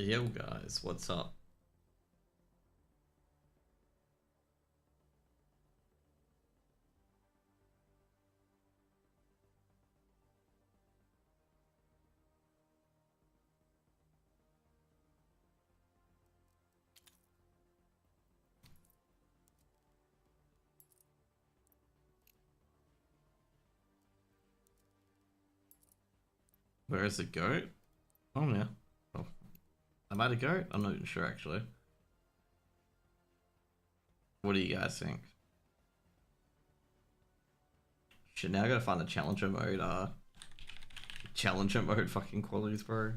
Yo guys, what's up? Where is the goat? Oh yeah. Oh, am I the goat? I'm not even sure actually. What do you guys think? Shit, now I gotta find the challenger mode fucking qualities, bro.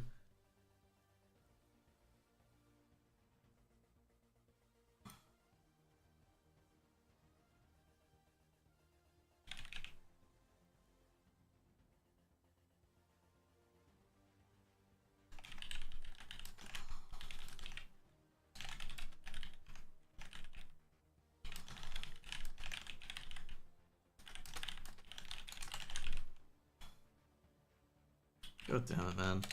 God damn it, man.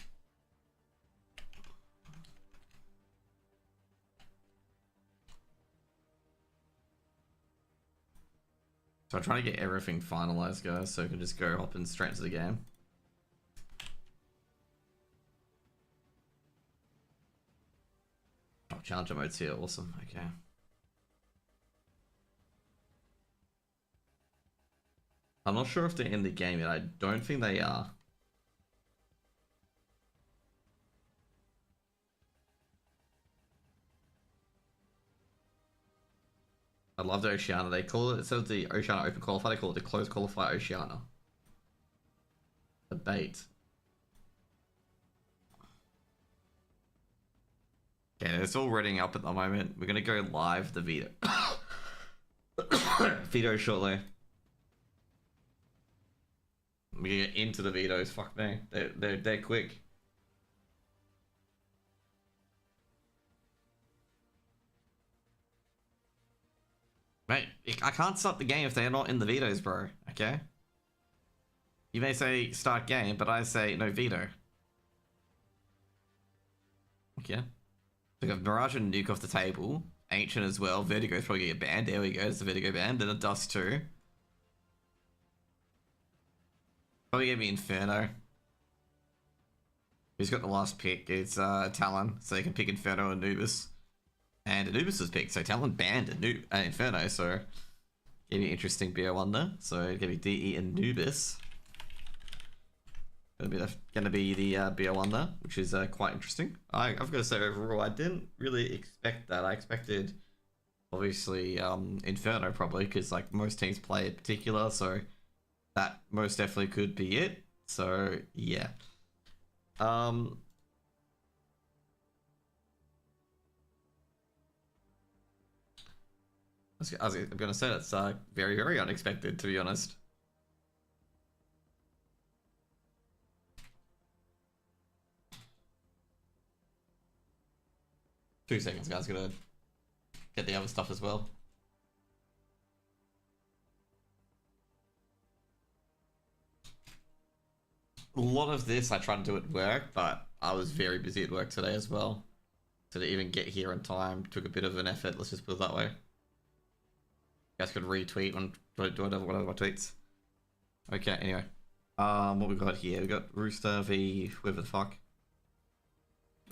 So I'm trying to get everything finalized, guys, so I can just go hopping straight into the game. Oh, challenger mode's here, awesome, okay. I'm not sure if they're in the game yet, I don't think they are. I love the Oceania. They call it, instead of the Oceania Open Qualifier, they call it the Closed Qualifier Oceania. The bait. Okay, it's all reading up at the moment. We're gonna go live the video. Veto shortly. We get into the vetoes. Fuck me. They're quick. Mate, I can't start the game if they're not in the vetoes, bro. Okay? You may say start game, but I say no veto. Okay. We got Mirage and Nuke off the table. Ancient as well. Vertigo's probably gonna get banned. There we go. It's the Vertigo banned. Then a Dust too. Probably gonna be Inferno. Who's got the last pick? It's Talon. So they can pick Inferno and Anubis. And Anubis was picked, so Talon banned Inferno, so gonna be an interesting BO1 there. So it's gonna be DE Anubis. Gonna be the BO1 there, which is quite interesting. I've got to say overall, I didn't really expect that. I expected, obviously, Inferno probably, because like most teams play it particular, so that most definitely could be it. So yeah. I'm gonna say that's very, very unexpected, to be honest. Two seconds, guys. Gonna get the other stuff as well. A lot of this I tried to do at work, but I was very busy at work today as well. So to even get here in time took a bit of an effort. Let's just put it that way. You guys could retweet on one of my tweets. Okay, anyway. What we got here? We got Rooster v whoever the fuck.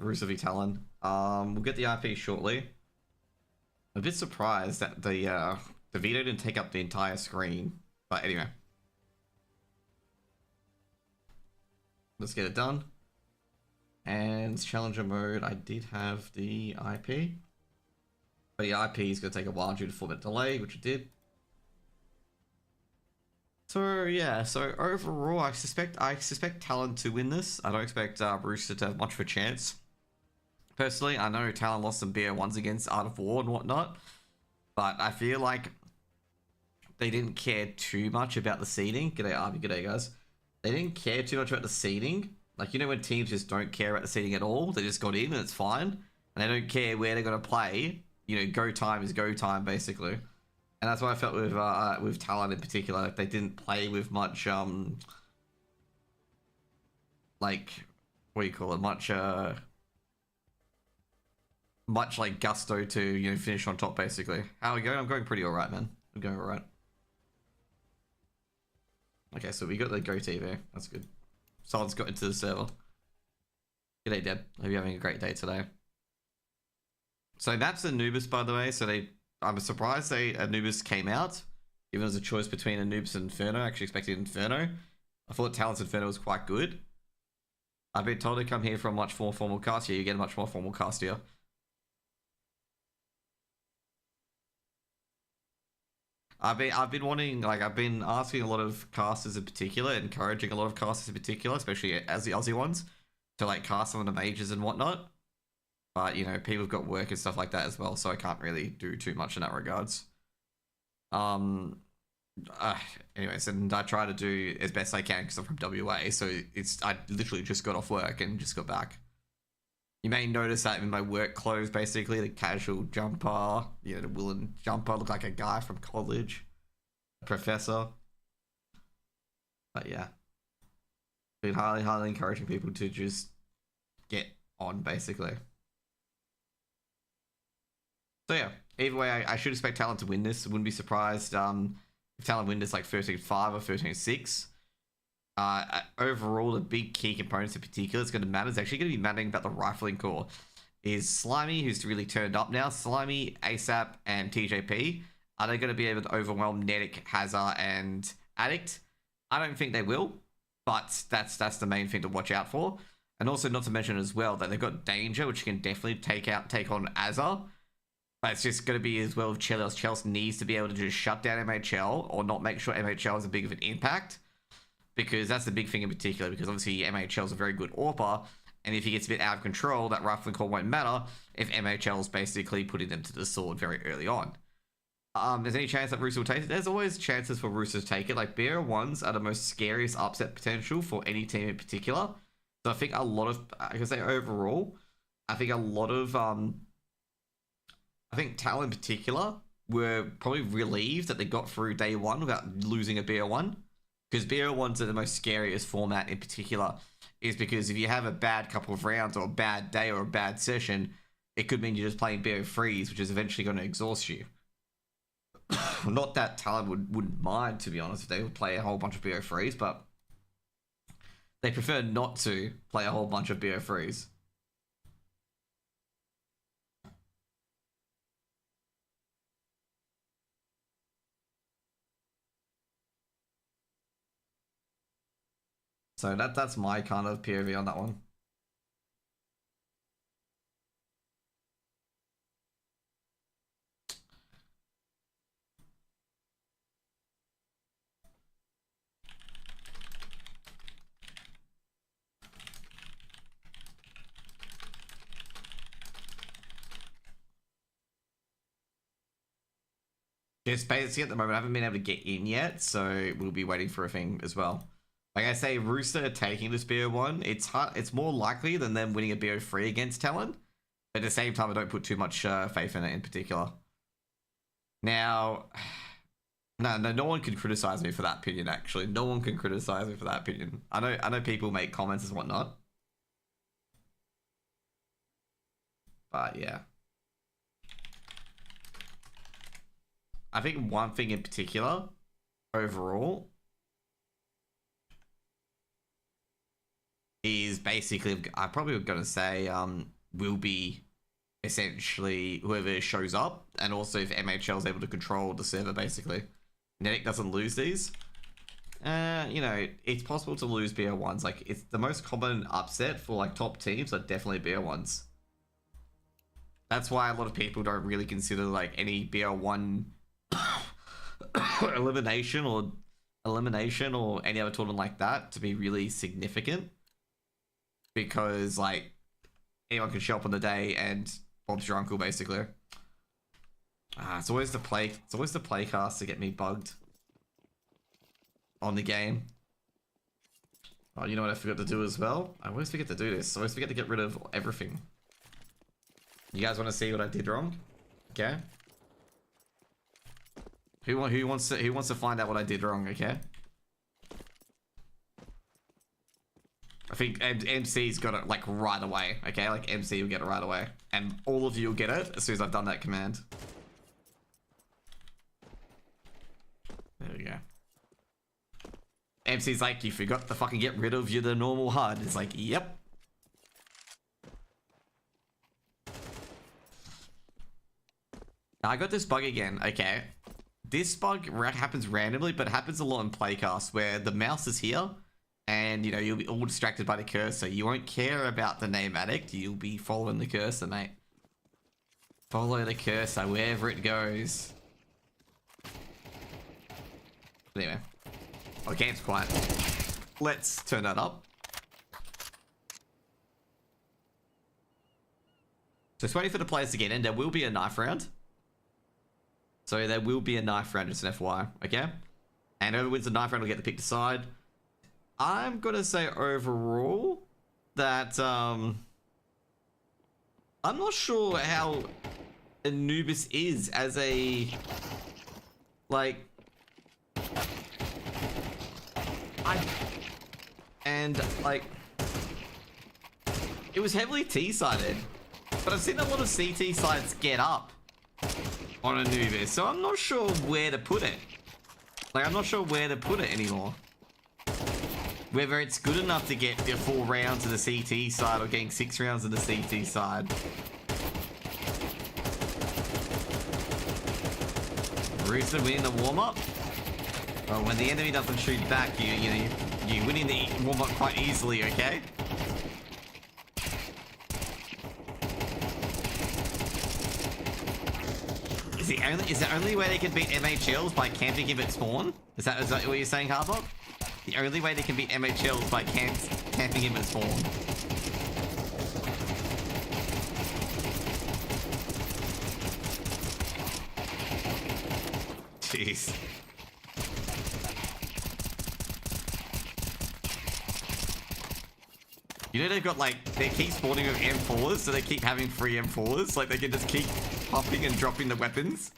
Rooster v Talon. We'll get the IP shortly. I'm a bit surprised that the veto didn't take up the entire screen. But anyway. Let's get it done. And challenger mode, I did have the IP. But the IP is going to take a while due to 4-minute delay, which it did. So yeah, so overall, I suspect Talon to win this. I don't expect Rooster to have much of a chance. Personally, I know Talon lost some BO1s against Art of War and whatnot, but I feel like they didn't care too much about the seeding. G'day Arby, g'day guys. They didn't care too much about the seeding. Like, you know when teams just don't care about the seeding at all? They just got in and it's fine. And they don't care where they're going to play. You know, go time is go time, basically. And that's what I felt with Talon in particular. Like, they didn't play with much, like, what do you call it? Much, much like gusto to, you know, finish on top basically. How are we going? I'm going pretty alright, man. I'm going alright. Okay, so we got the Go TV. That's good. Someone's got into the server. G'day, Deb. Hope you're having a great day today. So that's Anubis, by the way. So I'm surprised Anubis came out, given as a choice between Anubis and Inferno. I actually expected Inferno. I thought Talon's Inferno was quite good. I've been told to come here for a much more formal cast. Yeah, you get a much more formal cast here. I've been wanting, like, I've been asking a lot of casters in particular, encouraging a lot of casters in particular, especially as the Aussie ones, to like cast some of the mages and whatnot. But you know, people have got work and stuff like that as well, so I can't really do too much in that regards. Um, anyways, and I try to do as best I can because I'm from WA, so I literally just got off work and just got back. You may notice that in my work clothes, basically, the casual jumper, you know, the woolen jumper, look like a guy from college, a professor. But yeah, been highly encouraging people to just get on, basically. So yeah, either way, I should expect Talon to win this. Wouldn't be surprised if Talon win this like 13-5 or 13-6. Overall, the big key components in particular it's going to matter. It's actually going to be mattering about the rifling core. Is Slimy, who's really turned up now, Slimy, ASAP, and TJP, are they going to be able to overwhelm Nedic, Hazard, and Addict? I don't think they will, but that's the main thing to watch out for. And also not to mention as well that they've got Danger, which can definitely take on Azar. But it's just going to be as well with Chelios. Chelios needs to be able to just shut down MHL or not make sure MHL has a big of an impact. Because that's the big thing in particular, because obviously MHL is a very good AWPer, and if he gets a bit out of control, that rifling core won't matter if MHL is basically putting them to the sword very early on. There's any chance that Rooster will take it? There's always chances for Rooster to take it. Like, BR1s are the most scariest upset potential for any team in particular. So I think a lot of, I can say overall, I think a lot of, I think Tal in particular were probably relieved that they got through day one without losing a BR1. Because BO1s are the most scariest format in particular, is because if you have a bad couple of rounds or a bad day or a bad session, it could mean you're just playing BO freeze, which is eventually going to exhaust you. Not that Talon wouldn't mind, to be honest, if they would play a whole bunch of BO freeze, but they prefer not to play a whole bunch of BO freeze. So that's my kind of POV on that one. Just basically at the moment, I haven't been able to get in yet, so we'll be waiting for a thing as well. Like I say, Rooster taking this BO1, it's more likely than them winning a BO3 against Talon. But at the same time, I don't put too much faith in it in particular. Now, no one can criticize me for that opinion, actually. No one can criticize me for that opinion. I know people make comments and whatnot. But yeah. I think one thing in particular, overall, is basically, I'm probably going to say, will be essentially whoever shows up, and also if MHL is able to control the server, basically. Nedic doesn't lose these. You know, it's possible to lose BO1s. Like, it's the most common upset for, like, top teams are definitely BO1s. That's why a lot of people don't really consider, like, any BO1 elimination or any other tournament like that to be really significant. Because, like, anyone can show up on the day and Bob's your uncle, basically. It's always the play cast to get me bugged on the game. Oh, you know what I forgot to do as well? I always forget to do this. I always forget to get rid of everything. You guys want to see what I did wrong? Okay. Who wants to find out what I did wrong? Okay. I think MC's got it like right away. Okay, like MC will get it right away, and all of you will get it as soon as I've done that command. There we go. MC's like, you forgot to fucking get rid of the normal HUD. It's like, yep. I got this bug again. Okay. This bug happens randomly, but it happens a lot in playcasts where the mouse is here and, you know, you'll be all distracted by the cursor. You won't care about the name addict. You'll be following the cursor, mate. Follow the cursor wherever it goes. Anyway. Oh, the game's quiet. Let's turn that up. So it's waiting for the players to get in. There will be a knife round. So there will be a knife round, just an FYI, okay? And whoever wins the knife round will get the pick to side. I'm gonna say overall that I'm not sure how Anubis is as a like it was heavily T-sided, but I've seen a lot of CT sides get up on Anubis, so I'm not sure where to put it. Like, I'm not sure where to put it anymore. Whether it's good enough to get the 4 rounds of the CT side or getting 6 rounds of the CT side. Rooster winning the warm-up. Well, when the enemy doesn't shoot back, you're winning the warm-up quite easily, okay? Is the only way they can beat MHLs by camping him at spawn? Is that what you're saying, Hardlock? The only way they can beat MHLs by camping him at spawn. Jeez. You know they've got like, they keep spawning with M4s, so they keep having free M4s. Like they can just keep popping and dropping the weapons.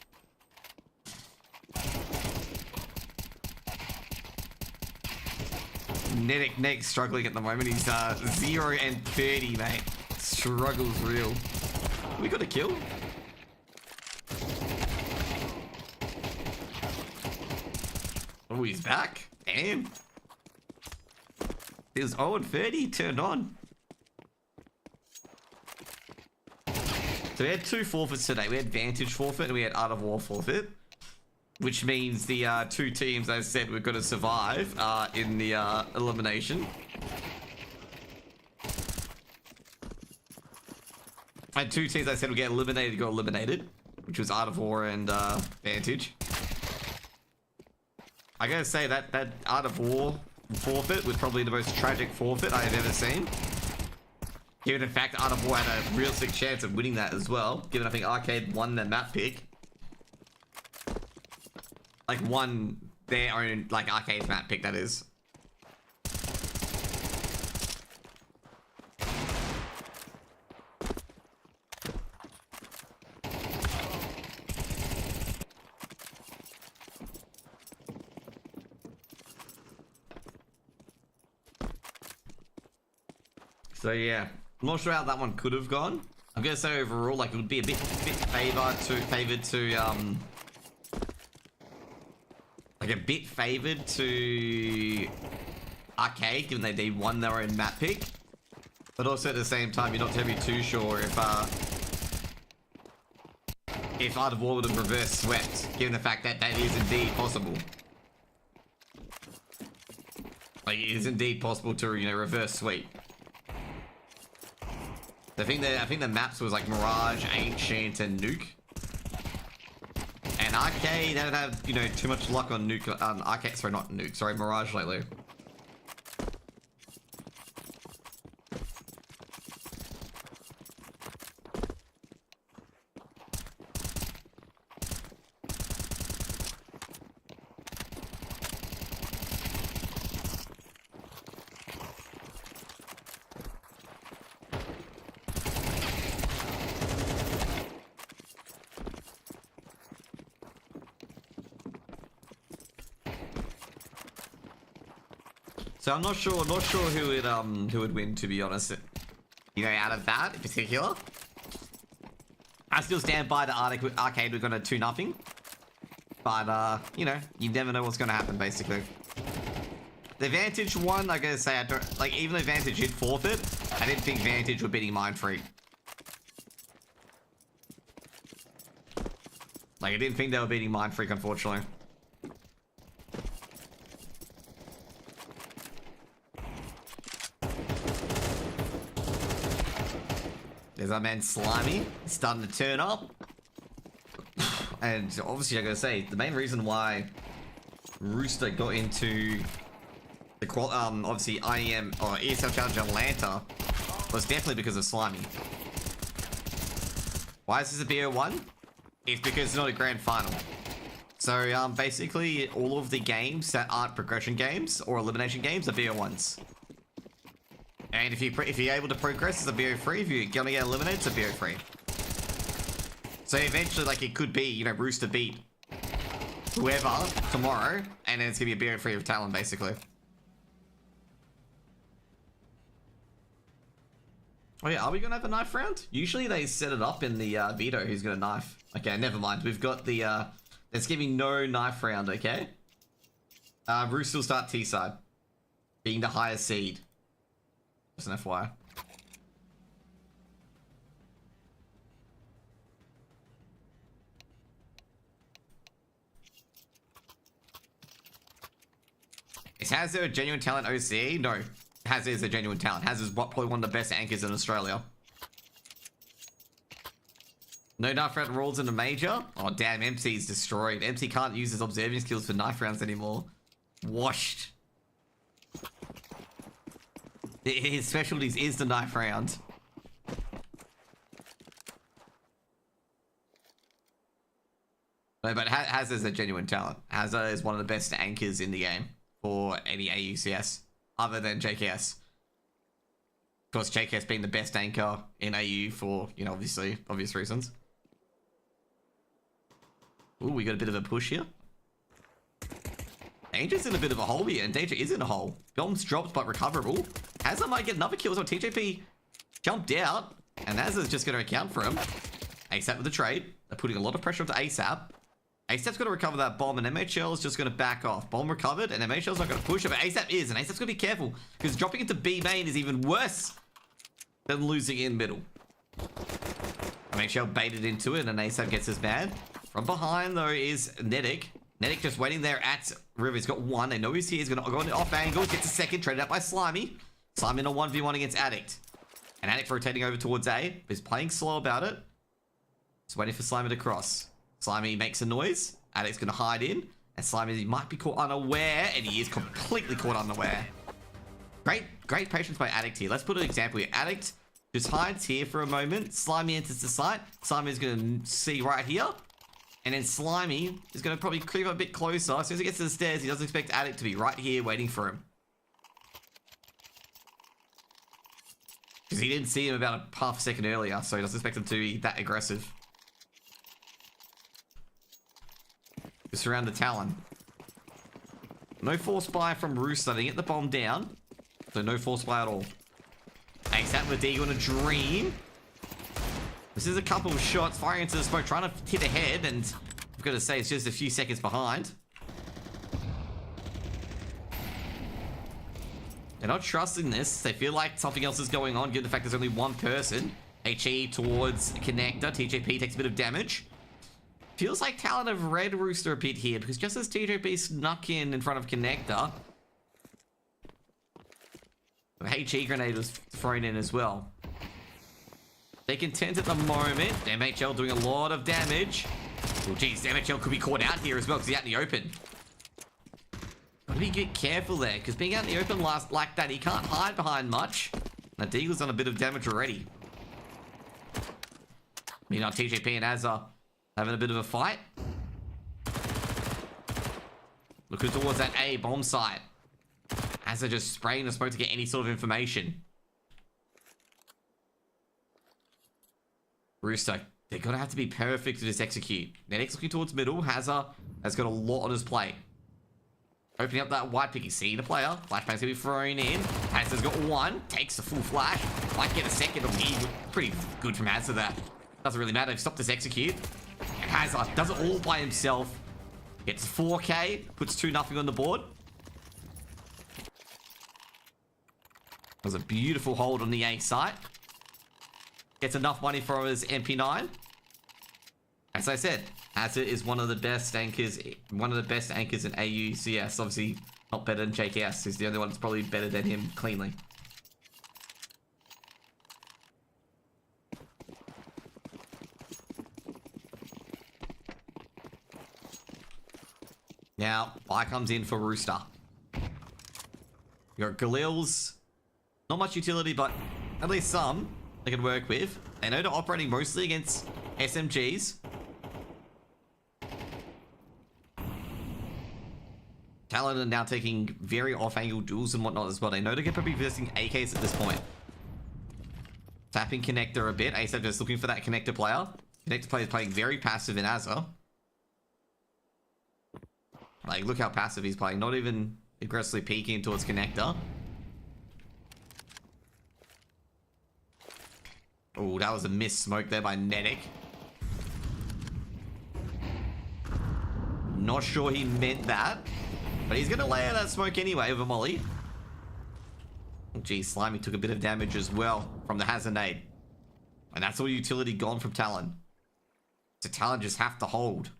Nedek's struggling at the moment. He's 0 and 30, mate. Struggles real. We got a kill. Oh, he's back. Damn. It was 0 and 30, turned on. So we had 2 forfeits today. We had Vantage forfeit and we had Art of War forfeit. Which means the 2 teams, as I said, we're going to survive in the elimination. And 2 teams I said would get eliminated got eliminated. Which was Art of War and Vantage. I gotta say that Art of War forfeit was probably the most tragic forfeit I have ever seen. Given the fact Art of War had a real sick chance of winning that as well. Given I think Arcade won their map pick. Like won their own, like Arcade's map pick, that is. So yeah, I'm not sure how that one could have gone. I'm gonna say overall, like it would be a bit favored to Arcade, given they won their own map pick. But also at the same time, you're not terribly too sure if Art of War would have reverse swept, given the fact that that is indeed possible. Like it is indeed possible to, you know, reverse sweep. I think the maps was like Mirage, Ancient, and Nuke. And Arcade don't have, you know, too much luck on Nuke. Arcade, sorry, not Nuke. Sorry, Mirage lately. So I'm not sure who would win, to be honest. You know, out of that in particular. I still stand by the Arcade. We're gonna 2-0. But you know, you never know what's gonna happen basically. The Vantage one, I gotta say, I don't like. Even though Vantage did forfeit, I didn't think Vantage were beating Mind Freak. Like, I didn't think they were beating Mind Freak, unfortunately. There's our man Slimy. He's starting to turn up. And obviously, I gotta say, the main reason why Rooster got into the obviously IEM or ESL Challenge Atlanta was definitely because of Slimy. Why is this a BO1? It's because it's not a grand final. So basically all of the games that aren't progression games or elimination games are BO1s. And if you're able to progress, it's a BO3. If you're gonna get eliminated, it's a BO3. So eventually, like, it could be, you know, Rooster beat whoever tomorrow, and then it's gonna be a BO3 of Talon, basically. Oh yeah, are we gonna have a knife round? Usually they set it up in the veto who's gonna knife. Okay, never mind. We've got the let's give me no knife round, okay? Rooster will start T side. Being the highest seed. Just an FYI. Is Hazard a genuine talent OCE? No. Hazard is a genuine talent. Hazard is probably one of the best anchors in Australia. No knife round rules in the major? Oh damn, MC's destroyed. MC can't use his observing skills for knife rounds anymore. Washed. His specialties is the knife round. No, but Hazard's a genuine talent. Hazard is one of the best anchors in the game for any AUCS, other than JKS. Of course, JKS being the best anchor in AU for, you know, obvious reasons. Ooh, we got a bit of a push here. Danger's in a bit of a hole here, and Danger is in a hole. Bombs dropped, but recoverable. Hazard might get another kill, so TJP jumped out, and Hazard's just going to account for him. ASAP with the trade. They're putting a lot of pressure onto ASAP. ASAP's going to recover that bomb, and MHL is just going to back off. Bomb recovered, and MHL's not going to push it, but ASAP is, and ASAP's going to be careful, because dropping into B main is even worse than losing in middle. MHL baited into it, and ASAP gets his man. From behind, though, is Nedic. Nedic just waiting there at River. He's got one. They know he's here. He's going to go into off angle. Gets a second. Traded out by Slimy. Slimy in a 1v1 against Addict. And Addict rotating over towards A. But he's playing slow about it. Just waiting for Slimy to cross. Slimy makes a noise. Addict's going to hide in. And Slimy might be caught unaware. And he is completely caught unaware. Great patience by Addict here. Let's put an example here. Addict just hides here for a moment. Slimy enters the site. Slimy is going to see right here. And then Slimy is going to probably creep a bit closer. As soon as he gets to the stairs, he doesn't expect Addict to be right here waiting for him. Because he didn't see him about a half a second earlier, so he doesn't expect him to be that aggressive. Just around the Talon. No force buy from Rooster. They get the bomb down. So no force buy at all. ASAP with Deagle in a dream. This is a couple of shots firing into the smoke, trying to hit ahead, and I've got to say it's just a few seconds behind. They're not trusting this. They feel like something else is going on, given the fact there's only one person. HE towards Connector. TJP takes a bit of damage. Feels like Talon have read Rooster a bit here, because just as TJP snuck in front of Connector, the HE grenade was thrown in as well. They're content at the moment. MHL doing a lot of damage. Oh, geez, MHL could be caught out here as well, because he's out in the open. Gotta be careful there, because being out in the open like that, he can't hide behind much. Now, Deagle's done a bit of damage already. Meanwhile, TJP and Azza having a bit of a fight. Looking towards that A bomb site. Azza just spraying the smoke to get any sort of information. Rooster, they're gonna have to be perfect to just execute. Nedic's looking towards middle. Hazard has got a lot on his plate. Opening up that wide pick. You see the player. Flashbang's going to be thrown in. Hazard's got one. Takes the full flash. Might get a second. It'll be pretty good from Hazard that. Doesn't really matter. They've stopped this execute. And Hazard does it all by himself. Gets 4K. Puts 2-0 on the board. That was a beautiful hold on the A site. Gets enough money for his MP9. As I said, Hazard is one of the best anchors in AUCS. Obviously, not better than JKS. He's the only one that's probably better than him cleanly. Now, buy comes in for Rooster. You got Galil's. Not much utility, but at least some they can work with. They know they're operating mostly against SMGs. Talon are now taking very off-angle duels and whatnot as well. They know they can probably be visiting AKs at this point. Tapping connector a bit. ASAP just looking for that connector player. Connector player is playing very passive in Azza. Like, look how passive he's playing. Not even aggressively peeking towards connector. Oh, that was a missed smoke there by Nedic. Not sure he meant that. But he's going to lay out that smoke anyway with a molly. Oh, geez, Slimy took a bit of damage as well from the Hazard nade. And that's all utility gone from Talon. So Talon just have to hold.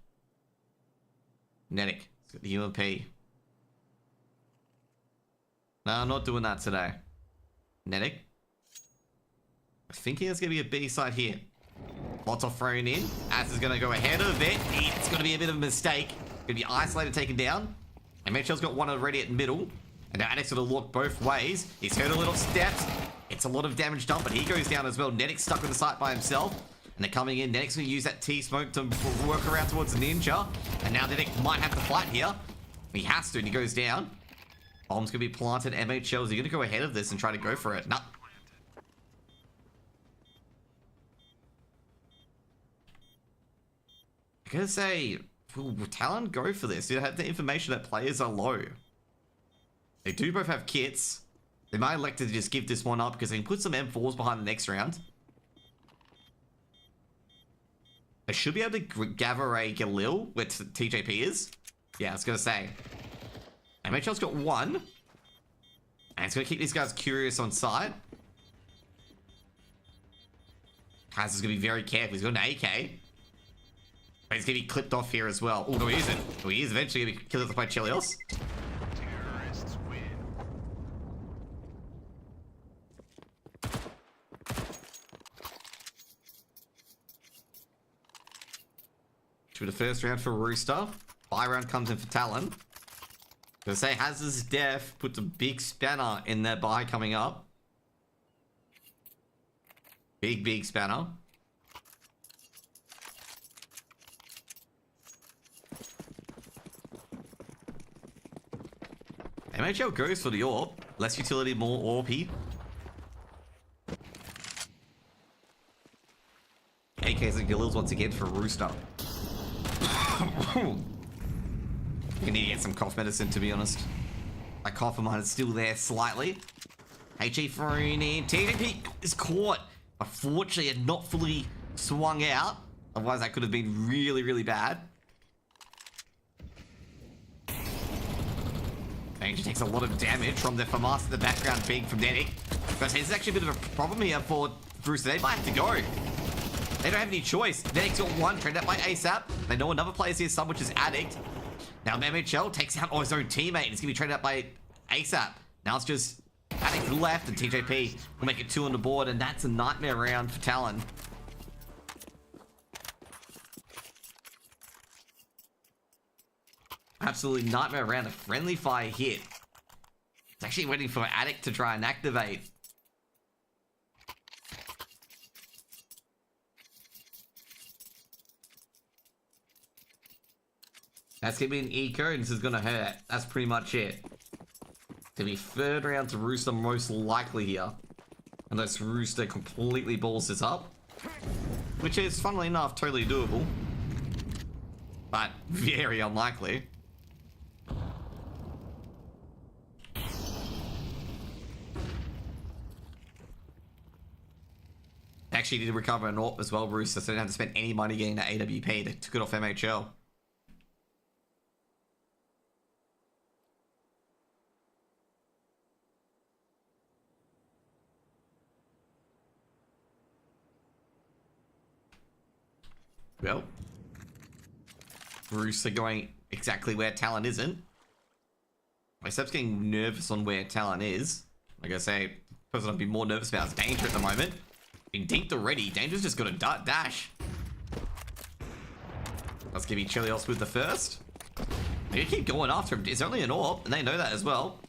Nedic, got the UMP. No, I'm not doing that today. Nedic. I think there's going to be a B side here. Lots of thrown in. Az is going to go ahead of it. It's going to be a bit of a mistake. Going to be isolated, taken down. And Mitchell's got one already at middle. And now Addict's going to look both ways. He's heard a little steps. It's a lot of damage done, but he goes down as well. Nedic's stuck with the site by himself. And they're coming in. Nedic's going to use that T-smoke to work around towards the Ninja. And now Nedic might have to fight here. He has to, and he goes down. Bomb's going to be planted. MHL, is he going to go ahead of this and try to go for it? Nah. I gotta say, will Talon go for this? You have the information that players are low. They do both have kits. They might elect to just give this one up because they can put some M4s behind the next round. They should be able to gather a Galil where TJP is. Yeah, I was gonna say. MHL's got one. And it's gonna keep these guys curious on side. Kaz is gonna be very careful. He's got an AK. But he's gonna be clipped off here as well. Oh, no, he isn't. Oh, he is eventually gonna be killed off by Chilios. Terrorists win. To the first round for Rooster. Buy round comes in for Talon. Gonna say Hazard's death puts a big spanner in their buy coming up. Big spanner. MHL goes for the AWP. Less utility, more AWP. AKs and Galils once again for Rooster. You need to get some cough medicine, to be honest. My cough of mine is still there slightly. HE thrown in. TDP is caught. Unfortunately, it not fully swung out. Otherwise, that could have been really bad. Danger takes a lot of damage from the FAMAS in the background being from Nedic. But this is actually a bit of a problem here for Rooster. They might have to go. They don't have any choice. Nedic's got one, trained out by ASAP. They know another player's here, some which is Addict. Now MHL takes out his own teammate. It's going to be trained out by ASAP. Now it's just Addict left and TJP will make it 2 on the board, and that's a nightmare round for Talon. Absolutely nightmare round. A friendly fire hit. It's actually waiting for Addict to try and activate. That's gonna be an eco, and this is gonna hurt. That's pretty much it. Gonna be third round to Rooster most likely here. Unless Rooster completely balls this up. Which is, funnily enough, totally doable. But very unlikely. Actually did recover an AWP as well, Rooster, so they didn't have to spend any money getting that AWP. They took it off MHL. Well, Rooster going exactly where Talon isn't. Except getting nervous on where Talon is. Like I say, the person I'd be more nervous about is Danger at the moment. Been deeped already. Danger's just got a dash. Let's give each Chilios with the first. They keep going after him. It's only an AWP, and they know that as well.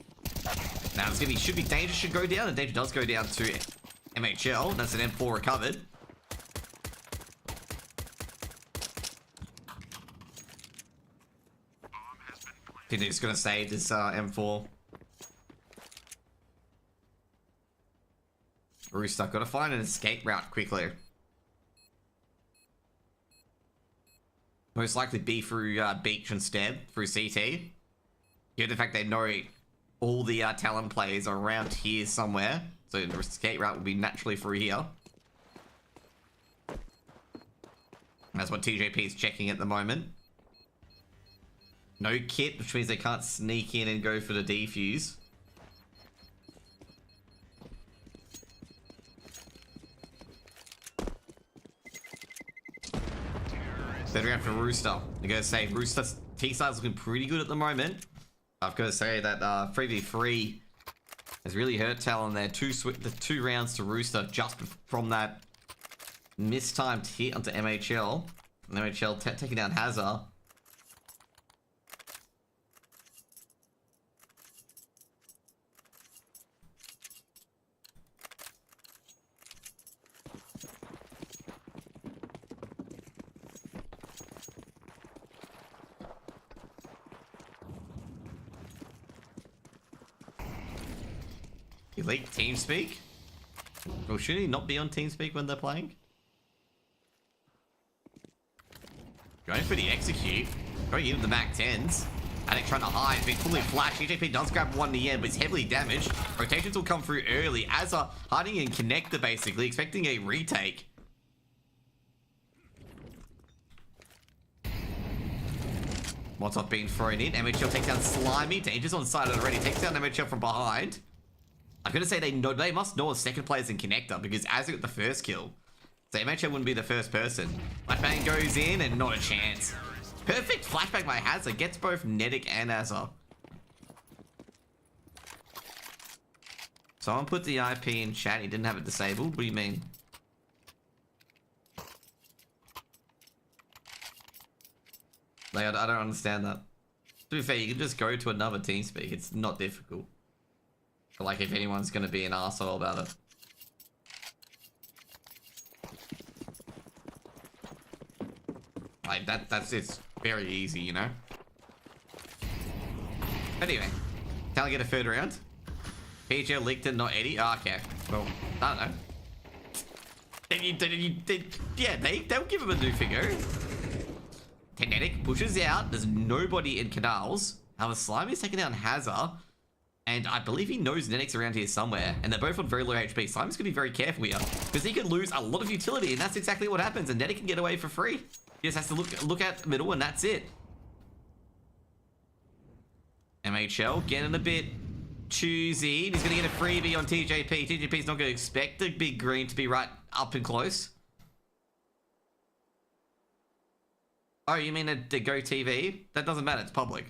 Now it's gonna be Danger should go down, and Danger does go down to MHL. That's an M4 recovered. I think he's gonna save this M4. Rooster, gotta find an escape route quickly. Most likely be through Beach instead, through CT. Given the fact they know all the Talon players are around here somewhere, so the escape route will be naturally through here. And that's what TJP is checking at the moment. No kit, which means they can't sneak in and go for the defuse. Third round for Rooster. I gotta say, Rooster's T-side's looking pretty good at the moment. I've gotta say that 3v3 has really hurt Talon there. The two rounds to Rooster just from that mistimed hit onto MHL. And MHL taking down Hazard. Elite TeamSpeak? Well, should he not be on TeamSpeak when they're playing? Going for the execute. Going into the Mac 10s. Addict trying to hide, being fully flashed. EJP does grab one in the end, but he's heavily damaged. Rotations will come through early. As a hiding in connector, basically, expecting a retake. Molotov being thrown in. MHL takes down Slimy. Danger's on side already. Takes down MHL from behind. I'm gonna say they must know a second player's in connector because Azza got the first kill. So MHL wouldn't be the first person. Flashbang goes in and not a chance. Perfect flashbang by Hazard. Gets both Nedic and Azza. Someone put the IP in chat. He didn't have it disabled. What do you mean? Like, I don't understand that. To be fair, you can just go to another TeamSpeak. It's not difficult. But like, if anyone's gonna be an arsehole about it. Like, that's it's very easy, you know? Anyway, Talon get a third round. PGL leaked it, not Eddie. Oh, okay. Well, I don't know. Yeah, they'll give him a new figure. Kinetic pushes out. There's nobody in Canals. However, Slimy's taking down Hazard. And I believe he knows Nedic's around here somewhere. And they're both on very low HP. Slimy's gonna be very careful here. Because he could lose a lot of utility. And that's exactly what happens. And Nedic can get away for free. He just has to look at middle and that's it. MHL getting a bit choosy. He's gonna get a freebie on TJP. TJP's not gonna expect the big green to be right up and close. Oh, you mean the Go TV? That doesn't matter, it's public.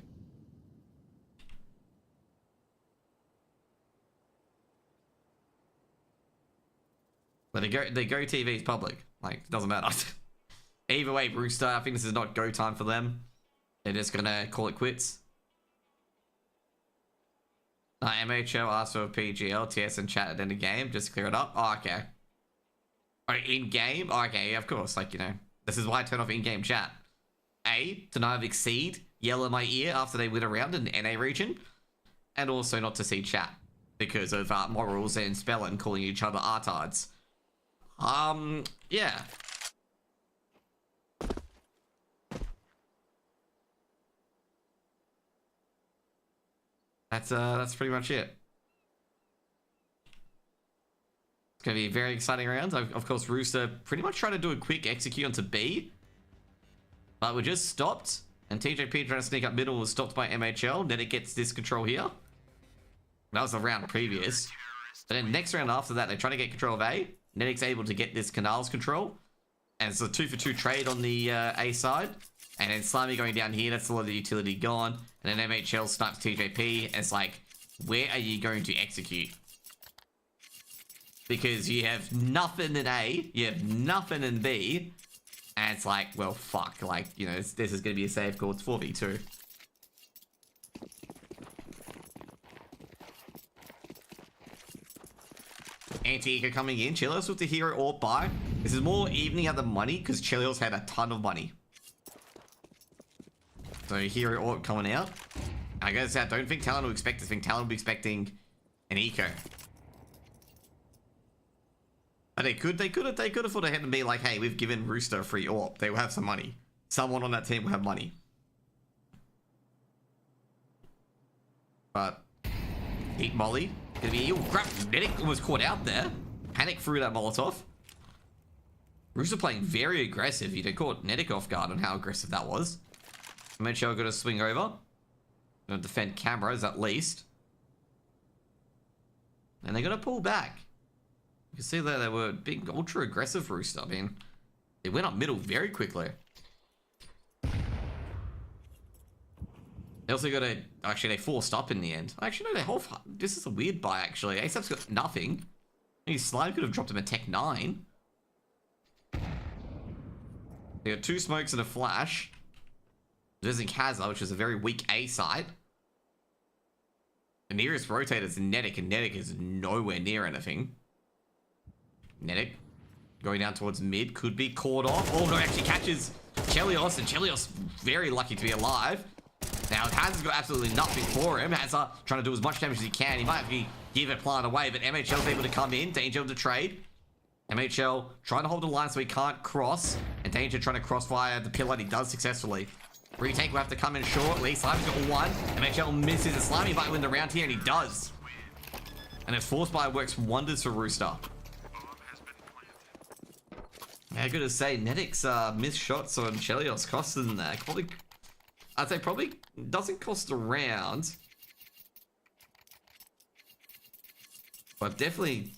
But the Go TV is public. Like, it doesn't matter. Either way, Brewster, I think this is not go time for them. They're just gonna call it quits. MHL asked for a PGL, TS and chat at the end of game. Just clear it up. Oh, okay. Oh, in-game? Oh, okay, of course. Like, you know, this is why I turn off in-game chat. A, to not exceed, yell in my ear after they win a round in the NA region. And also not to see chat. Because of morals and spelling calling each other artards. Yeah. That's pretty much it. It's going to be a very exciting round. Of course, Rooster pretty much tried to do a quick execute onto B. But we just stopped. And TJP trying to sneak up middle was stopped by MHL. Then it gets this control here. That was the round previous. But then next round after that, they try to get control of A. Nedic's able to get this Canals control. And it's a 2-for-2 trade on the A side. And then Slimy going down here. That's a lot of the utility gone. And then MHL snipes TJP. And it's like, where are you going to execute? Because you have nothing in A, you have nothing in B, and it's like, well, fuck, like, you know, this is going to be a safe call. It's 4v2. Anti-Eco coming in. Chelios with the hero or buy. This is more evening out the money because Chelios had a ton of money. So hero or coming out. I gotta say, I don't think Talon will expect this. I think Talon will be expecting an eco. But they could afford to head and be like, hey, we've given Rooster a free AWP. They will have some money. Someone on that team will have money. But deep molly. Gonna be crap. Nedic was caught out there. Panic through that Molotov. Rooster playing very aggressive. He caught Nedic off guard on how aggressive that was. MHL gonna swing over. Gonna defend cameras at least. And they're gonna pull back. You can see that they were big, ultra aggressive Rooster. I mean, they went up middle very quickly. They also got a... Actually, they forced up in the end. Actually, no, they whole... This is a weird buy, actually. ASAP's got nothing. Maybe Slime could have dropped him a Tech 9. They got 2 smokes and a flash. There's Kaza, which is a very weak A site. The nearest rotator is Nedic, and Nedic is nowhere near anything. Nedic going down towards mid, could be caught off. Oh no, actually catches Chelios, and Chelios very lucky to be alive. Now Hazard's got absolutely nothing for him. Hazard trying to do as much damage as he can. He might have to give it plant away, but MHL's able to come in. Danger of the trade. MHL trying to hold the line so he can't cross, and Danger trying to cross via the pillar, and he does successfully. Retake will have to come in shortly. Slime's got 1. MHL misses, and Slimy might win the round here, and he does. And his force buy works wonders for Rooster. Yeah, I gotta say, Nedic's missed shots on Chelios costed them that. Probably, I'd say probably doesn't cost a round. But definitely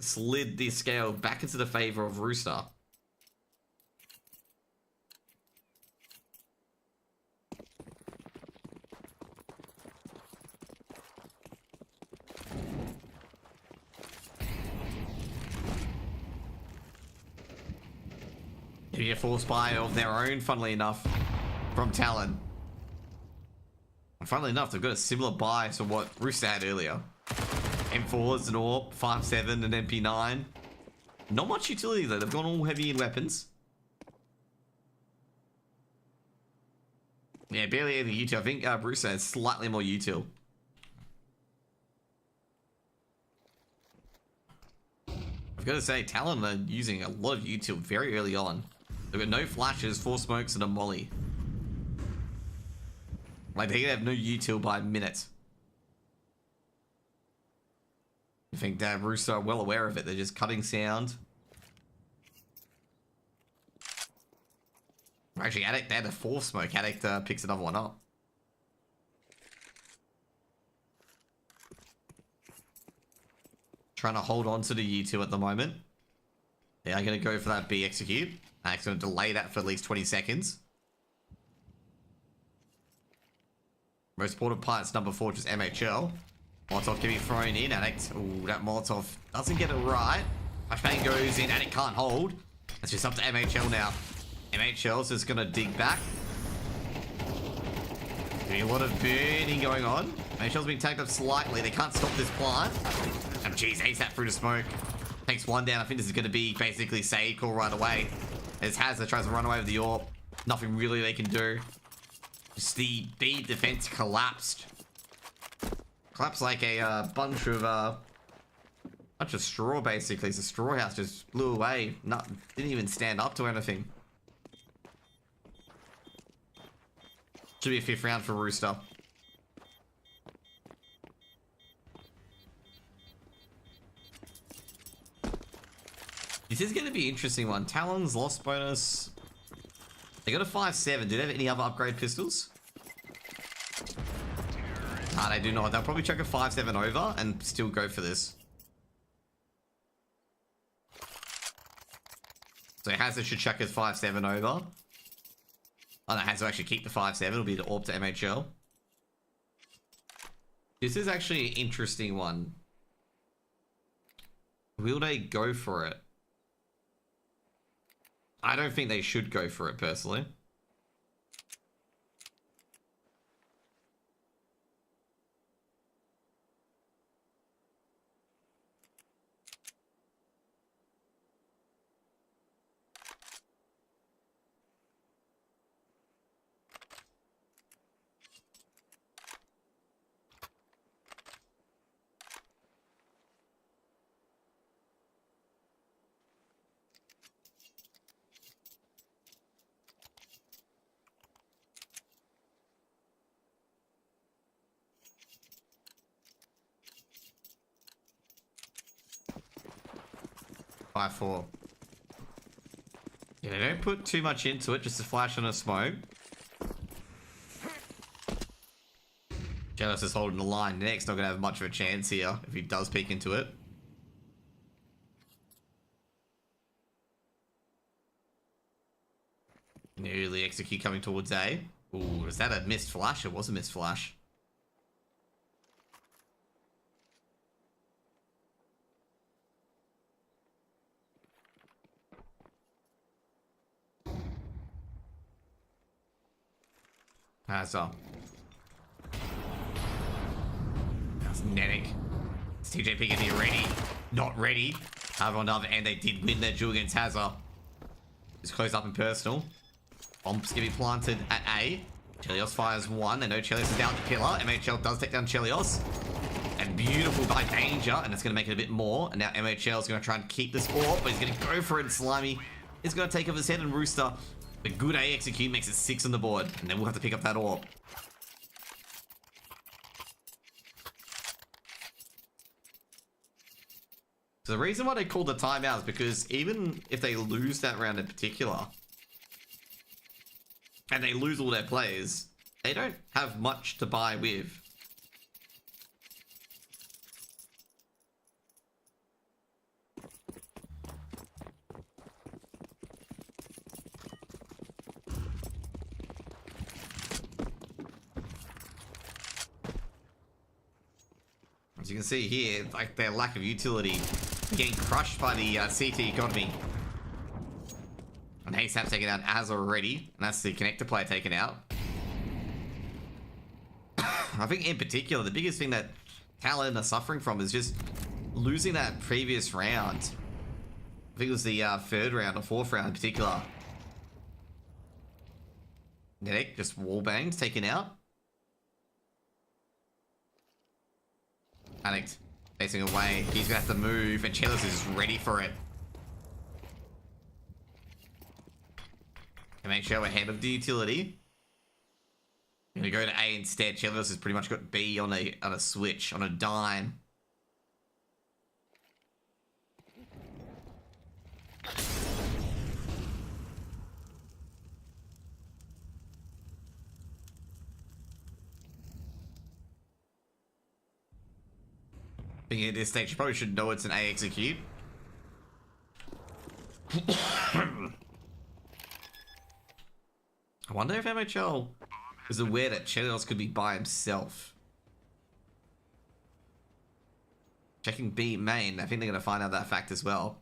slid the scale back into the favor of Rooster. Maybe a force buy of their own, funnily enough, from Talon. And funnily enough, they've got a similar buy to what Rooster had earlier. M4s, an AWP, 5.7, and MP9. Not much utility though, they've gone all heavy in weapons. Yeah, barely any util. I think Rooster has slightly more util. I've got to say, Talon are using a lot of util very early on. They've got no flashes, 4 smokes, and a molly. Like, they have no util by minute. I think that Rooster are well aware of it. They're just cutting sound. Actually, Addict, they had a 4 smoke. Addict picks another one up. Trying to hold on to the U2 at the moment. They are going to go for that B execute. Addict's going to delay that for at least 20 seconds. Most important part's number 4, just MHL. Molotov can be thrown in. Addict, ooh, that Molotov doesn't get it right. Flashbang goes in. Addict can't hold. It's just up to MHL now. MHL's just going to dig back. Getting a lot of burning going on. MHL's being tagged up slightly. They can't stop this plant. And geez, ASAP through the smoke. Takes 1 down. I think this is going to be basically Sade call right away. As Hazard tries to run away with the AWP. Nothing really they can do. Just the B defense collapsed. Collapsed like a bunch of straw basically. The straw house just blew away. Didn't even stand up to anything. Should be a 5th round for Rooster. This is going to be an interesting one. Talon's lost bonus. They got a 5.7. Do they have any other upgrade pistols? Nah, they do not. They'll probably chuck a 5.7 over and still go for this. So Hazard should chuck his 5.7 over. Oh no, Hazard will actually keep the 5.7. It'll be the AWP to MHL. This is actually an interesting one. Will they go for it? I don't think they should go for it, personally. By 4. Yeah, they don't put too much into it, just a flash and a smoke. Jealous is holding the line next, not gonna have much of a chance here if he does peek into it. Nearly execute coming towards A. Ooh, is that a missed flash? It was a missed flash. So. That's Nenic. Is TJ Pickaninny ready? Not ready. However, on the other end, they did win their duel against Hazard. Just close up and personal. Bomb's gonna be planted at A. Chelios fires 1. They know Chelios is down the pillar. MHL does take down Chelios. And beautiful by Danger. And it's gonna make it a bit more. And now MHL is gonna try and keep this orb, but he's gonna go for it. And Slimy is gonna take off his head, and Rooster, the good A execute, makes it 6 on the board. And then we'll have to pick up that orb. So the reason why they called the timeout is because even if they lose that round in particular, and they lose all their players, they don't have much to buy with. As you can see here, like their lack of utility, getting crushed by the CT economy. And ASAP taken out as already, and that's the connector player taken out. I think in particular, the biggest thing that Talon are suffering from is just losing that previous round. I think it was the 3rd round or 4th round in particular. Nenic just wallbanged, taken out. Panicked, facing away. He's gonna have to move, and Chelios is ready for it. MHL ahead of the utility. Gonna go to A instead. Chelios has pretty much got B on a switch, on a dime. Thinking at this stage, you probably should know it's an A execute. I wonder if MHL is aware that Chelios could be by himself. Checking B main, I think they're going to find out that fact as well.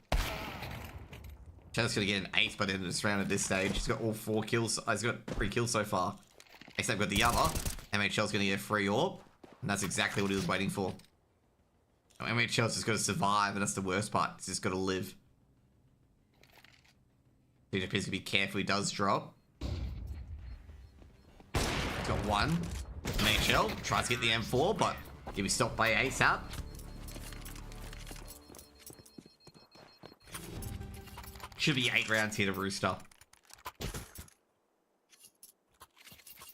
Chelios going to get an 8 by the end of this round at this stage. He's got all 4 kills. He's got 3 kills so far. Except got the other. MHL's going to get a free orb. And that's exactly what he was waiting for. MHL's just got to survive, and that's the worst part. He's just got to live. TJP's going to be careful he does drop. He's got 1. MHL tries to get the M4, but he'll be stopped by ASAP. Should be 8 rounds here to Rooster.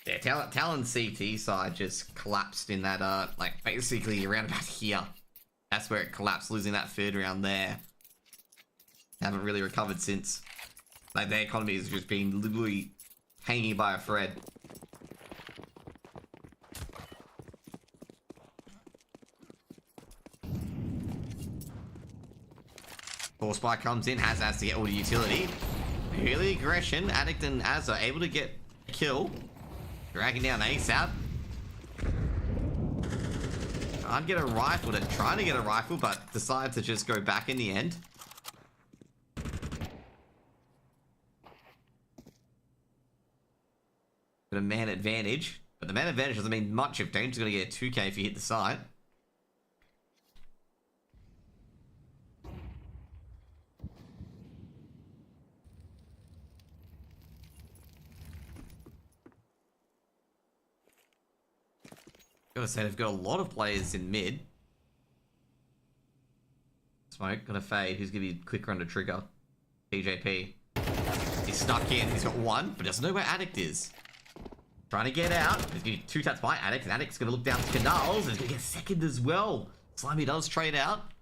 Yeah, Talon's CT side just collapsed in that, like, basically around about here. That's where it collapsed, losing that 3rd round there. haven't really recovered since. Like, their economy has just been literally hanging by a thread. Force Spike comes in, has to get all the utility. Really aggression, Addict and Az are able to get a kill. Dragging down ASAP. Can't get a rifle, they're trying to get a rifle, but decide to just go back in the end. Got a man advantage, but the man advantage doesn't mean much if Dame's gonna get a 2k if you hit the site. Gotta say, they've got a lot of players in mid. Smoke, gonna fade. Who's gonna be quicker under trigger? TJP. He's stuck in. He's got one, but doesn't know where Addict is. Trying to get out. He's gonna be 2 taps by Addict, and Addict's gonna look down to Canals, and he's gonna get second as well. Slimy does trade out.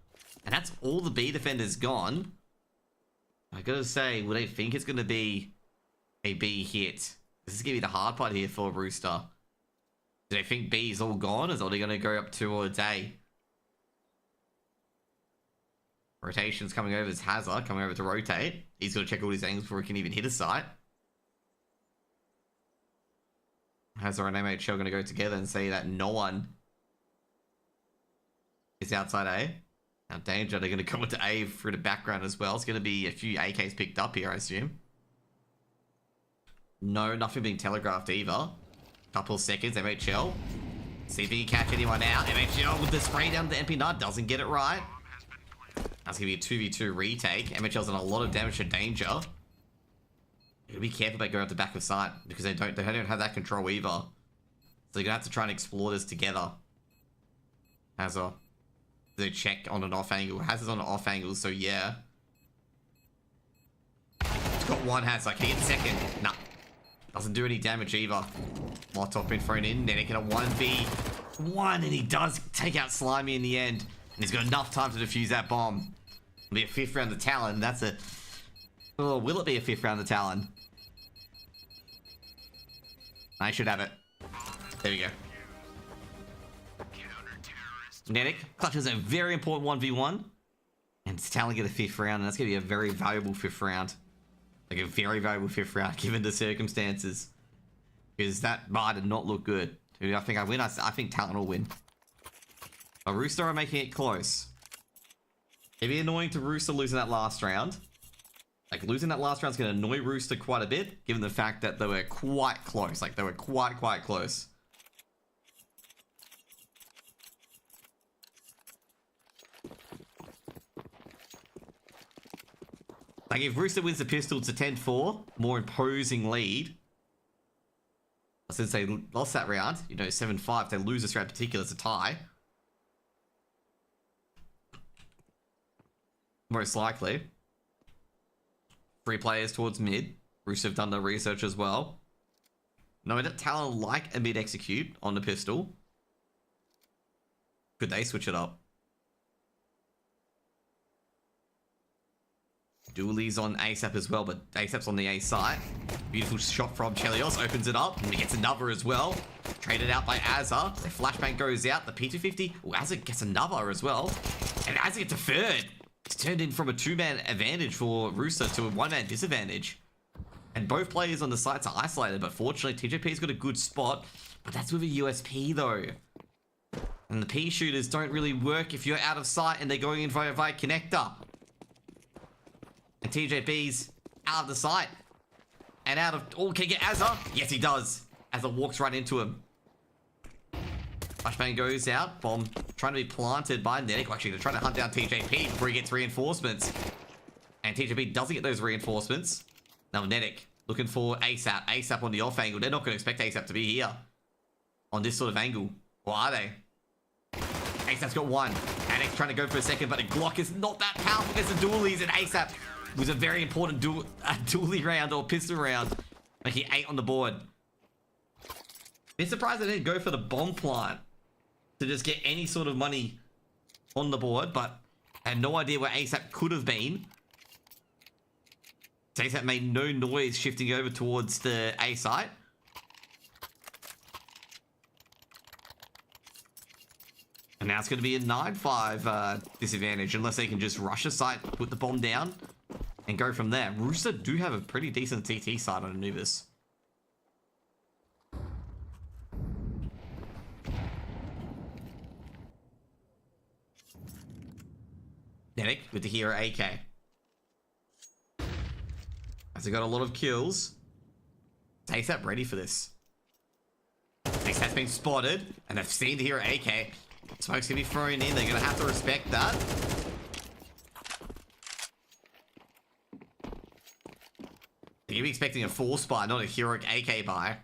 And that's all the B defenders gone. I gotta say, would they think it's gonna be a B hit? This is gonna be the hard part here for Rooster. Do they think B is all gone, or are they going to go up towards A? Rotation's coming over as Hazard, coming over to rotate. He's got to check all his angles before he can even hit a sight. Hazard and MHL going to go together and say that no one is outside A. Now Danger, they're going to come into A through the background as well. It's going to be a few AKs picked up here, I assume. No, nothing being telegraphed either. Couple seconds, MHL. See if he can catch anyone out. MHL with the spray down the MP nut, doesn't get it right. That's going to be a 2v2 retake. MHL's done a lot of damage to Danger. You gotta be careful about going up the back of sight, because they don't have that control either. So you're going to have to try and explore this together. Hazard. The check on an off angle. Hazard's on an off angle, so yeah. It's got one Hazard. Can he get second? Nah. Doesn't do any damage either. Molotov been thrown in. Then he can a 1v1, and he does take out Slimy in the end. And he's got enough time to defuse that bomb. It'll be a 5th round of Talon. That's a... Oh, will it be a 5th round of Talon? I should have it. There we go. Netic clutches a very important 1v1. And Talon get a 5th round, and that's going to be a very valuable 5th round. Like a very valuable 5th round, given the circumstances. Because that bar did not look good. Who do I think I win? I think Talon will win. But Rooster are making it close. It'd be annoying to Rooster losing that last round. Like, losing that last round is going to annoy Rooster quite a bit, given the fact that they were quite close. Like, they were quite close. Like, if Rooster wins the pistol, it's a 10-4, more imposing lead. Since they lost that round, you know, 7-5, they lose this round in particular, it's a tie. Most likely. 3 players towards mid. Rooster have done the research as well. No, that Talon like a mid execute on the pistol. Could they switch it up? Dooley's on ASAP as well, but ASAP's on the A site. Beautiful shot from Chelios, opens it up, and he gets another as well. Traded out by Azza. The flashbang goes out, the P250. Oh, Azza gets another as well. And Azza gets a 3rd. It's turned in from a 2-man advantage for Rooster to a 1-man disadvantage. And both players on the sites are isolated, but fortunately TJP's got a good spot. But that's with a USP though. And the P shooters don't really work if you're out of sight and they're going in via connector. And TJP's out of the sight. And out of... Oh, can he get Azza? Yes, he does. Azza walks right into him. Flashbang goes out. Bomb trying to be planted by Netic. Actually, they're trying to hunt down TJP before he gets reinforcements. And TJP doesn't get those reinforcements. Now, Netic looking for ASAP. ASAP on the off angle. They're not going to expect ASAP to be here. On this sort of angle. Or are they? ASAP's got one. Netic trying to go for a second, but a Glock is not that powerful against the dualies. And ASAP was a very important dually round or pistol round. Like he 8 on the board. Bit surprised they didn't go for the bomb plant to just get any sort of money on the board, but I had no idea where ASAP could have been. ASAP made no noise shifting over towards the A site. And now it's going to be a 9-5 disadvantage unless they can just rush a site, put the bomb down, and go from there. Rooster do have a pretty decent TT site on Anubis. Nenic with the hero AK. As they got a lot of kills. ASAP ready for this. ASAP's been spotted, and they've seen the hero AK. Smoke's gonna be thrown in, they're gonna have to respect that. You'd be expecting a force buy, not a heroic AK buy.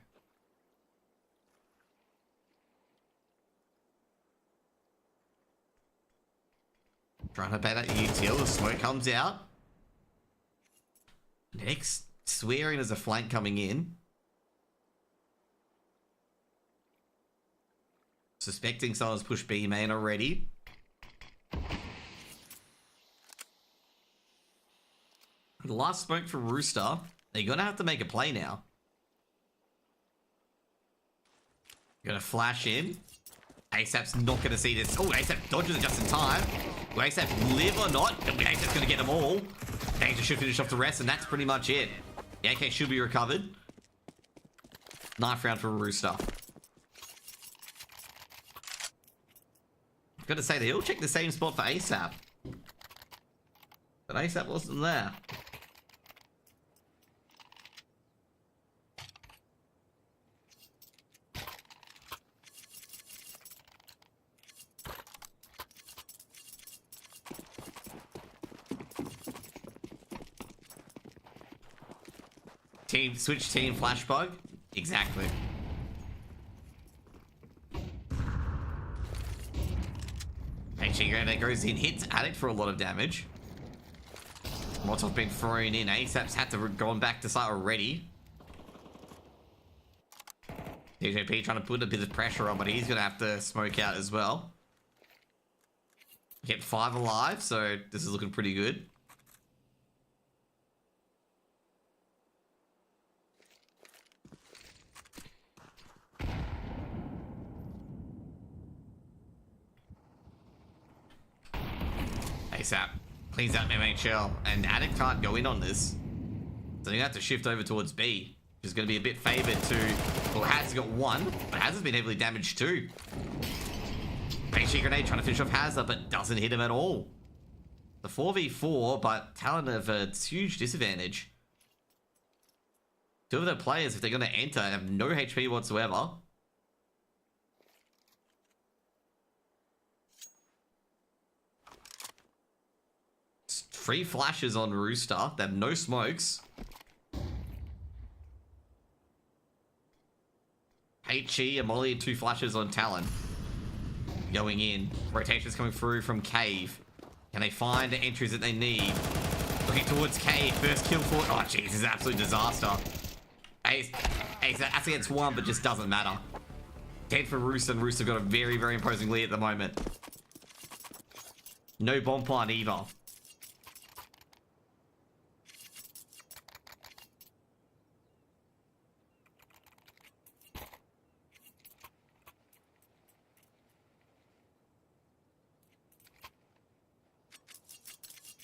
Trying to bait that util, the smoke comes out. Next, swearing there's a flank coming in. Suspecting someone's pushed B main already. The last smoke from Rooster. They're gonna have to make a play now. Gonna flash in. ASAP's not gonna see this. Oh, ASAP dodges it just in time. Will ASAP live or not? ASAP's gonna get them all. Danger should finish off the rest, and that's pretty much it. The AK should be recovered. Knife round for Rooster. Gotta say, they all checked the same spot for ASAP. But ASAP wasn't there. Switch team flash bug? Exactly. That goes in, hits Addict for a lot of damage. Molotov been thrown in. ASAP's had to go back to site already. DJP trying to put a bit of pressure on, but he's going to have to smoke out as well. Get 5 alive, so this is looking pretty good. ASAP cleans out MHL, and Addict can't go in on this. So you have to shift over towards B, which is going to be a bit favored to... Well, Haz got 1, but Haz has been heavily damaged too. HE grenade trying to finish off Hazza, but doesn't hit him at all. The 4v4, but Talon have a huge disadvantage. 2 of their players, if they're going to enter, have no HP whatsoever. Three flashes on Rooster. They have no smokes. HE and Molly 2 flashes on Talon. Going in. Rotations coming through from Cave. Can they find the entries that they need? Looking towards Cave. First kill for... Oh, jeez. This is an absolute disaster. Ace that's against 1, but just doesn't matter. Dead for Rooster, and Rooster got a very, very imposing lead at the moment. No bomb plant either.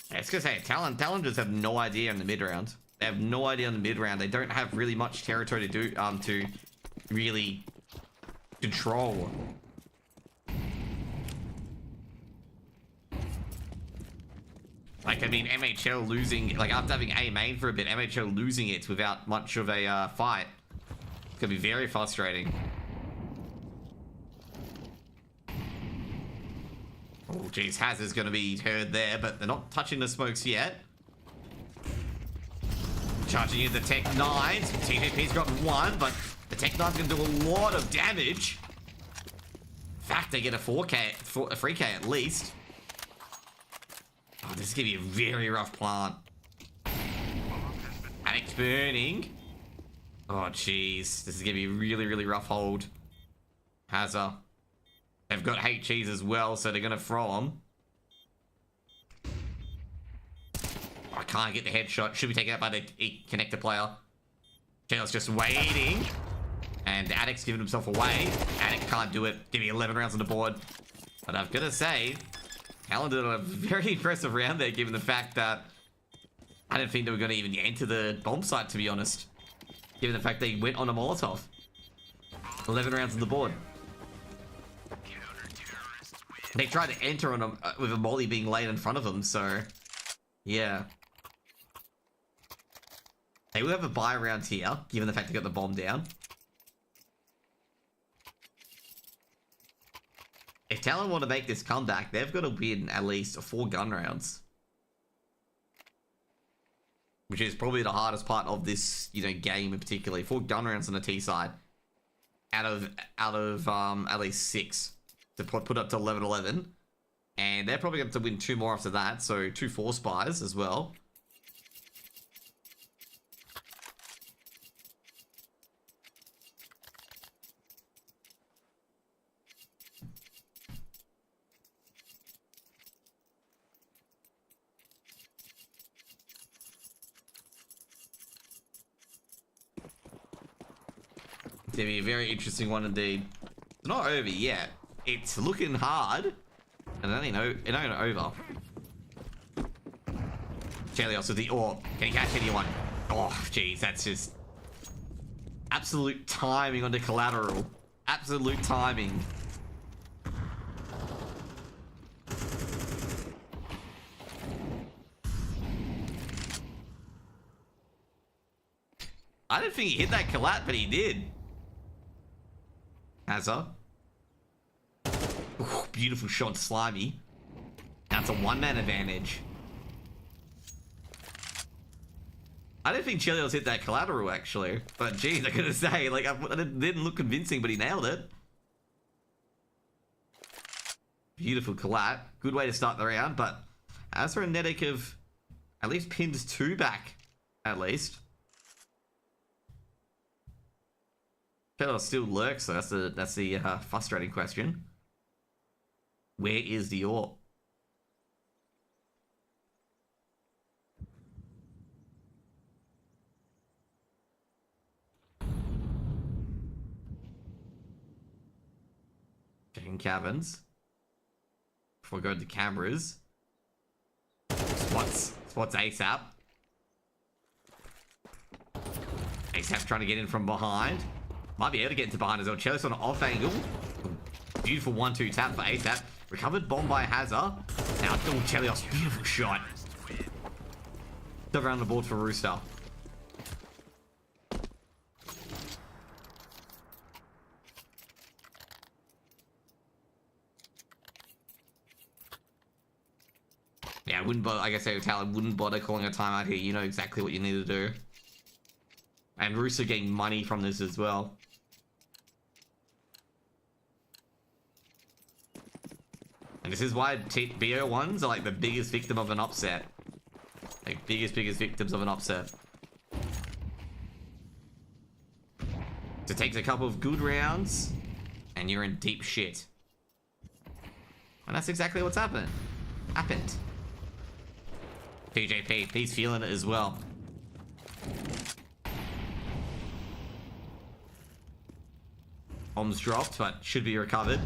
I was gonna say, Talon just have no idea in the mid round. They have no idea in the mid round. They don't have really much territory to do to really control. Like, I mean, MHL losing, like, after having A main for a bit, MHL losing it without much of a fight. It's gonna be very frustrating. Oh, geez, Haz is going to be heard there, but they're not touching the smokes yet. Charging in the Tech 9s. TJP's got 1, but the Tech 9's going to do a lot of damage. In fact, they get a 3K at least. Oh, this is going to be a very rough plant. Addict's burning. Oh, jeez. This is going to be a really, really rough hold. Hazza. They've got HEs as well, so they're going to throw them. Oh, can't get the headshot. Should be taken out by the connector player. Jail's just waiting. And Addict's giving himself away. Addict can't do it. Give me 11 rounds on the board. But I've got to say, Talon did a very impressive round there, given the fact that I didn't think they were going to even enter the bomb site, to be honest. Given the fact they went on a Molotov. 11 rounds on the board. They tried to enter on them with a molly being laid in front of them, so yeah. They will have a buy round here, given the fact they got the bomb down. If Talon want to make this comeback, they've got to win at least 4 gun rounds. Which is probably the hardest part of this, you know, game in particular. 4 gun rounds on the T side. Out of at least 6. To put up to 11-11. And they're probably going to win 2 more after that. So 2 force buys as well. It's going to be a very interesting one indeed. It's not over yet. It's looking hard. And it ain't over. Chelios with the AWP. Can he catch anyone? Oh, jeez, that's just absolute timing on the collateral. Absolute timing. I didn't think he hit that collat, but he did. Hazza. Ooh, beautiful shot, Slimy. That's a 1-man advantage. I don't think Chelios hit that collateral, actually. But geez, I gotta say, like, it didn't look convincing, but he nailed it. Beautiful collat. Good way to start the round, but as for a Netic of at least pins 2 back, at least. Chelios still lurks, so that's the frustrating question. Where is the AWP? Checking cabins. Before we go to the cameras. Spots ASAP. ASAP's trying to get in from behind. Might be able to get into behind as well. Chelios on an off angle. Beautiful 1-2 tap for ASAP. Recovered bomb by Hazza. Now, Chelios, beautiful shot. Still around the board for Rooster. Yeah, I wouldn't bother, like I say, Talon wouldn't bother calling a timeout here. You know exactly what you need to do. And Rooster getting money from this as well. And this is why BO1s are like the biggest victim of an upset. Like biggest victims of an upset. So it takes a couple of good rounds and you're in deep shit. And that's exactly what's happened. TJP, he's feeling it as well. Bombs dropped, but should be recovered.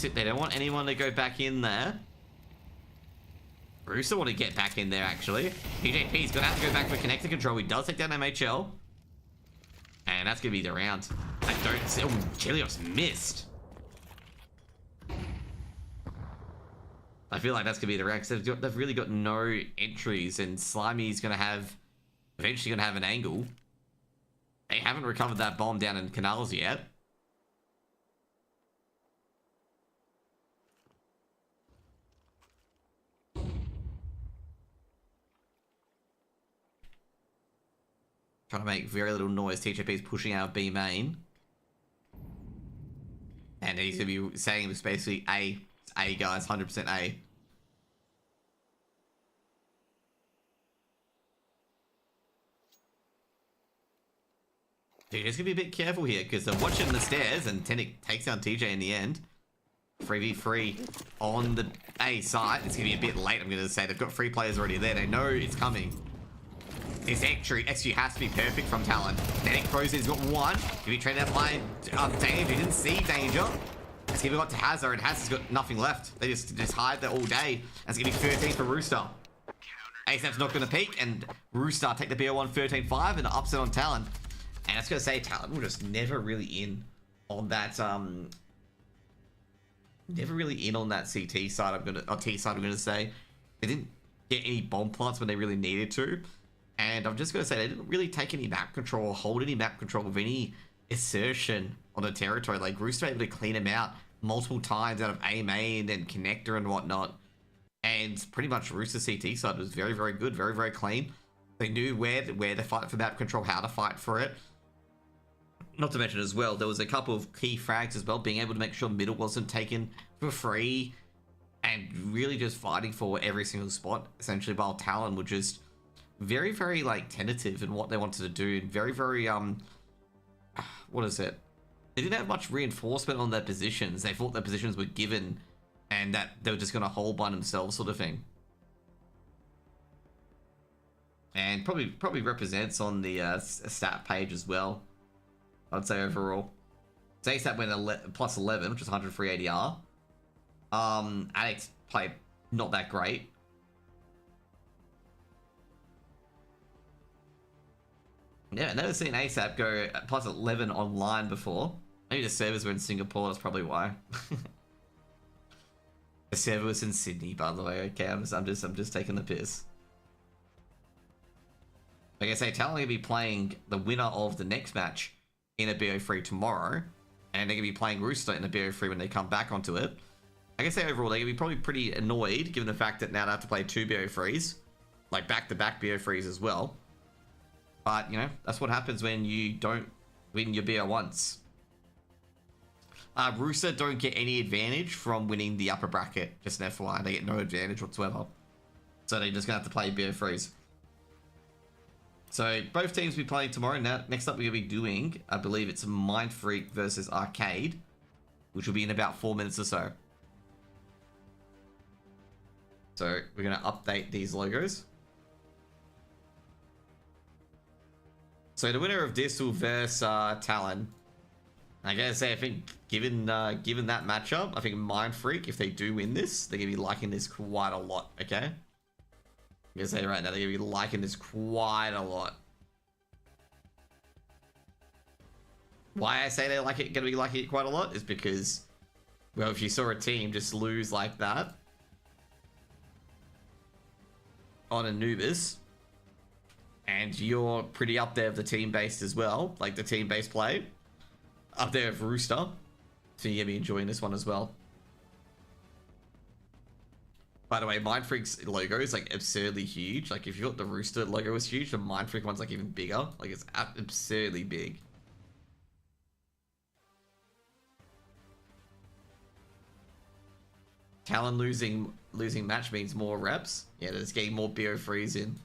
They don't want anyone to go back in there. Rooster want to get back in there, actually. TJP's gonna have to go back for connector control. He does take down MHL. And that's gonna be the round. I don't see. Oh, Chelios missed. I feel like that's gonna be the round because they've really got no entries, and Slimy's gonna have eventually gonna have an angle. They haven't recovered that bomb down in Canals yet. Trying to make very little noise. TJP's pushing out B main. And he's going to be saying it's basically A guys, 100% A. Dude, just going to be a bit careful here because they're watching the stairs and Tenik takes down TJ in the end. 3v3 on the A side. It's going to be a bit late, I'm going to say. They've got 3 players already there. They know it's coming. This XG has to be perfect from Talon. Then Frozen's got 1. If he trained out by Danger, he didn't see Danger. It's going to be got to Hazard, and Hazard's got nothing left. They just hide there all day. And it's going to be 13 for Rooster. ASAP's not going to peak, and Rooster take the BO1 13-5 and upset on Talon. And I was going to say, Talon were just never really in on that, never really in on that CT side, or T side, I'm going to say. They didn't get any bomb plants when they really needed to. And I'm just going to say, they didn't really take any map control or hold any map control of any assertion on the territory. Like, Rooster able to clean him out multiple times out of A main and connector and whatnot. And pretty much Rooster's CT side was very, very good, very, very clean. They knew where to fight for map control, how to fight for it. Not to mention as well, there was a couple of key frags as well, being able to make sure middle wasn't taken for free, and really just fighting for every single spot, essentially, while Talon were just very, very, like, tentative in what they wanted to do, and very, very, what is it? They didn't have much reinforcement on their positions. They thought their positions were given, and that they were just going to hold by themselves, sort of thing. And probably represents on the stat page as well, I'd say overall. So ASAP went plus 11, which is 103 ADR. Alex played not that great. Yeah, never seen ASAP go plus 11 online before. Maybe the servers were in Singapore, that's probably why. The server was in Sydney, by the way. Okay, I'm just taking the piss. Like I say, Talon will be playing the winner of the next match in a BO3 tomorrow, and they're gonna be playing Rooster in a BO3 when they come back onto it. Like I say, overall, they're gonna be probably pretty annoyed given the fact that now they have to play 2 BO3s, like back-to-back BO3s as well. But you know, that's what happens when you don't win your BO once. Rooster don't get any advantage from winning the upper bracket. Just an FYI, they get no advantage whatsoever. So they're just gonna have to play BO3s. So both teams will be playing tomorrow. Now, next up, we're gonna be doing, I believe it's Mind Freak versus Arcade, which will be in about 4 minutes or so. So we're gonna update these logos. So the winner of this will verse Talon. I gotta say, I think given that matchup, I think Mind Freak, if they do win this, they're gonna be liking this quite a lot. Okay. I'm gonna say right now, they're gonna be liking this quite a lot. Why I say they like it, gonna be liking it quite a lot, is because, well, if you saw a team just lose like that on Anubis, and you're pretty up there with the team based as well, like the team based play, up there with Rooster, so you're gonna be enjoying this one as well. By the way, Mind Freak's logo is like absurdly huge. Like if you thought the Rooster logo was huge, the Mind Freak one's like even bigger. Like it's absurdly big. Talon losing match means more reps. Yeah, they're just getting more BO3s in.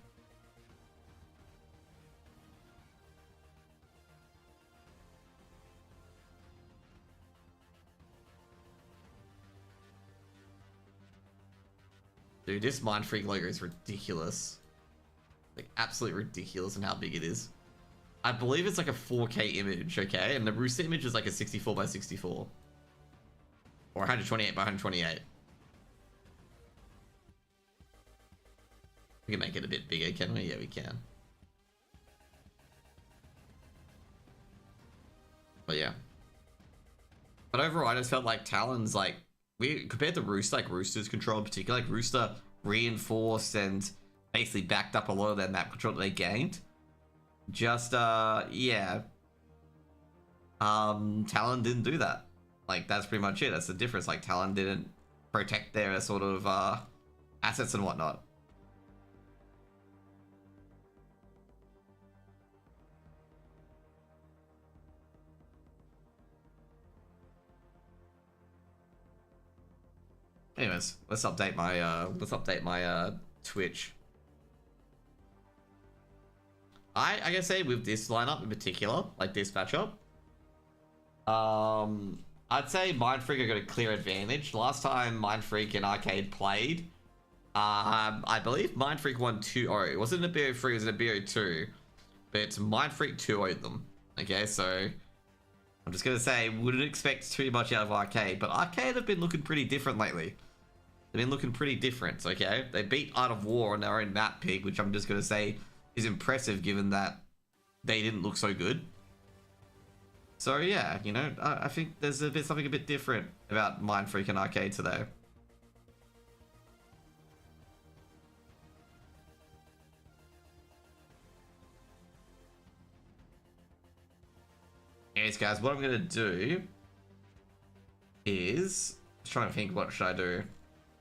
Dude, this Mind Freak logo is ridiculous. Like, absolutely ridiculous in how big it is. I believe it's like a 4K image, okay? And the Rooster image is like a 64 by 64. Or 128 by 128. We can make it a bit bigger, can we? Yeah, we can. But yeah. But overall, I just felt like Talon's like, compared to Rooster, like Rooster's control in particular, like Rooster reinforced and basically backed up a lot of that map control that they gained. Just, yeah. Talon didn't do that. Like, that's pretty much it. That's the difference. Like, Talon didn't protect their sort of, assets and whatnot. Anyways, let's update my Twitch. I gotta say, with this lineup in particular, like this matchup, I'd say Mind Freak got a clear advantage. Last time Mind Freak and Arcade played, I believe Mind Freak won 2-0. It wasn't a BO3, it was a BO2. But Mind Freak 2-0'd them. Okay, so I'm just gonna say, wouldn't expect too much out of Arcade, but Arcade have been looking pretty different lately. They've been looking pretty different, okay? They beat Art of War on their own map pick, which I'm just gonna say is impressive given that they didn't look so good. So yeah, you know, I think there's something a bit different about Mind Freak and Arcade today. Anyways, guys, what I'm gonna do is just trying to think, what should I do?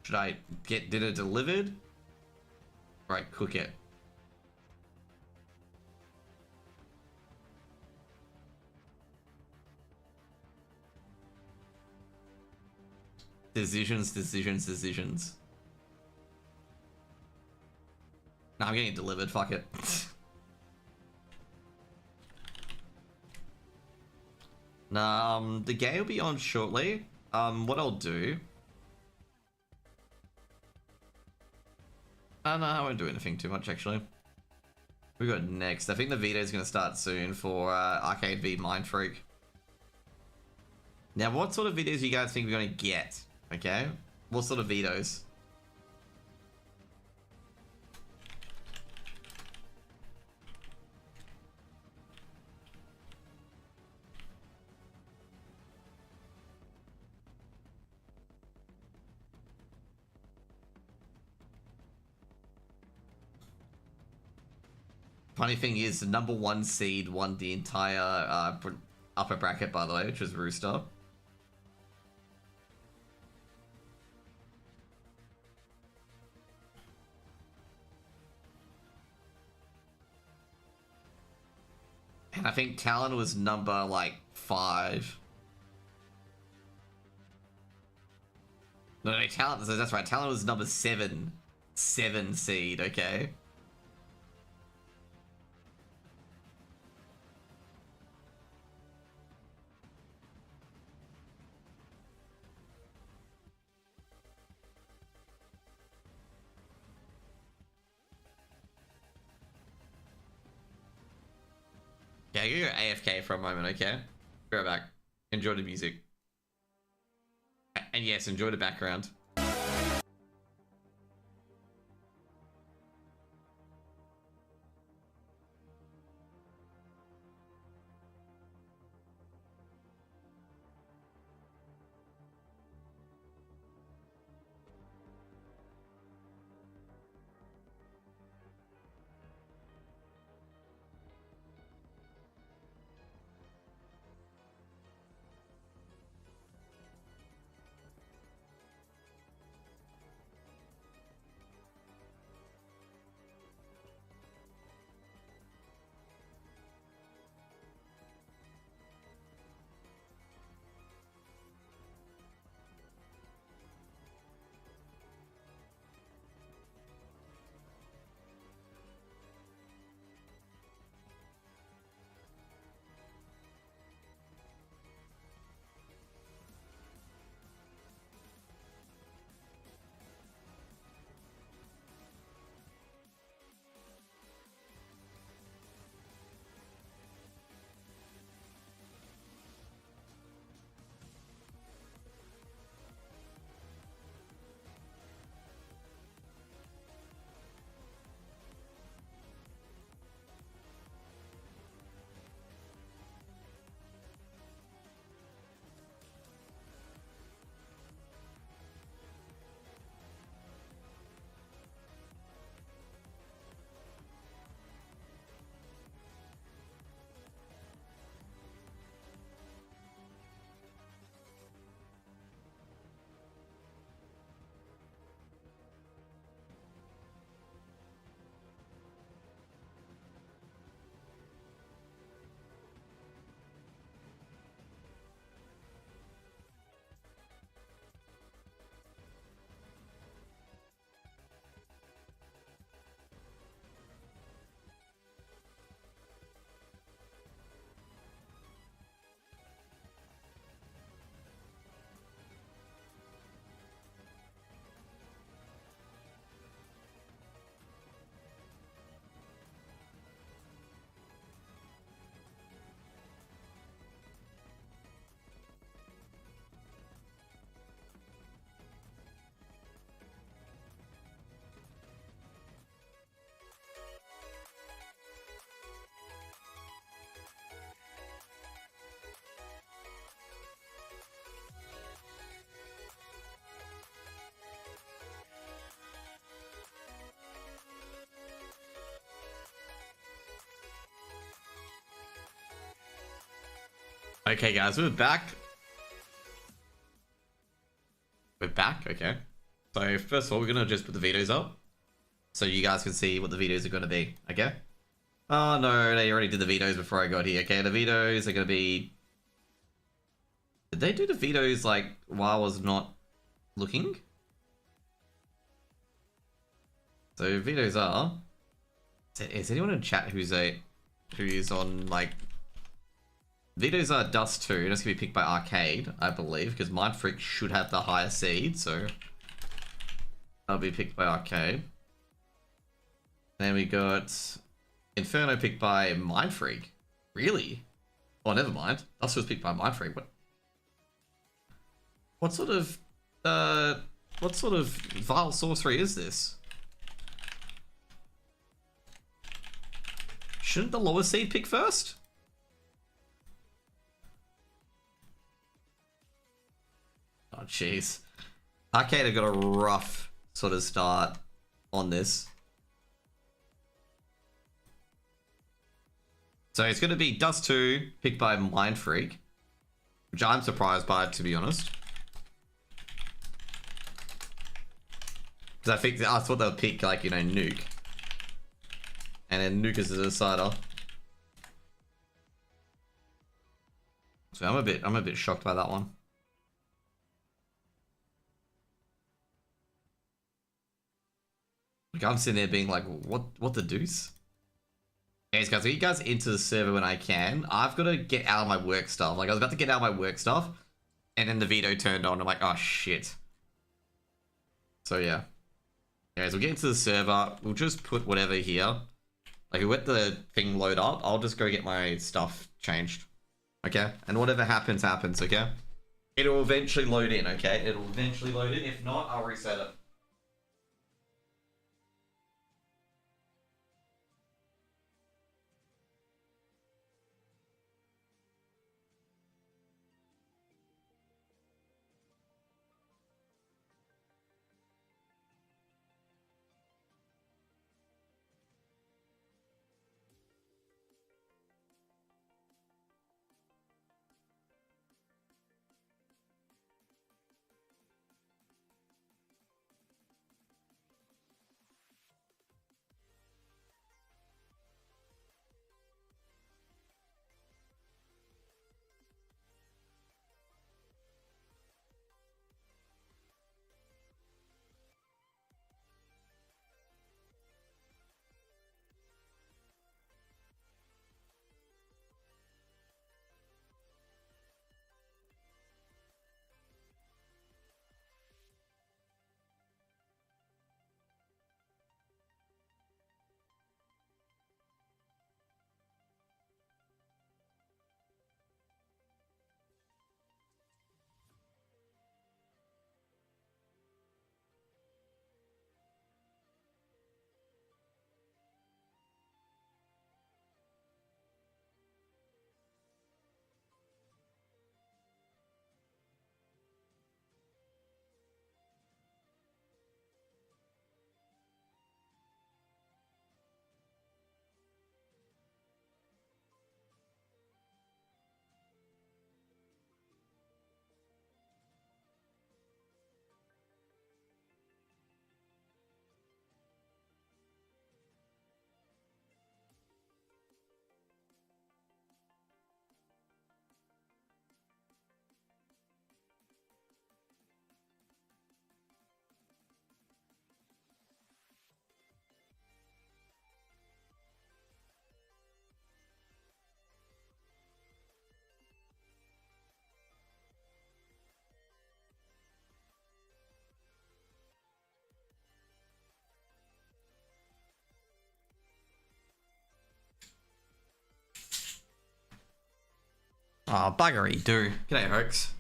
Should I get dinner delivered? Right, cook it. Decisions. No, I'm getting it delivered, fuck it. Nah, the game will be on shortly. What I'll do... no, I won't do anything too much, actually. We got next. I think the video is going to start soon for Arcade v Mind Freak. Now, what sort of videos do you guys think we're going to get? Okay? What sort of videos? Funny thing is, the number 1 seed won the entire upper bracket, by the way, which was Rooster. And I think Talon was number, like, 5. No, Talon, that's right, Talon was number 7. 7 seed, okay? Yeah, you go AFK for a moment, okay? Be right back. Enjoy the music. And yes, enjoy the background. Okay, guys, we're back. We're back, okay. So, first of all, we're gonna just put the videos up so you guys can see what the videos are gonna be, okay? Oh no, they already did the videos before I got here, okay? The videos are gonna be... Did they do the videos, like, while I was not looking? So, videos are... Is anyone in chat who's on, like... Videos are Dust 2, that's gonna be picked by Arcade, I believe, because Mind Freak should have the higher seed, so... That'll be picked by Arcade. Then we got Inferno picked by Mind Freak. Really? Oh, never mind. Dust was picked by Mind Freak. What sort of vile sorcery is this? Shouldn't the lower seed pick first? Oh, jeez. Arcade have got a rough sort of start on this. So it's going to be Dust 2, picked by Mind Freak, which I'm surprised by, to be honest. Because I thought they would pick, like, you know, Nuke. And then Nuke is a decider. So I'm a bit shocked by that one. Like, I'm sitting there being like, what the deuce? Anyways, guys, I'll get you guys into the server when I can. I've got to get out of my work stuff. Like, I was about to get out of my work stuff, and then the video turned on. I'm like, oh, shit. So, yeah. Anyways, we'll get into the server. We'll just put whatever here. Like, we'll let the thing load up. I'll just go get my stuff changed. Okay? And whatever happens, happens, okay? It'll eventually load in, okay? It'll eventually load in. If not, I'll reset it. Oh, buggery do. G'day, Hoax.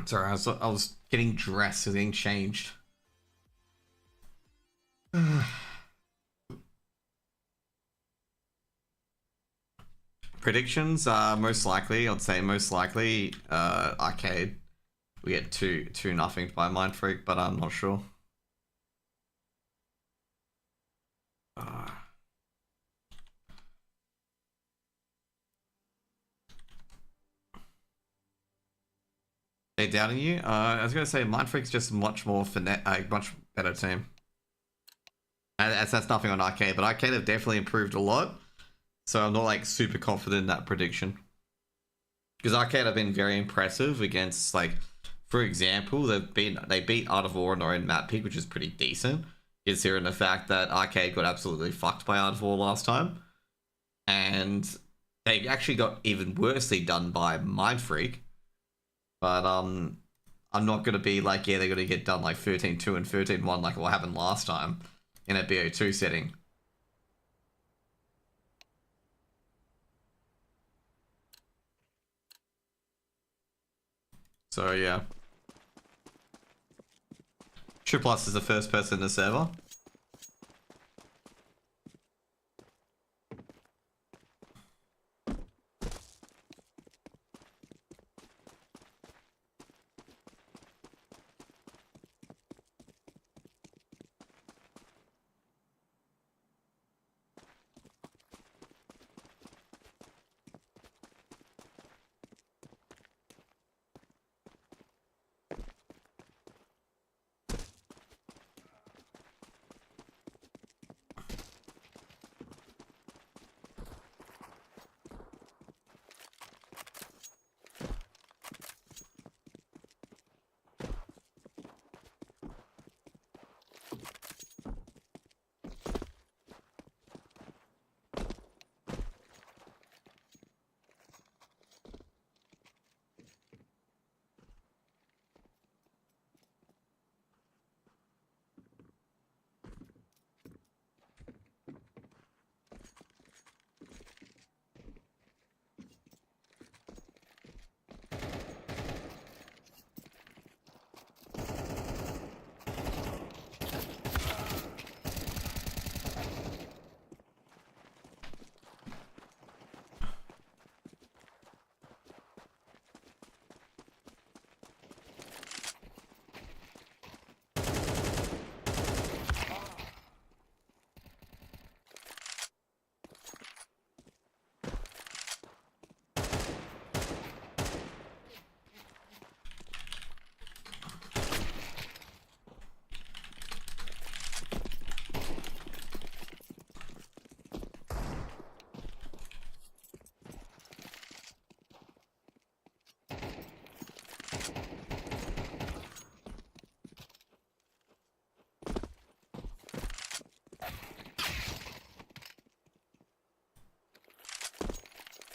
Sorry, I was getting dressed, I was getting changed. Predictions are most likely, I'd say most likely, Arcade. We get 2-0 by Mind Freak, but I'm not sure. Uh, they doubting you? I was gonna say Mindfreak's just much more much better team. And that's nothing on Arcade, but Arcade have definitely improved a lot. So I'm not like super confident in that prediction. Because Arcade have been very impressive against, like, for example, they beat Art of War in their own map pick, which is pretty decent. Considering the fact that Arcade got absolutely fucked by Art of War last time. And they actually got even worsely done by Mindfreak. But I'm not gonna be like, yeah, they're gonna get done like 13-2 and 13-1 like what happened last time in a BO2 setting. So yeah. True Plus is the first person in the server.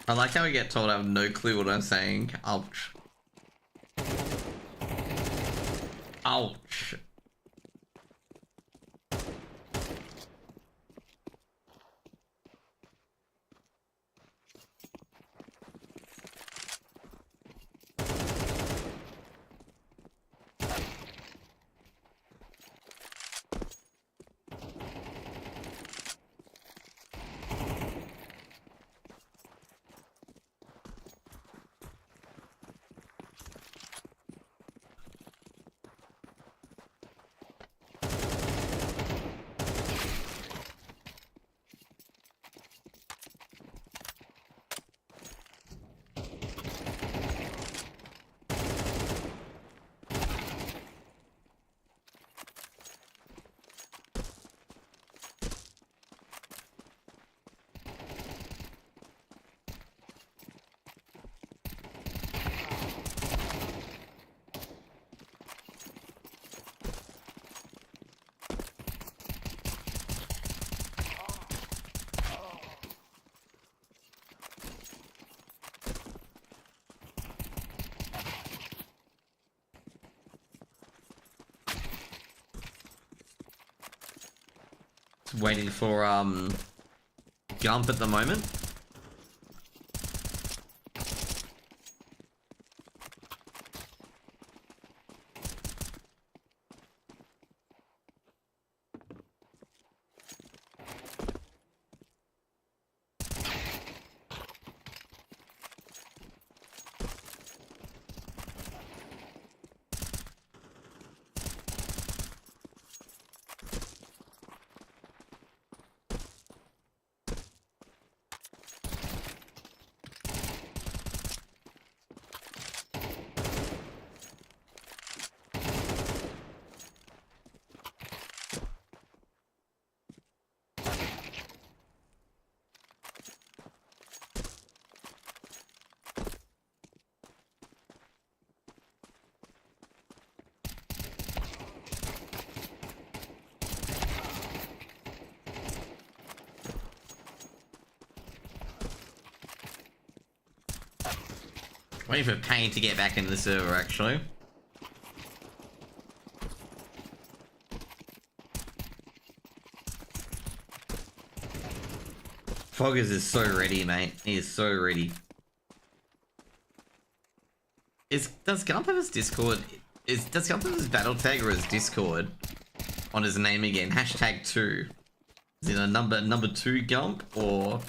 I like how I get told I have no clue what I'm saying. Ouch. Ouch. Waiting for Gump at the moment. Waiting for Payne to get back into the server, actually. Foggers is so ready, mate. He is so ready. Does Gump have his Discord? Does Gump have his battle tag or his Discord on his name again? Hashtag 2. Is it a number 2 Gump or?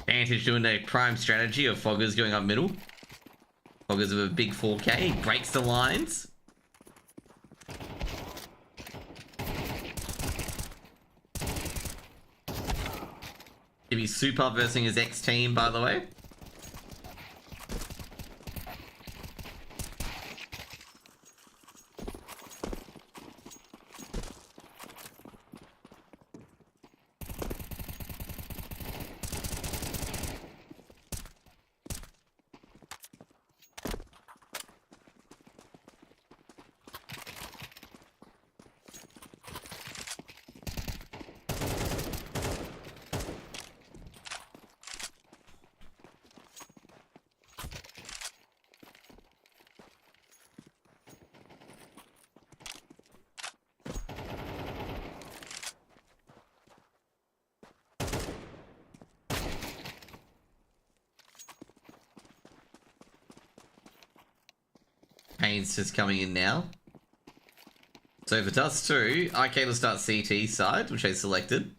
Vantage doing a prime strategy of Foggers going up middle. Foggers with a big 4K. He breaks the lines. He'll be super versus his ex-team, by the way. Payne's just coming in now. So if it does too, Arcade will start CT side, which I selected.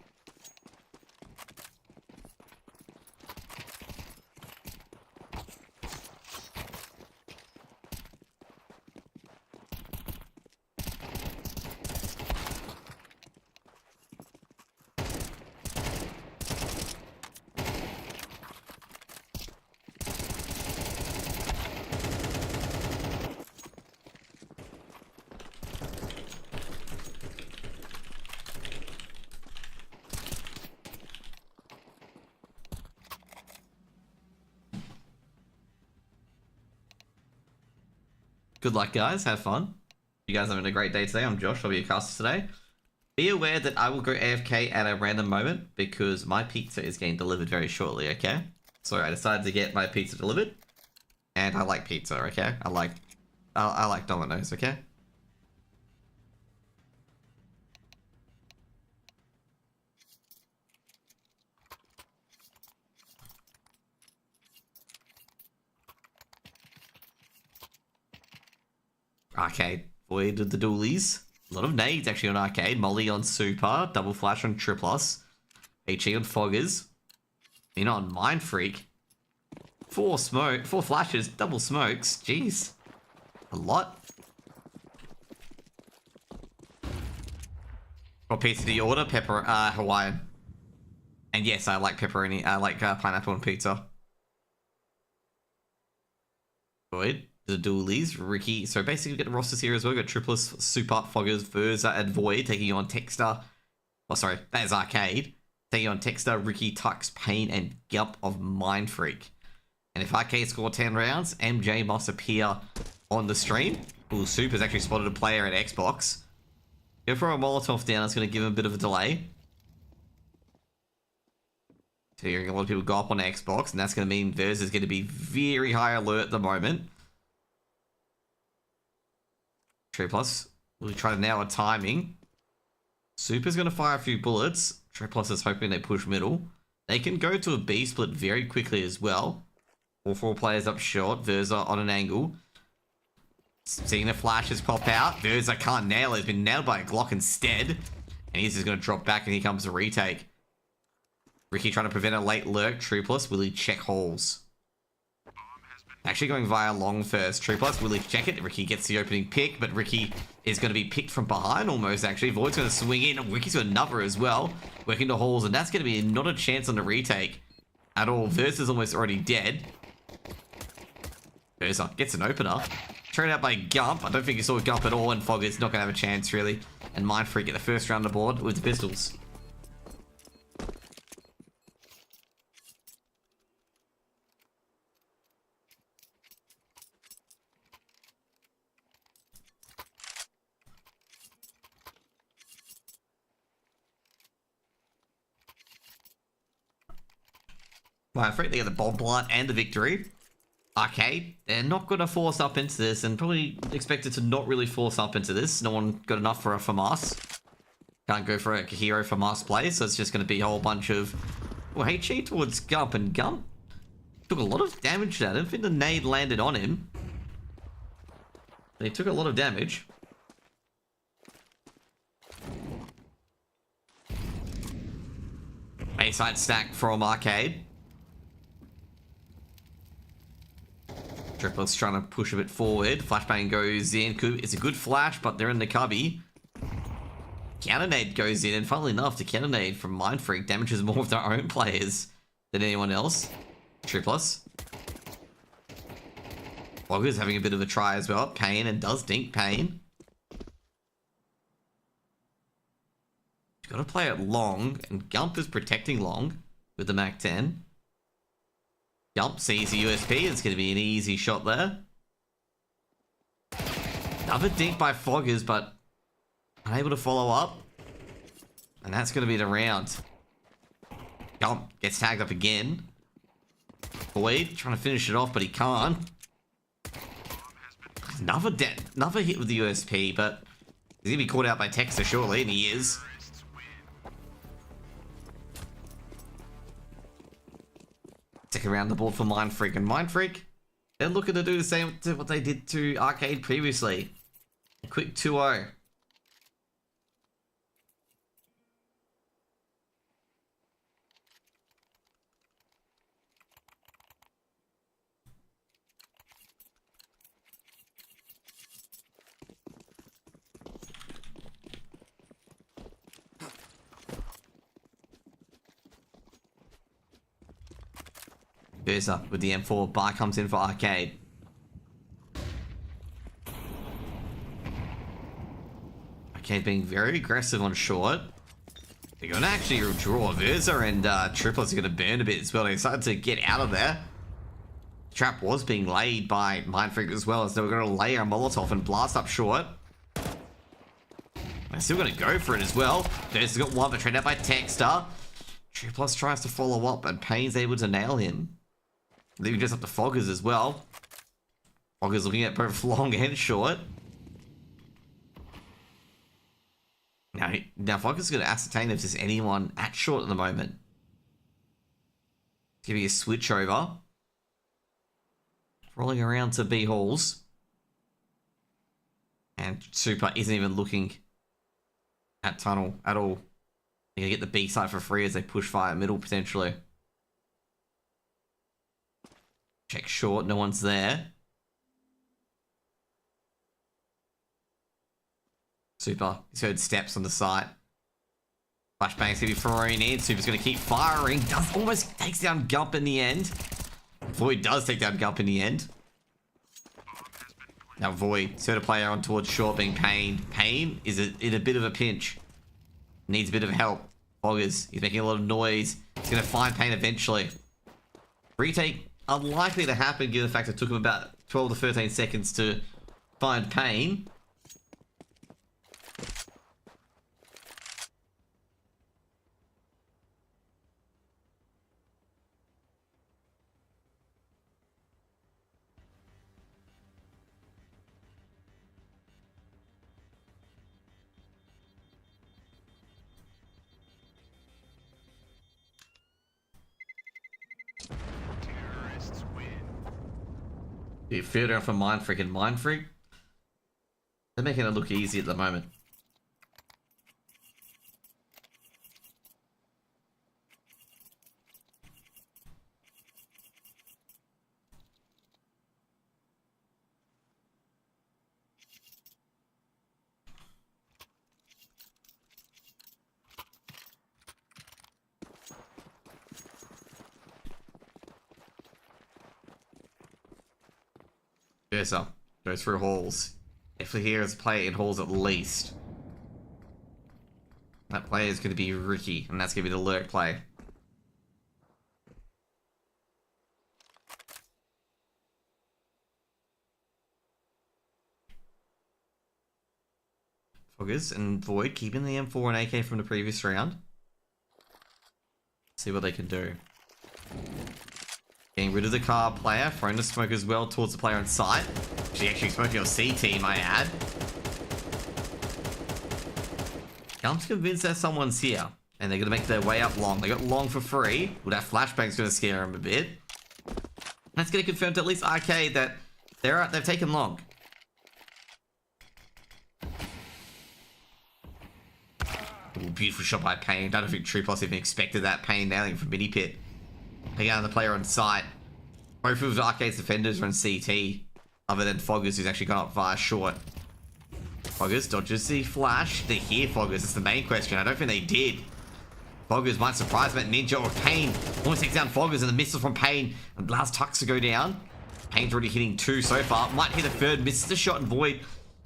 Good luck, guys. Have fun. You guys are having a great day today. I'm Josh. I'll be your caster today. Be aware that I will go AFK at a random moment because my pizza is getting delivered very shortly, okay? So I decided to get my pizza delivered. And I like pizza, okay? I like Domino's, okay? Arcade avoided the dualies. A lot of nades actually on Arcade. Molly on Super. Double flash on Triplos. HE on Foggers. You know, on Mind Freak. 4 flashes, double smokes. Jeez. A lot. What pizza do you order? Hawaiian. And yes, I like pepperoni. I like pineapple on pizza. Void. The dualies, Ricky. So basically, we get the rosters here as well. We've got Triplus, Super, Foggers, Verza, and Void taking on Texter. Oh, sorry, that is Arcade. Taking on Texter, Ricky, Tux, Payne, and Gump of Mind Freak. And if Arcade score 10 rounds, MJ must appear on the stream. Ooh, Super's actually spotted a player at Xbox. Go for a Molotov down. It's going to give him a bit of a delay. So you're hearing a lot of people go up on Xbox, and that's going to mean Verza is going to be very high alert at the moment. Tree Plus will try to nail a timing. Super's going to fire a few bullets. Tree Plus is hoping they push middle. They can go to a B split very quickly as well. All 4 players up short. Verza on an angle. Seeing the flashes pop out. Verza can't nail it. He's been nailed by a Glock instead. And he's just going to drop back and here comes a retake. Ricky trying to prevent a late lurk. Tree Plus, will he check holes? Bomb has been Actually going via long first. True plus, Willie check it. Ricky gets the opening pick, but Ricky is going to be picked from behind almost, actually. Void's going to swing in. Ricky's got another as well. Working the halls, and that's going to be not a chance on the retake at all. Versus almost already dead. Versa gets an opener. Thrown out by Gump. I don't think he saw Gump at all, and Fogger's not going to have a chance, really. And Mindfreak get the first round on the board with the pistols. Mindfreak, they get the bomb plant and the victory. Arcade, they're not going to force up into this, and probably expected to not really force up into this. No one got enough for a FAMAS. Can't go for a hero FAMAS play, so it's just going to be a whole bunch of HE towards Gump, and Gump took a lot of damage to that. I don't think the nade landed on him. He took a lot of damage. A-side stack from Arcade. Triplet's trying to push a bit forward. Flashbang goes in. It's a good flash, but they're in the cubby. Counter-nade goes in, and funnily enough, the counter-nade from Mindfreak damages more of their own players than anyone else. Triplus. Wogger's having a bit of a try as well. Pain, and does dink Pain. You've got to play it long, and Gump is protecting long with the Mac 10. Gump sees the USP. It's going to be an easy shot there. Another dink by Foggers, but unable to follow up. And that's going to be the round. Gump gets tagged up again. Boyd trying to finish it off, but he can't. Another hit with the USP, but he's going to be caught out by Texas shortly, and he is. Second round the board for Mindfreak, and Mindfreak, they're looking to do the same to what they did to Arcade previously. A quick 2-0. Versa with the M4. Bar comes in for Arcade. Arcade being very aggressive on short. They're going to actually draw Versa, and Triplets are going to burn a bit as well. They decided to get out of there. Trap was being laid by Mindfreak as well, as they were going to lay a Molotov and blast up short. They're still going to go for it as well. Versa's got one, but trained out by Texter. Triplets tries to follow up, and Payne's able to nail him. Leaving just up to Foggers as well. Foggers looking at both long and short. Now Foggers is going to ascertain if there's anyone at short at the moment. Giving a switch over. Rolling around to B halls. And Super isn't even looking at tunnel at all. They're going to get the B side for free as they push fire middle potentially. Check short, no one's there. Super, he's heard steps on the site. Flashbang's gonna be thrown in. Super's gonna keep firing. Almost takes down Gump in the end. Void does take down Gump in the end. Now Void, third player on towards short being Pain. Pain is in a bit of a pinch. Needs a bit of help. Foggers, he's making a lot of noise. He's gonna find Pain eventually. Retake. Unlikely to happen given the fact it took him about 12 to 13 seconds to find Pain. Third round for Mindfreak, and Mindfreak, they're making it look easy at the moment. Versa goes through halls. If here is a player in halls at least. That player is going to be Ricky, and that's going to be the lurk play. Foggers and Void keeping the M4 and AK from the previous round. See what they can do. Getting rid of the car player, throwing the smoke as well towards the player on site. She actually smoking on CT, my ad. I'm convinced that someone's here, and they're going to make their way up long. They got long for free. Well, that flashbang's going to scare them a bit. That's going to confirm to at least Arcade that they've taken long. Ooh, beautiful shot by Payne. Don't know if True Plus even expected that. Payne nailing from mini pit. Taking out the player on site. Both of Arcade's defenders are on CT, other than Foggers, who's actually gone up via short. Foggers dodges the flash. They hear Foggers. That's the main question. I don't think they did. Foggers might surprise them at Ninja or Payne. Almost takes down Foggers, and the missile from Payne allows Tux to go down. Payne's already hitting 2 so far. Might hit a third. Misses the shot, and Void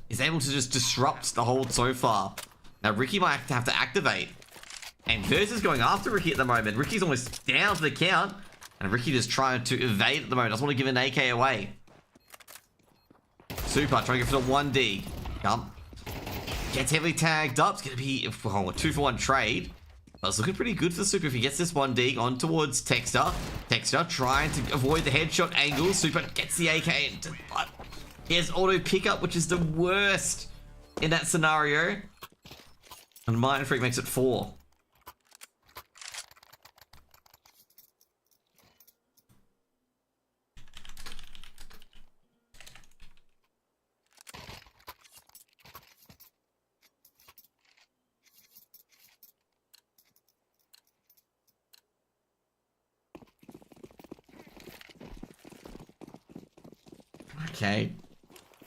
is able to just disrupt the hold so far. Now Ricky might have to activate. And Verse is going after Ricky at the moment. Ricky's almost down to the count. And Ricky just trying to evade at the moment. Doesn't want to give an AK away. Super trying to go for the 1D. Come. Gets heavily tagged up. It's going to be a 2-for-1 trade. But it's looking pretty good for Super if he gets this 1D on towards Texter. Texter trying to avoid the headshot angle. Super gets the AK. But he has auto pickup, which is the worst in that scenario. And Mind Freak makes it 4. Okay.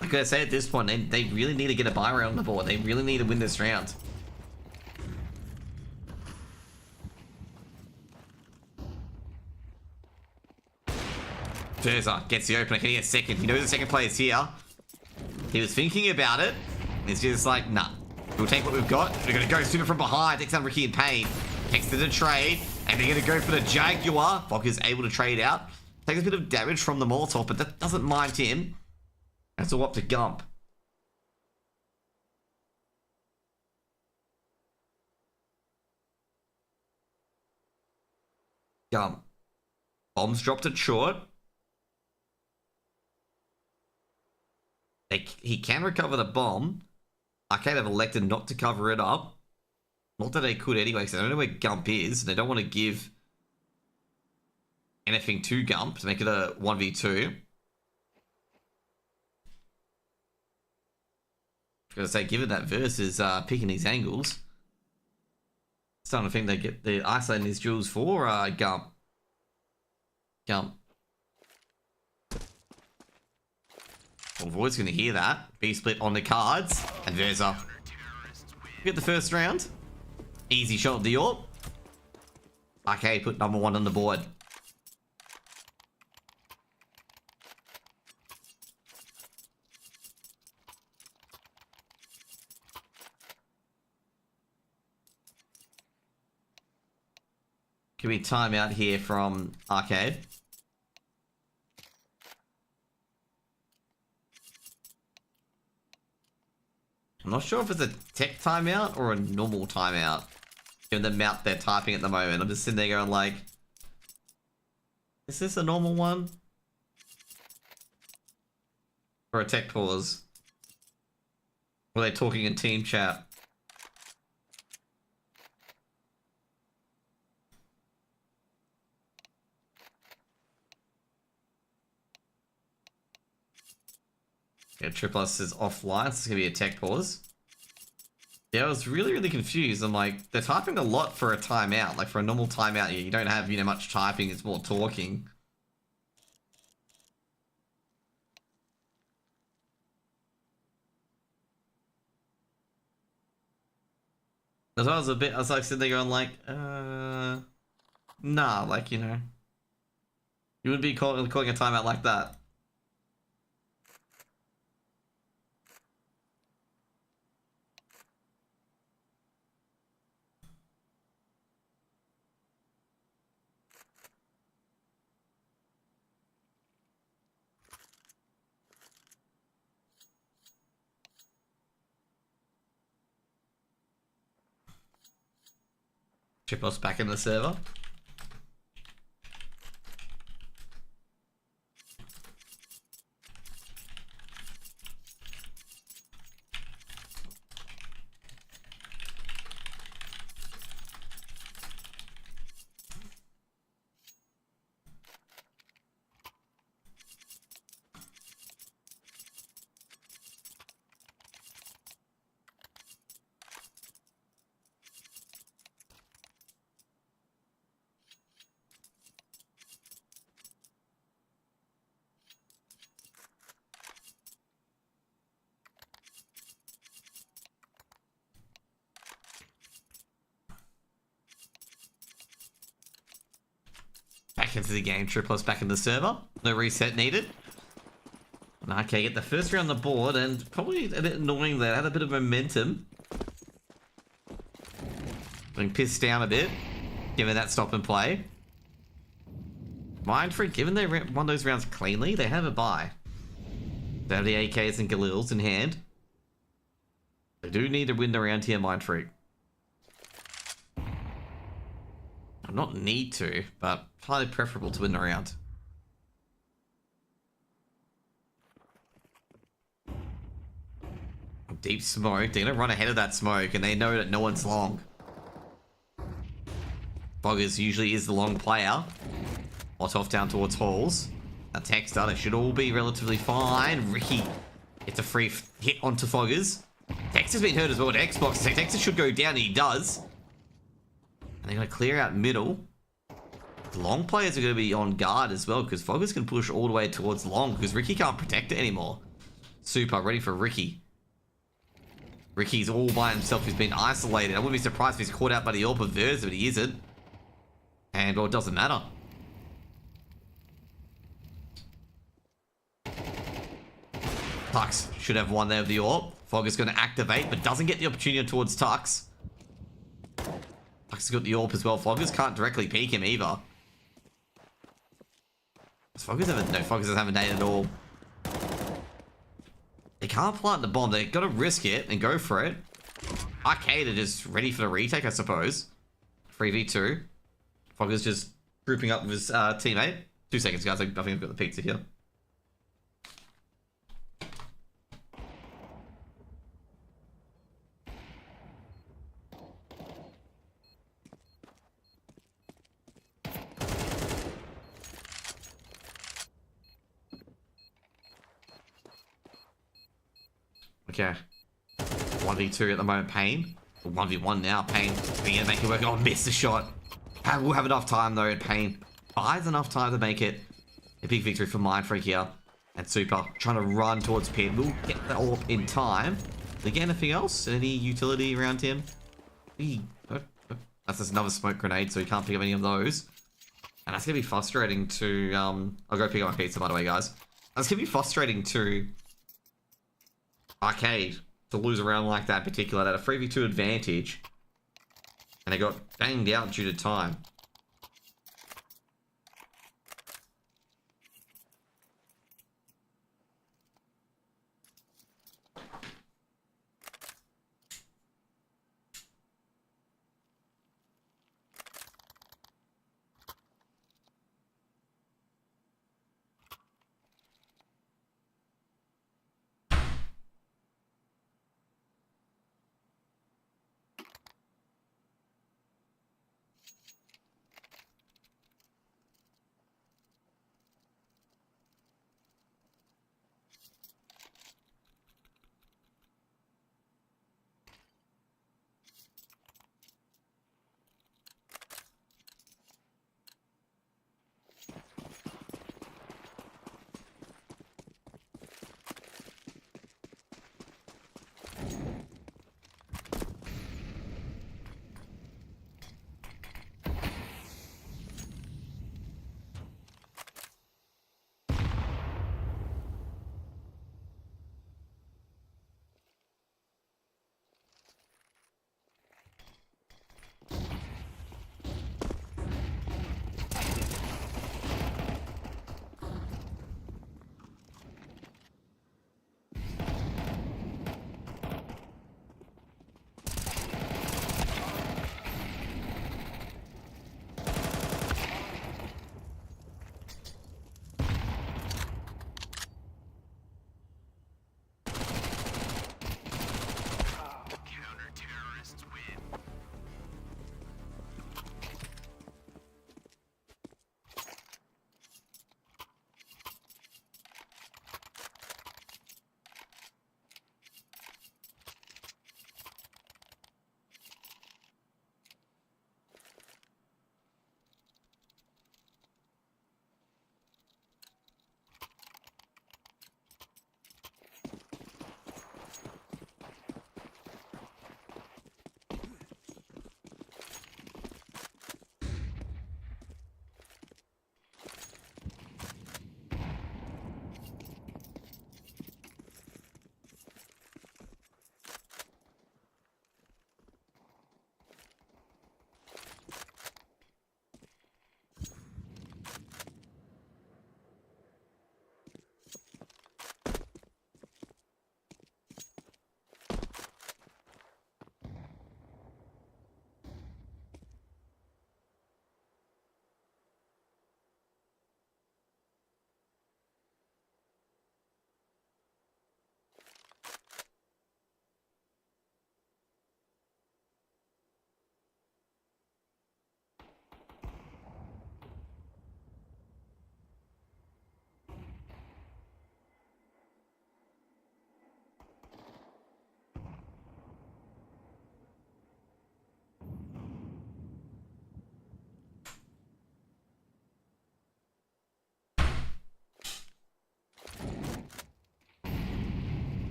I gotta say at this point, they really need to get a buy round on the board. They really need to win this round. Verza gets the opener. Can he get a second? He knows the second player's here. He was thinking about it. He's just like, nah. We'll take what we've got. We're gonna go Super from behind. Takes down Ricky in Payne. Takes to the trade. And they're gonna go for the Jaguar. Fok is able to trade out. Takes a bit of damage from the Molotov, but that doesn't mind him. That's all up to Gump. Gump. Bombs dropped at short. He can recover the bomb. Arcade have elected not to cover it up. Not that they could anyway, because they don't know where Gump is. They don't want to give anything to Gump to make it a 1v2. I was going to say, given that Verse is picking these angles, starting to think they're isolating these duels for Gump. Gump. Well, Void's going to hear that. B-split on the cards. And Versa. Get the first round. Easy shot of the AWP. Arcade put number 1 on the board. Give me timeout here from Arcade. I'm not sure if it's a tech timeout or a normal timeout. Given the amount they're typing at the moment. I'm just sitting there going like, is this a normal one? Or a tech pause? Or are they talking in team chat? Yeah, Triplus is offline, so it's gonna be a tech pause. Yeah, I was really confused. I'm like, they're typing a lot for a timeout. Like for a normal timeout, you don't have, much typing, it's more talking. As well as I was like sitting there going like, nah, like, you wouldn't be calling a timeout like that. Tripos back in the server. Back into the game, Triplos back in the server. No reset needed. Okay, get the first round on the board, and probably a bit annoying that had a bit of momentum. Being pissed down a bit, given that stop and play. Mind Freak, given they won those rounds cleanly, they have a bye. They have the AKs and Galils in hand. They do need to win the round here, Mind Freak. Not need to, but highly preferable to win the round. Deep smoke. They're gonna run ahead of that smoke, and they know that no one's long. Boggers usually is the long player. Hot off down towards Halls. Now Texter, they should all be relatively fine. Ricky gets a free hit onto Foggers. Texter's been hurt as well with Xbox. So Texter should go down, and he does. And they're going to clear out middle. The long players are going to be on guard as well, because Foggers can push all the way towards long, because Ricky can't protect it anymore. Super, ready for Ricky. Ricky's all by himself. He's been isolated. I wouldn't be surprised if he's caught out by the AWP of Verz, but he isn't. And, well, it doesn't matter. Tux should have one there with the AWP. Foggers going to activate, but doesn't get the opportunity towards Tux. Tux has got the AWP as well. Foggers can't directly peek him either. Foggers haven't naded at all. They can't plant the bomb. They got to risk it and go for it. Arcade are just ready for the retake, I suppose. 3v2. Foggers just grouping up with his teammate. 2 seconds, guys. I think I've got the pizza here. Okay. 1v2 at the moment, Pain. 1v1 now, Pain. Being able to make it work. Oh, missed the shot. We'll have enough time though, Pain buys enough time to make it a big victory for Mindfreak here. And Super trying to run towards Pin. We'll get that all up in time. Did they get anything else? Any utility around him? That's just another smoke grenade, so he can't pick up any of those. And that's going to be frustrating to... I'll go pick up my pizza, by the way, guys. That's going to be frustrating to... Arcade to lose a round like that in particular. They had a 3v2 advantage. And they got banged out due to time.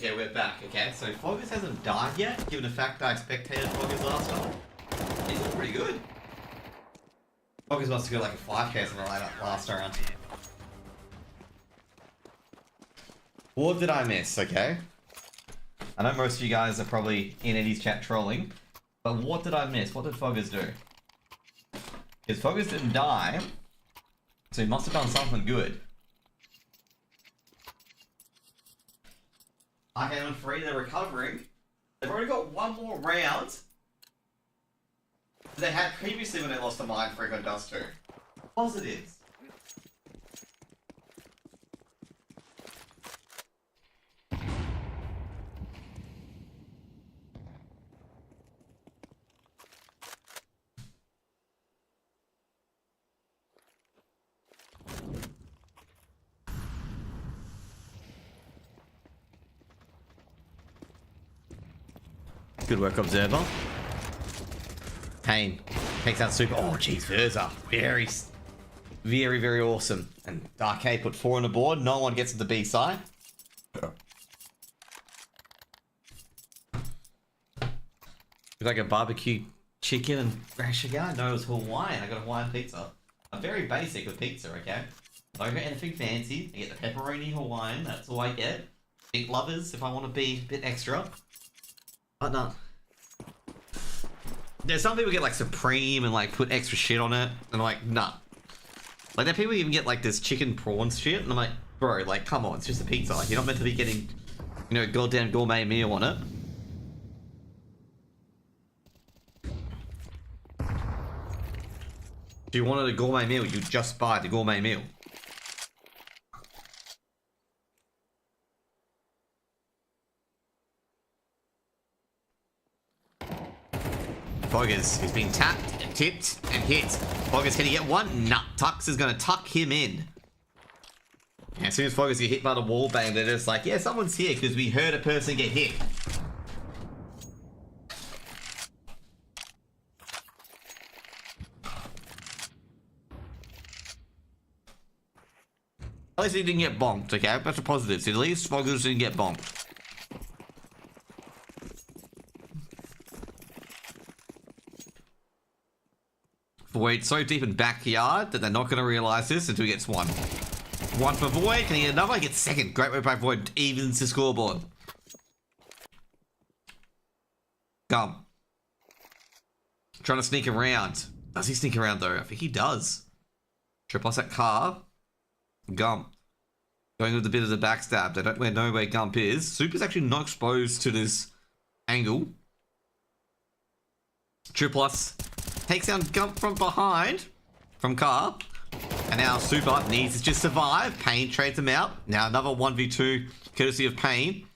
Okay, we're back, okay? So Foggers hasn't died yet, given the fact that I spectated Foggers last time. He's doing pretty good. Foggers must have got like a 5k something like that last round. What did I miss, okay? I know most of you guys are probably in Eddie's chat trolling, but what did I miss? What did Foggers do? Because Foggers didn't die, so he must have done something good. Okay, on 3, they're recovering. They've already got one more round they had previously when they lost the Mind Freak on Dust 2. Positives. Good work, Observer. Pain takes out Super. Oh, jeez, Verza. Very, very awesome. And Dark A put 4 on the board. No one gets to the B side. Looks like a barbecue chicken and fresh again. No, it was Hawaiian. I got a Hawaiian pizza. I'm very basic with pizza, okay? I don't get anything fancy. I get the pepperoni Hawaiian. That's all I get. Meat lovers if I want to be a bit extra. But no. There's some people get like Supreme and like put extra shit on it. And I'm like, nah. Like there are people who even get like this chicken prawns shit. And I'm like, bro, like come on, it's just a pizza. Like you're not meant to be getting, you know, a goddamn gourmet meal on it. If you wanted a gourmet meal, you just buy the gourmet meal. Foggers, he's been tapped and tipped and hit. Foggers, can he get one? Nah, Tux is going to tuck him in. And as soon as Foggers get hit by the wall bang, they're just like, yeah, someone's here because we heard a person get hit. At least he didn't get bonked, okay? That's a positive. So at least Foggers didn't get bonked. Void so deep in backyard that they're not going to realize this until he gets one. One for Void. Can he get another? He gets second. Great work by Void. Evens the scoreboard. Gum. Trying to sneak around. Does he sneak around though? I think he does. Trip us that car. Gump. Going with a bit of the backstab. They don't know where Gump is. Super's actually not exposed to this angle. Triple us. Takes down Gump from behind. From car. And now Super needs to just survive. Pain trades him out. Now another 1v2 courtesy of Pain.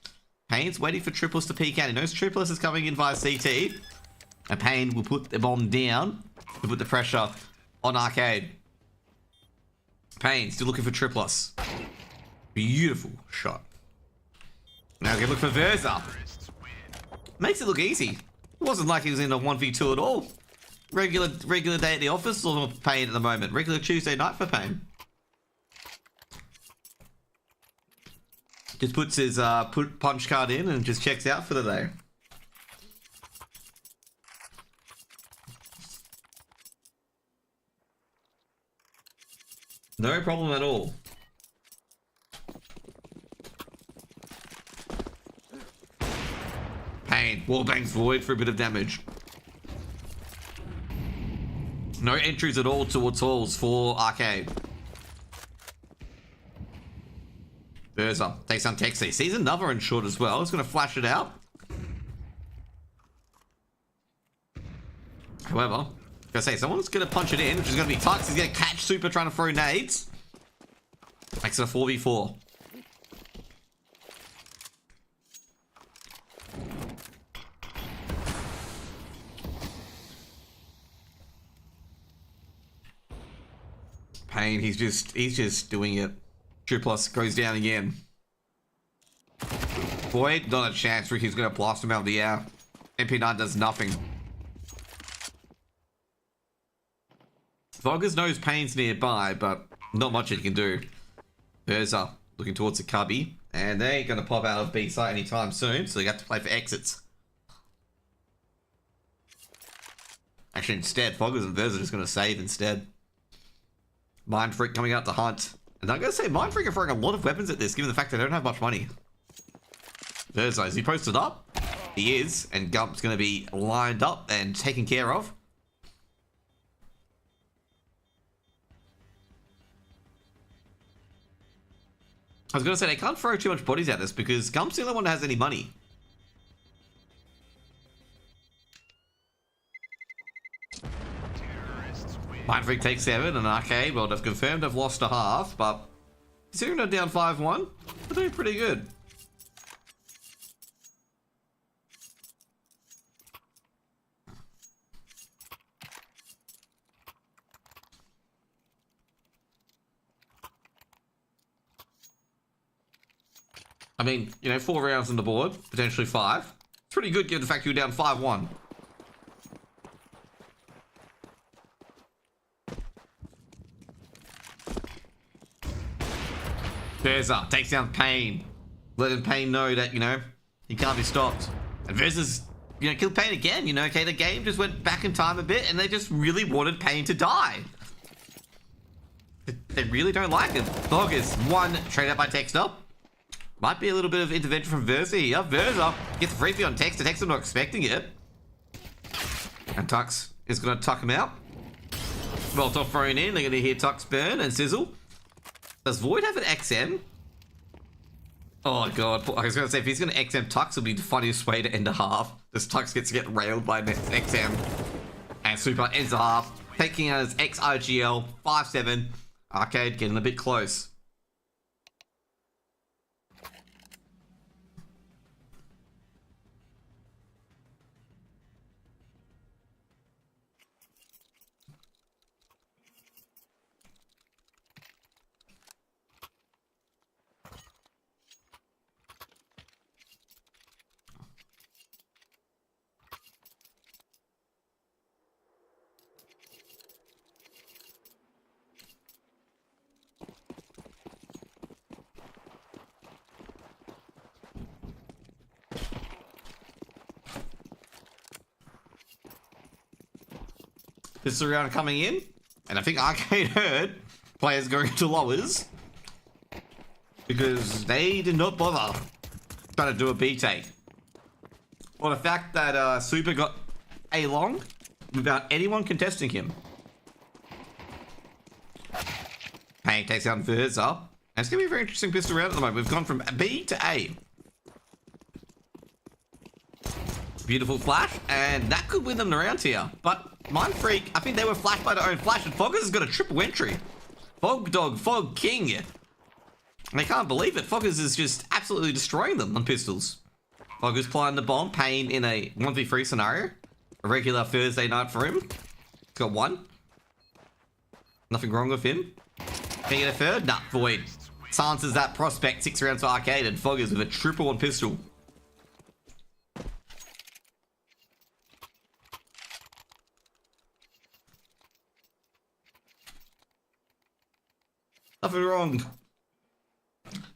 Pain's waiting for Triples to peek out. He knows Triples is coming in via CT. And Pain will put the bomb down to put the pressure on Arcade. Pain still looking for Triplus. Beautiful shot. Now we look for Verza. Makes it look easy. It wasn't like he was in a 1v2 at all. Regular day at the office or Pain at the moment. Regular Tuesday night for Pain. Just puts his punch card in and just checks out for the day. No problem at all. Pain. Wallbangs Void for a bit of damage. No entries at all towards halls for Arcade. Berza takes on Texie. Sees another in short as well. He's going to flash it out. However, I'm gonna say someone's going to punch it in, which is going to be Tux. He's going to catch Super trying to throw nades. Makes it a 4v4. Pain, he's just doing it. Triplus goes down again. Void, not a chance. Ricky's gonna blast him out of the air. MP9 does nothing. Foggers knows Pain's nearby, but not much he can do. Berza looking towards the cubby. And they ain't going to pop out of B site anytime soon, so they got to play for exits. Actually, instead, Foggers and Verz are just going to save instead. Mind Freak coming out to hunt. And I'm going to say Mind Freak are throwing a lot of weapons at this, given the fact they don't have much money. Verzo, is he posted up? He is, and Gump's going to be lined up and taken care of. I was going to say, they can't throw too much bodies at this because Gump's the only one that has any money. Mind Freak takes 7, and Arcade, well, they've confirmed they've lost a half, but considering they're down 5-1, they're doing pretty good. I mean, you know, 4 rounds on the board, potentially 5. It's pretty good given the fact you're down 5-1. Verza takes down Pain. Letting Pain know that, you know, he can't be stopped. And Verza's, you know, killed Pain again, you know, okay, the game just went back in time a bit and they just really wanted Pain to die. They really don't like it. Fog is 1 trade out by Texter. Might be a little bit of intervention from Verza here. Verza gets a freebie on Texter. Texter not expecting it. And Tux is going to tuck him out. Molotov thrown in. They're going to hear Tux burn and sizzle. Does Void have an XM? Oh god. I was going to say, if he's going to XM Tux, it'll be the funniest way to end a half. This Tux gets to get railed by next XM. And Super ends the half. Taking out his XIGL. 5-7. Arcade getting a bit close. This is the round coming in, and I think Arcade heard players going to lowers because they did not bother trying to do a B take. Or the fact that Super got A long without anyone contesting him. Pain takes down Verza. And it's going to be a very interesting pistol round at the moment. We've gone from B to A. Beautiful flash, and that could win them the round here. But Mind Freak, I think they were flashed by their own flash, and Foggers has got a triple entry. Fog Dog, Fog King. And they can't believe it. Foggers is just absolutely destroying them on pistols. Foggers playing the bomb, Pain in a 1v3 scenario. A regular Thursday night for him. He's got 1. Nothing wrong with him. Can he get a third? Nah, Void. Silences that prospect, 6 rounds for Arcade, and Foggers with a triple on pistol. Nothing wrong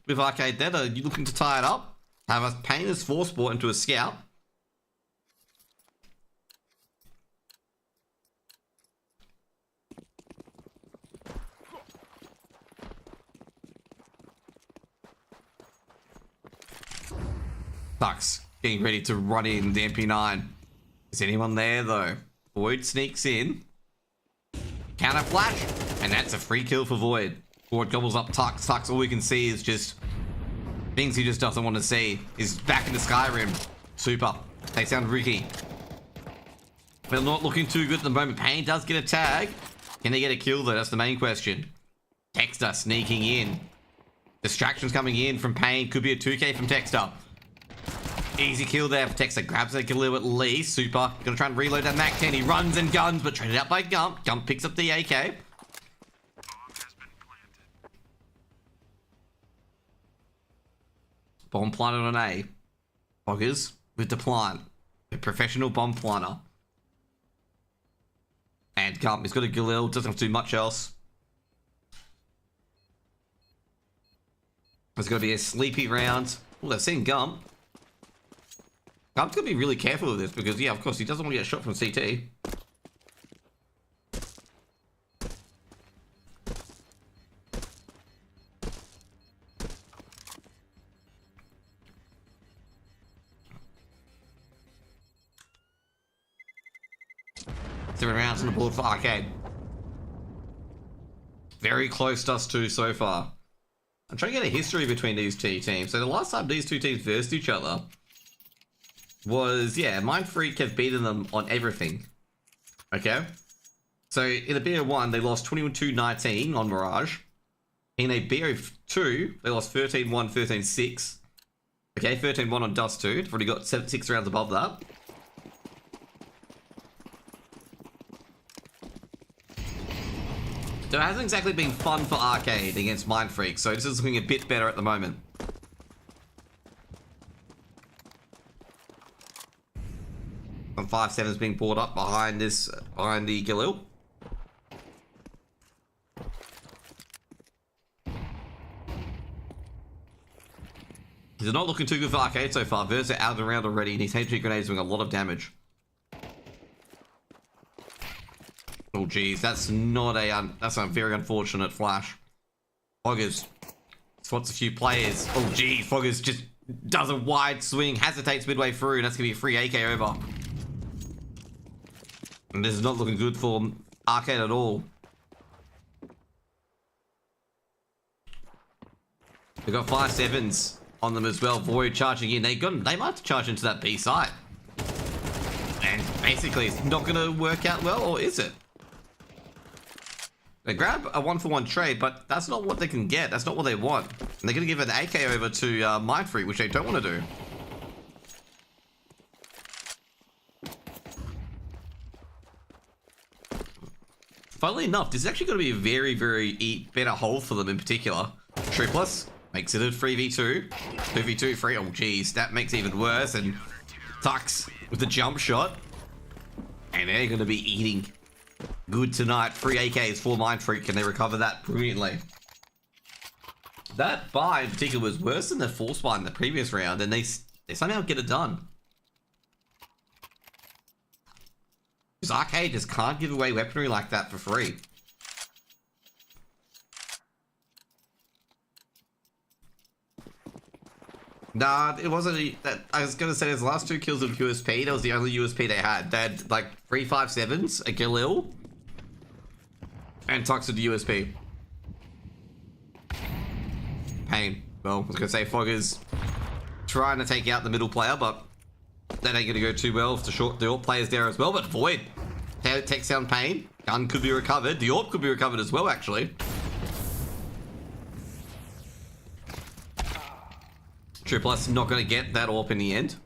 with Arcade there. Are you looking to tie it up? Have a Pain as force brought into a scout. Sucks. Getting ready to run in the MP9. Is anyone there though? Void sneaks in. Counter flash. And that's a free kill for Void. Void gobbles up Tux. Tux, all we can see is just things he just doesn't want to see. He's back into Skyrim. Super. Takes down Ricky. They're not looking too good at the moment. Pain does get a tag. Can they get a kill though? That's the main question. Texter sneaking in. Distractions coming in from Pain. Could be a 2k from Texter. Easy kill there for Texter. Grabs a kill at least. Super. Gonna try and reload that Mac 10. He runs and guns, but traded out by Gump. Gump picks up the AK. Bomb planted on A. Foggers with the plant. A professional bomb planter. And Gump, he's got a Galil, doesn't have to do much else. It's going to be a sleepy round. Oh, they've seen Gump. Gump's going to be really careful with this because, yeah, of course, he doesn't want to get shot from CT. Seven rounds on the board for Arcade. Very close to us two so far. I'm trying to get a history between these two teams. So the last time these two teams versed each other was, yeah, Mindfreak have beaten them on everything. Okay? So in a BO1, they lost 21-19 on Mirage. In a BO2, they lost 13-1, 13-6. Okay, 13-1 on Dust 2. They've already got 6 rounds above that. So it hasn't exactly been fun for Arcade against Mindfreak, so this is looking a bit better at the moment. And 5-7's being brought up behind this, behind the Galil. He's not looking too good for Arcade so far. Versa out of the round already, and his HG grenades doing a lot of damage. Oh geez, that's not a that's a very unfortunate flash. Foggers spots a few players. Oh geez, Foggers just does a wide swing, hesitates midway through, and that's gonna be a free AK over. And this is not looking good for Arcade at all. They've got 5-7s on them as well. Void charging in. They might have to charge into that B side. And basically it's not gonna work out well, or is it? They grab a 1-for-1 trade, but that's not what they can get. That's not what they want. And they're going to give an AK over to Mindfreak, which they don't want to do. Funnily enough, this is actually going to be a very, very better hold for them in particular. Triplus makes it a 3v2. 2v2 free. Oh, geez, that makes it even worse. And Tux with the jump shot. And they're going to be eating good tonight. 3 AKs for Mindfreak, and they recover that brilliantly. That buy in particular was worse than the force buy in the previous round, and they somehow get it done. Because Arcade just can't give away weaponry like that for free. Nah, it wasn't. That I was gonna say his last 2 kills of USP. That was the only USP they had. They had like 3 5-7s, a Galil, and Tux with the USP. Pain. Well, I was gonna say Fogger's trying to take out the middle player, but that ain't gonna go too well if the AWP player's there as well. But Void takes down Pain. Gun could be recovered. The AWP could be recovered as well, actually. Triplus not going to get that AWP in the end.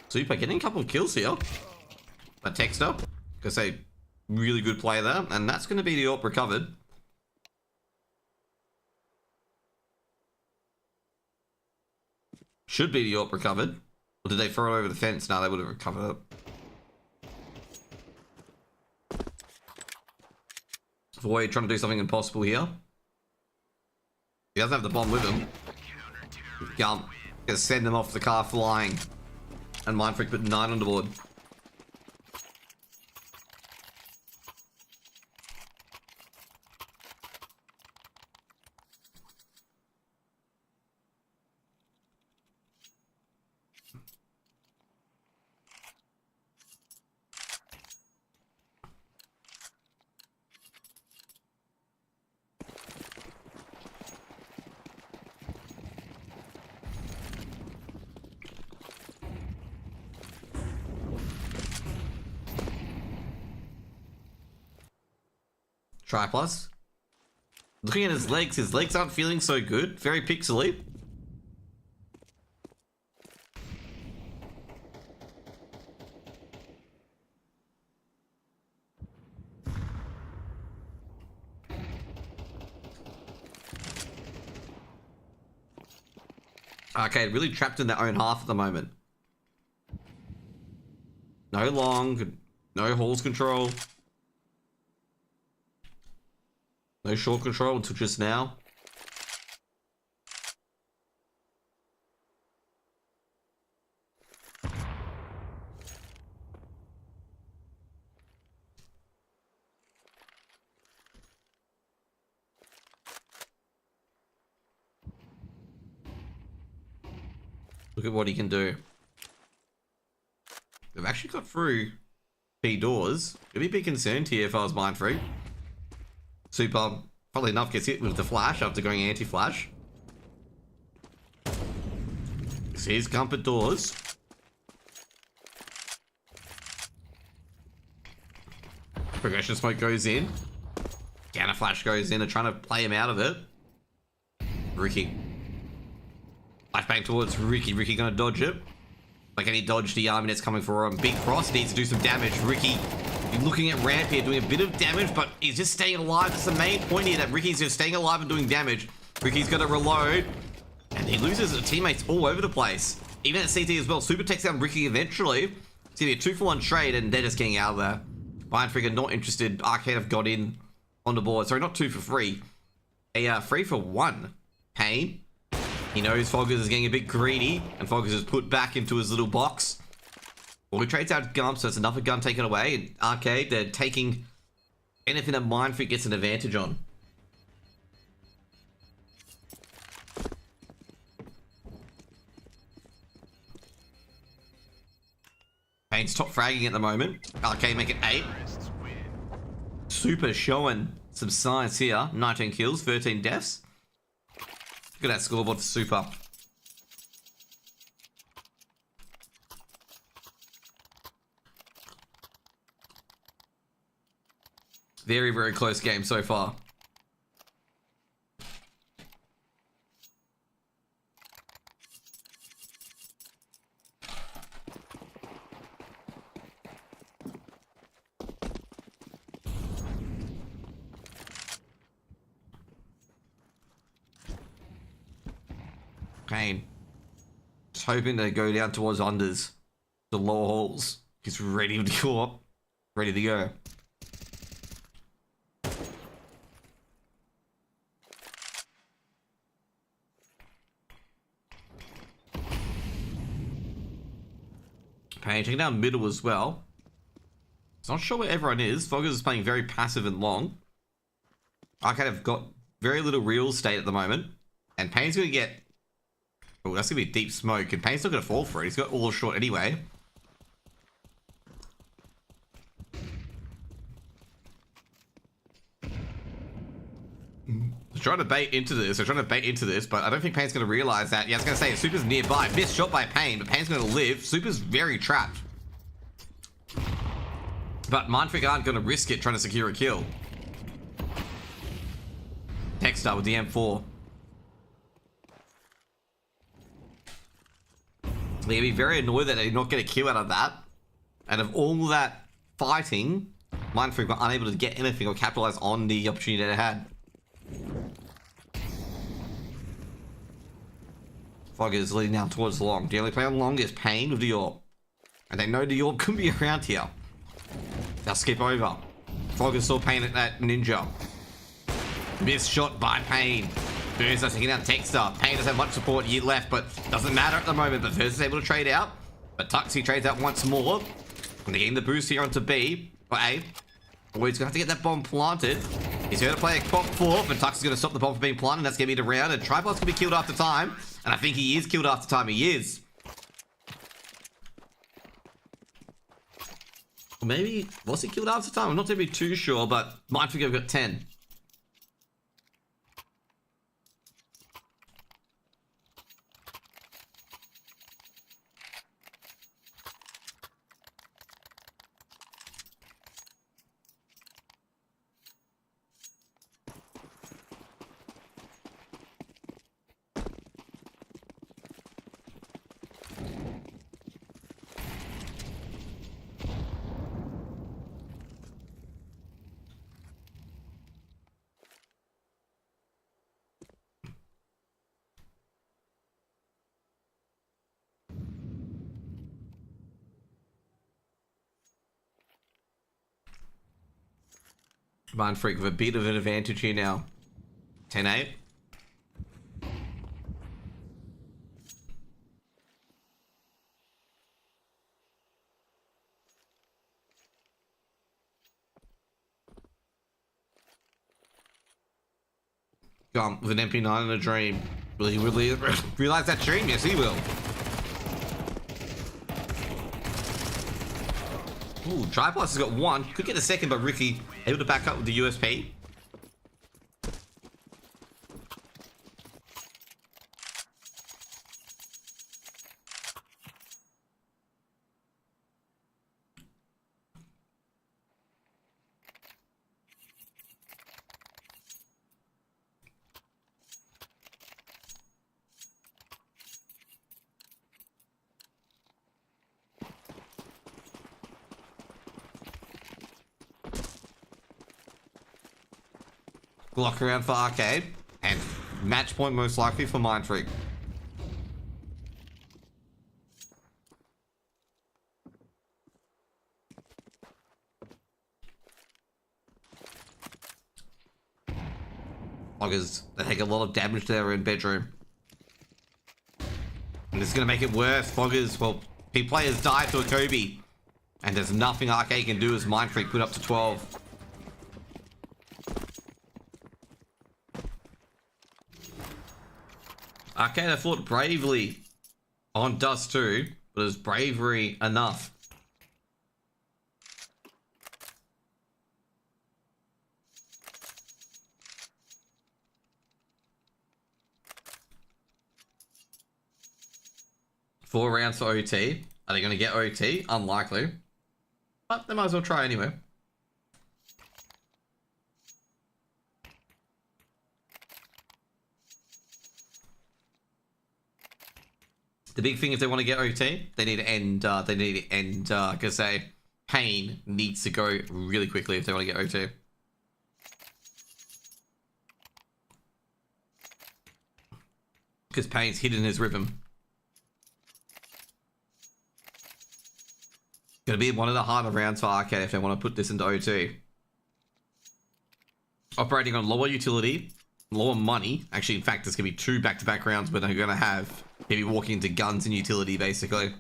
Super getting a couple of kills here. But Texter, because a really good play there, and that's going to be the AWP recovered. Should be the AWP recovered. Or did they throw it over the fence? No, they would have recovered it. Void trying to do something impossible here. He doesn't have the bomb with him. Gump. Gonna send them off the car flying. And Mindfreak put 9 on the board. Triplus. Looking at his legs aren't feeling so good. Very pixely. Okay, really trapped in their own half at the moment. No long, no halls control. No short control until just now. Look at what he can do. They've actually got through B doors. I'd be a bit concerned here if I was Mind Freak. Super, probably enough, gets hit with the flash after going anti-flash. So here's comfort doors. Progression smoke goes in. Counter flash goes in. They're trying to play him out of it. Ricky. Flashbang towards Ricky. Ricky gonna dodge it. Like any dodge, the army that's coming for him. Big Cross needs to do some damage. Ricky, you're looking at Ramp here doing a bit of damage, but he's just staying alive. That's the main point here, that Ricky's just staying alive and doing damage. Ricky's gonna reload. And he loses his teammates all over the place. Even at CT as well. Super takes down Ricky eventually. It's gonna be a 2-for-1 trade, and they're just getting out of there. Mind Freak not interested. Arcade have got in on the board. Sorry, not 2 for 3. A 3-for-1. Pain. He knows Foggers is getting a bit greedy, and Foggers is put back into his little box. Well, he trades out Gump, so it's another gun taken away. And Arcade, they're taking anything that Mind Freak gets an advantage on. Pain's top fragging at the moment. Arcade make it 8. Super showing some signs here. 19 kills, 13 deaths. Look at that scoreboard for Super. Very, very close game so far. Pain. Just hoping to go down towards unders. The lower halls. He's ready to go up. Ready to go. Pain taking down middle as well. Not sure where everyone is. Foggers is playing very passive and long. Arcade have got very little real estate at the moment. And Pain's going to get... Oh, that's going to be deep smoke. And Pain's not going to fall for it. He's got all short anyway. They're trying to bait into this. But I don't think Pain's going to realize that. Yeah, I was going to say, Super's nearby. Missed shot by Pain, but Pain's going to live. Super's very trapped. But Mind Freak aren't going to risk it trying to secure a kill. Textar with the M4. They're going to be very annoyed that they not get a kill out of that. And of all that fighting, Mind Freak were unable to get anything or capitalize on the opportunity they had. Fogger is leading down towards the long. The only player on long is Pain with the orb. And they know the orb could be around here. They'll skip over. Fogger saw Pain at that ninja. Missed shot by Pain. First taking down Textar. Pain doesn't have much support yet left, but doesn't matter at the moment. But First is able to trade out. But Tuxie trades out once more. And they're getting the boost here onto B. Or A. Oh, he's going to have to get that bomb planted. He's going to play a pop 4, but Tuxie's going to stop the bomb from being planted. That's going to be the round. And Tripod's going to be killed after time. And I think he is killed after time. He is. Or maybe, was he killed after time? I'm not going to be too sure, but Mind Freak have got 10. Mind Freak with a bit of an advantage here now. 10-8. Gone with an MP9 and a dream. Will he really realize that dream? Yes, he will. Ooh, Triplus has got one. Could get a second, but Ricky able to back up with the USP. Block around for Arcade. And match point most likely for Mind Freak. Loggers, they take a lot of damage to their own bedroom. And this is going to make it worse. Foggers, well, P players die to a Kobe. And there's nothing Arcade can do as Mind Freak put up to 12. Arcade, I fought bravely on Dust 2, but is bravery enough? Four rounds for OT. Are they going to get OT? Unlikely. But they might as well try anyway. The big thing if they want to get OT, they need to end, because Pain needs to go really quickly if they want to get OT. Because Pain's hidden his rhythm. Gonna be one of the harder rounds for Arcade if they want to put this into OT. Operating on lower utility, lower money. Actually, in fact, there's gonna be two back-to-back rounds where they're gonna have maybe walking into guns and utility, basically.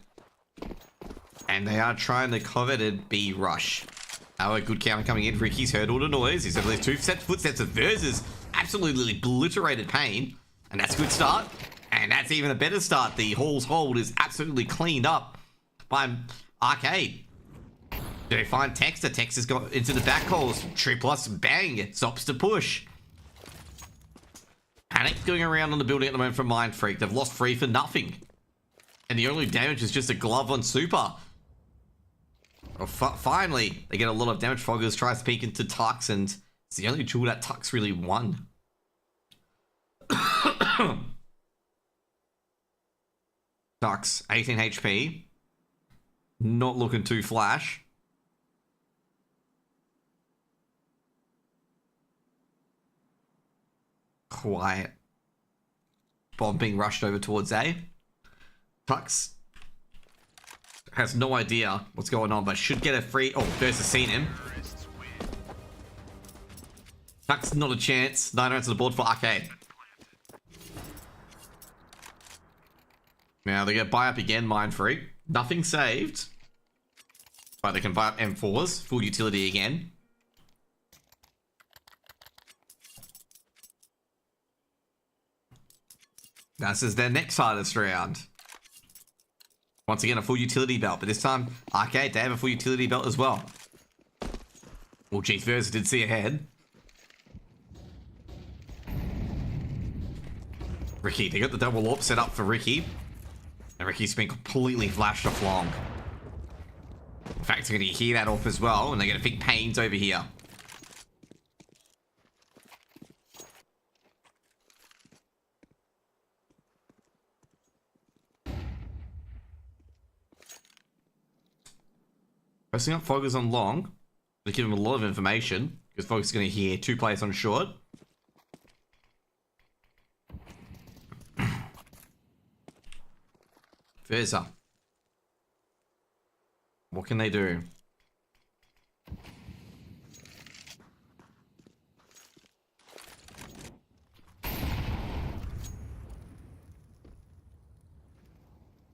And they are trying the coveted B rush. Oh, a good counter coming in. Ricky's heard all the noise. He's at least two footsteps of Versus. Absolutely obliterated Pain. And that's a good start. And that's even a better start. The Hall's hold is absolutely cleaned up by Arcade. Do they find Texter? Texter's got into the back calls. Triplus, bang. Stops to push. Panic going around on the building at the moment from Mind Freak. They've lost free for nothing. And the only damage is just a glove on Super. Well, finally, they get a lot of damage. Foggers tries to peek into Tux, and it's the only duel that Tux really won. Tux, 18 HP. Not looking too flash. Quiet. Bomb being rushed over towards A. Tux has no idea what's going on, but should get a free... Oh, Versus seen him. Tux, not a chance. 9 rounds on the board for Arcade. Now they get buy up again, Mind Freak. Nothing saved. But they can buy up M4s. Full utility again. This is their next hardest round. Once again, a full utility belt, but this time, Arcade, they have a full utility belt as well. Well, geez, Versus did see ahead. Ricky, they got the double AWP set up for Ricky. And Ricky's been completely flashed off long. In fact, they're going to hear that off as well, and they're going to think Pain's over here. Pressing up Foggers on long. They give him a lot of information, because Foggers is going to hear two players on short. Versa. What can they do?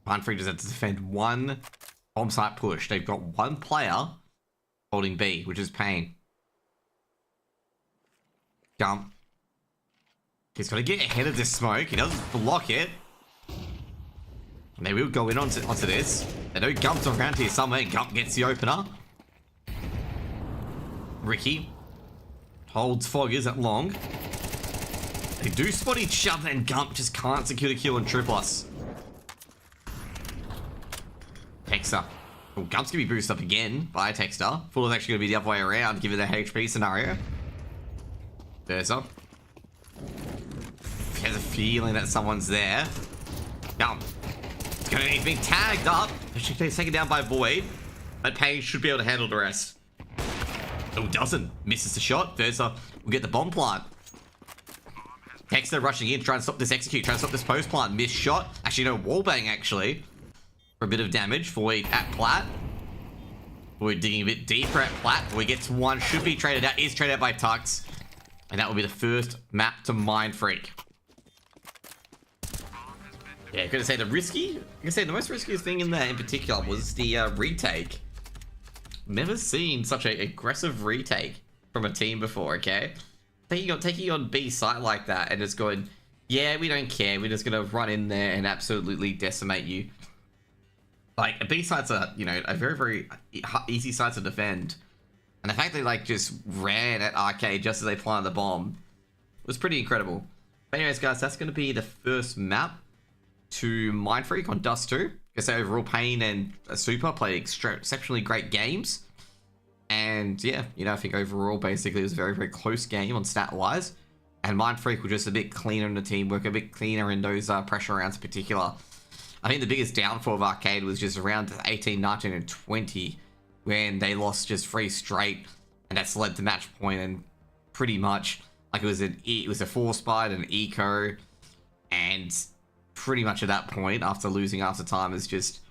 Mind Freak just had to defend one bomb site push. They've got one player holding B, which is Pain. Jump. He's got to get ahead of this smoke. He doesn't block it. And they will go in onto this. They know Gump's around here somewhere. Gump gets the opener. Ricky holds Foggers at long. They do spot each other, and Gump just can't secure the kill on True Plus. Texter. Well, Gump's going to be boosted up again by Texter. Fuller's actually going to be the other way around, given the HP scenario. Versa. He has a feeling that someone's there. Gump. He's going to need to be tagged up. He's taken down by Void. But Page should be able to handle the rest. Oh, doesn't. Misses the shot. Versa will get the bomb plant. Texter rushing in, trying to stop this execute, trying to stop this post plant. Missed shot. Actually, no, wallbang, actually. For a bit of damage. Void at Plat. Void digging a bit deeper at Plat. Void gets one. Should be traded out. Is traded out by Tux. And that will be the first map to Mind Freak. Yeah, I'm gonna say the most riskiest thing in there in particular was the retake. Never seen such an aggressive retake from a team before, okay? Taking on B site like that and just going, yeah, we don't care. We're just gonna run in there and absolutely decimate you. Like, a B site's a very, very easy site to defend. And the fact they like just ran at Arcade just as they planted the bomb was pretty incredible. But anyways, guys, that's going to be the first map to Mind Freak on Dust 2. I say overall, Pain and Super played exceptionally great games. And yeah, I think overall, basically, it was a very, very close game on stat-wise. And Mind Freak were just a bit cleaner in the teamwork, a bit cleaner in those pressure rounds in particular. I think the biggest downfall of Arcade was just around 18, 19, and 20. When they lost just 3 straight, and that's led to match point, and pretty much like it was a 4-spite, an eco, and pretty much at that point, after losing after time, is just,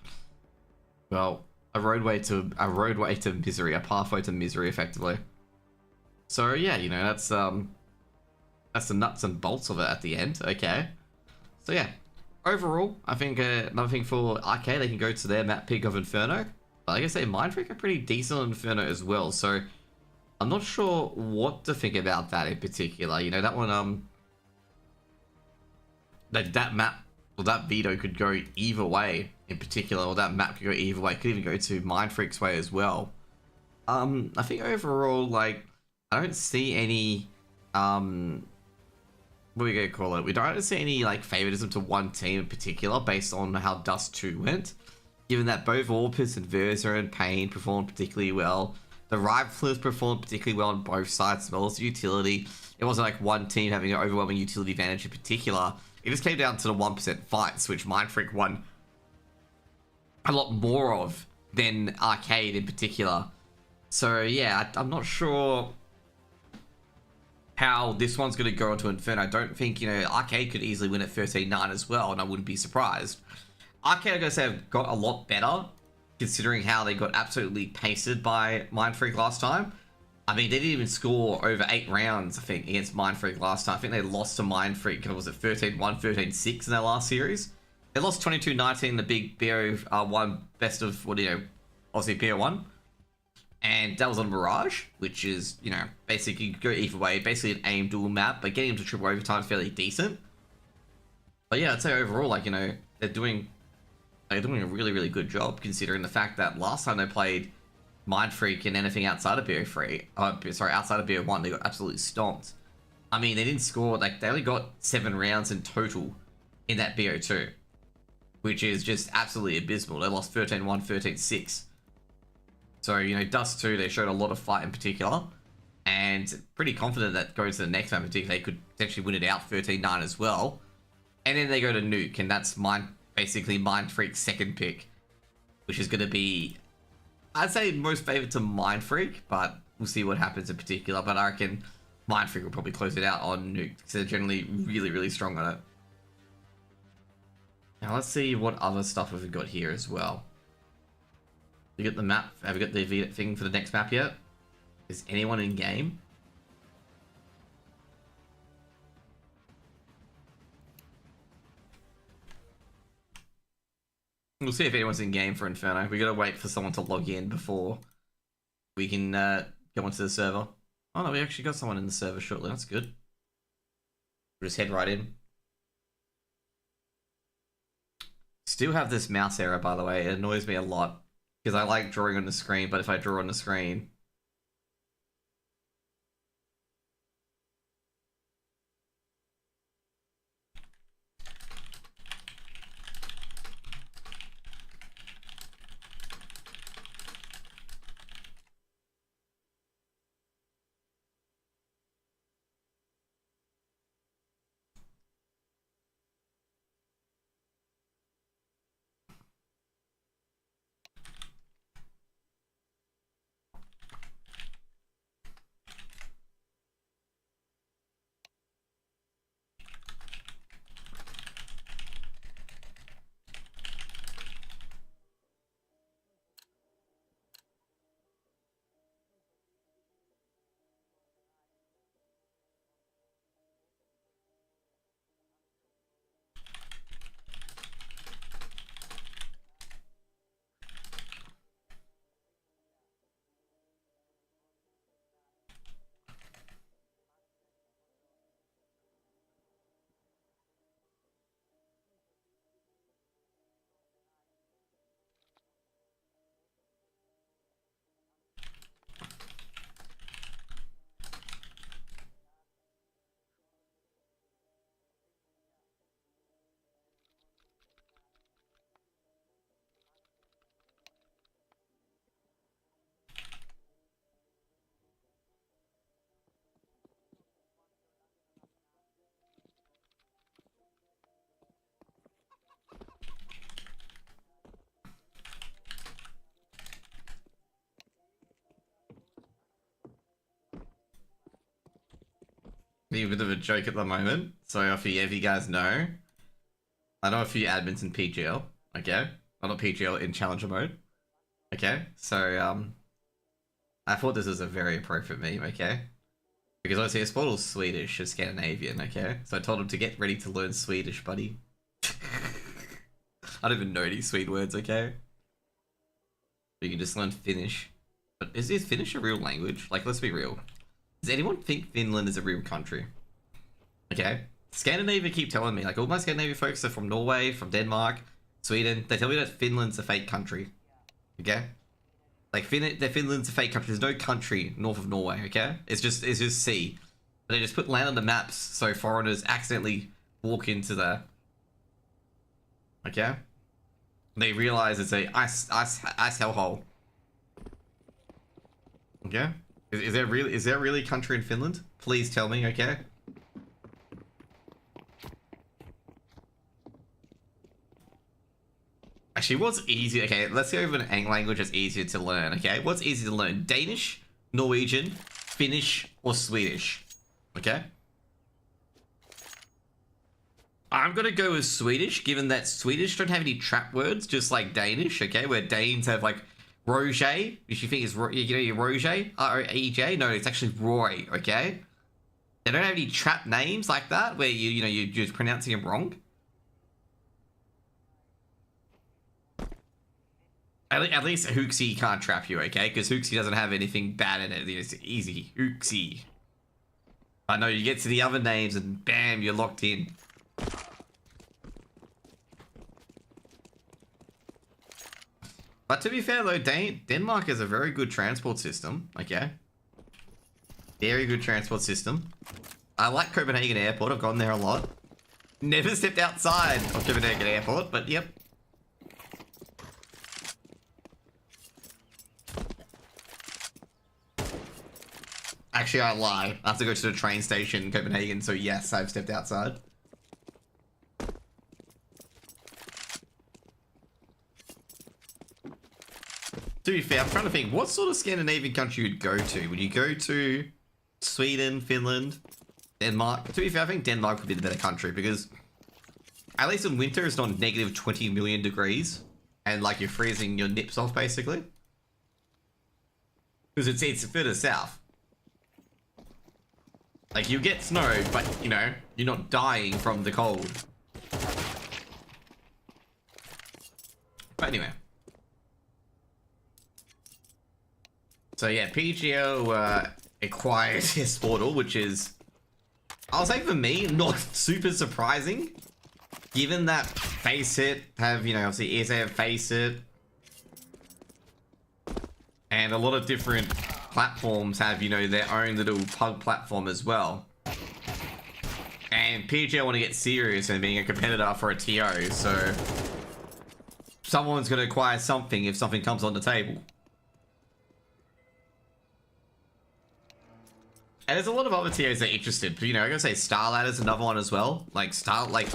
well, a roadway to misery, a pathway to misery, effectively. So yeah, that's the nuts and bolts of it at the end. Okay, so yeah, overall, I think another thing for Arcade, they can go to their map pick of Inferno. Like I say, Mind Freak are pretty decent on Inferno as well, so I'm not sure what to think about that in particular. That one, that map, or that veto could go either way in particular, or that map could go either way. It could even go to Mind Freak's way as well. I think overall, like, I don't see any, what are we gonna call it? We don't see any, like, favoritism to one team in particular based on how Dust 2 went. Given that both Orpus and Versa and Pain performed particularly well. The Riflers performed particularly well on both sides as well as the utility. It wasn't like one team having an overwhelming utility advantage in particular. It just came down to the 1% fights, which Mind Freak won a lot more of than Arcade in particular. So yeah, I'm not sure how this one's going to go into Inferno. I don't think, Arcade could easily win at 13-9 as well, and I wouldn't be surprised. Arcade, I gotta say, have got a lot better, considering how they got absolutely pasted by Mind Freak last time. I mean, they didn't even score over 8 rounds, I think, against Mind Freak last time. I think they lost to Mind Freak, was it 13-1, 13-6 in their last series? They lost 22-19 in the big BO1 best of, Aussie BO1. And that was on Mirage, which is, basically go either way. Basically an aim dual map, but getting them to triple overtime is fairly decent. But yeah, I'd say overall, like, they're doing a really, really good job, considering the fact that last time they played Mind Freak and anything outside of outside of BO1, they got absolutely stomped. I mean, they didn't score, like, they only got 7 rounds in total in that BO2, which is just absolutely abysmal. They lost 13-1, 13-6. So, Dust 2, they showed a lot of fight in particular, and pretty confident that going to the next map in particular, they could potentially win it out 13-9 as well. And then they go to Nuke, and that's basically Mind Freak's second pick, which is going to be, I'd say, most favored to Mind Freak, but we'll see what happens in particular. But I reckon Mind Freak will probably close it out on Nuke, because they're generally really, really strong on it. Now let's see what other stuff we've got here as well. You get the map? Have we got the thing for the next map yet? Is anyone in game? We'll see if anyone's in game for Inferno. We gotta wait for someone to log in before we can go onto the server. Oh no, we actually got someone in the server shortly. That's good. We'll just head right in. Still have this mouse error, by the way. It annoys me a lot because I like drawing on the screen, but if I draw on the screen, be a bit of a joke at the moment. So if you guys know, I know a few admins in PGL. Okay, not PGL in Challenger mode. Okay, so I thought this was a very appropriate meme. Okay, because obviously his portal's Swedish or Scandinavian. Okay, so I told him to get ready to learn Swedish, buddy. I don't even know any Swede words. Okay, you can just learn Finnish. But is Finnish a real language? Like, let's be real. Does anyone think Finland is a real country? Okay. Scandinavia keep telling me, like, all my Scandinavian folks are from Norway, from Denmark, Sweden. They tell me that Finland's a fake country. Okay? Like, Finland's a fake country. There's no country north of Norway, okay? It's just sea. But they just put land on the maps so foreigners accidentally walk into there. Okay? They realize it's a ice hellhole. Okay? Is there really a country in Finland? Please tell me, okay? Actually, what's easy? Okay, let's go over an language that's easier to learn, okay? What's easy to learn? Danish, Norwegian, Finnish, or Swedish? Okay? I'm gonna go with Swedish, given that Swedish don't have any trap words, just like Danish, okay? Where Danes have, like, Roger, which you think is, you know, your Roger, R-O-E-J? No, it's actually Roy, okay? They don't have any trap names like that, where you're just pronouncing them wrong. At least Hooksy can't trap you, okay? Because Hooksy doesn't have anything bad in it. It's easy. Hooksy. I know, you get to the other names and bam, you're locked in. But to be fair though, Denmark is a very good transport system, okay? Very good transport system. I like Copenhagen Airport, I've gone there a lot. Never stepped outside of Copenhagen Airport, but yep. Actually, I lie. I have to go to the train station in Copenhagen, so yes, I've stepped outside. To be fair, I'm trying to think, what sort of Scandinavian country you'd go to? Would you go to Sweden, Finland, Denmark? To be fair, I think Denmark would be the better country because at least in winter it's not negative 20 million degrees and like you're freezing your nips off basically. Because it's further south. Like you get snow, but you know, you're not dying from the cold. But anyway. So yeah, PGO acquired his portal, which is, I'll say for me, not super surprising. Given that Faceit have, you know, obviously ESA have Faceit. And a lot of different platforms have, you know, their own little pug platform as well. And PGO want to get serious in being a competitor for a TO, so someone's going to acquire something if something comes on the table. And there's a lot of other TOs that are interested. You know, I'm going to say Starladder's another one as well. Like, like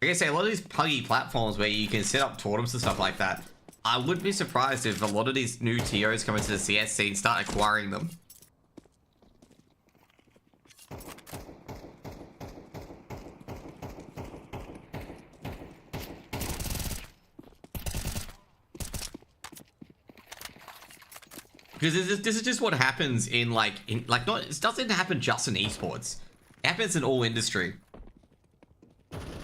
I say, a lot of these puggy platforms where you can set up tournaments and stuff like that. I wouldn't be surprised if a lot of these new TOs come into the CS scene and start acquiring them. Because this is just what happens in not, it doesn't happen just in esports. It happens in all industry.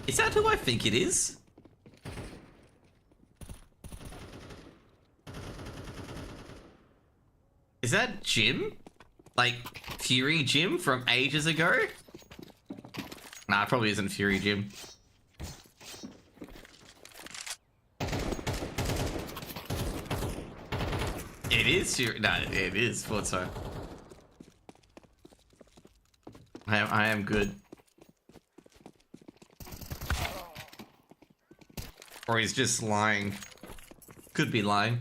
Is that who I think it is? Is that Jim? Like, Fury Jim from ages ago? Nah, it probably isn't Fury Jim. It is Fury. No, it is. Thought so. I am good. Or he's just lying. Could be lying.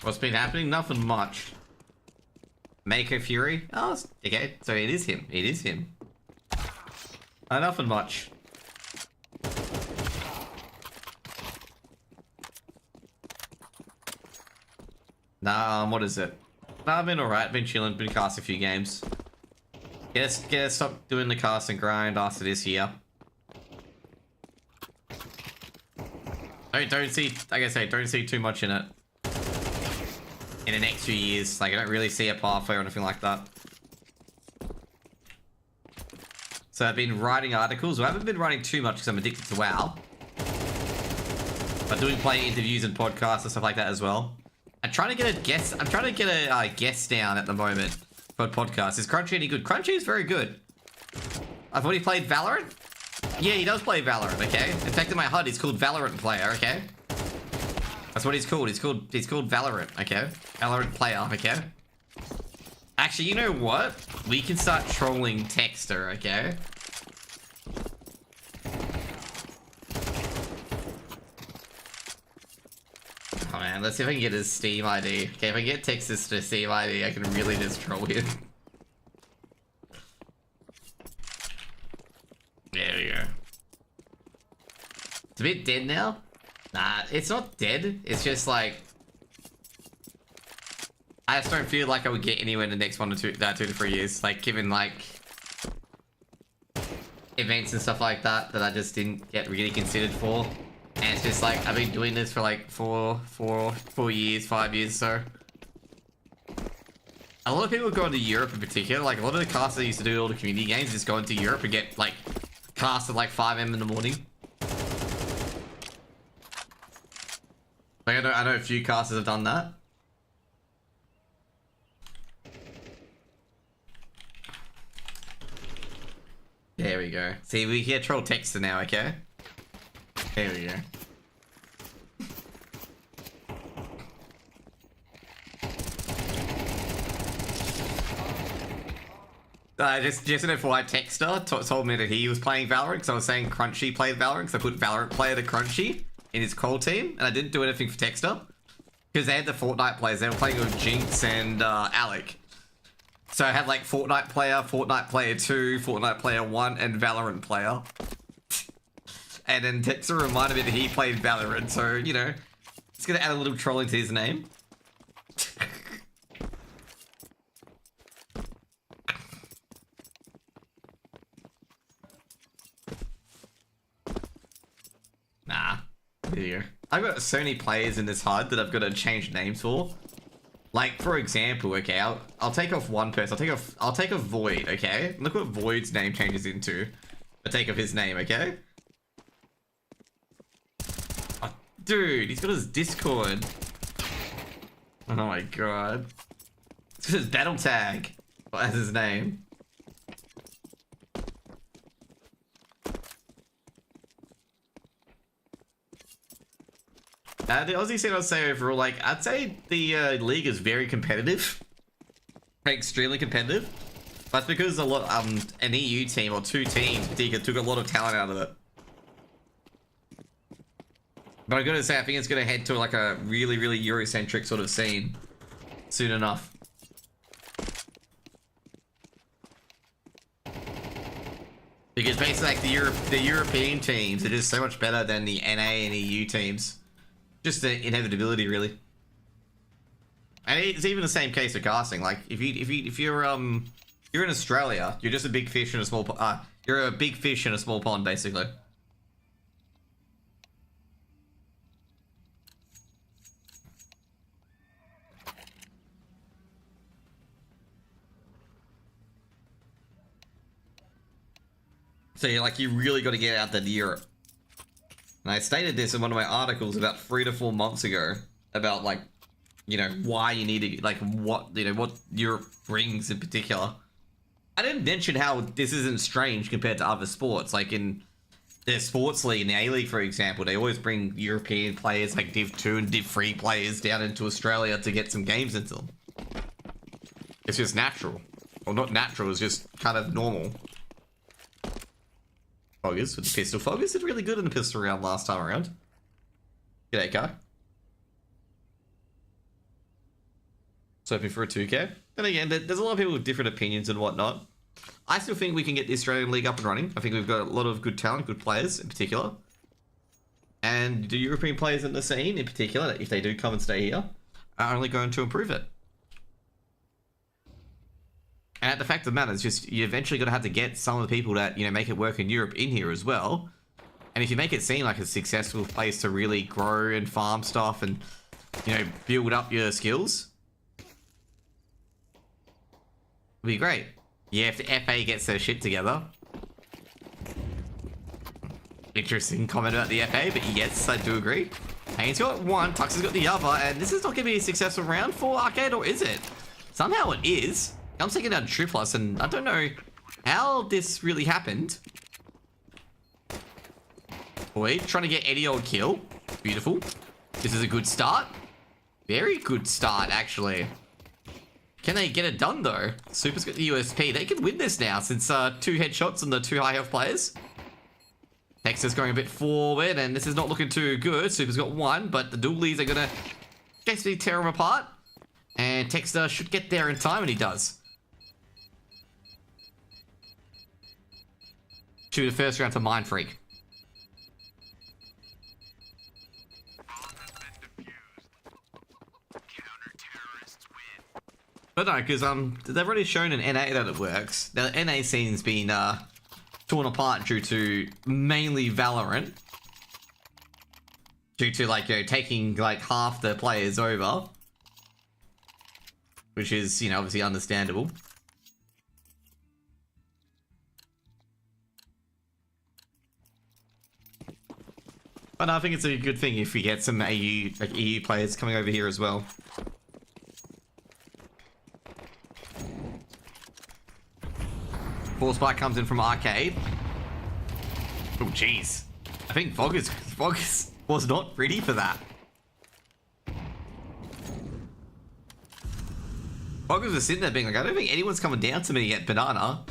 What's been happening? Nothing much. Mako Fury? Oh, okay. So it is him. It is him. Nothing much. Nah, what is it? Nah, I've been alright. Been chilling. Been cast a few games. Gotta stop doing the cast and grind after this year. Don't see, like I say, don't see too much in it. In the next few years. Like, I don't really see a pathway or anything like that. So I've been writing articles. Well, I haven't been writing too much because I'm addicted to WoW. But doing play interviews and podcasts and stuff like that as well. I'm trying to get a guest. I'm trying to get a guest down at the moment for a podcast. Is Crunchy any good? Crunchy is very good. I've already played Valorant. Yeah, he does play Valorant. Okay. In fact, in my HUD, he's called Valorant Player. Okay. That's what he's called. He's called Valorant. Okay. Valorant Player. Okay. Actually, you know what? We can start trolling Texter, okay? Oh man, let's see if I can get his Steam ID. Okay, if I get Texas to Steam ID, I can really just troll him. There we go. It's a bit dead now. Nah, it's not dead. It's just like, I just don't feel like I would get anywhere in the next 2 to 3 years. Like, given, like, events and stuff like that I just didn't get really considered for. And it's just like, I've been doing this for like 4 years, 5 years, so. A lot of people go into Europe in particular. Like, a lot of the casts that used to do all the community games just go into Europe and get, like, cast at like 5 AM in the morning. Like, I know a few casters have done that. There we go. See, we hear troll Texter now, okay? There we go. Just an FYI, Texter told me that he was playing Valorant because I was saying Crunchy played Valorant because I put Valorant player to Crunchy in his call team, and I didn't do anything for Texter because they had the Fortnite players. They were playing with Jinx and Alec. So I had like Fortnite player 2, Fortnite player 1, and Valorant player. And then Texter reminded me that he played Valorant, so, you know, it's gonna add a little trolling to his name. Nah, there you go. I've got so many players in this HUD that I've got to change names for. Like, for example, okay, I'll take off one person. I'll take off Void, okay? Look what Void's name changes into. I'll take off his name, okay? Oh, dude, he's got his Discord. Oh my god. It's his battle tag. As his name. The Aussie scene, I'd say overall, like, I'd say the league is very competitive. Extremely competitive. That's because a lot, an EU team or two teams, particularly, took a lot of talent out of it. But I gotta say, I think it's gonna head to like a really, really Eurocentric sort of scene soon enough. Because basically, like, the European teams are just so much better than the NA and EU teams. Just the inevitability, really. And it's even the same case for casting. Like, if you're in Australia, you're just a big fish in a small you're a big fish in a small pond, basically. So you really got to get out there to Europe. And I stated this in one of my articles about 3 to 4 months ago about, like, you know, why you need to, like, what Europe brings in particular. I didn't mention how this isn't strange compared to other sports. Like in the sports league, in the A-League, for example, they always bring European players like Div 2 and Div 3 players down into Australia to get some games into them. It's just natural. Well, not natural, it's just kind of normal. Foggers with the pistol. Foggers did really good in the pistol round last time around. G'day, guy. So hoping for a 2K. And again, there's a lot of people with different opinions and whatnot. I still think we can get the Australian League up and running. I think we've got a lot of good talent, good players in particular. And the European players in the scene in particular, if they do come and stay here, are only going to improve it. And the fact of the matter is just, you're eventually going to have to get some of the people that, you know, make it work in Europe in here as well. And if you make it seem like a successful place to really grow and farm stuff and, you know, build up your skills, it'll be great. Yeah, if the FA gets their shit together. Interesting comment about the FA, but yes, I do agree. Haynes got one, Tux has got the other, and this is not going to be a successful round for Arcade, or is it? Somehow it is. I'm taking down Triplus, and I don't know how this really happened. Boy, trying to get any old kill. Beautiful. This is a good start. Very good start, actually. Can they get it done, though? Super's got the USP. They can win this now, since 2 headshots on the 2 high health players. Texas going a bit forward, and this is not looking too good. Super's got 1, but the dualies are going to basically tear him apart. And Texter should get there in time, and he does. Shoot the first round to Mind Freak. But no, because they've already shown in NA that it works. The NA scene's been torn apart due to mainly Valorant. Due to, like, you know, taking like half the players over. Which is, you know, obviously understandable. But I think it's a good thing if we get some EU players coming over here as well. Force Spike comes in from Arcade. Oh, jeez. I think Foggers was not ready for that. Foggers was sitting there being like, I don't think anyone's coming down to me at Banana.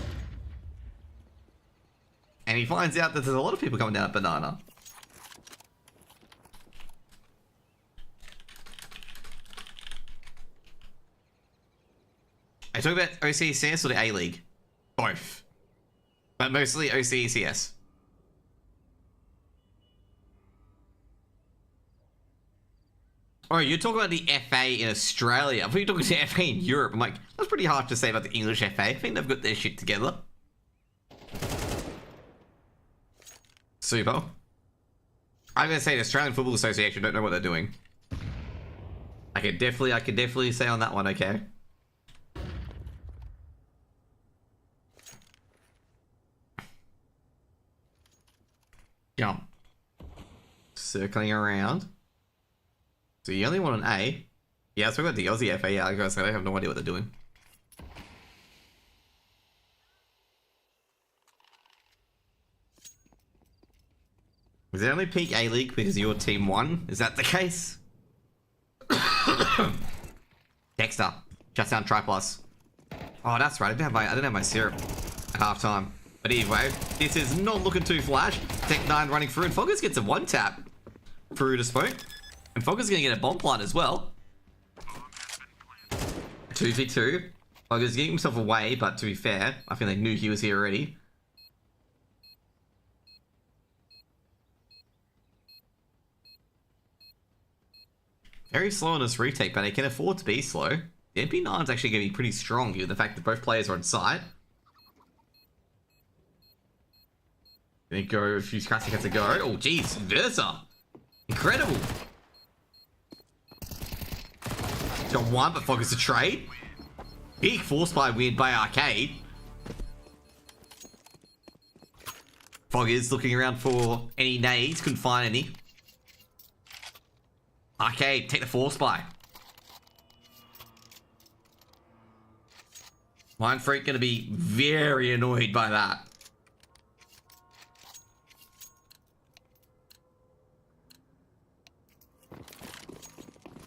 And he finds out that there's a lot of people coming down at Banana. Are you talking about OCCS or the A-League? Both. But mostly OCCS. Oh, you're talking about the FA in Australia. I thought you were talking about the FA in Europe. I'm like, that's pretty hard to say about the English FA. I think they've got their shit together. Super. I'm going to say the Australian Football Association don't know what they're doing. I could definitely say on that one, okay. Jump. Circling around. So you only want an A. Yeah, so we got the Aussie FA. Yeah, I guess I have no idea what they're doing. Is it only peak A-League because your team won? Is that the case? Dexter, shuts down Triplus. Oh, that's right. I didn't have my syrup at halftime. But anyway, this is not looking too flash. Tech 9 running through, and Foggers gets a one tap through to smoke. And Foggers gonna get a bomb plant as well. 2v2. Foggers getting himself away, but to be fair, I think they knew he was here already. Very slow on this retake, but they can afford to be slow. The MP9's actually going to be pretty strong given the fact that both players are on site. Gonna go a few classic has to go. Oh, jeez, Versa. Incredible. Got one, but Focus to trade. Big force by win by Arcade. Foggers looking around for any nades, couldn't find any. Arcade, take the force by. Mind Freak gonna be very annoyed by that.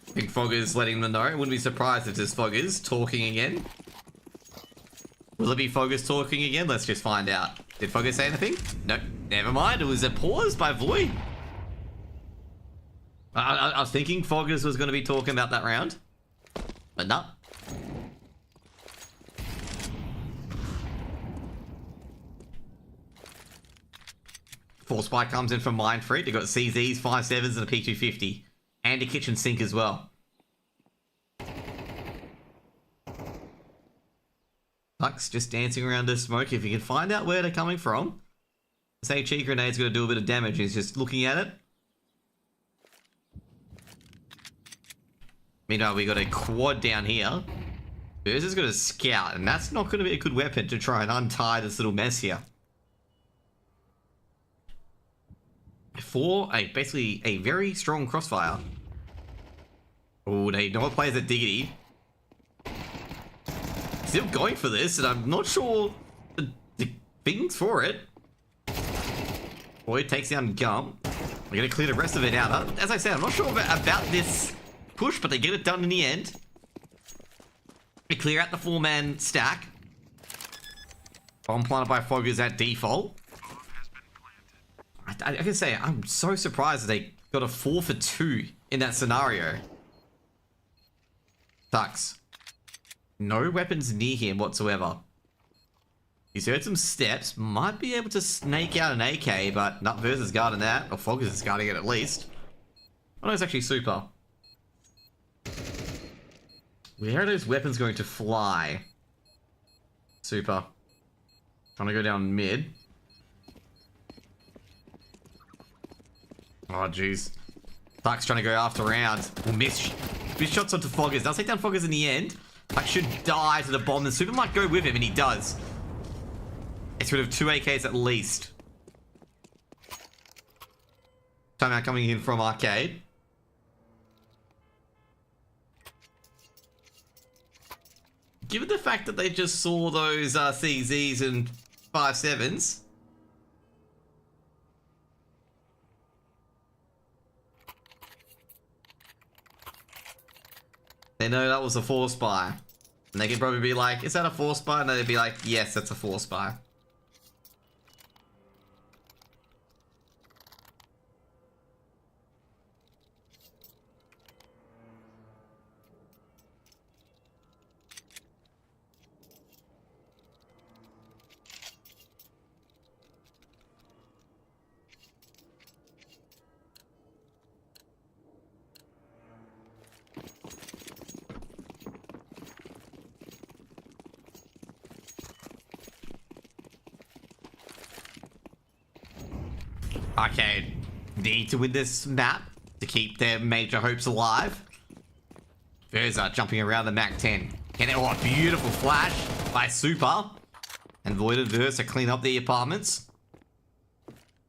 I think Foggers letting them know. Wouldn't be surprised if there's Foggers talking again. Will it be Foggers talking again? Let's just find out. Did Foggers say anything? Nope. Never mind. It was a pause by Void. I was thinking Foggers was going to be talking about that round. But no. Force Spike comes in from Mind Freak. They've got CZs, 5.7s, and a P250. And a kitchen sink as well. Lux just dancing around the smoke. If you can find out where they're coming from. Say Cheek Grenade's going to do a bit of damage. He's just looking at it. Meanwhile, we got a quad down here. Versa's got a scout, and that's not going to be a good weapon to try and untie this little mess here. For basically a very strong crossfire. Oh, they know what plays at Diggity. Still going for this, and I'm not sure the things for it. Boyd takes down Gump. We're going to clear the rest of it out. As I said, I'm not sure about this push, but they get it done in the end. They clear out the 4-man stack. Bomb planted by Foggers at default. I can say, I'm so surprised that they got a 4 for 2 in that scenario. Sucks. No weapons near him whatsoever. He's heard some steps. Might be able to snake out an AK, but not versus guarding that. Or Foggers is guarding it at least. Oh no, it's actually super. Where are those weapons going to fly? Super. Trying to go down mid. Oh, jeez. Tuck's trying to go after rounds. Will miss shots onto Foggers. Does take down Foggers in the end. Tuck should die to the bomb. The Super might go with him, and he does. It's rid of 2 AKs at least. Timeout coming in from Arcade. Given the fact that they just saw those CZs and 5.7s. They know that was a force buy. And they could probably be like, is that a force buy? And they'd be like, yes, that's a force buy. Arcade need to win this map to keep their major hopes alive. Urza jumping around the Mac 10. And oh, a beautiful flash by Super. And Void and Verse to clean up the apartments.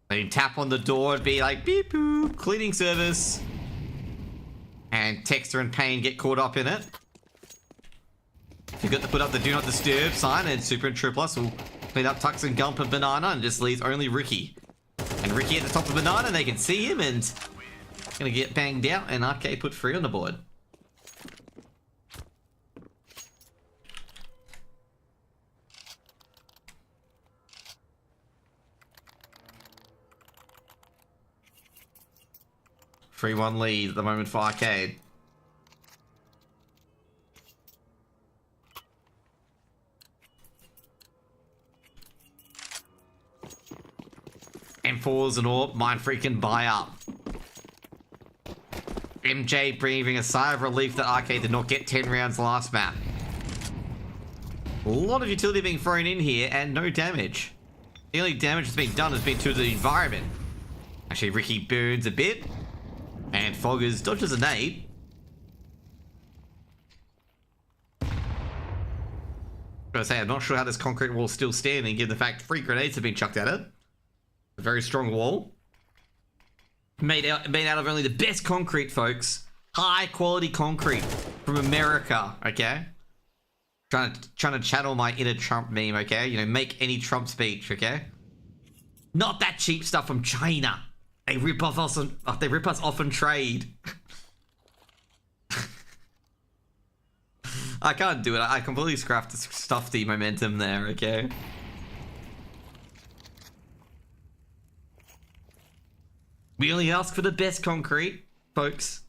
They tap on the door and be like, beep boop, cleaning service. And Texter and Payne get caught up in it. Forgot to put up the do not disturb sign, and Super and Triplus will clean up Tux and Gump and Banana and just leaves only Ricky. And Ricky at the top of Banana, they can see him and gonna get banged out, and Arcade put 3 on the board. Three-1 lead at the moment for Arcade. M4's an AWP, Mind Freak can buy up. MJ breathing a sigh of relief that Arcade did not get 10 rounds last map. A lot of utility being thrown in here and no damage. The only damage that's being done has been to the environment. Actually, Ricky burns a bit. And Foggers dodges a nade. I say, I'm not sure how this concrete wall's still standing, given the fact 3 grenades have been chucked at it. A very strong wall. Made out of only the best concrete, folks. High quality concrete from America, okay? Trying to channel my inner Trump meme, okay? You know, make any Trump speech, okay? Not that cheap stuff from China. They rip off us on, they rip us off and trade. I can't do it. I completely stuffed the momentum there, okay? We only ask for the best concrete, folks.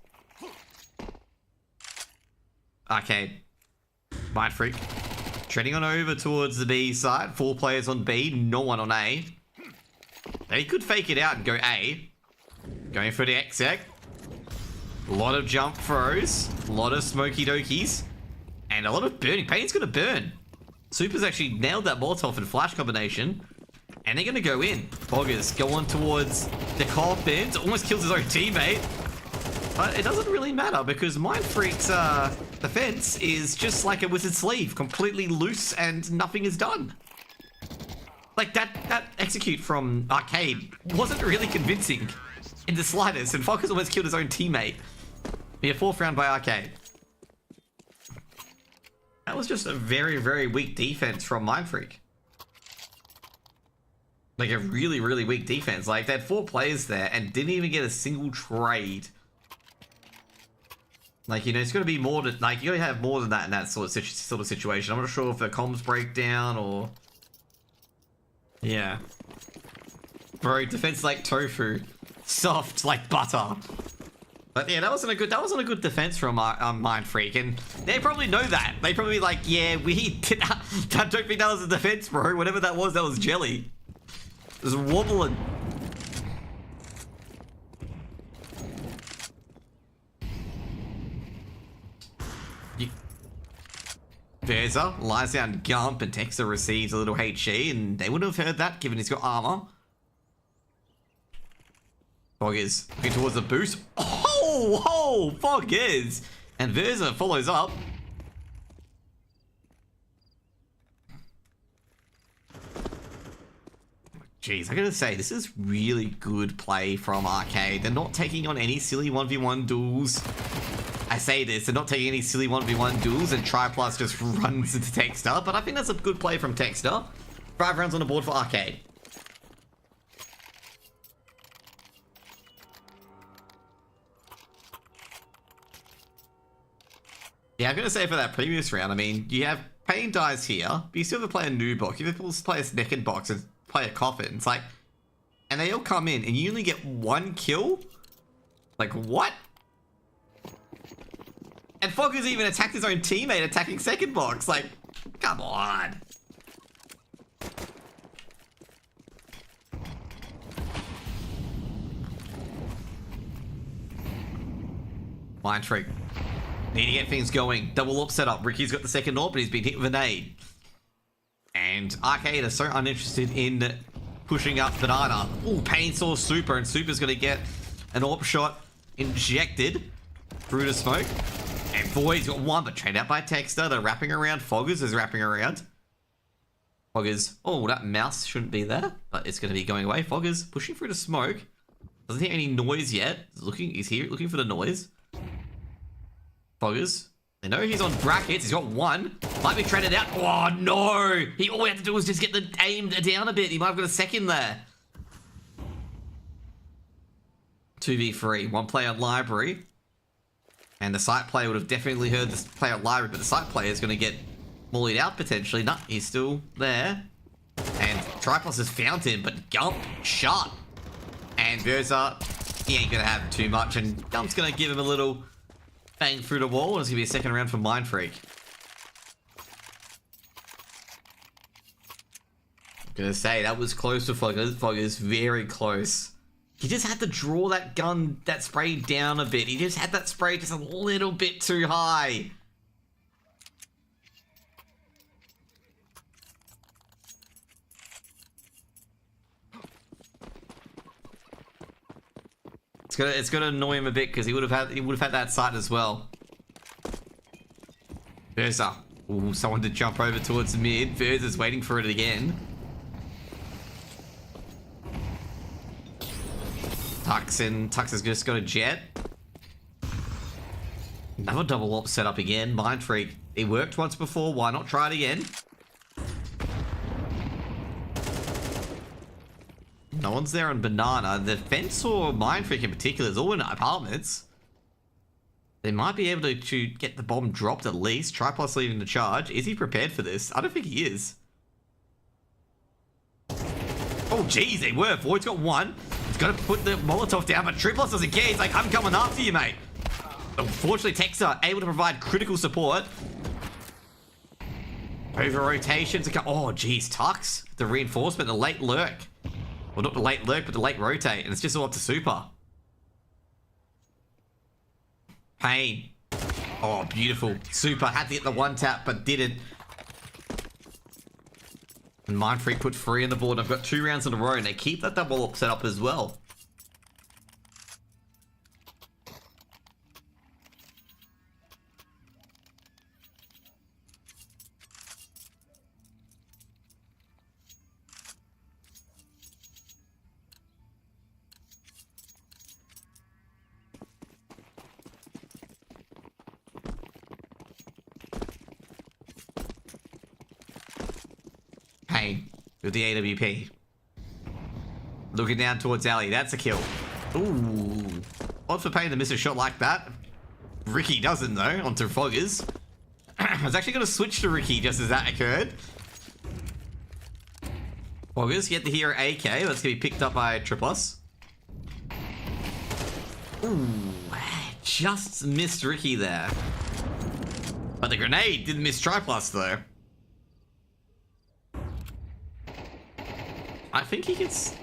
Arcade. Mind Freak. Treading on over towards the B side. 4 players on B, no one on A. They could fake it out and go A. Going for the exec. A lot of jump throws. A lot of smoky dokies. And a lot of burning. Payne's gonna burn. Super's actually nailed that Molotov and flash combination. And they're gonna go in. Boggers go on towards the coffins. Almost kills his own teammate. But it doesn't really matter because Mind Freak's defense is just like a wizard sleeve. Completely loose and nothing is done. Like that execute from Arcade wasn't really convincing in the slightest, and Foggers almost killed his own teammate. Be a 4th round by Arcade. That was just a very, very weak defense from Mind Freak. Like a really, really weak defense. Like they had 4 players there and didn't even get a single trade. Like, you know, it's going to be more than, like, you got to have more than that in that sort of situation. I'm not sure if the comms break down or... Yeah. Bro, defense like tofu. Soft like butter. But yeah, that wasn't a good defense from Mind Freak, and they probably know that. They probably like, yeah, we did not, I don't think that was a defense, bro. Whatever that was jelly. It was wobbling. Verza lies down Gump and Texter receives a little HE, and they wouldn't have heard that given he's got armor. Foggers looking towards the boost. Oh, Foggers! And Verza follows up. Jeez, I gotta say, this is really good play from Arcade. They're not taking on any silly 1v1 duels. I say this, they're not taking any silly 1v1 duels, and Triplus just runs into Texter, but I think that's a good play from Texter. 5 rounds on the board for Arcade. Yeah, I'm gonna say for that previous round, I mean, you have Payne dies here, but you still have to play a new box. You have to play a second box and play a coffin. It's like, and they all come in, and you only get 1 kill? Like, what? And Foggers even attacked his own teammate attacking second box. Like, come on. Mind Freak. Need to get things going. Double AWP setup. Ricky's got the second AWP, but he's been hit with a nade. And Arcade are so uninterested in pushing up Banana. Ooh, Payne saw Super, and Super's going to get an AWP shot injected through the smoke. And Void's got one, but trained out by Texter. They're wrapping around. Foggers is wrapping around. Foggers. Oh, that mouse shouldn't be there, but it's going to be going away. Foggers pushing through the smoke. Doesn't hear any noise yet. He's here looking for the noise. Foggers. They know he's on brackets. He's got one. Might be traded out. Oh, no. All he had to do was just get the aim down a bit. He might have got a second there. 2v3. One player library. And the site player would have definitely heard this player library, but the site player is going to get mollied out potentially. No, he's still there. And Tripos has found him, but Gump shot. And Verza, he ain't going to have too much. And Gump's going to give him a little bang through the wall. And it's going to be a second round for Mind Freak. I'm going to say, that was close to Foggers. Foggers, very close. He just had to draw that gun, that spray down a bit. He just had that spray just a little bit too high. It's gonna annoy him a bit because he would have had that sight as well. Verza. Ooh, someone to jump over towards mid. Verza's waiting for it again. Tux has just got a jet. Another double op set up again. Mind Freak. It worked once before. Why not try it again? No one's there on Banana. The fence or Mind Freak in particular is all in apartments. They might be able to get the bomb dropped at least. Tripos leading the charge. Is he prepared for this? I don't think he is. Oh, geez, they were. Void's got one. He's got to put the Molotov down, but Tripos doesn't care. He's like, I'm coming after you, mate. Unfortunately, Texter able to provide critical support. Over rotations. Oh, geez, Tux. The reinforcement, the late lurk. Well, not the late lurk, but the late rotate. And it's just all up to Super. Pain. Oh, beautiful. Super had to get the one tap, but didn't. And Mind Freak put 3 on the board. I've got 2 rounds in a row, and they keep that double up set up as well. Pain with the AWP. Looking down towards Ali. That's a kill. Ooh. Odd for Pain to miss a shot like that. Ricky doesn't, though, onto Foggers. I was actually going to switch to Ricky just as that occurred. Foggers get the hero AK. That's going to be picked up by Tripos. Ooh. Just missed Ricky there. But the grenade didn't miss Tripos, though. I think he gets...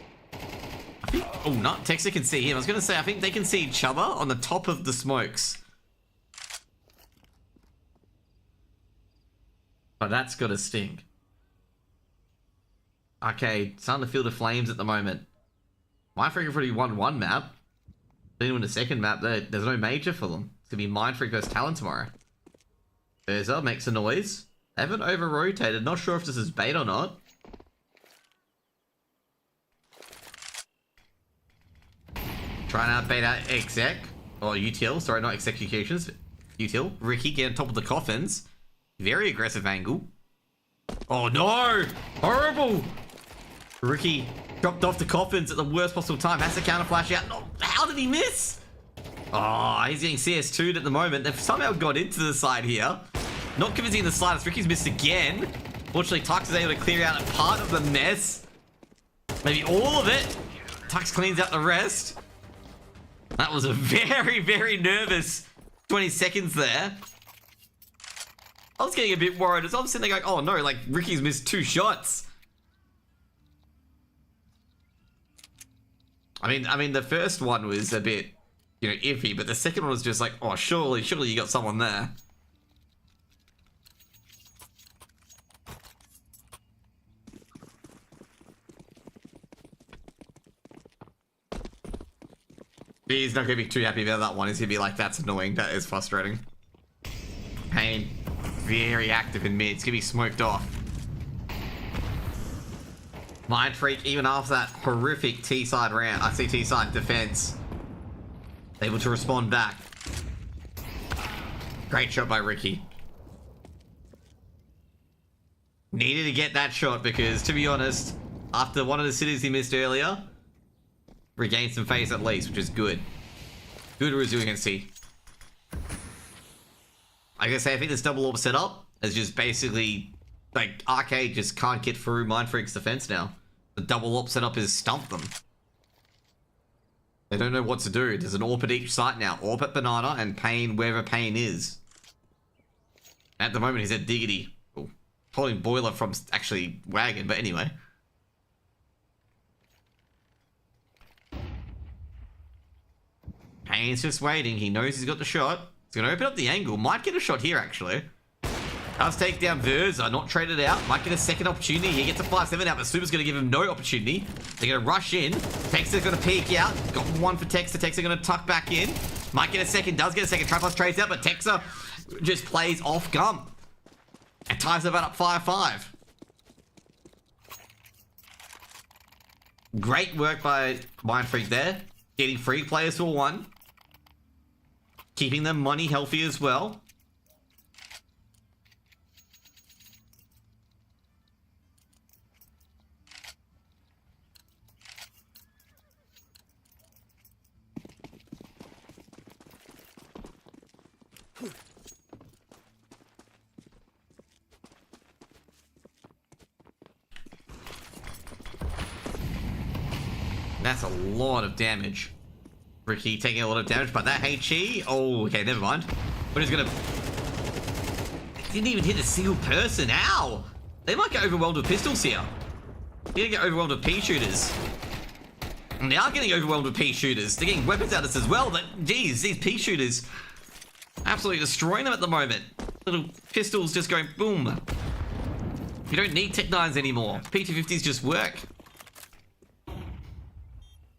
Oh, not Texter can see him. I was going to say, I think they can see each other on the top of the smokes. But that's got to sting. Okay, starting to feel the flames at the moment. Mind Freak have already won one map. Then win the second map, there's no major for them. It's going to be Mind Freak versus Talon tomorrow. Verza makes a noise. They haven't over-rotated. Not sure if this is bait or not. Trying out bait out exec. Or UTL, sorry, not executions. UTL. Ricky getting on top of the coffins. Very aggressive angle. Oh no! Horrible! Ricky dropped off the coffins at the worst possible time. Has to counter flash out. No, how did he miss? Oh, he's getting CS2'd at the moment. They've somehow got into the side here. Not convincing in the slightest. Ricky's missed again. Fortunately, Tux is able to clear out a part of the mess. Maybe all of it. Tux cleans out the rest. That was a very, very nervous 20 seconds there. I was getting a bit worried as I'm sitting there going, oh no, like Ricky's missed 2 shots. I mean, the first one was a bit, you know, iffy, but the second one was just like, oh, surely you got someone there. He's not going to be too happy about that one. He's going to be like, that's annoying. That is frustrating. Pain. Very active in mid. It's gonna be smoked off. Mind Freak, even after that horrific T-side round, I see T-side defense, able to respond back. Great shot by Ricky. Needed to get that shot because, to be honest, after one of the cities he missed earlier, regained some phase at least, which is good. Good resiliency. Like I say, I think this double orb setup is just basically, like, Arcade just can't get through Mind Freak's defense now. The double orb setup has stumped them. They don't know what to do. There's an orb at each site now. Orb at Banana and Pain wherever Pain is. At the moment, he's at Diggity. Oh, holding Boiler from actually Wagon, but anyway. Pain's just waiting. He knows he's got the shot. He's going to open up the angle. Might get a shot here, actually. Does take down Verza. Not traded out. Might get a second opportunity. He gets a 5-7 out, but Super's going to give him no opportunity. They're going to rush in. Texter's going to peek out. Got one for Texter. Texter going to tuck back in. Might get a second. Does get a second. Trapos trades out, but Texter just plays off Gump. And ties about up 5-5. Great work by Mind Freak there. Getting free players for one. Keeping them money healthy as well. That's a lot of damage. Ricky taking a lot of damage, but that HE... Oh, okay, never mind. We're just gonna... It didn't even hit a single person. Ow! They might get overwhelmed with pistols here. They're gonna get overwhelmed with pea shooters. And they are getting overwhelmed with pea shooters. They're getting weapons out of this as well, but geez, these pea shooters absolutely destroying them at the moment. Little pistols just going boom. You don't need Tech 9s anymore. P250s just work.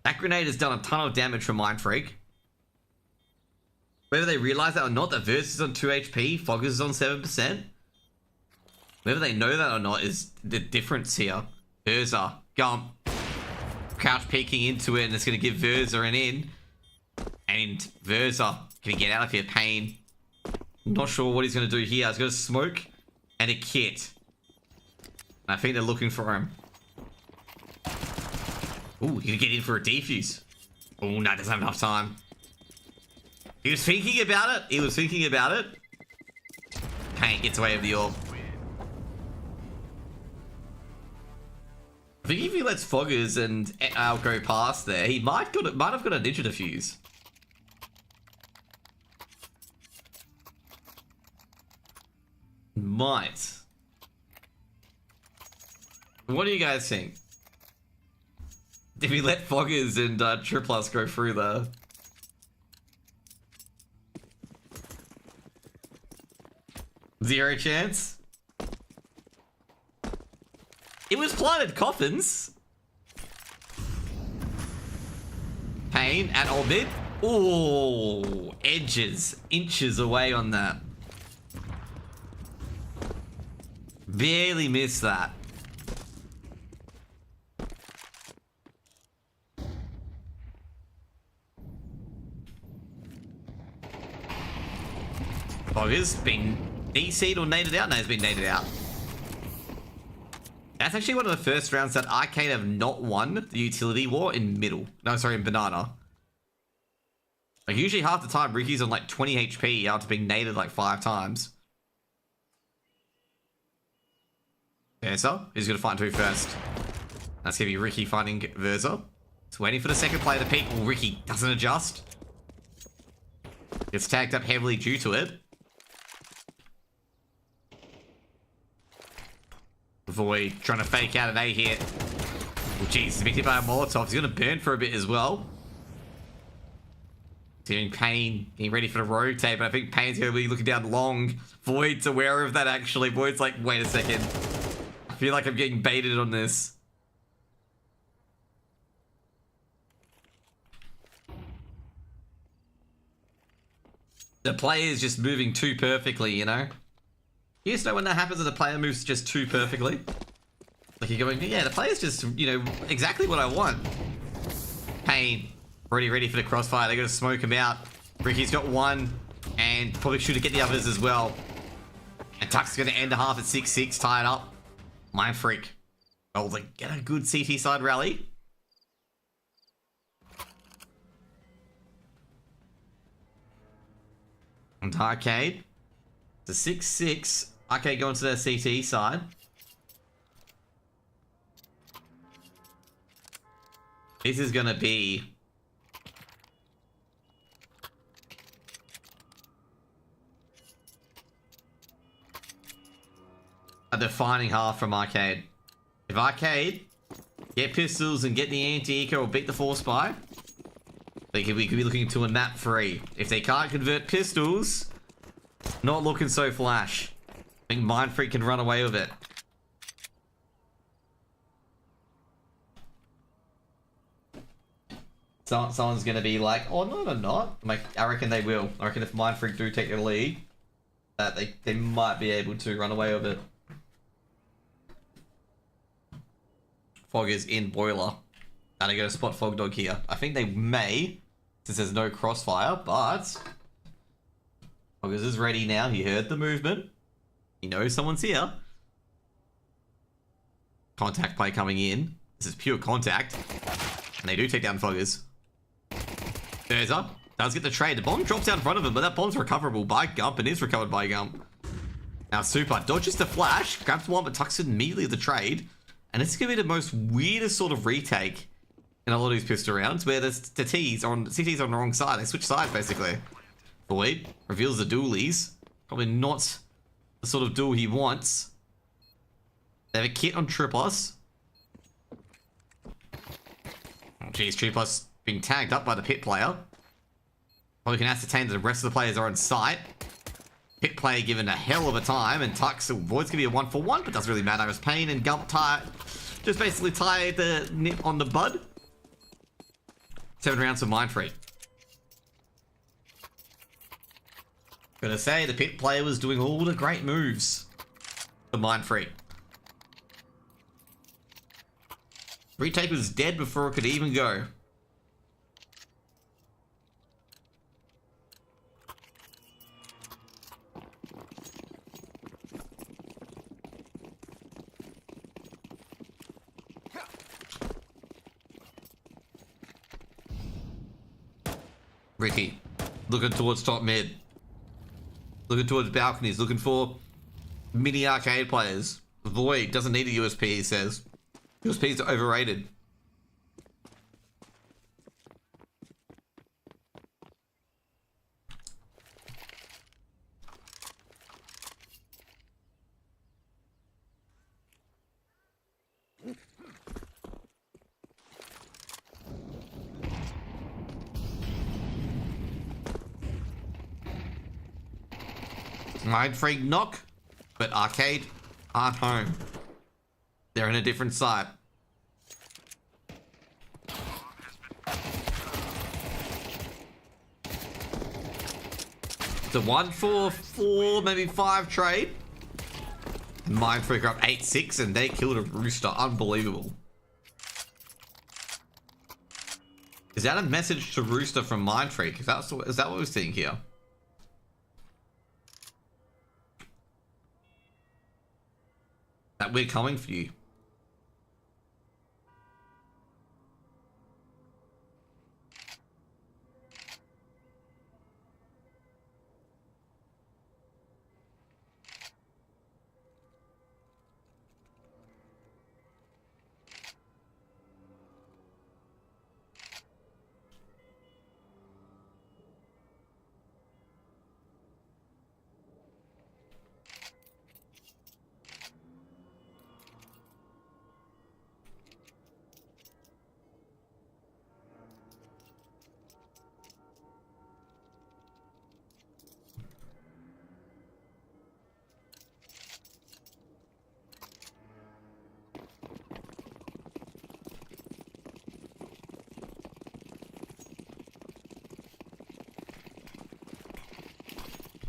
That grenade has done a ton of damage for Mind Freak. Whether they realize that or not, that Verse is on 2 HP, Foggers is on 7%. Whether they know that or not is the difference here. Verza, Gump, crouch peeking into it, and it's going to give Verza an in. And Verza going to get out of here. Pain. Not sure what he's going to do here. He's going to smoke and a kit. I think they're looking for him. Ooh, he could get in for a defuse. Oh, no, doesn't have enough time. He was thinking about it. He was thinking about it. Pain gets away with the orb. I think if he lets Foggers and Al go past there, he might have got a ninja defuse. Might. What do you guys think? If we let Foggers and Triplus go through there. Zero chance. It was planted coffins. Pain at all mid. Oh, edges, inches away on that. Barely missed that. Foggers been DC'd or naded out? No, he's been naded out. That's actually one of the first rounds that Arcade have not won the utility war in middle. No, sorry, in Banana. Like, usually half the time, Ricky's on like 20 HP after being naded like 5 times. Verza, who's going to find who first? That's going to be Ricky finding Verza. It's waiting for the second player to peek. Well, Ricky doesn't adjust. Gets tagged up heavily due to it. Void trying to fake out an A hit. Oh, jeez, he's been hit by a Molotov. He's going to burn for a bit as well. Doing Pain, getting ready for the rotate, but I think Pain's going to be looking down long. Void's aware of that, actually. Void's like, wait a second. I feel like I'm getting baited on this. The player is just moving too perfectly, you know? You just know when that happens and the player moves just too perfectly? Like you're going, yeah, the player's just, you know, exactly what I want. Pain, already ready for the crossfire. They're going to smoke him out. Ricky's got one, and probably should get the others as well. And Tuck's going to end the half at 6-6, tied up. Mind Freak. Oh, like, get a good CT side rally. And Arcade. It's a 6-6. Arcade going to their CT side. This is going to be... a defining half from Arcade. If Arcade get pistols and get the anti-eco or beat the force buy, we could be looking to a map 3. If they can't convert pistols, not looking so flash. I think Mind Freak can run away with it. So, someone's going to be like, oh, no, they're not. Like, I reckon they will. I reckon if Mind Freak do take the lead, that they might be able to run away with it. Fog is in Boiler. And I go to spot Fog Dog here. I think they may, since there's no crossfire, but... Foggers is ready now. He heard the movement. He knows someone's here. Contact play coming in. This is pure contact. And they do take down Foggers. Urza does get the trade. The bomb drops out in front of him, but that bomb's recoverable by Gump and is recovered by Gump. Now Super dodges the flash, grabs one, but tucks it immediately at the trade. And this is going to be the most weirdest sort of retake in a lot of these pistol rounds, where the CT's on the wrong side. They switch sides, basically. Void reveals the dualies. Probably not the sort of duel he wants. They have a kit on Tripos. Oh, geez, Tripos being tagged up by the pit player. Probably can ascertain that the rest of the players are on site. Pit player given a hell of a time, and Tux Void's gonna be a 1-for-1, but doesn't really matter as Pain and Gump just basically tie the nip on the bud. 7 rounds of Mind Freak. Gonna say the pit player was doing all the great moves for Mind Freak. Retake was dead before it could even go. Ricky, looking towards top mid. Looking towards balconies, looking for mini arcade players. Void doesn't need a USP, he says. USPs are overrated. Mind Freak knock, but Arcade aren't home. They're in a different site. It's a 1-4-4, maybe 5 trade. Mind Freak are up 8-6 and they killed a Rooster. Unbelievable. Is that a message to Rooster from Mind Freak? Is that what we're seeing here? That we're coming for you.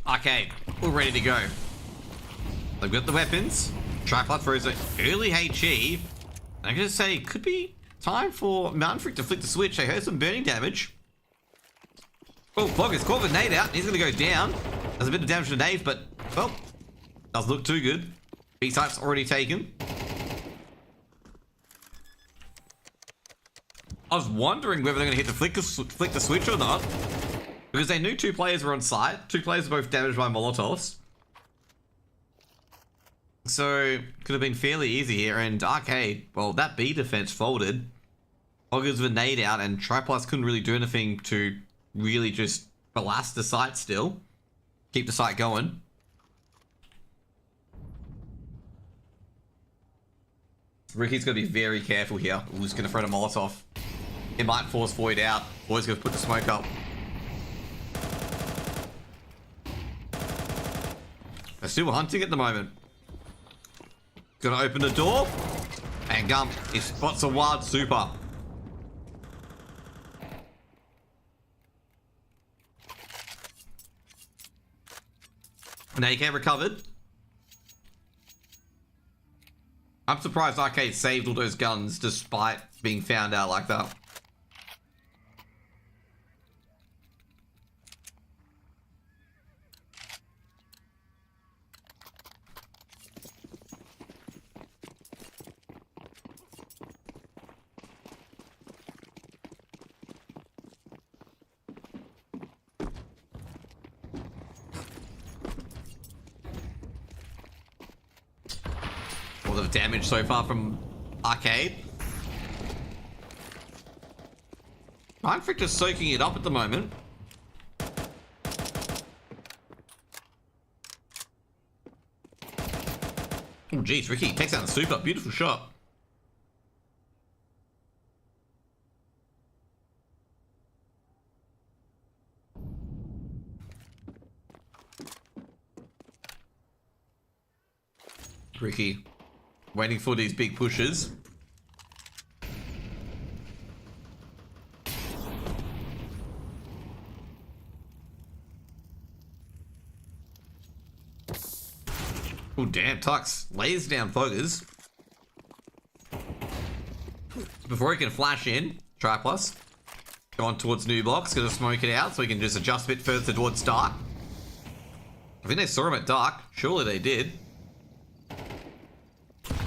Okay, we're ready to go. They've got the weapons. Tripod throws an early HE. I'm gonna say, could be time for Mountain Freak to flick the switch. I heard some burning damage. Oh, Fogger's caught the nade out. He's gonna go down. There's a bit of damage to Dave, but, well, doesn't look too good. B-site's already taken. I was wondering whether they're gonna hit the flick the switch or not. Because they knew 2 players were on site. 2 players were both damaged by Molotovs. So, could have been fairly easy here. And Arcade, well, that B defense folded. Foggers with a nade out, and Triplus couldn't really do anything to really just blast the site still. Keep the site going. Ricky's got to be very careful here. He's going to throw a Molotov. It might force Void out. Void's going to put the smoke up. They're still hunting at the moment. Gonna open the door. And Gump, he spots a wild super. An AK recovered. I'm surprised Arcade saved all those guns despite being found out like that. Of damage so far from Arcade. Mind Freak just soaking it up at the moment. Oh geez, Ricky takes out the super. Beautiful shot. Ricky waiting for these big pushes. Oh damn, Tux lays down Foggers. Before he can flash in, Triplus. Gone towards New Box, gonna smoke it out so he can just adjust a bit further towards Dark. I think they saw him at Dark. Surely they did.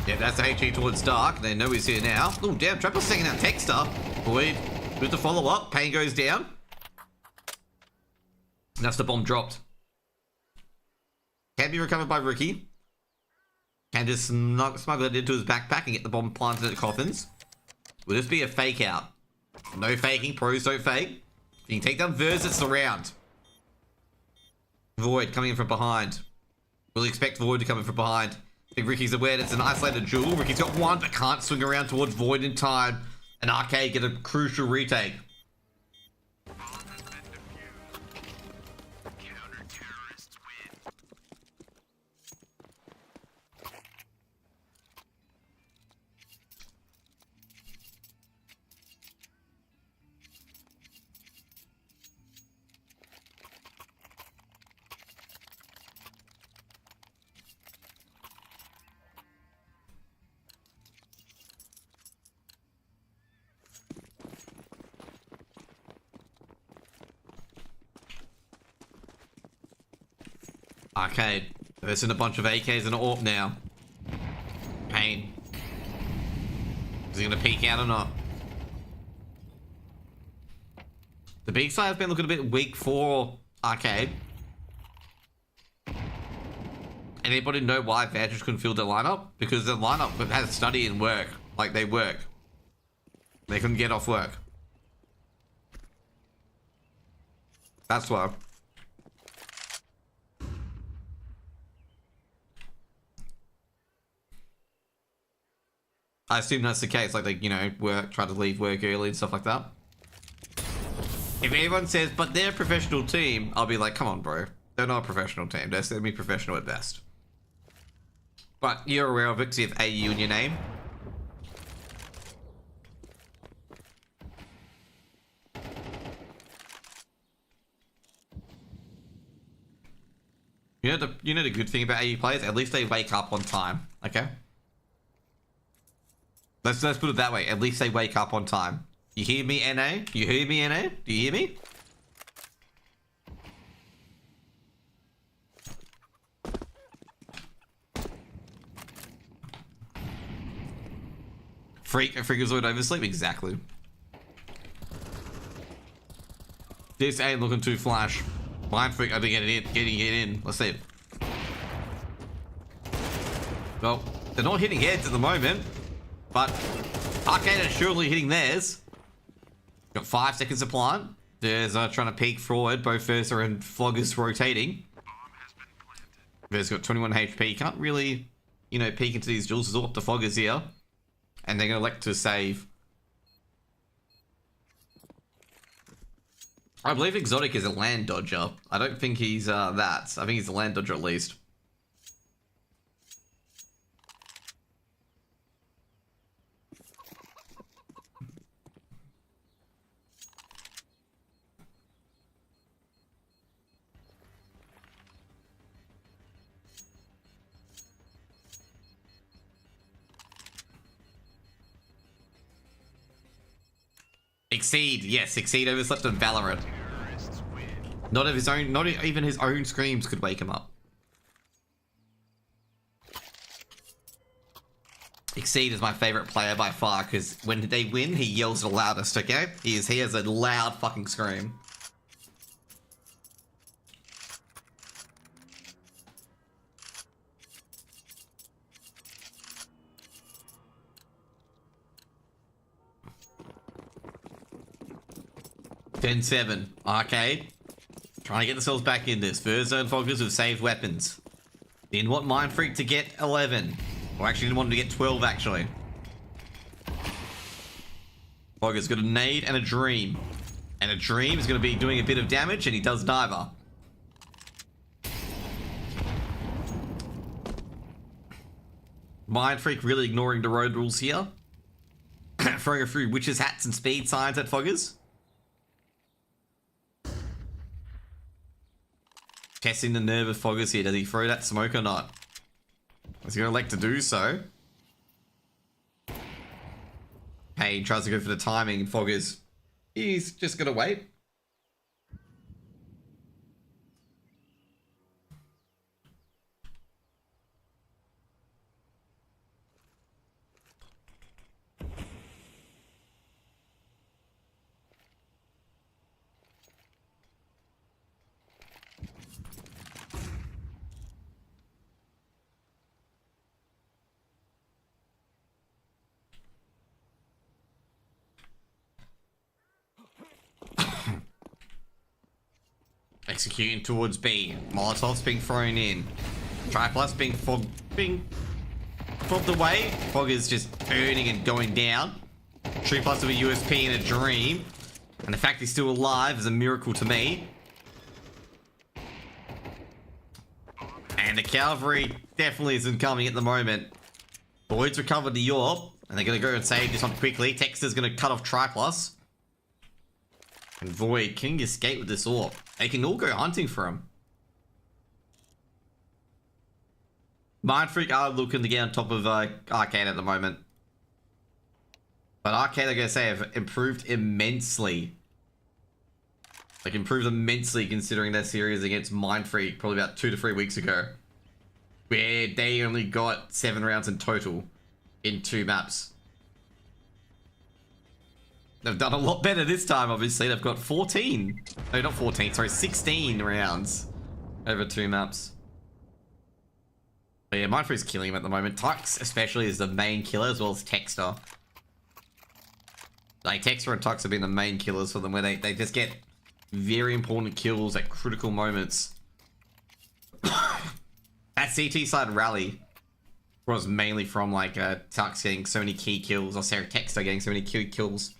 Yeah, that's the HE towards Dark. They know he's here now. Oh, damn. Trapper's taking out Texter. Void with the follow-up. Pain goes down. And that's the bomb dropped. Can be recovered by Ricky. Can just smuggle it into his backpack and get the bomb planted at Coffins. Will this be a fake out? No faking. Pros don't fake. You can take down Verz, it's the round. Void coming in from behind. We'll expect Void to come in from behind. I think Ricky's aware that it's an isolated jewel. Ricky's got one, but can't swing around towards Void in time. And Arcade get a crucial retake. Arcade. There's in a bunch of AKs and an AWP now. Pain. Is he gonna peek out or not? The B side has been looking a bit weak for Arcade. Anybody know why Vantage couldn't field their lineup? Because their lineup has study and work. Like, they work. They couldn't get off work. That's why. I assume that's the case, like they, you know, try to leave work early and stuff like that. If anyone says, but they're a professional team, I'll be like, come on, bro. They're not a professional team. They're semi-professional at best. But you're aware of it because you have AU in your name. You know the good thing about AU players? At least they wake up on time, okay? Let's put it that way. At least they wake up on time. You hear me, NA? You hear me, NA? Do you hear me? Freakazoid oversleep? Exactly. This ain't looking too flash. Mind freak, I think getting it in. Let's see it. Well, they're not hitting heads at the moment, but Arcade is surely hitting theirs. Got 5 seconds to plant. There's trying to peek forward. Both Versa and Floggers rotating. Versa's got 21 HP. Can't really, you know, peek into these jewels. It's all up to Floggers here. And they're going to elect to save. I believe Exotic is a land dodger. I don't think he's that. I think he's a land dodger at least. Exceed, yes, Exceed overslept on Valorant. Not of his own, not even his own screams could wake him up. Exceed is my favorite player by far because when they win, he yells the loudest. Okay, he has a loud fucking scream. $10-7. Arcade. Trying to get themselves back in this. Versa and Foggers have saved weapons. Didn't want Mind Freak to get 11. Or actually didn't want him to get 12 actually. Foggers got a nade and a dream. And a dream is going to be doing a bit of damage and he does neither. Mind Freak really ignoring the road rules here. Throwing a few witches hats and speed signs at Foggers. Testing the nerve of Foggers here. Does he throw that smoke or not? Is he going to elect to do so? Hey, he tries to go for the timing and Foggers, he's just going to wait. Executing towards B. Molotovs being thrown in. Triplus being fobbed away. Fog is just burning and going down. Tree Plus with a USP and a dream. And the fact he's still alive is a miracle to me. And the cavalry definitely isn't coming at the moment. Boyd's recovered the Yorp. And they're going to go and save this one quickly. Texter's going to cut off Triplus. And Void, can he escape with this orb? They can all go hunting for him. Mind Freak are looking to get on top of Arcade at the moment. But Arcade, I'm going to say, have improved immensely. Like, improved immensely considering their series against Mind Freak probably about 2 to 3 weeks ago. Where they only got 7 rounds in total in 2 maps. They've done a lot better this time, obviously. They've got 14. No, not 14. Sorry, 16 rounds over 2 maps. But yeah, Mind Freak's killing him at the moment. Tux, especially, is the main killer, as well as Texter. Like, Texter and Tux have been the main killers for them, where they just get very important kills at critical moments. That CT side rally was mainly from, like, Tux getting so many key kills, or Sarah Texter getting so many key kills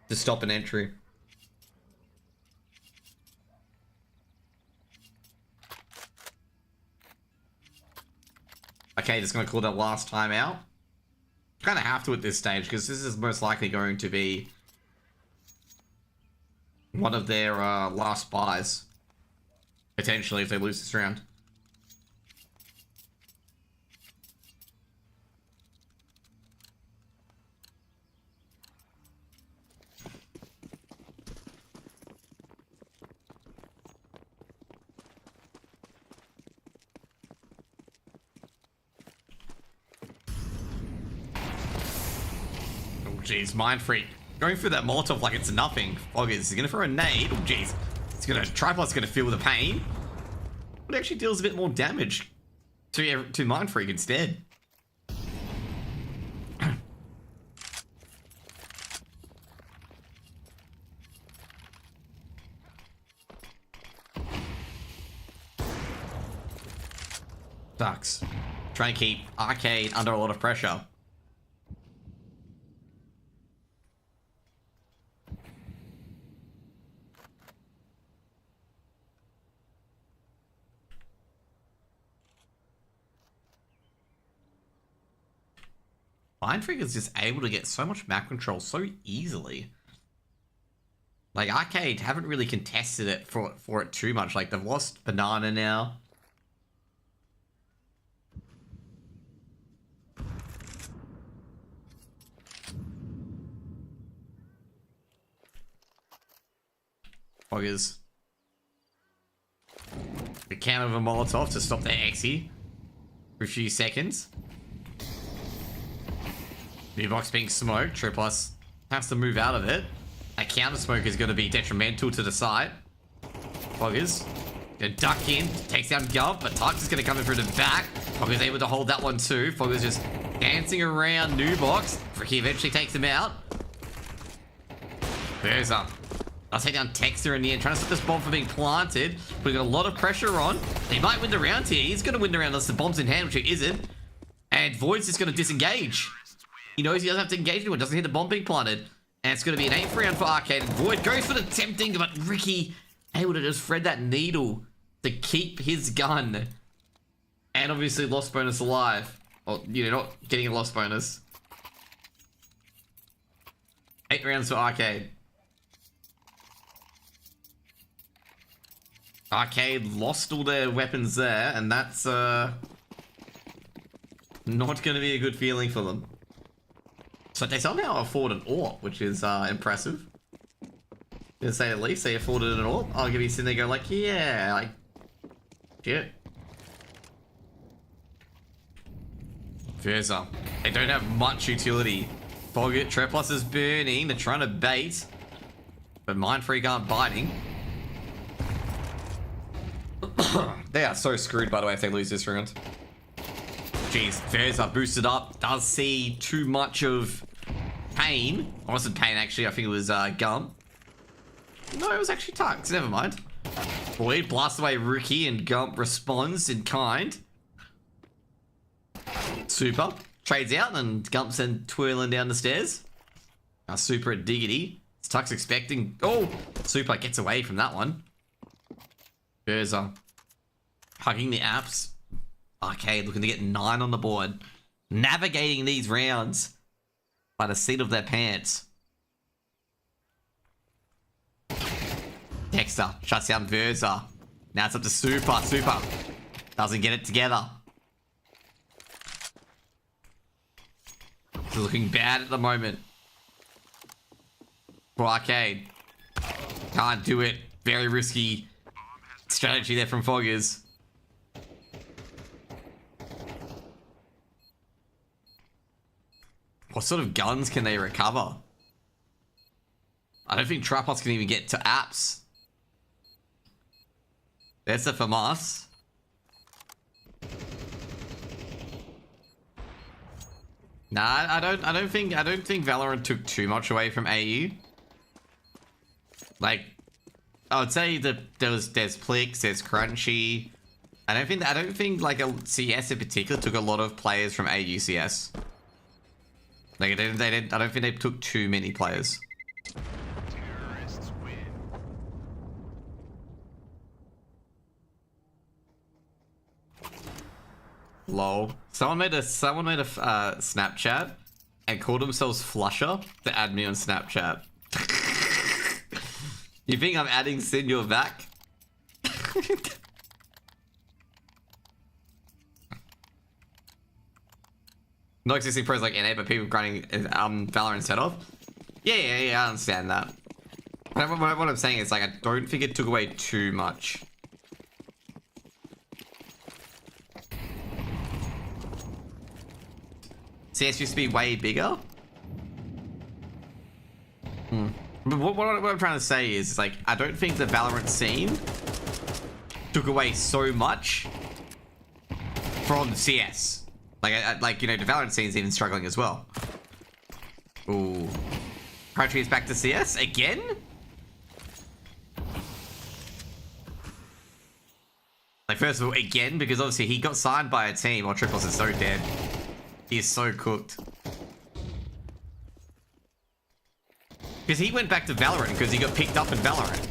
to stop an entry. Okay, just gonna call that last time out. Kind of have to at this stage, because this is most likely going to be one of their last buys. Potentially, if they lose this round. jeez, Mind Freak. Going through that Molotov like it's nothing. Foggers is gonna throw a nade. Oh, jeez. Tripod's gonna feel the pain. But it actually deals a bit more damage to Mind Freak instead. Sucks. Trying to keep Arcade under a lot of pressure. Mind Freak is just able to get so much map control so easily. Like, Arcade haven't really contested it for it too much. Like, they've lost Banana now. Foggers. The count of a Molotov to stop their Exy for a few seconds. New box being smoked. Triplus has to move out of it. A counter smoke is going to be detrimental to the site. Foggers gonna duck in, takes down Gump, but Tux is going to come in through the back. Foggers able to hold that one too. Foggers just dancing around New Box. Fricky eventually takes him out. There's up. I'll take down Texter in the end, trying to stop this bomb from being planted. We've got a lot of pressure on. He might win the round here. He's going to win the round unless the bomb's in hand, which it isn't. And Void's just going to disengage. He knows he doesn't have to engage anyone. Doesn't hear the bomb being planted. And it's going to be an 8 round for Arcade. And Void goes for the tempting, but Ricky able to just thread that needle to keep his gun. And obviously lost bonus alive. Or, you know, not getting a lost bonus. 8 rounds for Arcade. Arcade lost all their weapons there, and that's not going to be a good feeling for them. So they somehow afford an AWP, which is impressive. To say the least, they afforded an AWP. I'll give you sitting there go like, yeah, like, shit. Further, they don't have much utility. Foggett, Treplus is burning. They're trying to bait, but Mind Freak aren't biting. They are so screwed, by the way, if they lose this round. Jeez, Fairs are boosted up. Does see too much of pain. Or was it pain, actually? I think it was Gum. No, it was actually Tux. Never mind. Void blasts away Rookie, and Gump responds in kind. Super. Trades out, and Gump's then twirling down the stairs. Now Super at Diggity. Is Tux expecting... Oh! Super gets away from that one. Berza. Hugging the apps. Arcade looking to get 9 on the board. Navigating these rounds by the seat of their pants. Dexter shuts down Verza. Now it's up to Super. Super doesn't get it together. It's looking bad at the moment for Arcade. Can't do it. Very risky strategy there from Foggers. What sort of guns can they recover? I don't think Tripods can even get to apps. There's the FAMAS. Nah, I don't think Valorant took too much away from AU. Like, I would say that there's Plix, there's Crunchy. I don't think like a CS in particular took a lot of players from AU CS. Like I don't think they took too many players. Terrorists win. Lol. Someone made a Snapchat and called themselves Flusher to add me on Snapchat. You think I'm adding Sin your back? Not existing pros like NA, but people grinding Valorant set off. Yeah, I understand that. But what I'm saying is, like, I don't think it took away too much. CS used to be way bigger. what I'm trying to say is, like, I don't think the Valorant scene took away so much from CS. Like, you know, the Valorant scene's even struggling as well. Ooh. Crunchy is back to CS again? Like, first of all, again, because obviously he got signed by a team while Triples is so dead. He is so cooked. Because he went back to Valorant because he got picked up in Valorant.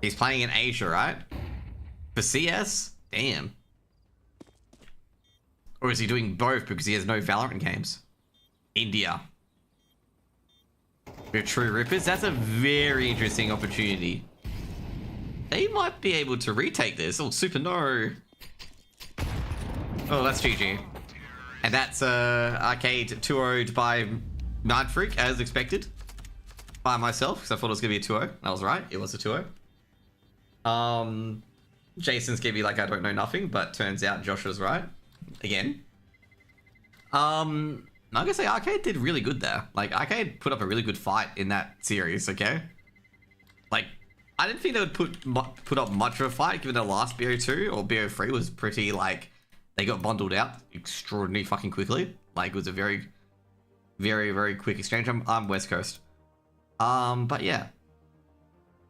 He's playing in Asia, right? For CS? Damn. Or is he doing both because he has no Valorant games? India. We're true rippers. That's a very interesting opportunity. They might be able to retake this. Oh, super no. Oh, that's GG. And that's Arcade 2-0'd by Mad Freak, as expected. By myself, because I thought it was going to be a 2-0. I was right. It was a 2-0. Jason's gonna be like, I don't know nothing, but turns out Josh was right. Again. I'm gonna say Arcade did really good there. Like, Arcade put up a really good fight in that series, okay? Like, I didn't think they would put up much of a fight, given the last BO2 or BO3 was pretty, like, they got bundled out extraordinarily fucking quickly. Like, it was a very, very, very quick exchange. I'm West Coast. But yeah.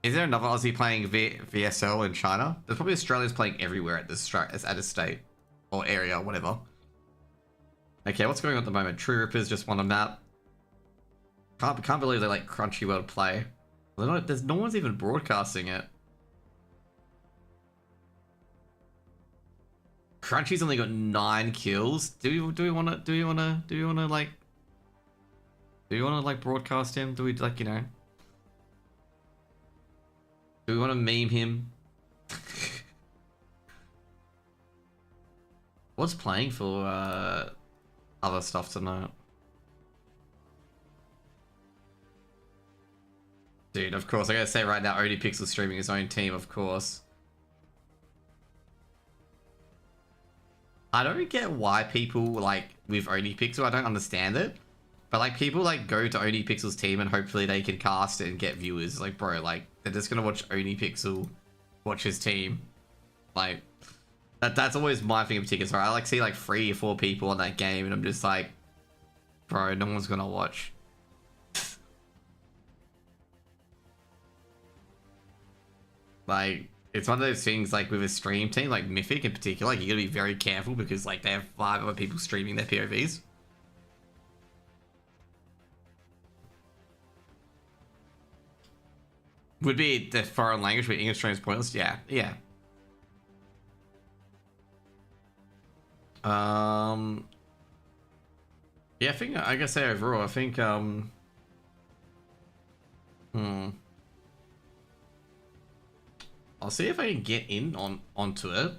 Is there another Aussie playing VSL in China? There's probably Australians playing everywhere at this state or area, whatever. Okay, what's going on at the moment? True Rippers just won a map. Can't believe they like Crunchy World play. There's no one's even broadcasting it. Crunchy's only got 9 kills. Do we want to like broadcast him? Do we like, you know? Do we want to meme him? What's playing for other stuff tonight? Dude, of course. I gotta say right now, ODPixel streaming his own team, of course. I don't get why people, like, with ODPixel, I don't understand it. But, like, people, like, go to ODPixel's team and hopefully they can cast it and get viewers. Like, bro, like, they're just gonna watch ODPixel watch his team. Like, that's always my thing in particular. So I, like, see, like, 3 or 4 people on that game and I'm just like, bro, no one's gonna watch. Like, it's one of those things, like, with a stream team, like Mythic in particular, like, you gotta be very careful because, like, they have 5 other people streaming their POVs. Would be the foreign language where English stream is pointless? Yeah, yeah. Yeah, I think, I gotta say overall, I think, I'll see if I can get in onto it.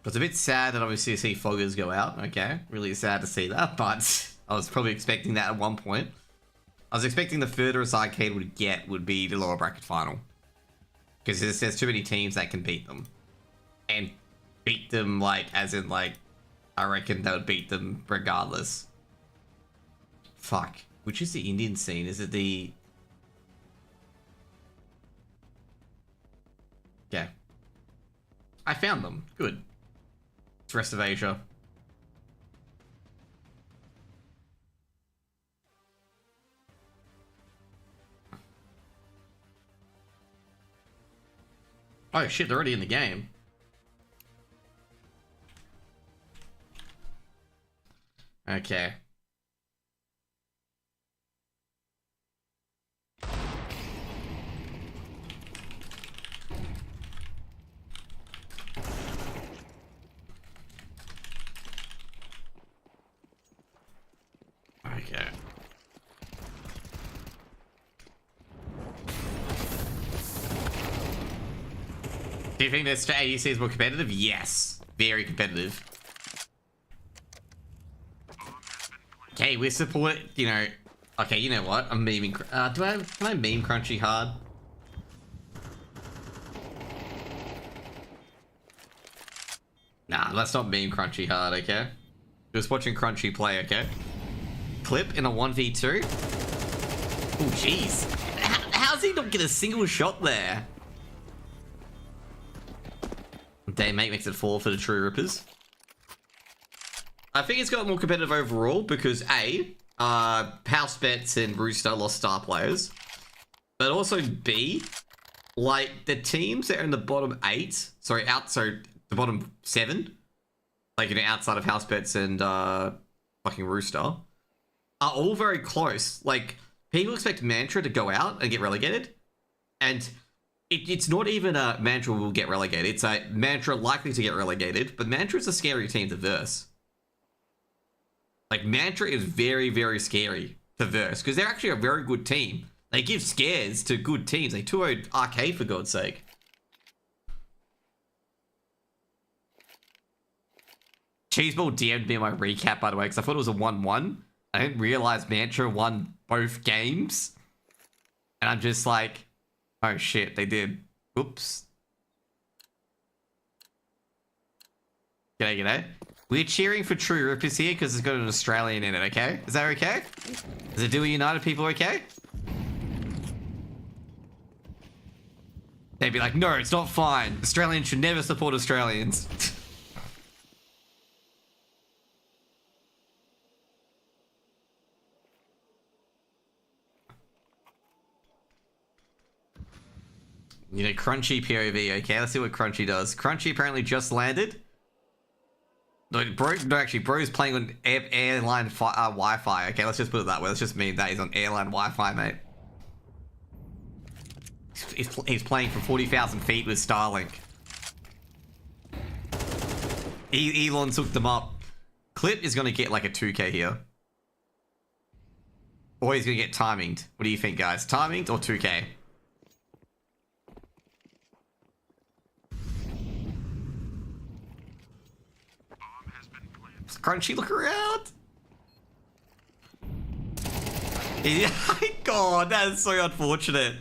It's a bit sad that obviously see Foggers go out, okay? Really sad to see that, but I was probably expecting that at one point. I was expecting the furthest Arcade would be the lower bracket final. Because there's too many teams that can beat them. And beat them, like, as in, like, I reckon they would beat them regardless. Fuck. Which is the Indian scene? Is it the... Yeah. I found them. Good. It's the rest of Asia. Oh shit, they're already in the game. Okay. Okay. Do you think this ADC is more competitive? Yes. Very competitive. Okay, we support, you know... Okay, you know what? I'm memeing... Can I meme Crunchy hard? Nah, let's not meme Crunchy hard, okay? Just watching Crunchy play, okay? Clip in a 1v2. Oh, jeez. How's he not get a single shot there? Daymate makes it 4 for the True Rippers. I think it's got more competitive overall because A, House Bets and Rooster lost star players. But also B, like the teams that are in the bottom 8, sorry, the bottom 7, like, you know, outside of House Bets and fucking Rooster, are all very close. Like, people expect Mantra to go out and get relegated, and it's not even a Mantra will get relegated. It's a Mantra likely to get relegated, but Mantra is a scary team to verse. Like, Mantra is very, very scary to verse because they're actually a very good team. They give scares to good teams. They 2-0'd Arcade, for God's sake. Cheeseball DM'd me in my recap, by the way, because I thought it was a 1-1. I didn't realize Mantra won both games. And I'm just like, oh shit, they did. Oops. G'day, g'day. We're cheering for True Rippers here because it's got an Australian in it, okay? Is that okay? Is it Dewey United people okay? They'd be like, no, it's not fine. Australians should never support Australians. You know, Crunchy POV, okay? Let's see what Crunchy does. Crunchy apparently just landed. No, bro's playing on airline Wi-Fi. Okay, let's just put it that way. Let's just mean that he's on airline Wi-Fi, mate. He's playing from 40,000 feet with Starlink. Elon's hooked them up. Clip is going to get like a 2k here. Or he's going to get timinged. What do you think, guys? Timinged or 2k? Crunchy, look around. Yeah, God, that is so unfortunate.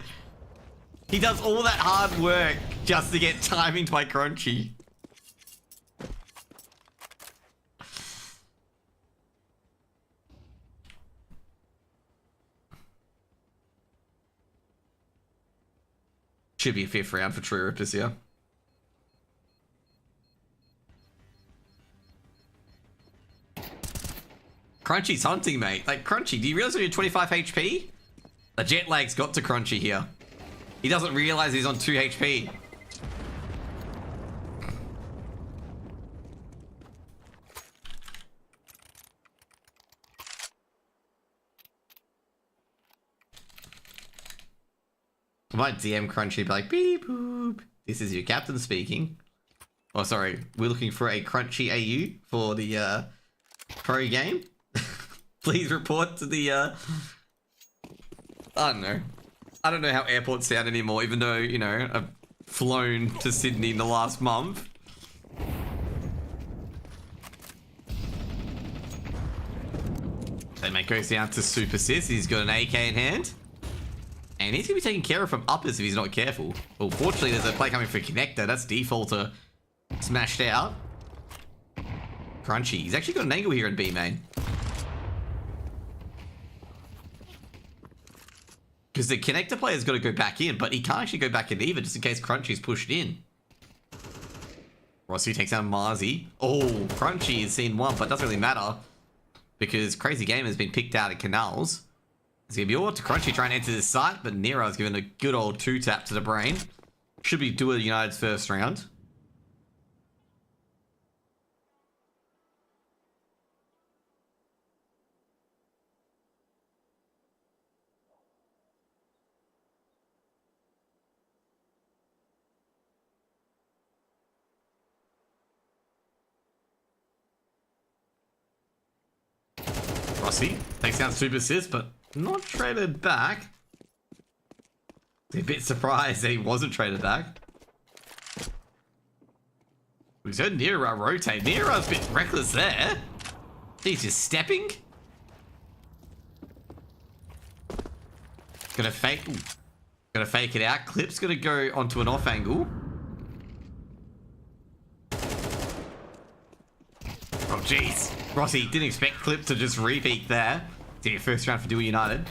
He does all that hard work just to get timinged by Crunchy. Should be a 5th round for True Rippers here. Crunchy's hunting, mate. Like, Crunchy, do you realize you're 25 HP? The jet lag's got to Crunchy here. He doesn't realize he's on 2 HP. I might DM Crunchy, be like, beep boop. This is your captain speaking. Oh, sorry. We're looking for a Crunchy AU for the pro game. Please report to the, I don't know. I don't know how airports sound anymore, even though, you know, I've flown to Sydney in the last month. Daymate goes down to Super Sis. He's got an AK in hand. And he's going to be taken care of from uppers if he's not careful. Well, fortunately, there's a play coming for Connector. That's defaulter smashed out. Crunchy. He's actually got an angle here in B main. Because the Connector player's got to go back in, but he can't actually go back in either, just in case Crunchy's pushed in. Rossi takes out Marzi. Oh, Crunchy has seen one, but it doesn't really matter. Because Crazy Gamer has been picked out at Canals. It's going to be all to Crunchy trying to enter this site, but Nero's given a good old 2-tap to the brain. Should be Duel United's first round. Rossi takes down Super Sis, but not traded back. A bit surprised that he wasn't traded back. We've heard Nero rotate. Nero's a bit reckless there. He's just stepping. Gonna fake. Ooh. Gonna fake it out. Clip's gonna go onto an off angle. jeez. Rossi didn't expect Clip to just repeat there. Did your first round for Dewey United.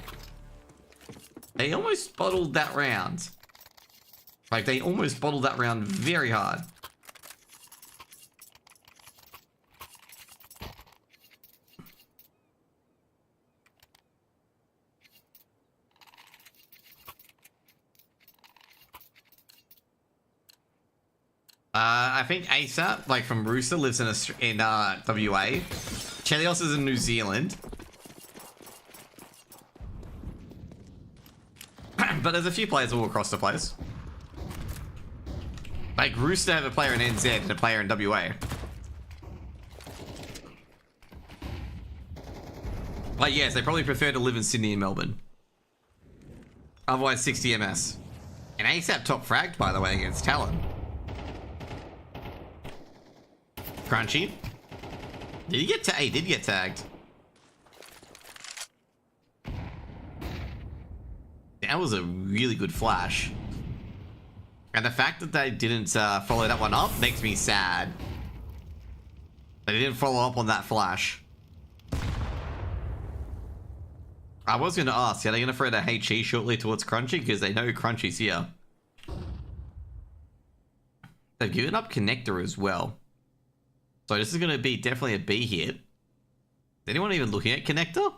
They almost bottled that round. Like, they almost bottled that round very hard. I think ASAP, like from Rooster, lives in WA. Chelios is in New Zealand. But there's a few players all across the place. Like, Rooster have a player in NZ and a player in WA. Like, yes, they probably prefer to live in Sydney and Melbourne. Otherwise, 60 MS. And ASAP top fragged, by the way, against Talon. Crunchy. Did he get tagged? He did get tagged. That was a really good flash. And the fact that they didn't follow that one up makes me sad. They didn't follow up on that flash. I was going to ask, are they going to throw the HE shortly towards Crunchy? Because they know Crunchy's here. They've given up Connector as well. So this is going to be definitely a B hit. Is anyone even looking at Connector?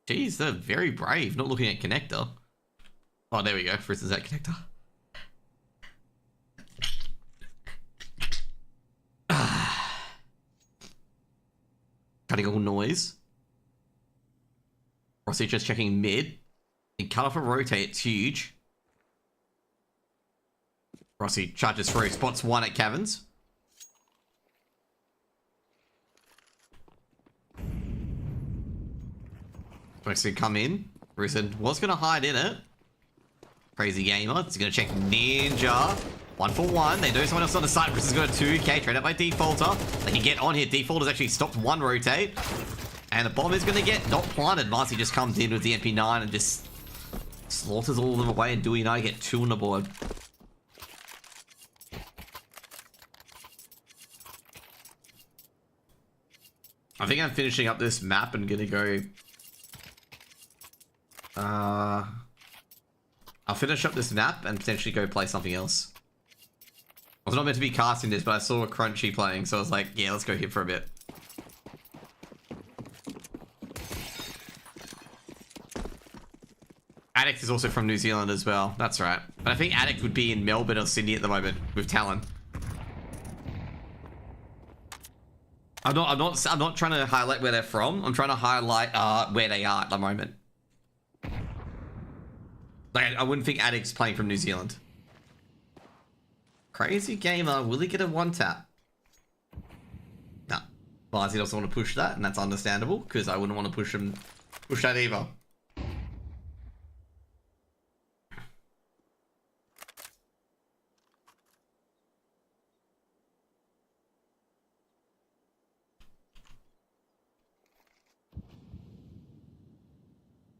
Jeez, they're very brave not looking at Connector. Oh, there we go. For instance, that Connector. Cutting all noise. Rossi just checking mid. He cut off a rotate. It's huge. Rossi charges through. Spots one at Caverns. Rossi come in. Rossi was going to hide in it. Crazy gamer. He's going to check Ninja. 1 for 1. They know someone else on the side. Chris has got a 2k. Trade up by Defaulter. They can get on here. Defaulter's actually stopped one rotate. And the bomb is going to get not planted. Marcy just comes in with the MP9 and just slaughters all of them away. And Dewey and I get 2 on the board. I think I'm finishing up this map and going to go... I'll finish up this map and potentially go play something else. I was not meant to be casting this, but I saw a Crunchy playing, so I was like, yeah, let's go here for a bit. Addict is also from New Zealand as well. That's right. But I think Addict would be in Melbourne or Sydney at the moment with Talon. I'm not trying to highlight where they're from. I'm trying to highlight where they are at the moment. Like, I wouldn't think Addict's playing from New Zealand. Crazy gamer, will he get a one tap? No. Well, he doesn't want to push that, and that's understandable, because I wouldn't want to push that either.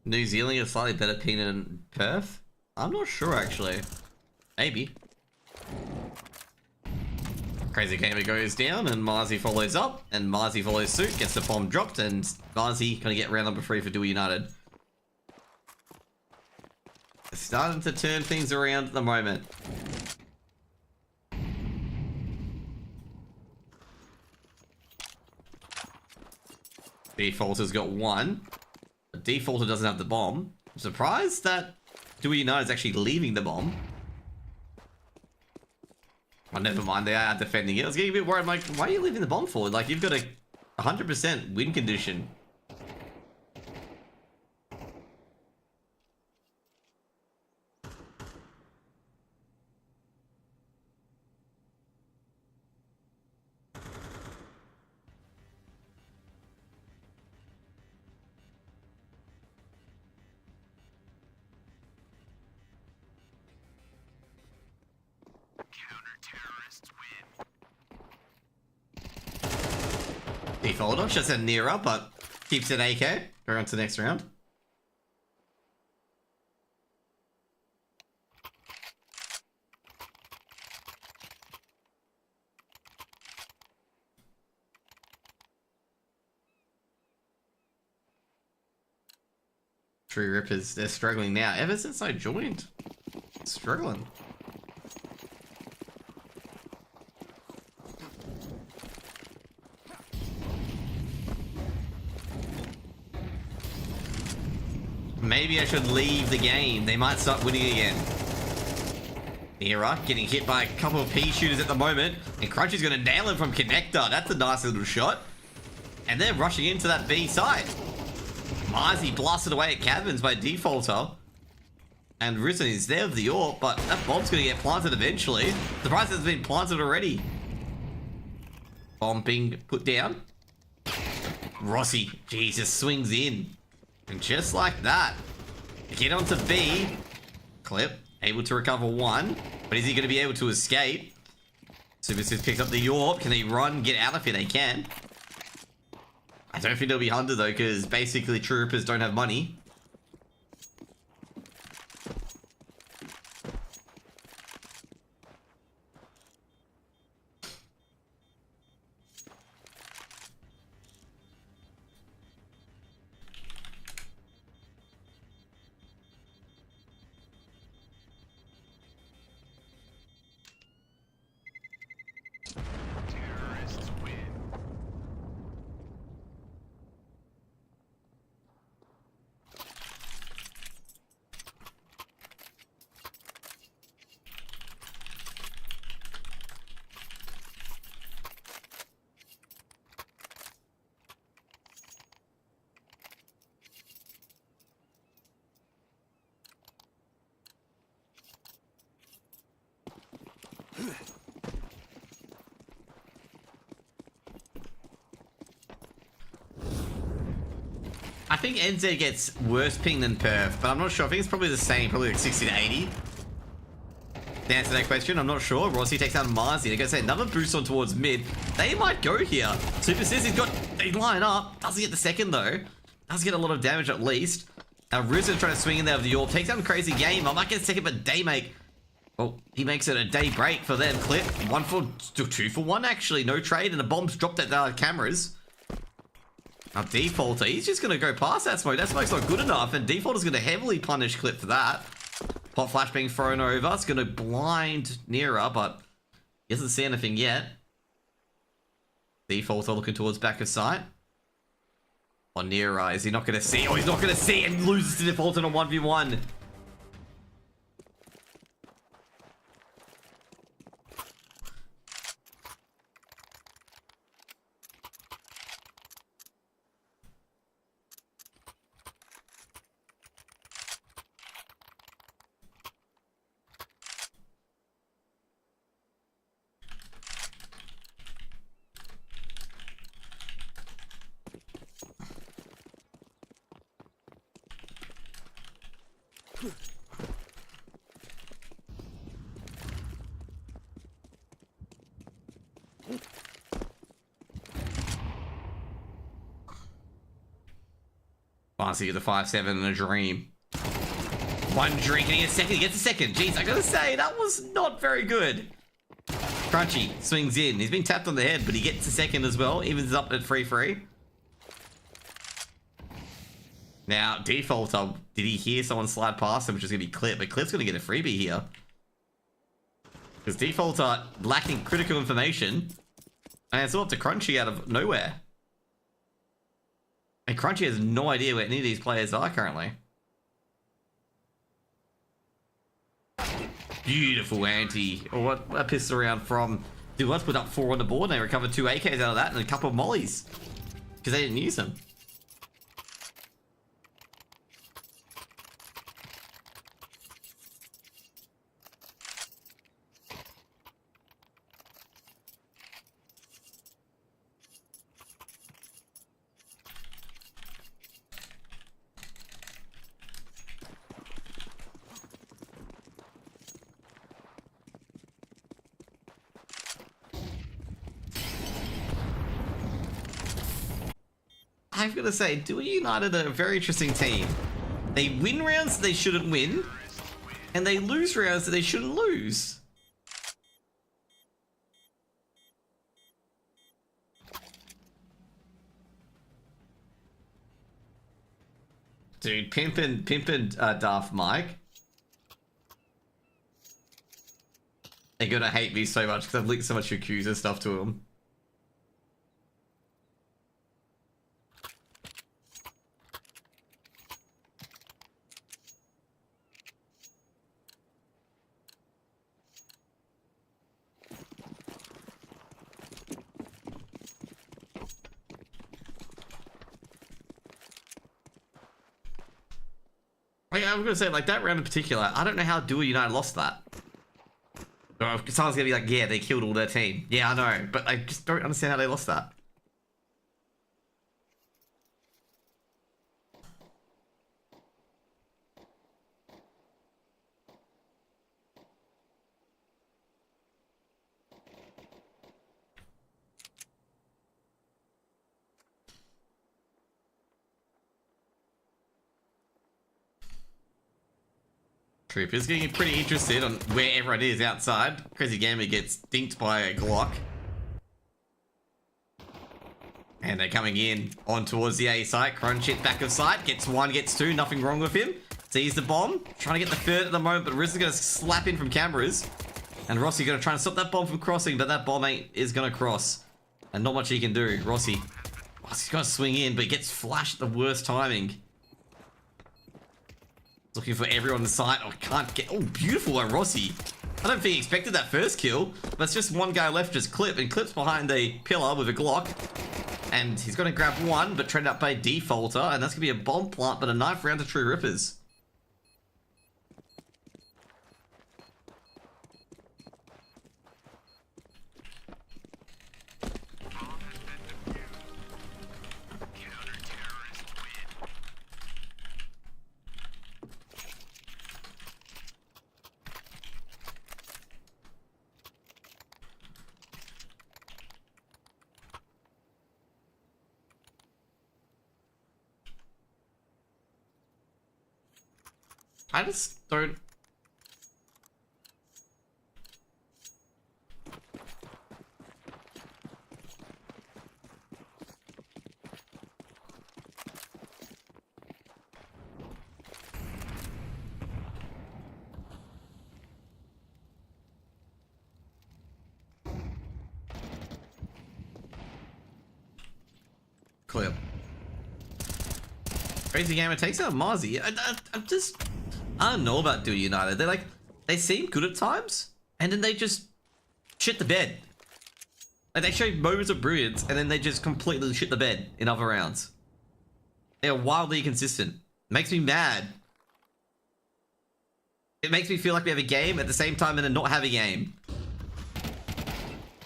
New Zealand is slightly better ping than Perth? I'm not sure, actually. Maybe. Crazy Gamer goes down, and Marzi follows up, and Marzi follows suit, gets the bomb dropped, and Marzi gonna get round number 3 for Dewey United. It's starting to turn things around at the moment. Defaulter's got 1. Defaulter doesn't have the bomb. I'm surprised that Dewey United is actually leaving the bomb. Oh, never mind, they are defending it. I was getting a bit worried, like, why are you leaving the bomb for? Like, you've got a 100% win condition. Defaulter, just a nearer, but keeps it AK. Go on to the next round. True Rippers, they're struggling now. Ever since I joined. Struggling. Maybe I should leave the game. They might start winning again. Nira getting hit by a couple of pea shooters at the moment. And Crunchy's going to nail him from Connector. That's a nice little shot. And they're rushing into that B side. Marzi blasted away at cabins by Defaulter. And Risen is there with the AWP, but that bomb's going to get planted eventually. Surprised it's been planted already. Bomb being put down. Rossi, Jesus, swings in. And just like that, get onto B. Clip, able to recover one. But is he going to be able to escape? Super Sis picks up the AWP. Can they run, get out of here? They can. I don't think they'll be hunted though, because basically Troopers don't have money. Terrorists win. I think NZ gets worse ping than Perth, but I'm not sure. I think it's probably the same, probably like 60 to 80. To answer that question, I'm not sure. Rossi takes out Marzi. They're going to say another boost on towards mid. They might go here. Super Sissy's got... They line up. Doesn't get the second, though. Does get a lot of damage at least. Now, Risen trying to swing in there with the AWP. Takes down Crazy Game. I might get a second, but Daymake... Oh, he makes it a day break for them. Clip. 2 for 1, actually. No trade, and the bomb's dropped at the cameras. Now, Defaulter, he's just going to go past that smoke. That smoke's not good enough, and Defaulter's going to heavily punish Clip for that. Pot flash being thrown over. It's going to blind Nira, but he doesn't see anything yet. Defaulter looking towards back of sight. Oh, Nira, is he not going to see? Oh, he's not going to see and loses to Defaulter on a 1v1. Fancy the 5-7 in a dream. One drink and he gets a second. Jeez, I gotta say, that was not very good. Crunchy swings in. He's been tapped on the head, but he gets a second as well. Evens up at 3-3. Now, Defaulter, did he hear someone slide past him, which is going to be Clip? But Clip's going to get a freebie here. Because Defaulter lacking critical information. And it's all up to Crunchy out of nowhere. And Crunchy has no idea where any of these players are currently. Beautiful anti. Or what a pistol round from... Dude, let's put up 4 on the board. And they recovered 2 AKs out of that and a couple of mollies. Because they didn't use them. I'm gonna say, Dewey United are a very interesting team. They win rounds that they shouldn't win, and they lose rounds that they shouldn't lose. Dude, pimpin' Daft Mike. They're gonna hate me so much because I've linked so much Yakuza stuff to them. Like, I'm gonna say, like, that round in particular, I don't know how Dua United lost that. Or someone's gonna be like, yeah, they killed all their team. Yeah, I know, but I just don't understand how they lost that. Troopers getting pretty interested on where everyone is outside. Crazy Gamer gets dinked by a Glock. And they're coming in on towards the A site. Crunch it back of sight. Gets one, gets two. Nothing wrong with him. Sees the bomb. Trying to get the third at the moment, but Riz is going to slap in from cameras. And Rossi going to try and stop that bomb from crossing, but that bomb is going to cross. And not much he can do. Rossi's going to swing in, but he gets flashed at the worst timing. Looking for everyone on the site. Oh, can't get... Oh, beautiful by Rossi. I don't think he expected that first kill, but it's just one guy left, just Clip, and Clip's behind a pillar with a Glock. And he's going to grab one, but trend up by Defaulter, and that's going to be a bomb plant, but a knife round to True Rippers. I just don't... Clip. Crazy Gamer takes out Mozzie. I don't know about Dua United. They seem good at times, and then they just shit the bed. Like, they show moments of brilliance, and then they just completely shit the bed in other rounds. They are wildly inconsistent. Makes me mad. It makes me feel like we have a game at the same time and then not have a game.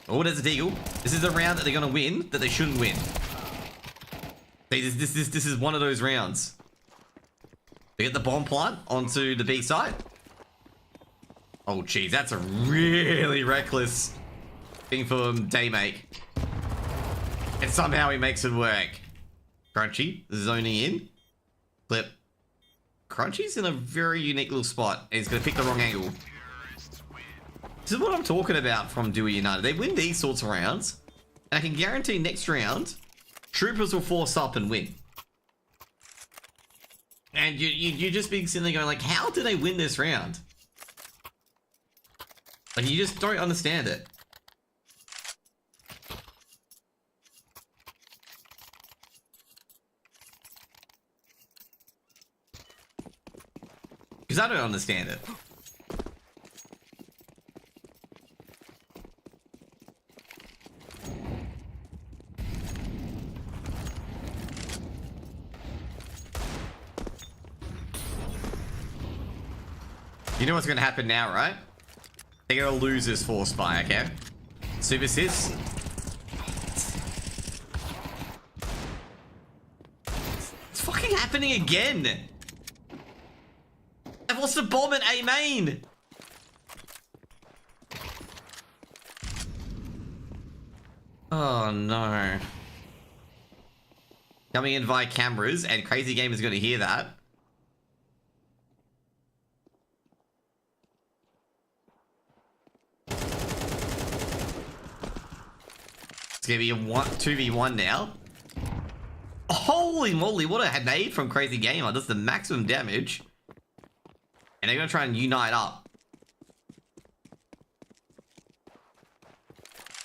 Oh, there's a deagle. This is a round that they're gonna win that they shouldn't win. This is one of those rounds. They get the bomb plant onto the B site. Oh, geez, that's a really reckless thing from Daymake. And somehow he makes it work. Crunchy zoning in. Clip. Crunchy's in a very unique little spot. And he's going to pick the wrong angle. This is what I'm talking about from Dua United. They win these sorts of rounds. And I can guarantee next round, Troopers will force up and win. And you just be sitting there going like, how do they win this round? Like, you just don't understand it. Because I don't understand it. You know what's going to happen now, right? They're going to lose this force fire, okay? Super Sis. It's fucking happening again. I've lost a bomb at A main. Oh no. Coming in via cameras, and Crazy Game is going to hear that. It's gonna be a 2v1 now. Holy moly, what a nade from Crazy Gamer. Does the maximum damage. And they're going to try and unite up.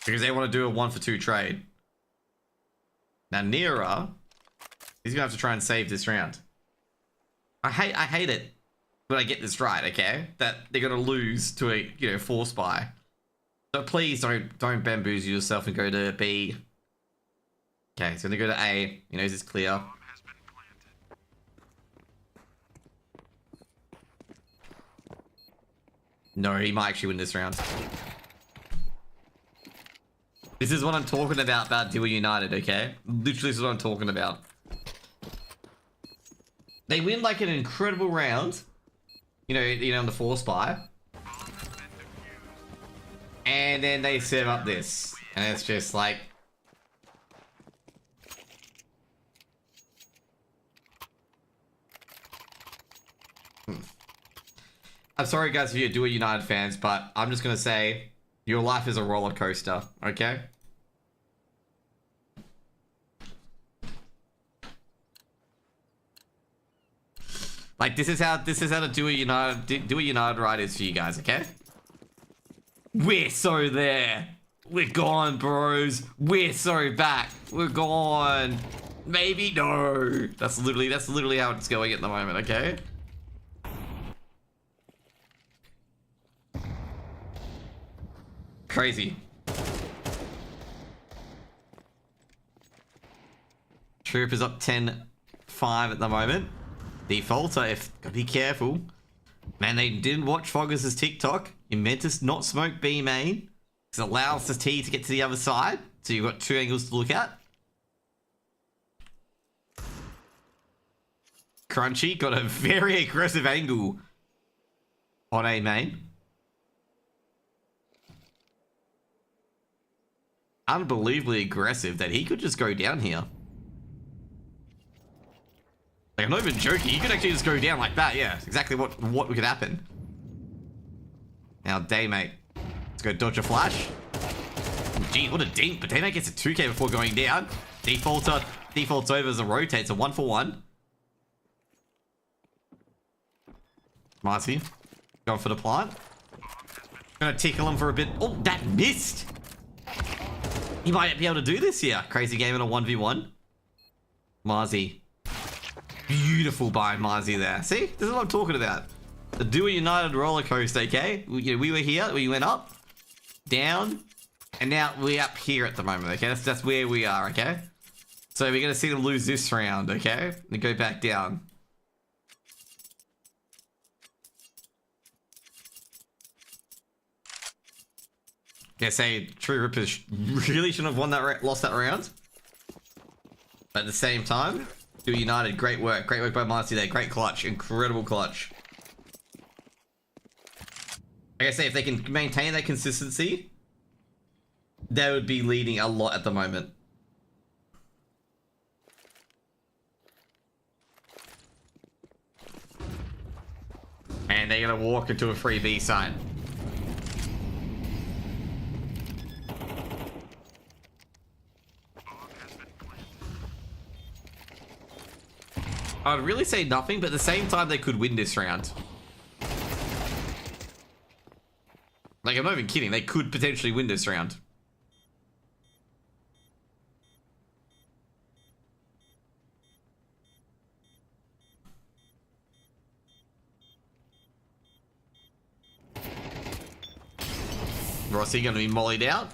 Because they want to do a 1-for-2 trade. Now, Nira, he's going to have to try and save this round. I hate it when I get this right, okay? That they're going to lose to a, you know, force buy. So please don't bamboozle yourself and go to B. Okay, he's going to go to A. He knows it's clear. No, he might actually win this round. This is what I'm talking about Duo United, okay? Literally, this is what I'm talking about. They win like an incredible round. You know, on the force buy. And then they serve up this. And it's just like... I'm sorry guys if you're Duo United fans, but I'm just gonna say your life is a roller coaster, okay? Like this is how the Duo United ride is for you guys, okay? We're so there. We're gone, bros. We're so back. We're gone. Maybe no. That's literally how it's going at the moment, okay? Crazy. Troop is up 10-5 at the moment. Defaulter, gotta be careful. Man, they didn't watch Foggers' TikTok. You meant to not smoke B main. It allows the T to get to the other side. So you've got two angles to look at. Crunchy got a very aggressive angle on A main. Unbelievably aggressive that he could just go down here. Like, I'm not even joking. He could actually just go down like that. Yeah, exactly what could happen. Now, Daymate. Let's go dodge a flash. Gee, what a dink. But Daymate gets a 2k before going down. Defaults over as a rotate. It's a 1-for-1. Marcy. Going for the plant. Gonna tickle him for a bit. Oh, that missed. He might be able to do this here. Crazy game in a 1v1. Marzi. Beautiful by Marzi there. See? This is what I'm talking about. The Duo United roller coaster, okay? We were here. We went up. Down. And now we're up here at the moment, okay? That's where we are, okay? So we're going to see them lose this round, okay? And go back down. Yeah, say True Rippers really shouldn't have won that, lost that round. But at the same time, Duo United, great work by Marcy there, great clutch, incredible clutch. Like I say, if they can maintain that consistency, they would be leading a lot at the moment. And they're gonna walk into a free B side. I'd really say nothing, but at the same time, they could win this round. Like, I'm not even kidding. They could potentially win this round. Rossi going to be mollied out.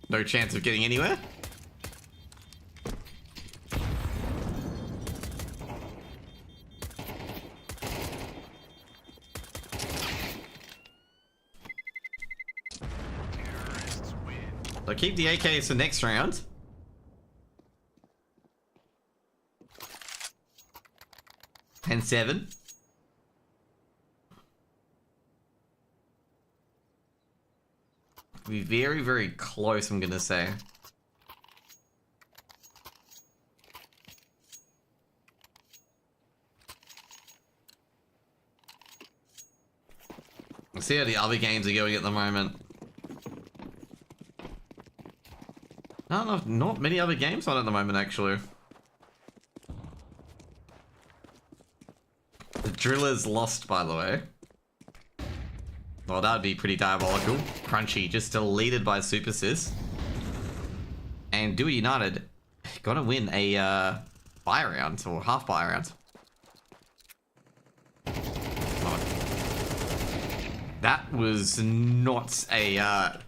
No chance of getting anywhere. So keep the AKs for next round. And 7. Be very, very close, I'm gonna say. Let's see how the other games are going at the moment. No, not many other games on at the moment, actually. Drillers lost, by the way. Well, that would be pretty diabolical. Crunchy just deleted by Super Sis. And Do It United gonna win a buy round or half buy round. That was not a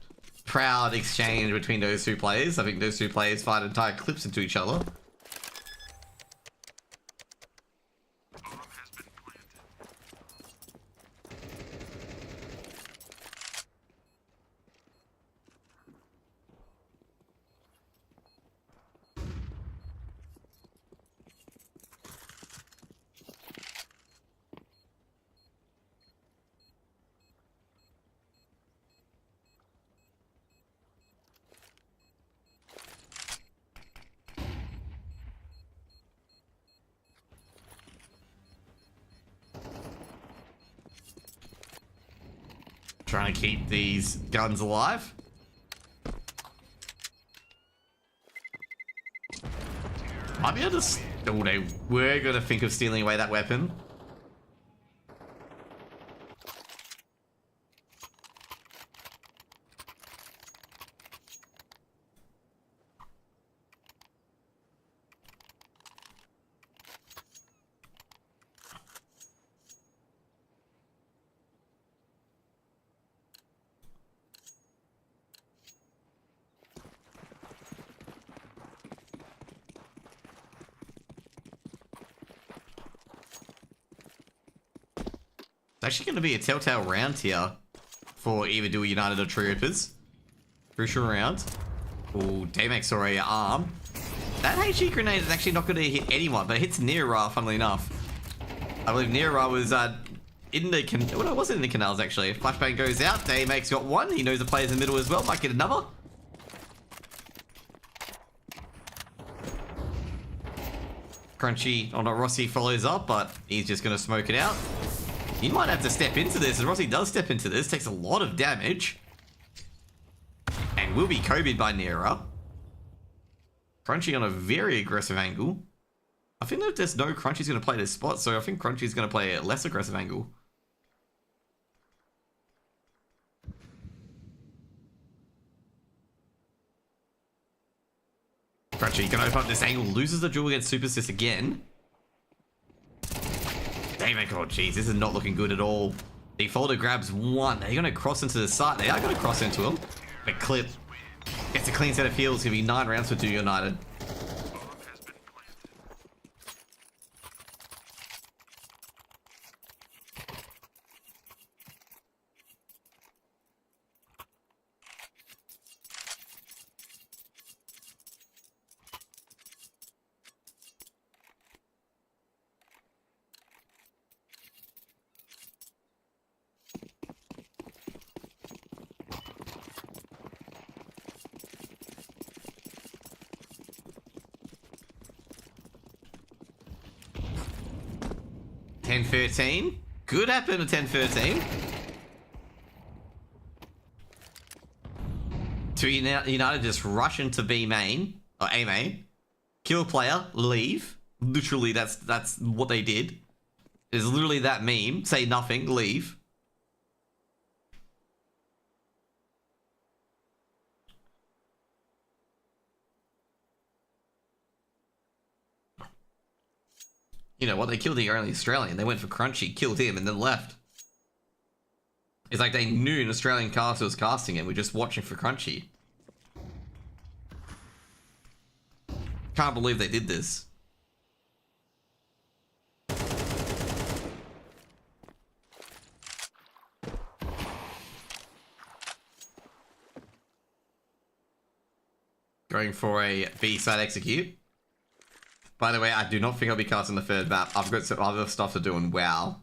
proud exchange between those two players. I think those two players fired entire clips into each other. Trying to keep these guns alive. Might be able to... Oh, they were going to think of stealing away that weapon. It's actually going to be a telltale round here for either Do It United or Troopers. Crucial round. Oh, Damex saw a arm. That HE grenade is actually not going to hit anyone, but it hits Nira, funnily enough. I believe Nira was in the... Well, it wasn't in the canals, actually. Flashbang goes out. Damex got one. He knows the player's in the middle as well. Might get another. Crunchy, oh no, Rossi follows up, but he's just going to smoke it out. He might have to step into this, and Rossi does step into this. Takes a lot of damage. And will be Kobe'd by Nira. Crunchy on a very aggressive angle. I think that if there's no Crunchy's going to play this spot, so I think Crunchy's going to play a less aggressive angle. Crunchy can open up this angle, loses the duel against Super Sis again. Damex, oh jeez, this is not looking good at all. Defaulter grabs one. They're going to cross into the site. They are going to cross into him. But Clip gets a clean set of heals. Going to be 9 rounds for Do United. $10-13. Good happen to 10-13. To United just rush into B main, or A main, kill a player, leave. Literally, that's what they did. It's literally that meme. Say nothing, leave. You know what? They killed the only Australian. They went for Crunchy, killed him, and then left. It's like they knew an Australian caster was casting it. We're just watching for Crunchy. Can't believe they did this. Going for a B-side execute. By the way, I do not think I'll be casting the third map. I've got some other stuff to do in WoW.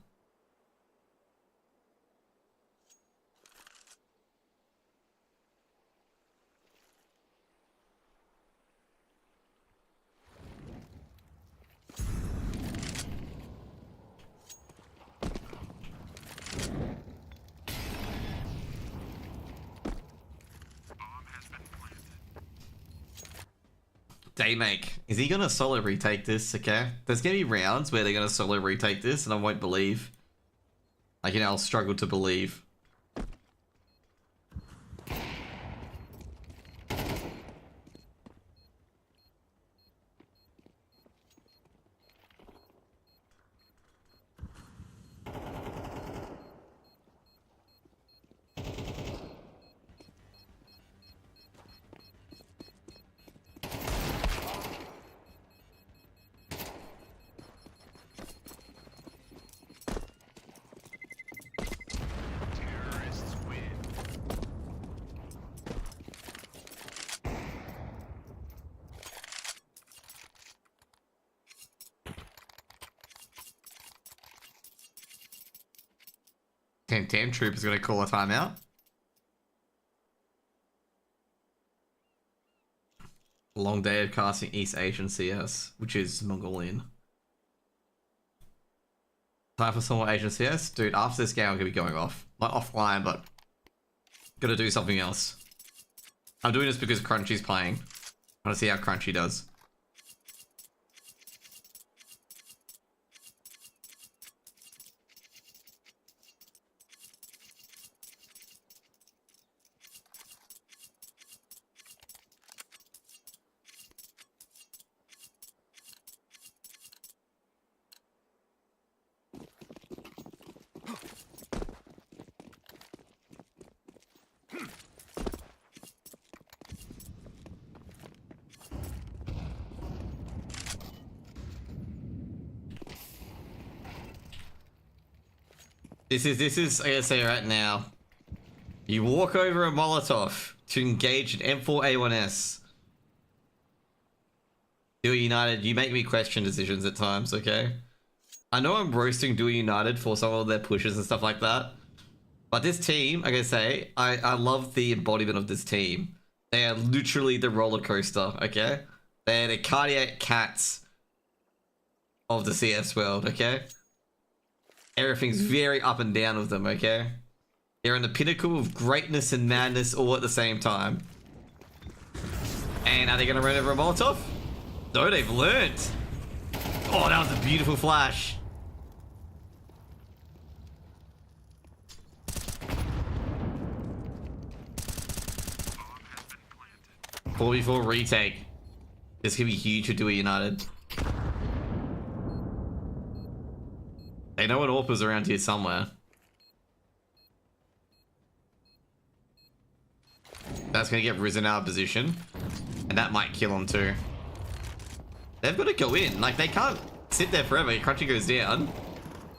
Daymake, is he gonna solo retake this? Okay, there's gonna be rounds where they're gonna solo retake this, and I won't believe. Like, you know, I'll struggle to believe. Terrorists win. Damn Troop is gonna call a timeout. Long day of casting East Asian CS, which is Mongolian. Time for some more Asian CS? Dude, after this game I'm gonna be going off. Not offline, but gonna do something else. I'm doing this because Crunchy's playing. I wanna see how Crunchy does. This is I gotta say right now. You walk over a Molotov to engage an M4A1S. Dual United, you make me question decisions at times, okay? I know I'm roasting Dual United for some of their pushes and stuff like that. But this team, I gotta say, I love the embodiment of this team. They are literally the roller coaster, okay? They're the cardiac cats of the CS world, okay? Everything's very up and down with them, okay? They're in the pinnacle of greatness and madness all at the same time. And are they gonna run over a Molotov? No, they've learnt. Oh, that was a beautiful flash. Bomb has been planted. 4v4 retake. This could be huge for Dual United. They know an AWP's around here somewhere. That's gonna get Risen out of position. And that might kill him too. They've got to go in. Like, they can't sit there forever. Crunchy goes down.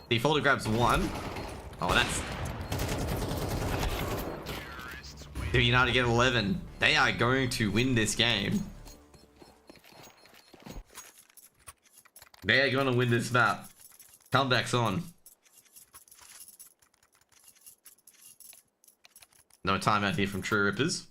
Defaulter grabs one. Oh, that's... Terrorists win. Dual United get 11. They are going to win this game. They are going to win this map. Comeback's on. No timeout here from True Rippers.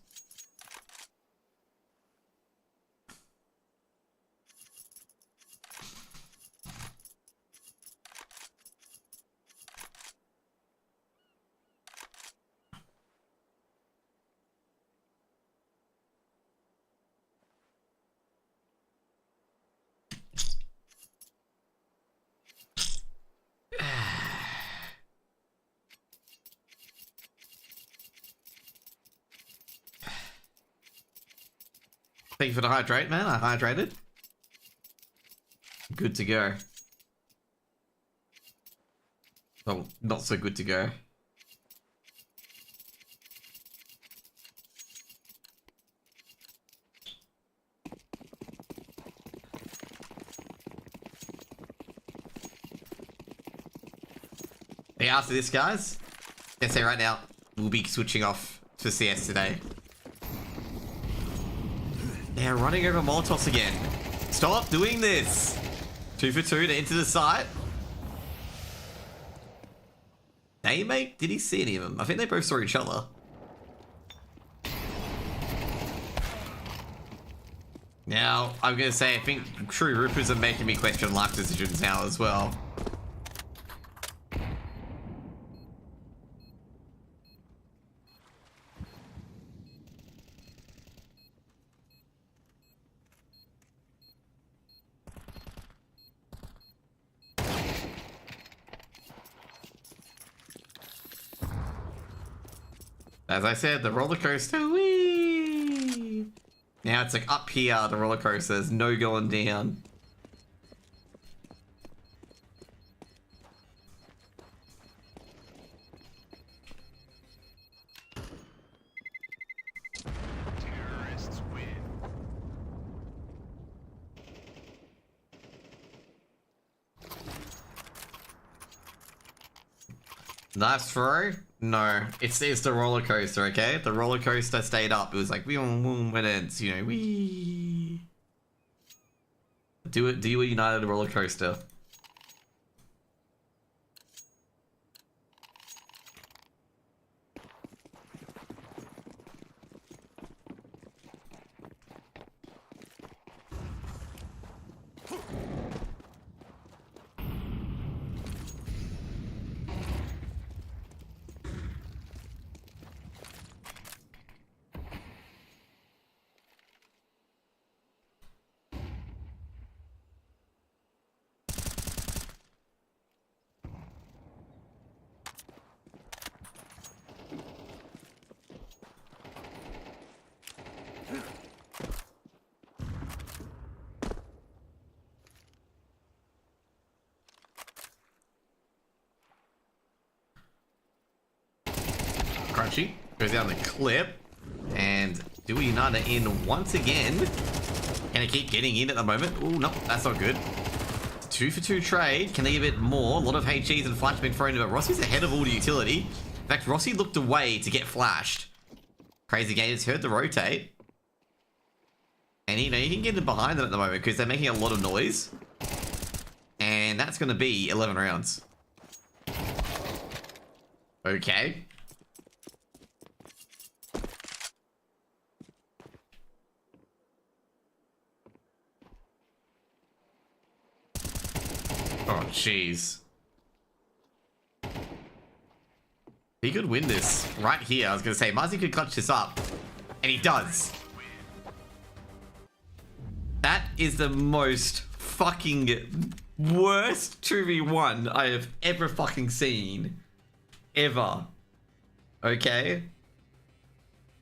Thank you for the hydrate, man. I hydrated. Good to go. Oh, not so good to go. Hey, after this, guys, I can say right now, we'll be switching off to CS today. They're running over Molotovs again. Stop doing this. 2 for 2 to enter the site. Daymake? Did he see any of them? I think they both saw each other. Now, I'm going to say, I think True Rippers are making me question life decisions now as well. As I said, the roller coaster. Whee! Now it's like up here, the roller coaster. There's no going down. Terrorists win. Nice throw? No, it's the roller coaster, okay? The roller coaster stayed up. It was like when it's, you know, wee. Do a United roller coaster. Crunchy goes down the clip, and do a United in once again. Can it keep getting in at the moment? Oh no, that's not good. 2 for 2 trade. Can they get a bit more? A lot of HEs and flash have been thrown in, but Rossi's ahead of all the utility. In fact, Rossi looked away to get flashed. Crazy Gators heard the rotate. And you know, you can get in behind them at the moment because they're making a lot of noise. And that's going to be 11 rounds. Okay. Oh, jeez. He could win this right here. I was going to say, Muzzy could clutch this up. And he does. That is the most fucking worst 2v1 I have ever fucking seen. Ever. Okay?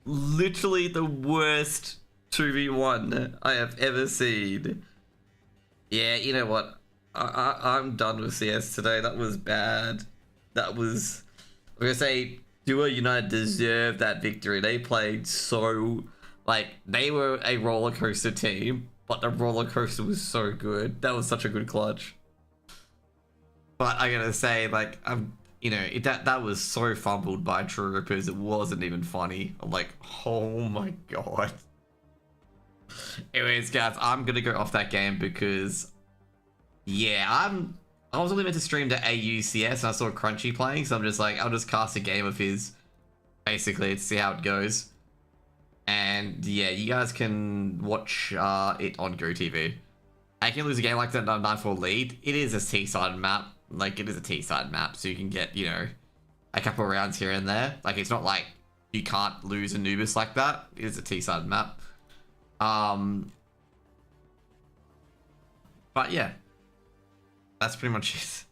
Literally the worst 2v1 I have ever seen. Yeah, you know what? I'm done with CS today. That was bad. That was... I'm gonna say, Duo United deserved that victory. They played so... Like, they were a roller coaster team, but the roller coaster was so good. That was such a good clutch. But I gotta say, like, you know, that was so fumbled by Troopers, it wasn't even funny. I'm like, oh my god. Anyways, guys, I'm gonna go off that game because... Yeah, I was only meant to stream to AUCS and I saw Crunchy playing, so I'm just like, I'll just cast a game of his, basically, to see how it goes. And yeah, you guys can watch it on GoTV. I can lose a game like that 9-4 lead. It is a T-sided map. Like, it is a T-sided map, so you can get, you know, a couple of rounds here and there. Like, it's not like you can't lose Anubis like that. It is a T-sided map. But yeah. That's pretty much it.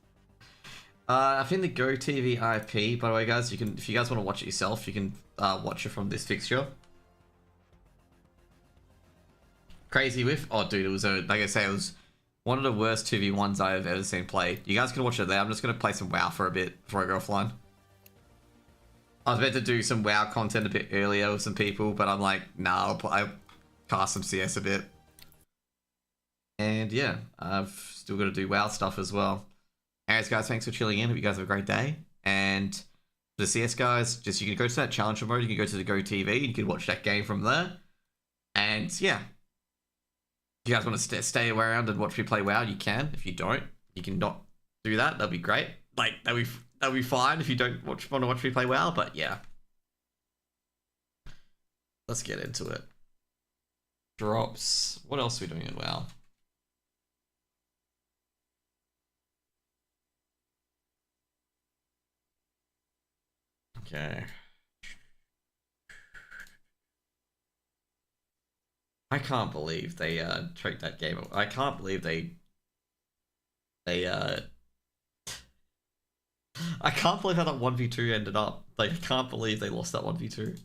I think the GoTV IP, by the way, guys, you can, if you guys want to watch it yourself, you can watch it from this fixture. Crazy whiff. Oh, dude, it was like I say, it was one of the worst 2v1s I have ever seen played. You guys can watch it there. I'm just gonna play some WoW for a bit before I go offline. I was meant to do some WoW content a bit earlier with some people, but I'm like, nah, I'll cast some CS a bit. And yeah, I've still got to do WoW stuff as well. Anyways, guys, thanks for chilling in. Hope you guys have a great day. And for the CS guys, just you can go to that challenger mode. You can go to the GoTV. You can watch that game from there. And yeah, if you guys want to stay around and watch me play WoW, you can. If you don't, you can not do that. That'd be great. Like that'd be fine if you don't want to watch me play WoW. But yeah, let's get into it. Drops. What else are we doing in WoW? Okay. I can't believe they tricked that game. I can't believe they I I can't believe how that 1v2 ended up. Like, I can't believe they lost that 1v2.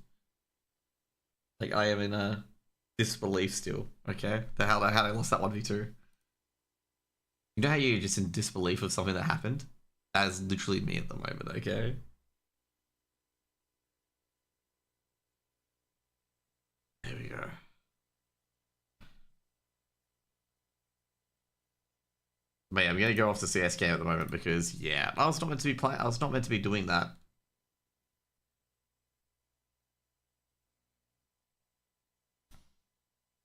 Like, I am in a disbelief still, okay? How they lost that 1v2. You know how you're just in disbelief of something that happened? That's literally me at the moment, okay? There we go. But yeah, I'm gonna go off the CS game at the moment because yeah, I was not meant to be playing. I was not meant to be doing that.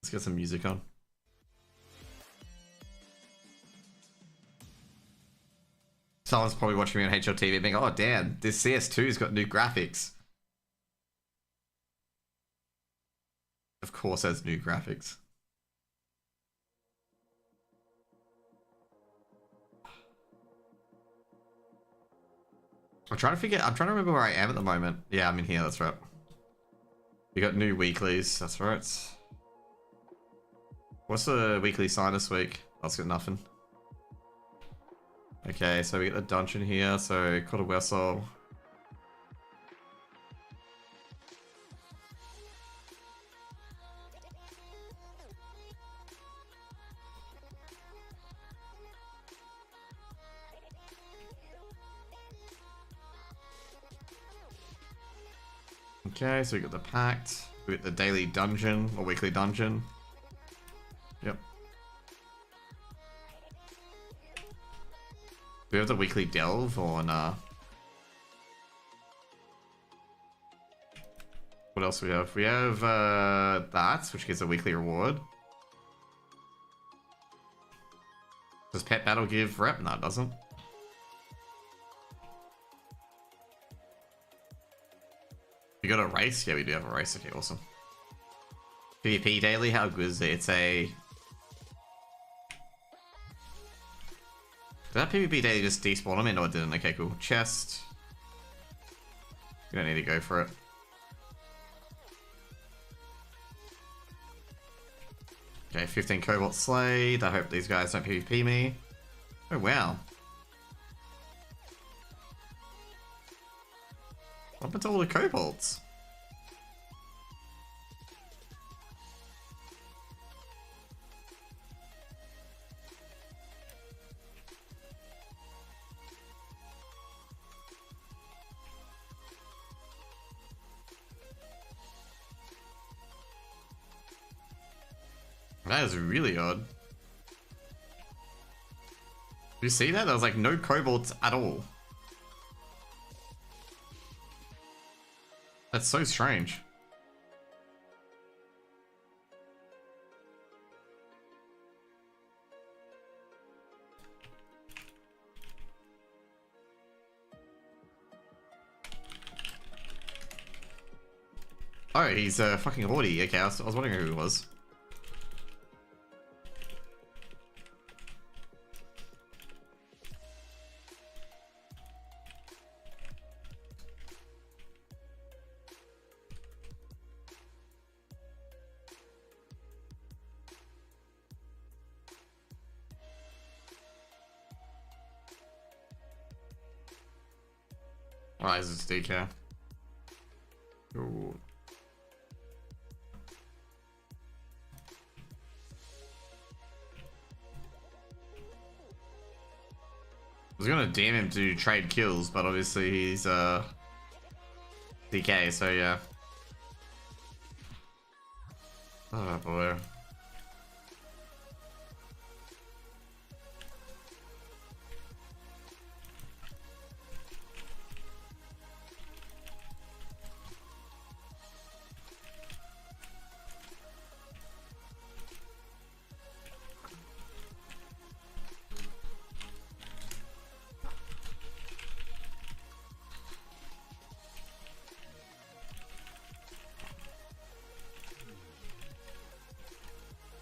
Let's get some music on. Someone's probably watching me on HLTV being, oh damn, this CS2's got new graphics. Of course, it has new graphics. I'm trying to remember where I am at the moment. Yeah, I'm in here, that's right. We got new weeklies, that's right. What's the weekly sign this week? That's got nothing. Okay, so we get the dungeon here, so caught a vessel. Okay, so we got the pact, we got the daily dungeon, or weekly dungeon. Yep. Do we have the weekly delve or nah? What else do we have? We have that, which gives a weekly reward. Does pet battle give rep? No, it doesn't. We got a race? Yeah, we do have a race. Okay, awesome. PvP daily, how good is it? It's a... Did that PvP daily just despawn them in? No, it didn't. Okay, cool. Chest. You don't need to go for it. Okay, 15 Cobalt Slayed. I hope these guys don't PvP me. Oh, wow. What happened to all the Cobalts? That is really odd. Did you see that? There was like no Cobalts at all. That's so strange. Oh, he's fucking Lordy. Okay, I was wondering who he was. Why is this DK? Ooh. I was gonna DM him to trade kills, but obviously he's DK, so yeah. Oh boy.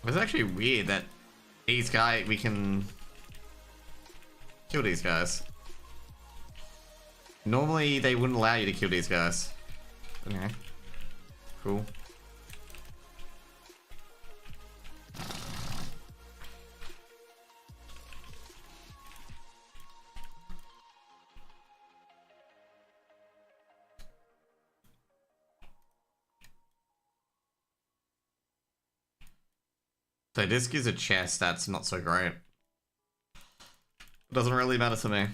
It's actually weird that these guys, we can kill these guys. Normally they wouldn't allow you to kill these guys. Okay. Cool. So disc is a chest, that's not so great. Doesn't really matter to me.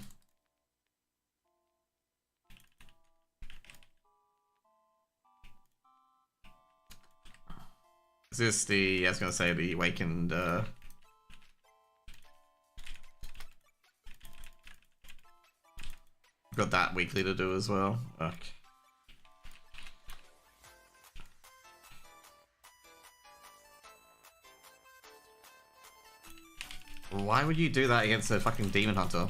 Is this the, I was gonna say the awakened, got that weekly to do as well. Okay. Why would you do that against a fucking demon hunter?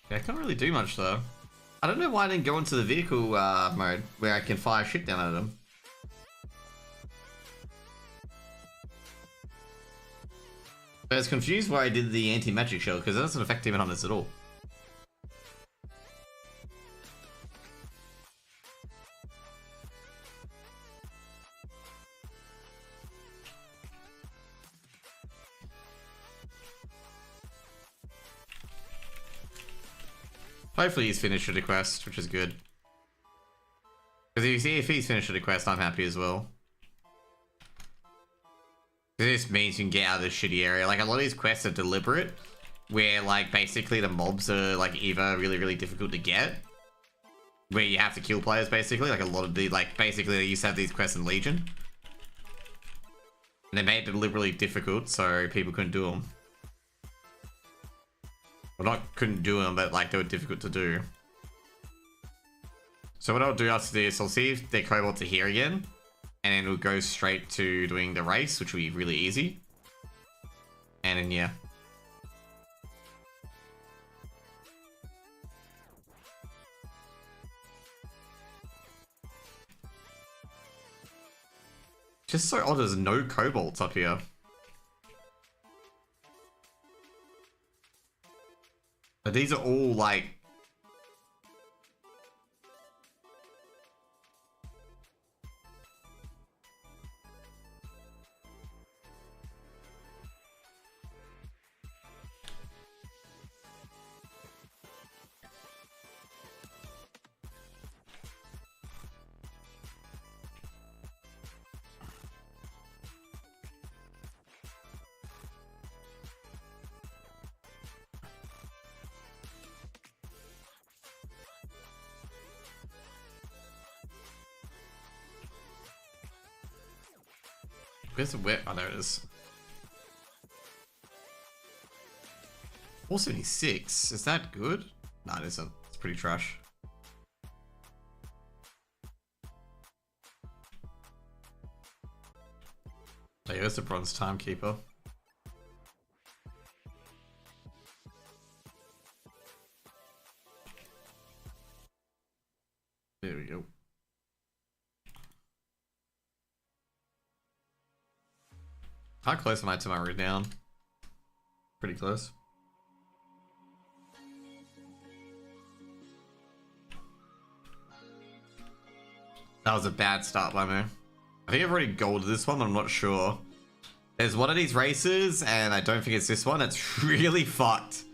Yeah, I can't really do much though. I don't know why I didn't go into the vehicle mode where I can fire shit down at them. I was confused why I did the anti-magic shell because it doesn't affect demon hunters at all. Hopefully he's finished the quest, which is good. Because you see, if he's finished the quest, I'm happy as well. This means you can get out of this shitty area. Like, a lot of these quests are deliberate, where, like, basically the mobs are, like, either really, really difficult to get, where you have to kill players, basically. Like, a lot of the, like, basically they used to have these quests in Legion. And they made it deliberately difficult, so people couldn't do them. Well, not couldn't do them, but, like, they were difficult to do. So what I'll do after this, I'll see if their cobalts are here again, and then we'll go straight to doing the race, which will be really easy. And then, yeah. Just so odd, there's no cobalts up here. But these are all, like... Where's the whip? Oh, there it is. 476. Is that good? Nah, it isn't. It's pretty trash. Oh, yeah, there's the bronze timekeeper. There we go. How close am I to my renown? Pretty close. That was a bad start by me. I think I've already golded this one, I'm not sure. There's one of these races, and I don't think it's this one. It's really fucked.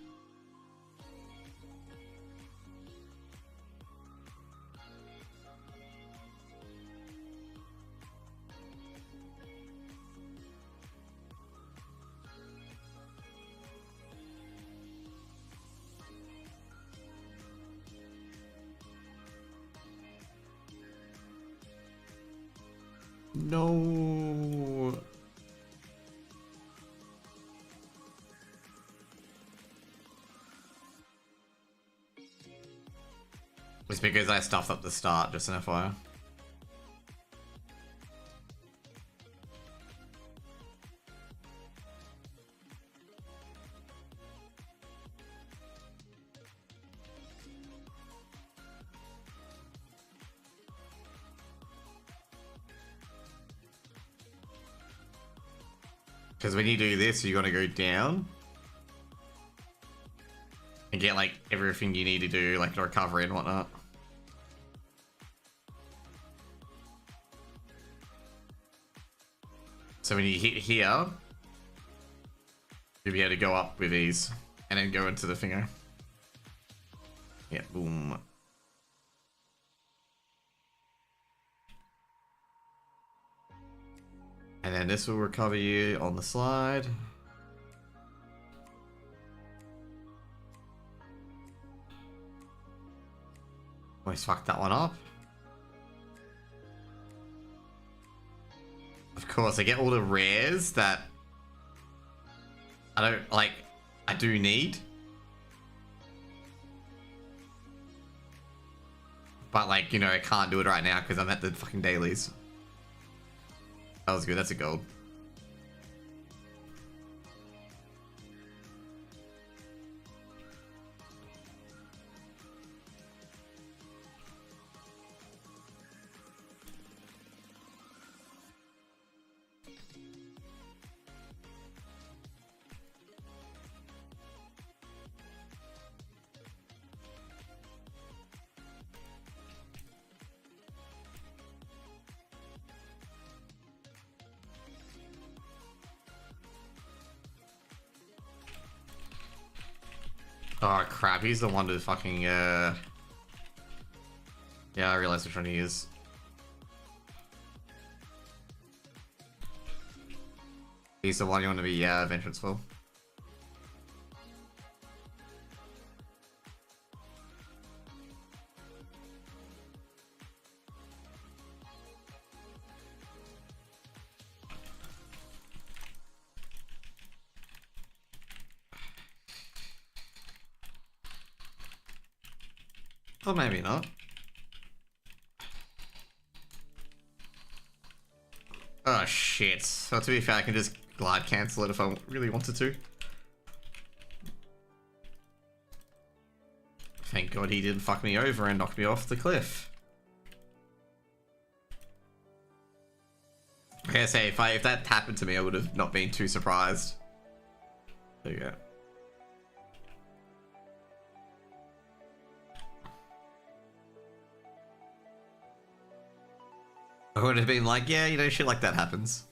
No. It's because I stuffed up the start, just an FYI. Because when you do this, you're gonna go down and get like everything you need to do, like recovery and whatnot. So when you hit here, you'll be able to go up with ease and then go into the finger. Yeah, boom. And then this will recover you on the slide. Almost fucked that one up. Of course, I get all the rares that I don't like. I do need, but like, you know, I can't do it right now because I'm at the fucking dailies. That was good. That's a gold. Oh crap, he's the one to fucking yeah, I realized which one he is. He's the one you want to be vengeance for. Or maybe not. Oh shit. So to be fair, I can just glide cancel it if I really wanted to. Thank God he didn't fuck me over and knock me off the cliff. I gotta say, if that happened to me, I would have not been too surprised. There you go. I would have been like, yeah, you know, shit like that happens.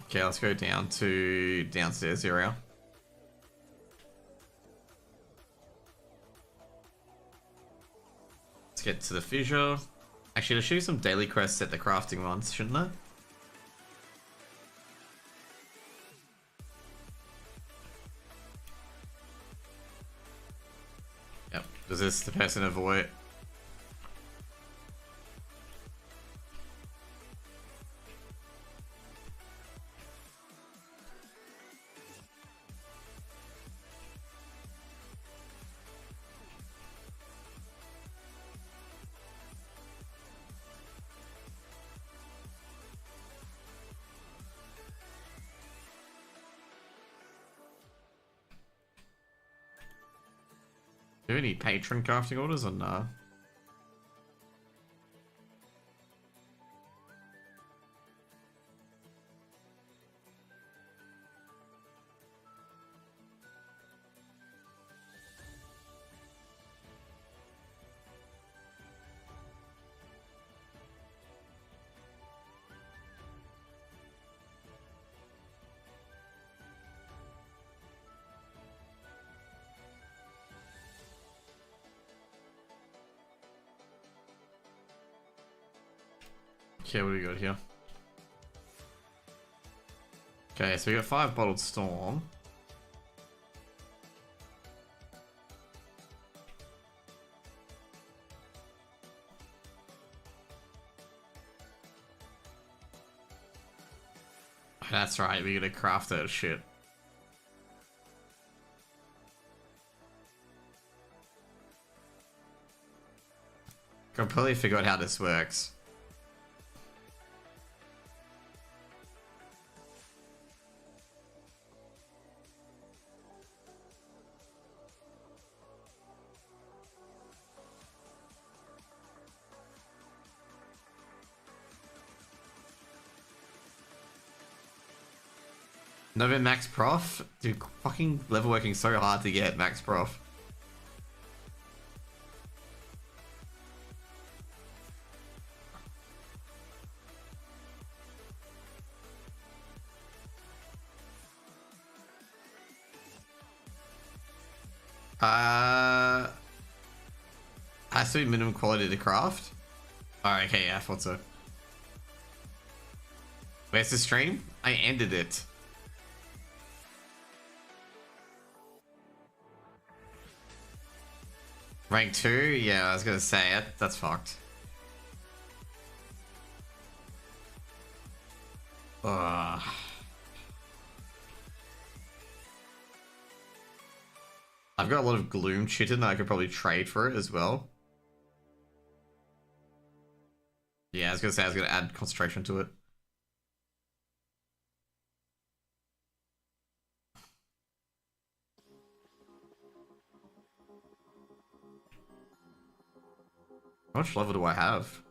Okay, let's go down to downstairs area. Let's get to the fissure. Actually, let's show you some daily quests at the crafting ones, shouldn't I? Yep. Does this the person avoid? Do you have any patron crafting orders or no? Okay, what do we got here? Okay, so we got 5 bottled storm. That's right, we gotta craft that shit. Completely forgot how this works. Nova Max Prof? Dude, fucking level working so hard to get Max Prof. Has to be minimum quality to craft. Oh, okay, yeah, I thought so. Where's the stream? I ended it. Rank 2? Yeah, I was gonna say it. That's fucked. Ugh. I've got a lot of Gloom chitin that I could probably trade for it as well. Yeah, I was gonna say I was gonna add concentration to it. How much level do I have?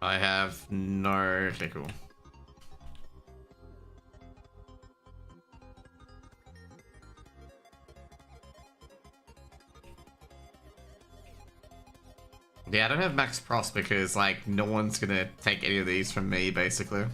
I have no... Okay, cool. Yeah, I don't have max pros because, like, no one's gonna take any of these from me, basically.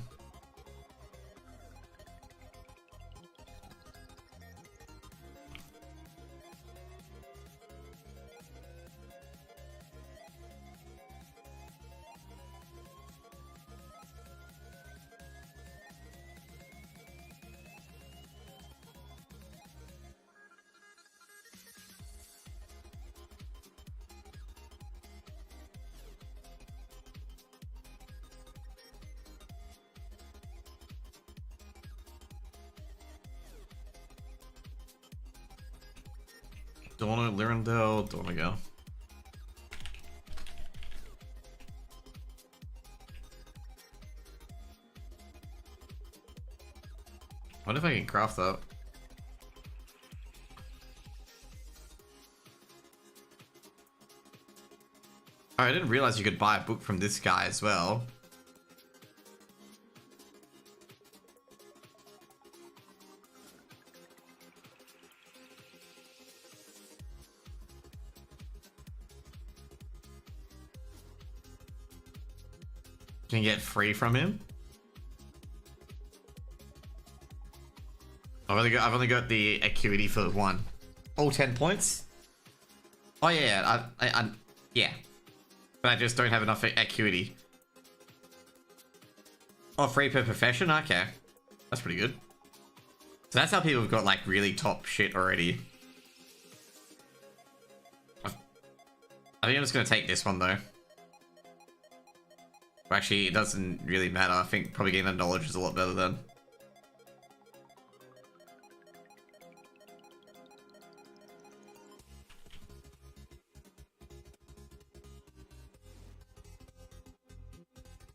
Dorno, Lyrandel, Dorno go. What if I can craft that? Oh, I didn't realize you could buy a book from this guy as well. Can get free from him. I've only got the acuity for one. All 10 points. Oh yeah, yeah. But I just don't have enough acuity. Oh, free per profession. Okay, that's pretty good. So that's how people have got like really top shit already. I think I'm just gonna take this one though. Actually, it doesn't really matter. I think probably getting the knowledge is a lot better then.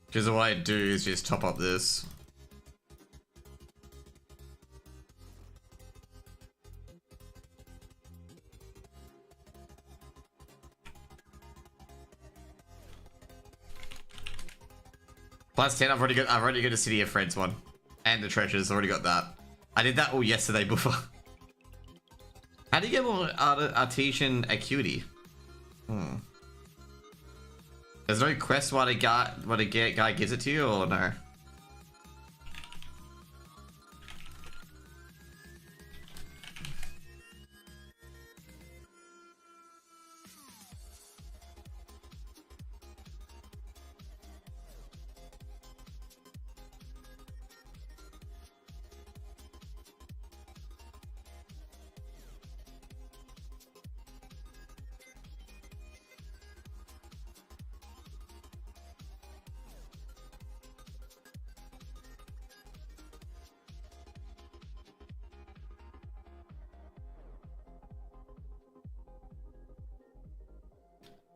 Because what I do is just top up this. Plus 10, I've already got a City of Friends one. And the treasures, already got that. I did that all yesterday before. How do you get more artesian acuity? There's no quest while a guy gives it to you, or no?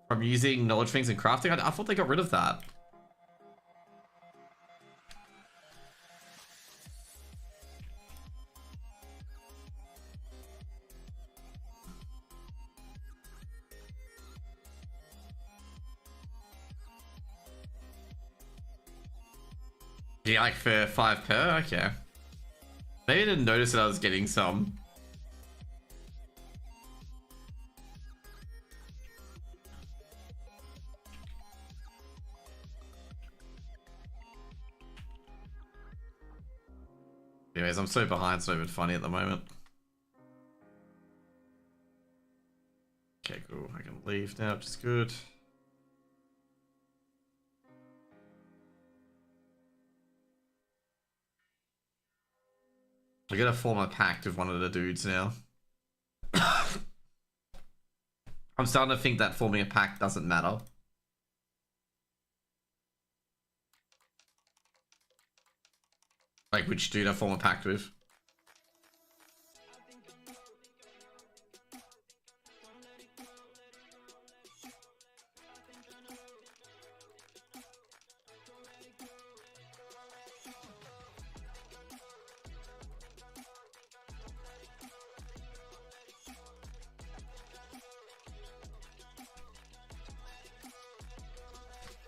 From using knowledge things and crafting? I thought they got rid of that. Yeah, like for 5 per? Okay. Maybe I didn't notice that I was getting some. Anyways, I'm so behind, it's not even funny at the moment. Okay, cool. I can leave now, which is good. I gotta form a pact with one of the dudes now. I'm starting to think that forming a pact doesn't matter. Like which dude I form a pact with.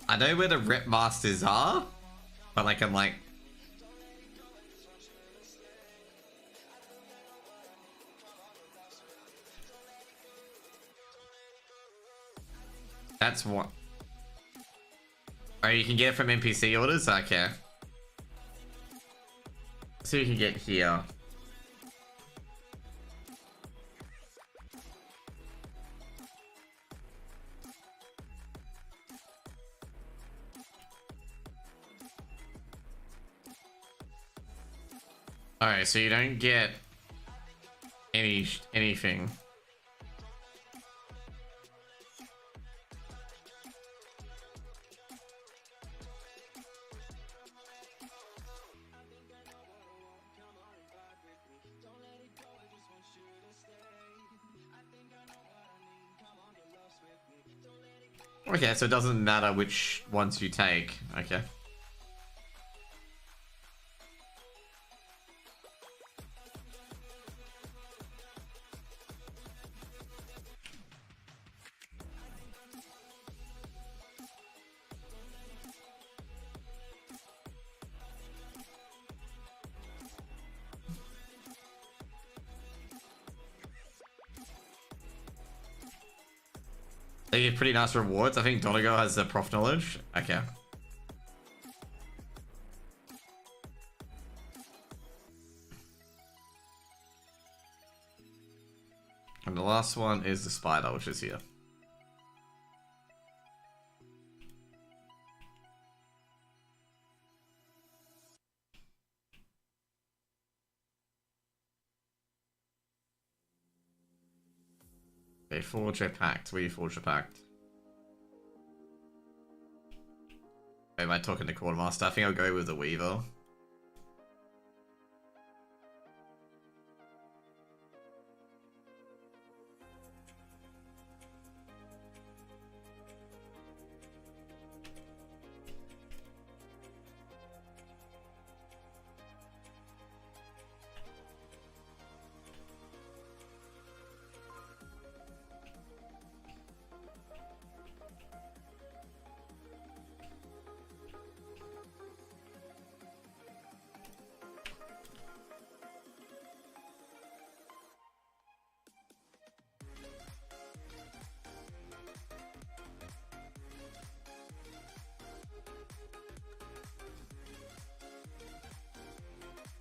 I know where the rep masters are, but like I'm like, that's what. Oh, you can get it from NPC orders? Okay. So you can get here. Alright, so you don't get anything. Okay, so it doesn't matter which ones you take. Okay. They give pretty nice rewards. I think Donegal has the prof knowledge. Okay. And the last one is the spider, which is here. They forge a pact. We forge a pact. Am I talking to Quartermaster? I think I'll go with the Weaver.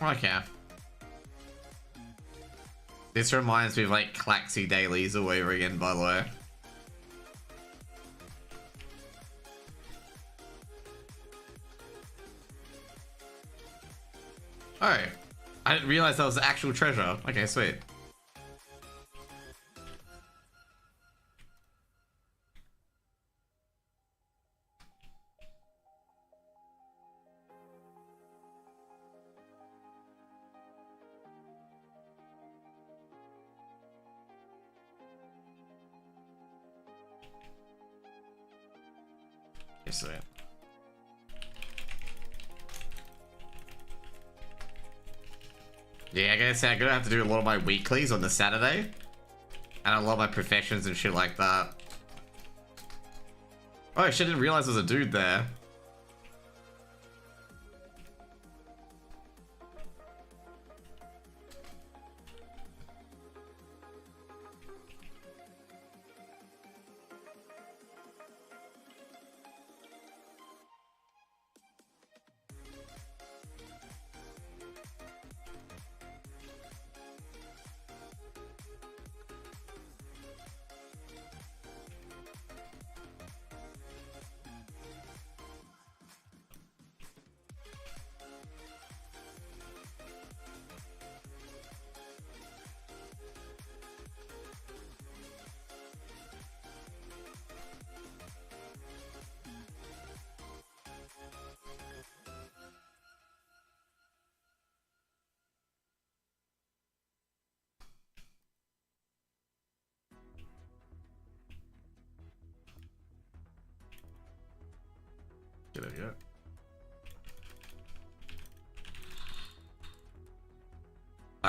Okay. This reminds me of like Claxy dailies all over again, by the way. Oh, I didn't realize that was actual treasure. Okay, sweet. Sweet. Yeah, I gotta say, I'm gonna have to do a lot of my weeklies on the Saturday. And a lot of my professions and shit like that. Oh, shit, I didn't realize there was a dude there.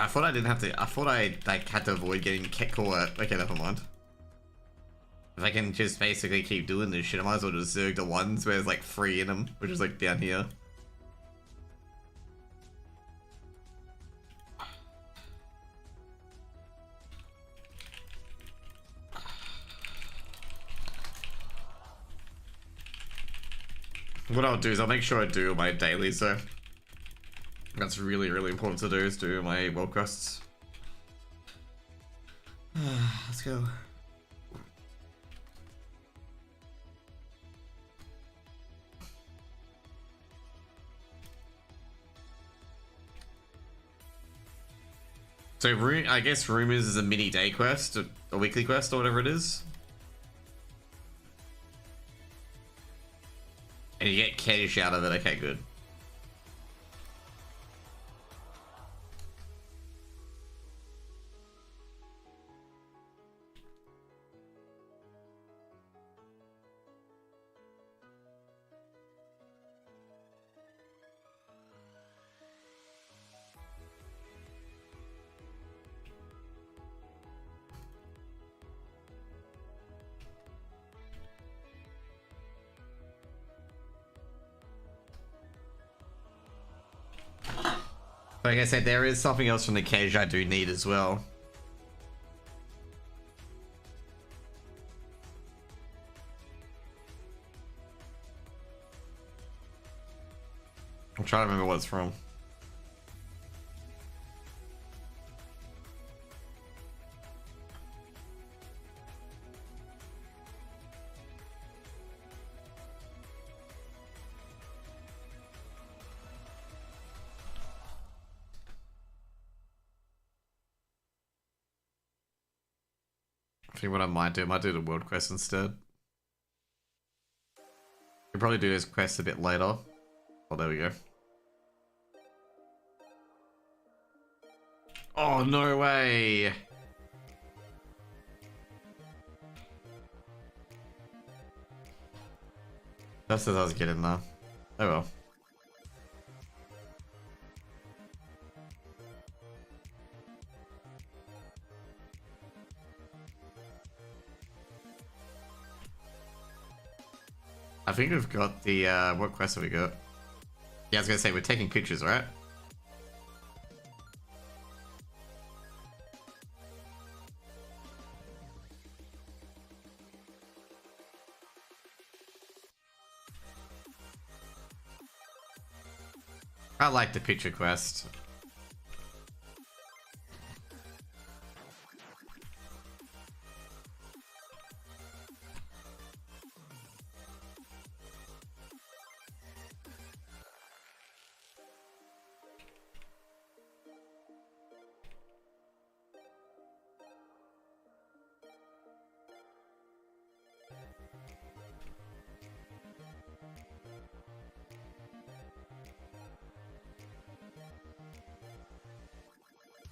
I thought I didn't have to. I thought I like had to avoid getting caught. Okay, never mind. If I can just basically keep doing this shit, I might as well just zerg the ones where there's like 3 in them, which is like down here. What I'll do is I'll make sure I do my dailies though. That's really, really important to do, is do my world quests. Let's go. So I guess Rumors is a mini day quest, a weekly quest or whatever it is. And you get cash out of it, okay, good. Like I said, there is something else from the cage I do need as well. I'm trying to remember what it's from. I think what I might do the world quest instead. Could probably do this quest a bit later. Oh, there we go. Oh, no way! Just as I was getting there. Oh well. I think we've got the, what quest have we got? Yeah, I was gonna say, we're taking pictures, right? I like the picture quest.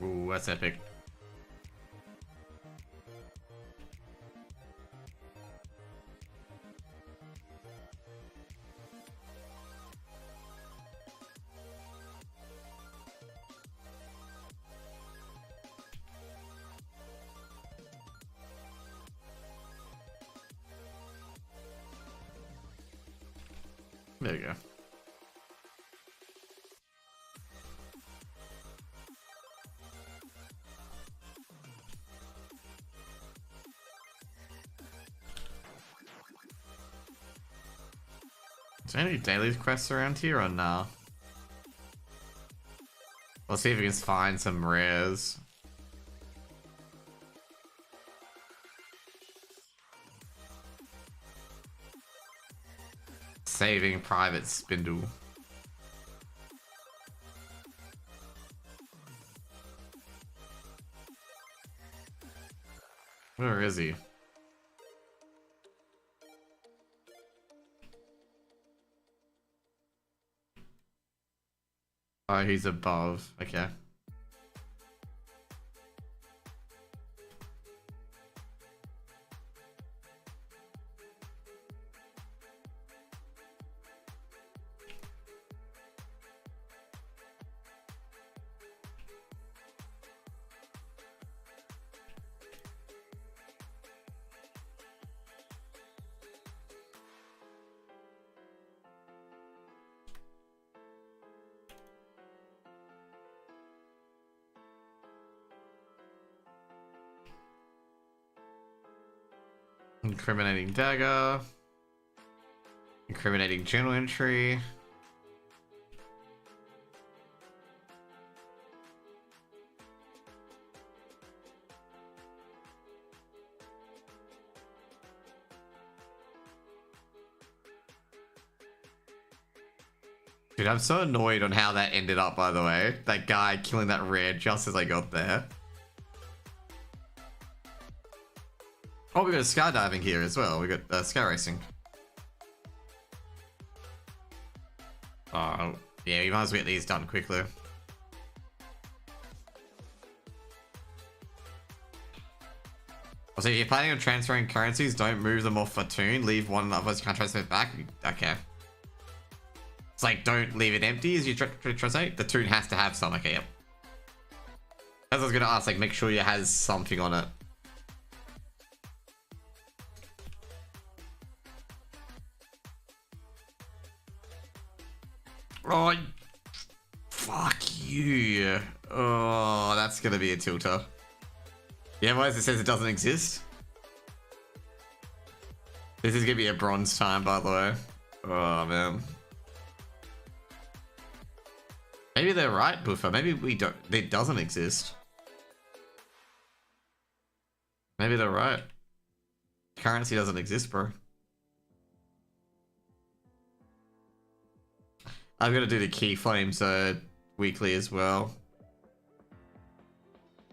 Ooh, that's epic. There you go. Is there any daily quests around here or nah? Let's see if we can find some rares. Saving Private Spindle. Where is he? Oh, he's above. Okay. Incriminating dagger. Incriminating journal entry. Dude, I'm so annoyed on how that ended up, by the way. That guy killing that rare just as I got there. Oh, we got skydiving here as well. We got sky racing. Oh, yeah, we might as well get these done quickly. Also, if you're planning on transferring currencies, don't move them off a tune. Leave one, otherwise you can't transfer it back. Okay. It's like, don't leave it empty as you translate. The tune has to have some. Okay, yep. As I was going to ask, like, make sure it has something on it. Oh, fuck you. Oh, that's going to be a tilter. Yeah, otherwise it says it doesn't exist. This is going to be a bronze time, by the way. Oh, man. Maybe they're right, Buffer. Maybe we don't. It doesn't exist. Maybe they're right. Currency doesn't exist, bro. I'm gonna do the keyframes weekly as well.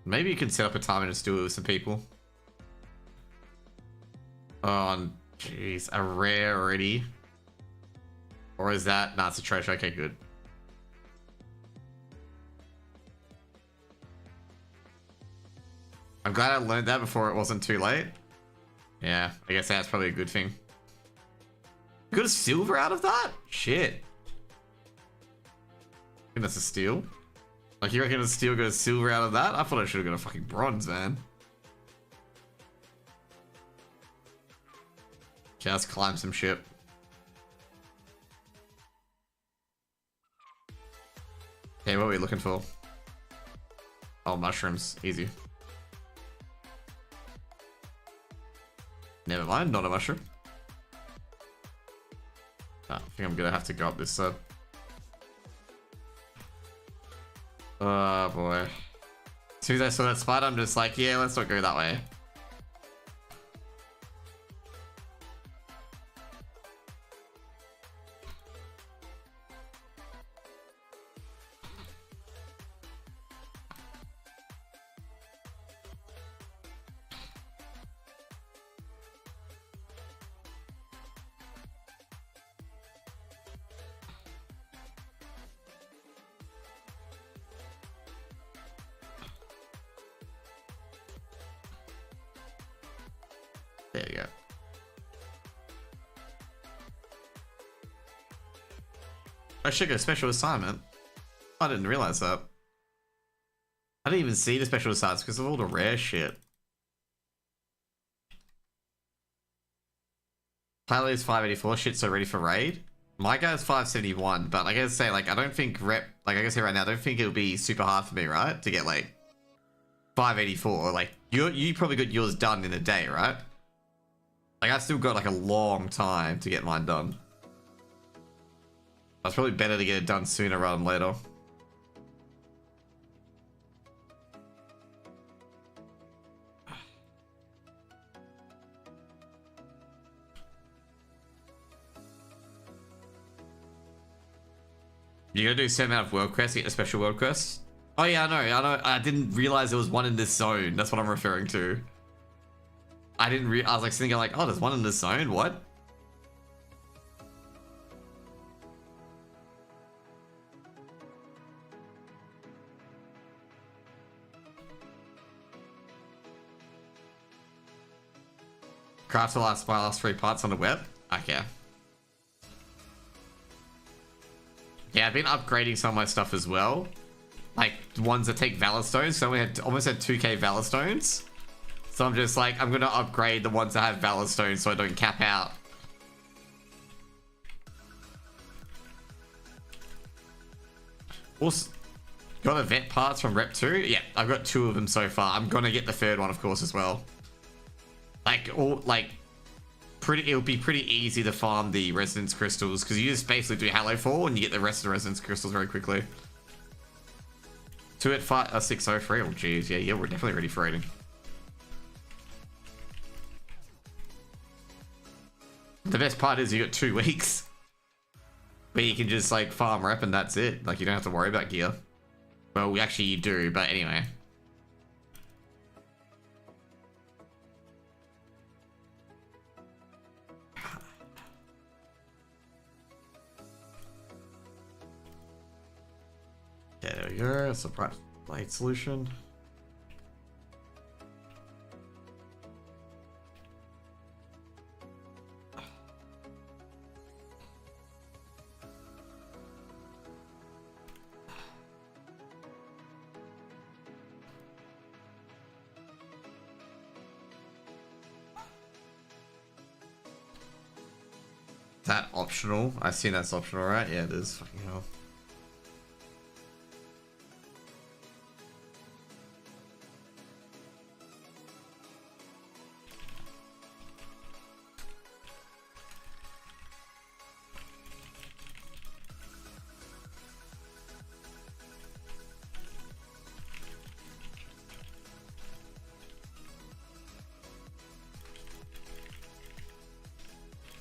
Maybe you can set up a time and just do it with some people. Oh, jeez, a rare already. Or is that? Nah, it's a treasure. Okay, good. I'm glad I learned that before it wasn't too late. Yeah, I guess that's probably a good thing. You got a silver out of that? Shit. I think that's a steal. Like, you reckon a steal got a silver out of that? I thought I should have got a fucking bronze, man. Okay, let's climb some shit. Okay, what are we looking for? Oh, mushrooms. Easy. Never mind, not a mushroom. Oh, I think I'm gonna have to go up this side. Oh boy. As soon as I saw that spider, I'm just like, yeah, let's not go that way. There you go. I should get a special assignment. I didn't realize that. I didn't even see the special assignments because of all the rare shit. Player is 584, shit so ready for raid. My guy's 571, but I gotta say, like, I don't think I gotta say right now, I don't think it'll be super hard for me, right? To get, like, 584. Like, you probably got yours done in a day, right? Like, I've still got, like, a long time to get mine done. It's probably better to get it done sooner rather than later. You gotta do a certain amount of world quests to get the special world quests? Oh yeah, I know. I didn't realize there was one in this zone. That's what I'm referring to. I was like thinking like, oh, there's one in this zone? What? Craft the last 3 parts on the web? Okay. Yeah, I've been upgrading some of my stuff as well. Like, the ones that take Valor Stones. So we almost had 2k Valor Stones. So I'm just like, I'm gonna upgrade the ones that have Valor Stones so I don't cap out. Also, got event parts from Rep 2? Yeah, I've got 2 of them so far. I'm gonna get the 3rd one, of course, as well. Like, it'll be pretty easy to farm the resonance crystals because you just basically do Halo Fall and you get the rest of the resonance crystals very quickly. 2 at 5, 603. Oh, geez. Yeah, we're definitely ready for raiding. The best part is you got 2 weeks where you can just like farm rep and that's it. Like you don't have to worry about gear. Well, we actually do, but anyway. Okay, there we go. It's a bright blade solution. Is that optional? I see that's optional, right? Yeah, it is. Fucking hell.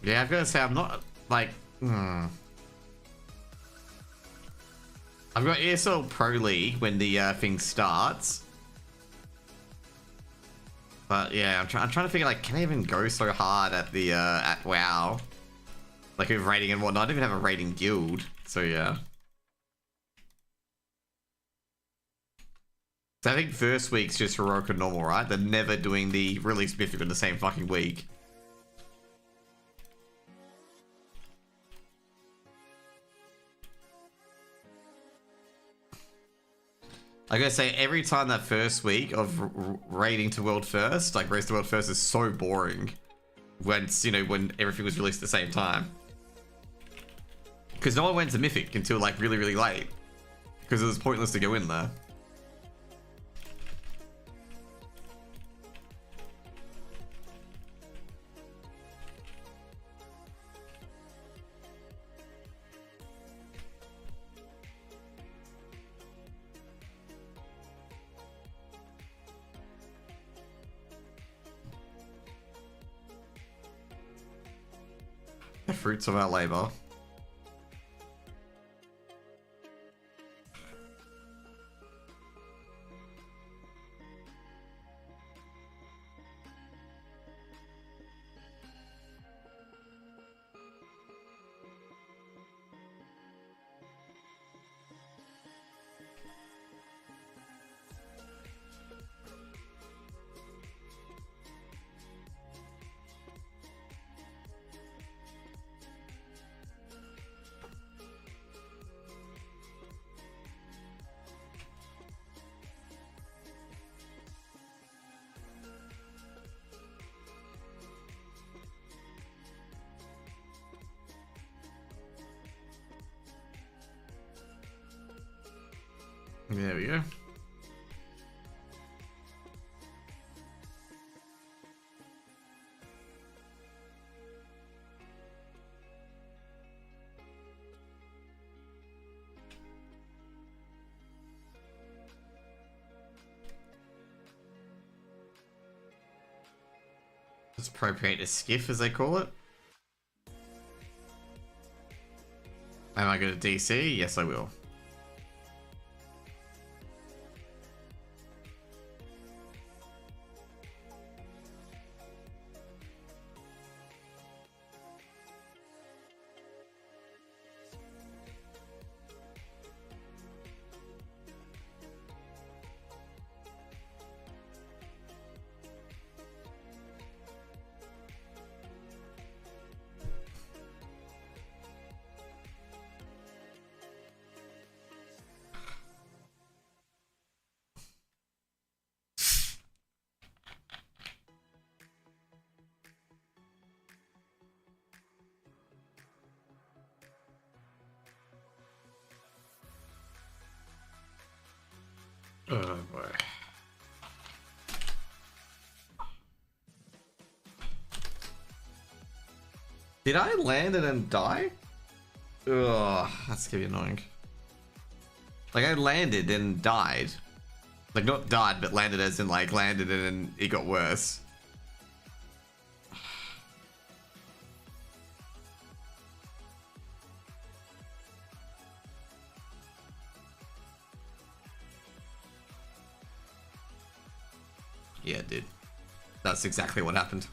Yeah, I've got to say, I'm not, like, I've got ESL Pro League when the thing starts. But yeah, I'm trying to figure, like, can I even go so hard at the, at WoW? Like, with rating and whatnot. I don't even have a rating guild, so yeah. So I think first week's just heroic and normal, right? They're never doing the release mythic in the same fucking week. I gotta say, every time that first week of raiding to world first, like race to world first, is so boring. When you know when everything was released at the same time, because no one went to mythic until like really late, because it was pointless to go in there. The fruits of our labor. There we go. Let's appropriate a skiff, as they call it. Am I going to DC? Yes, I will. Did I land and then die? Ugh, that's gonna be annoying. Like, I landed and died. Like, not died, but landed as in, like, landed and then it got worse. Yeah, dude. That's exactly what happened.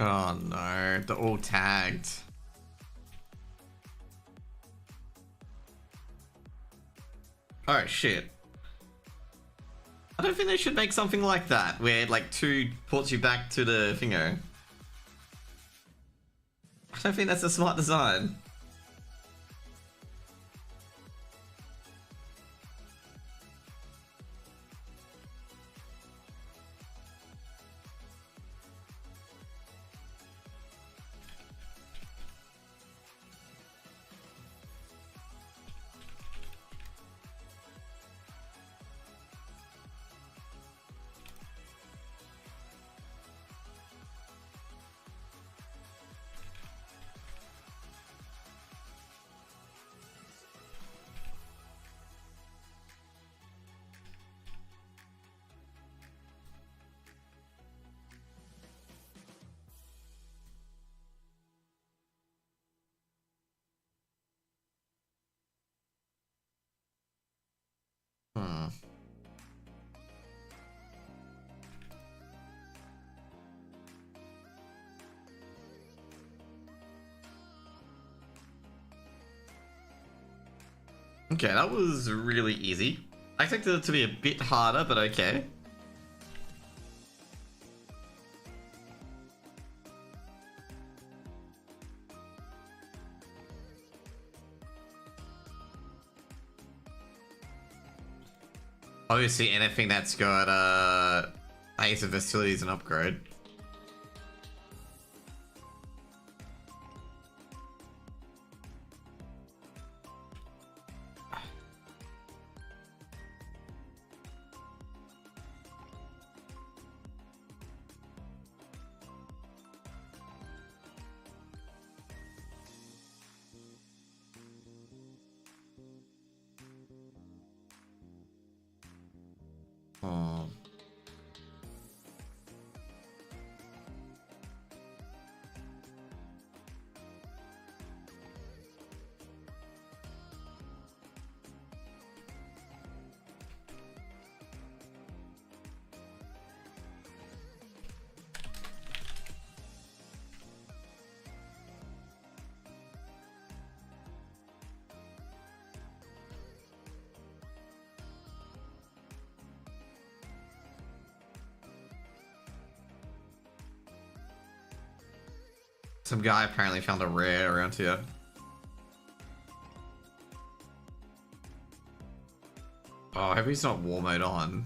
Oh no, they're all tagged. Oh shit. I don't think they should make something like that, where like 2 ports you back to the thingo. I don't think that's a smart design. Hmm. Okay, that was really easy. I expected it to be a bit harder, but okay. Obviously, anything that's got Ace of Versatility is an upgrade. Oh. Some guy apparently found a rare around here. Oh, I hope he's not war mode on.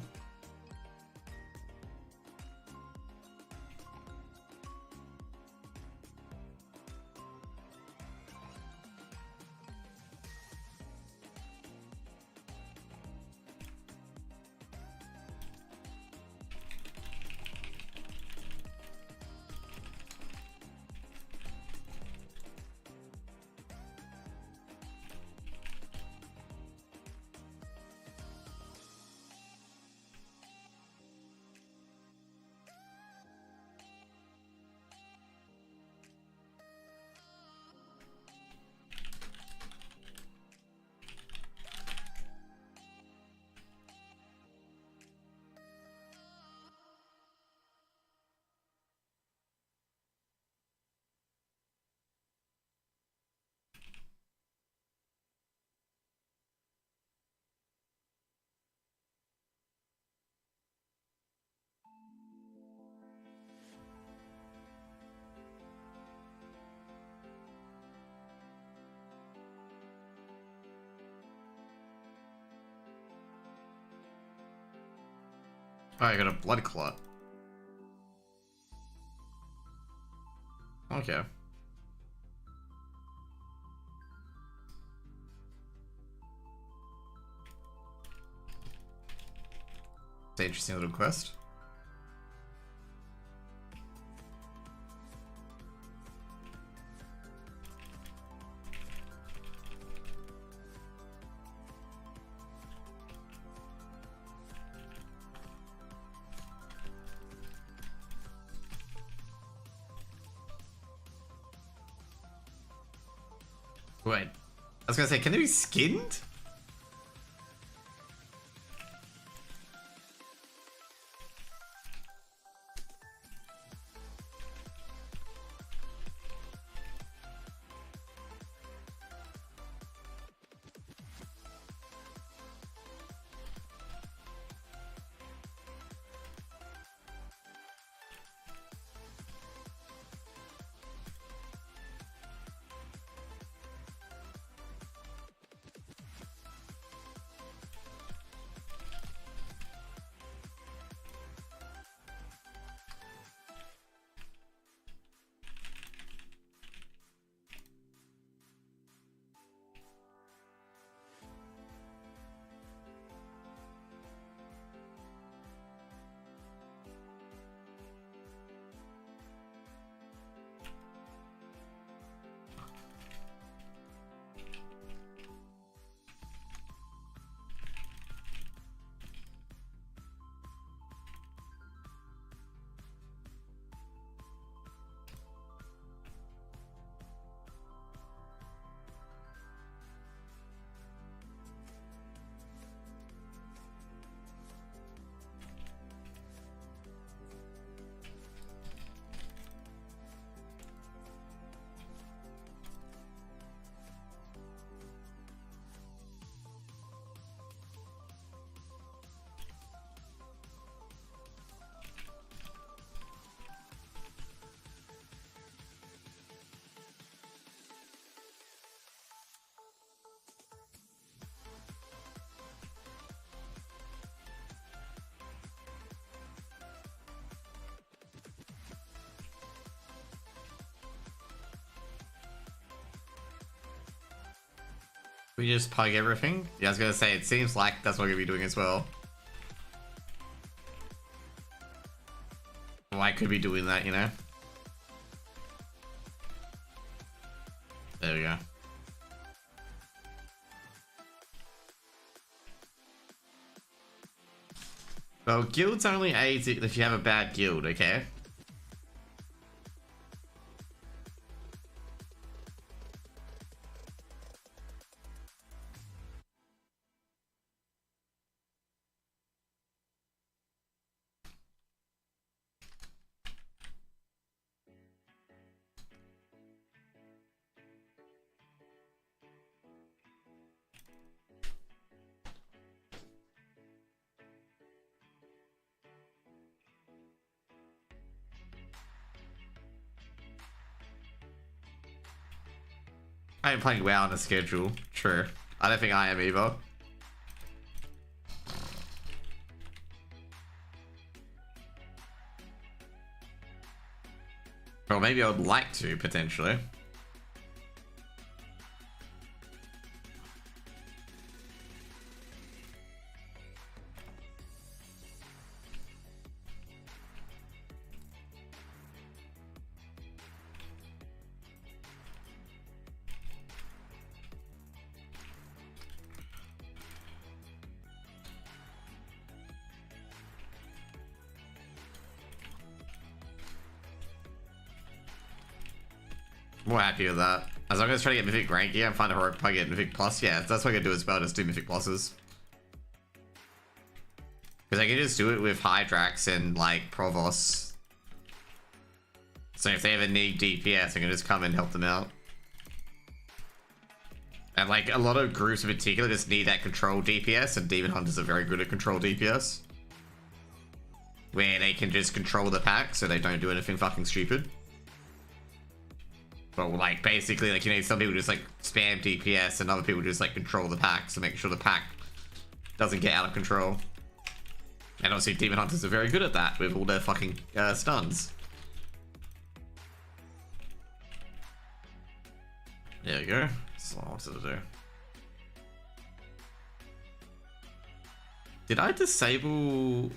Oh, I got a blood clot. Okay. It's an interesting little quest. Wait, I was gonna say, can they be skinned? We just pug everything? Yeah, I was gonna say, it seems like that's what we're gonna be doing as well. Well, I could be doing that, you know? There we go. Well, guilds only aids if you have a bad guild, okay? I am playing WoW on a schedule. True. I don't think I am either. Or maybe I would like to, potentially. More happy with that. As long as I try to get Mythic rank, yeah, and find a heroic plug, get Mythic Plus, yeah, that's what I can do as well, just do Mythic Pluses. Because I can just do it with Hydrax and, like, Provoss. So if they ever need DPS, I can just come and help them out. And, like, a lot of groups in particular just need that control DPS, and Demon Hunters are very good at control DPS. Where they can just control the pack, so they don't do anything fucking stupid. But like basically, like, you know, some people just like spam DPS and other people just like control the pack to make sure the pack doesn't get out of control. And obviously Demon Hunters are very good at that with all their fucking stuns. There we go. That's what I wanted to do. Did I disable...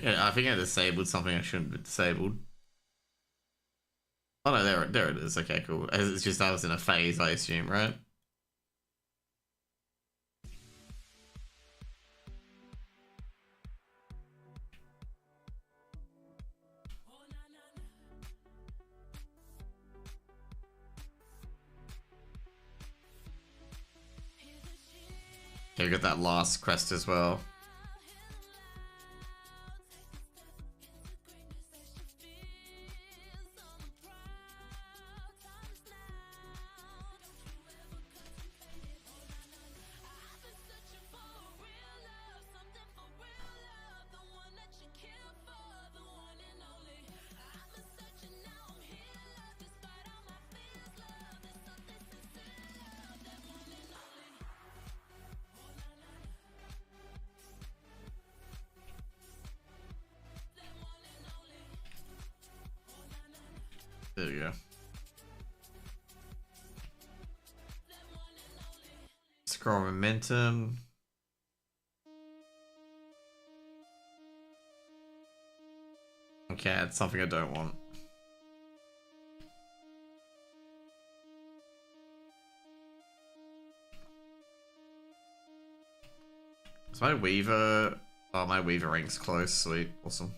I think I disabled something I shouldn't have disabled. Oh no, there it is. Okay, cool. It's just I was in a phase, I assume, right? Okay, we got that last quest as well. There we go. Scroll momentum. Okay, it's something I don't want. Is my Weaver... Oh, my Weaver rank's close. Sweet. Awesome.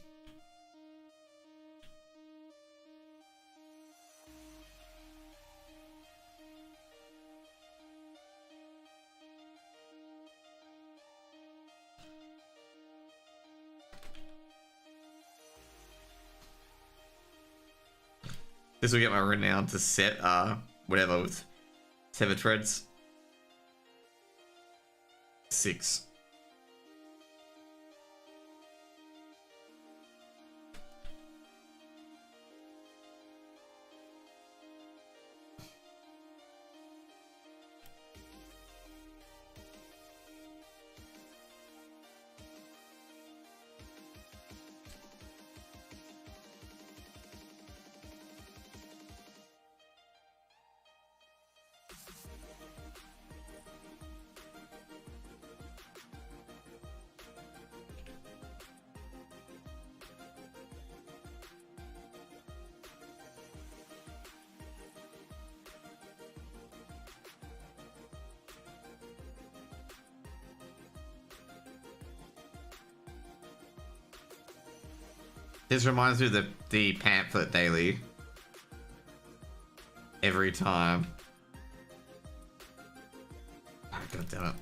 This will get my renown to set, whatever, with 7 threads. 6. This reminds me of the pamphlet daily. Every time. Oh, God damn it.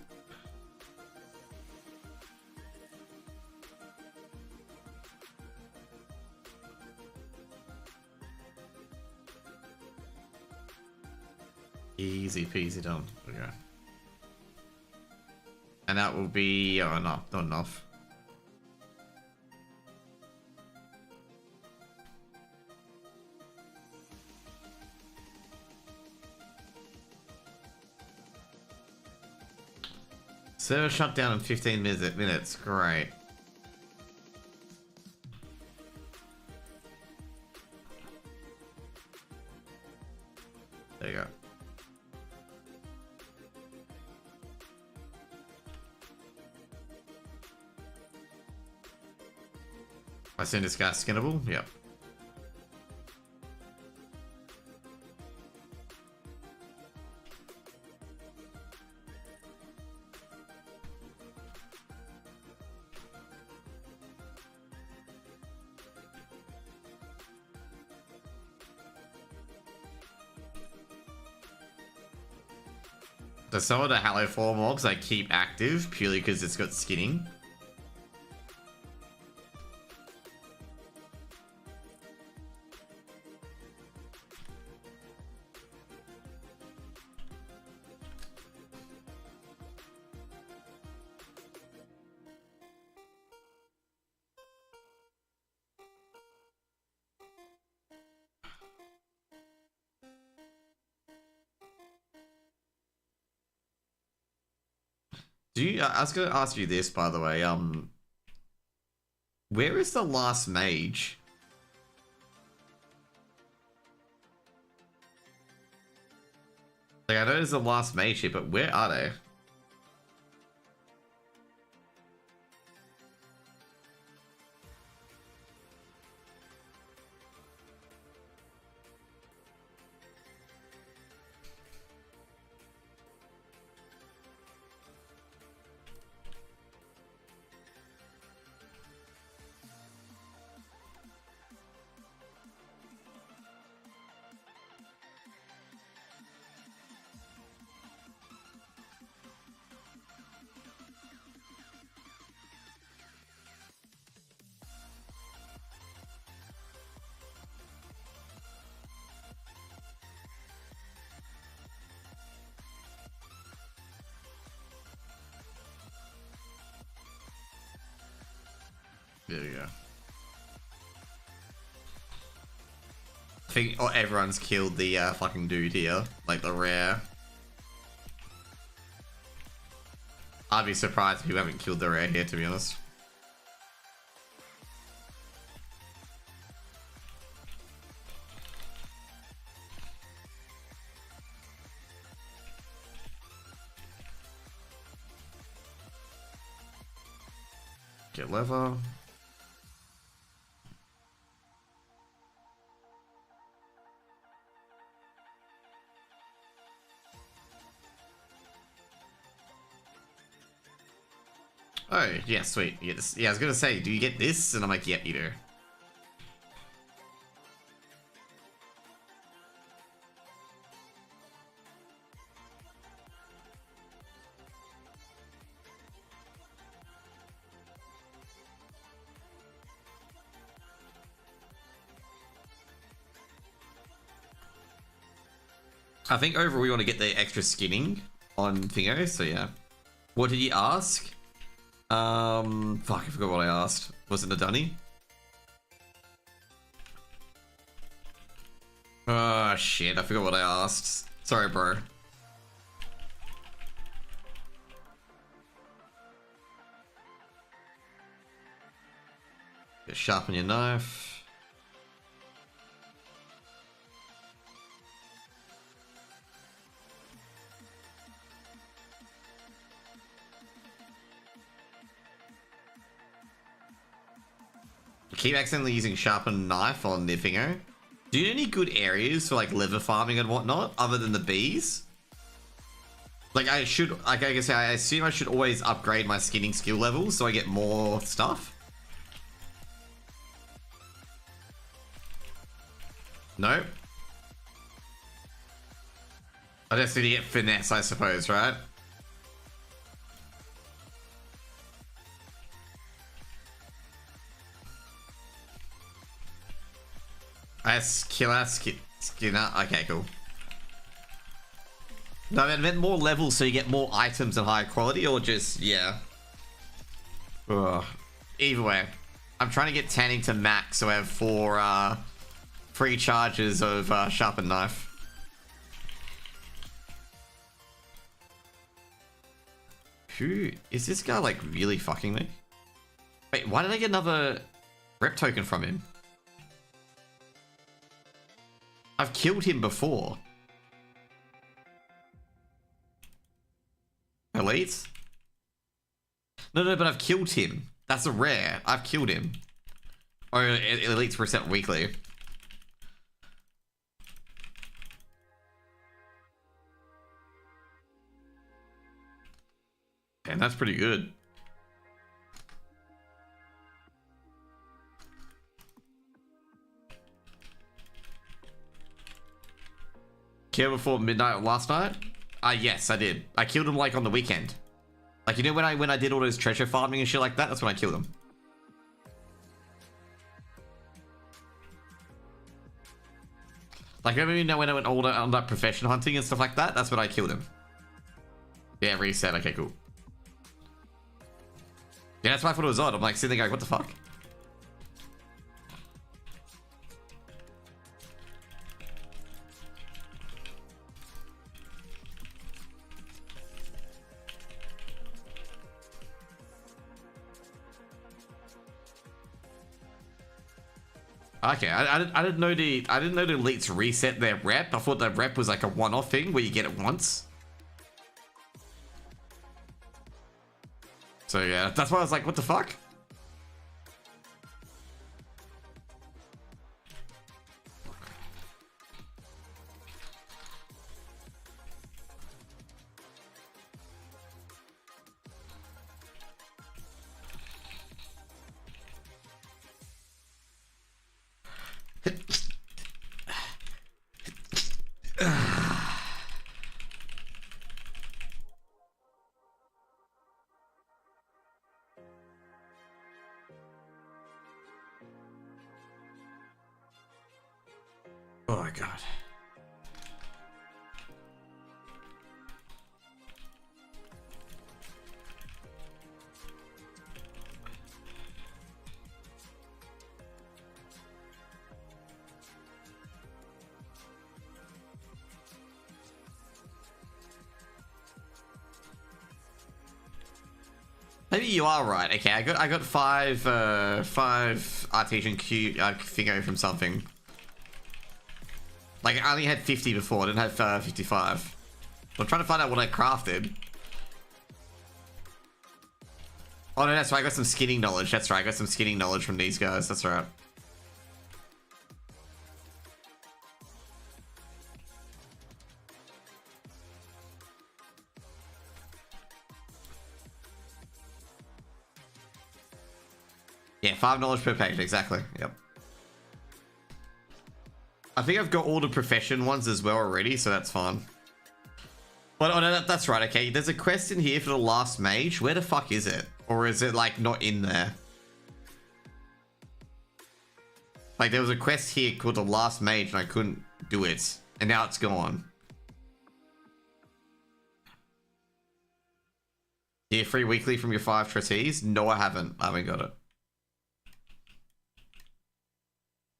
Easy peasy done. Okay. And that will be... Oh, no, not enough. Server shut down in 15 minutes. Great. There you go. I assume this guy's skinnable? Yep. So some of the Halo 4 mobs I keep active purely because it's got skinning. Do you? I was gonna ask you this, by the way. Where is the last mage? Like, I know there's the last mage here, but where are they? There we go. I think everyone's killed the fucking dude here, like the rare. I'd be surprised if you haven't killed the rare here, to be honest. Get leather. Oh, yeah, sweet. You get this. Yeah, I was gonna say, do you get this? And I'm like, yep, you do. I think overall we want to get the extra skinning on Thingo, so yeah. What did you ask? Fuck, I forgot what I asked. Was it a dunny? Oh shit, I forgot what I asked. Sorry, bro. Just sharpen your knife. Keep accidentally using sharpened knife on the finger. Do you know any good areas for like liver farming and whatnot other than the bees? Like I should, like I guess I assume I should always upgrade my skinning skill levels so I get more stuff. Nope. I just need to get finesse, I suppose, right? Skinner. Okay, cool. No, I meant more levels so you get more items and higher quality, or just, yeah. Ugh. Either way, I'm trying to get tanning to max so I have 4 free charges of sharpened knife. Who is this guy, like, really fucking me? Wait, why did I get another rep token from him? I've killed him before. Elite? No, but I've killed him. That's a rare. I've killed him. Oh, Elite's reset weekly. And that's pretty good. Kill before midnight last night? Yes, I did. I killed him like on the weekend. Like, you know when I did all those treasure farming and shit like that? That's when I killed him. Like, remember you know when I went all on that profession hunting and stuff like that? That's when I killed him. Yeah, reset. Okay, cool. Yeah, that's why I thought it was odd. I'm like sitting there going, what the fuck? Okay, I didn't know the elites reset their rep. I thought the rep was like a one-off thing where you get it once. So yeah, that's why I was like, what the fuck? Oh my god. Maybe you are right. Okay, I got five artesian Q thingo from something. Like, I only had 50 before, I didn't have 55. I'm trying to find out what I crafted. Oh no, that's right, I got some skinning knowledge. That's right, I got some skinning knowledge from these guys. That's right. Yeah, 5 knowledge per page, exactly. Yep. I think I've got all the profession ones as well already, so that's fine. But oh no, that's right, okay. There's a quest in here for the last mage. Where the fuck is it? Or is it like not in there? Like there was a quest here called the last mage and I couldn't do it. And now it's gone. Yeah, free weekly from your 5 trustees? No, I haven't. I haven't got it.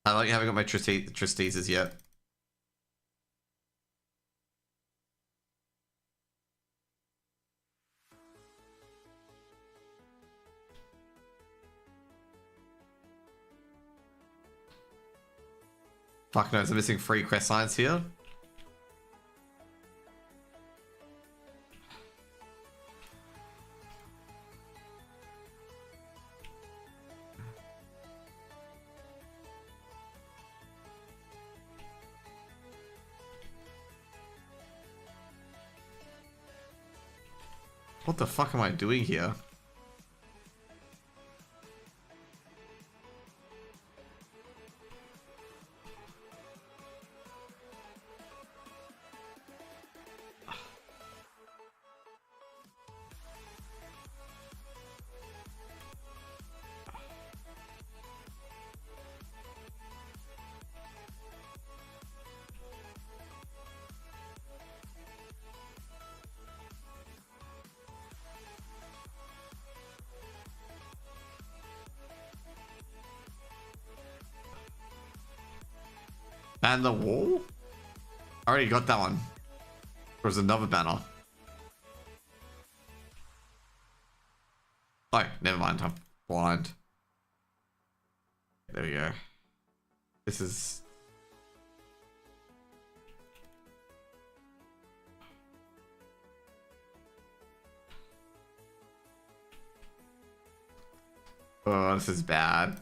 I haven't got my trustees as yet. Fuck knows, I'm missing free quest lines here. What the fuck am I doing here? Ban the wall? I already got that one. There was another banner. Oh, never mind. I'm blind. There we go. This is... Oh, this is bad.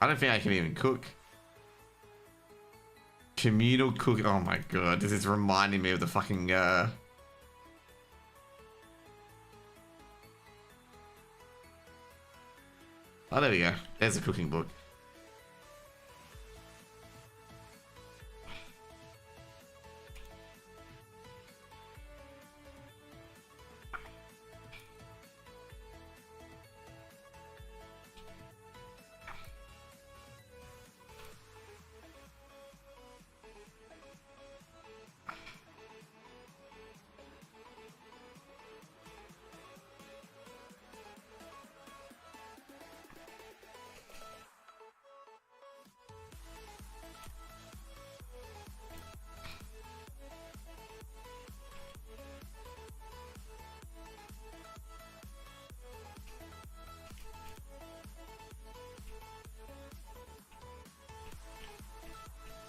I don't think I can even cook. Communal cook. Oh my god, this is reminding me of the fucking Oh, there we go. There's a cooking book.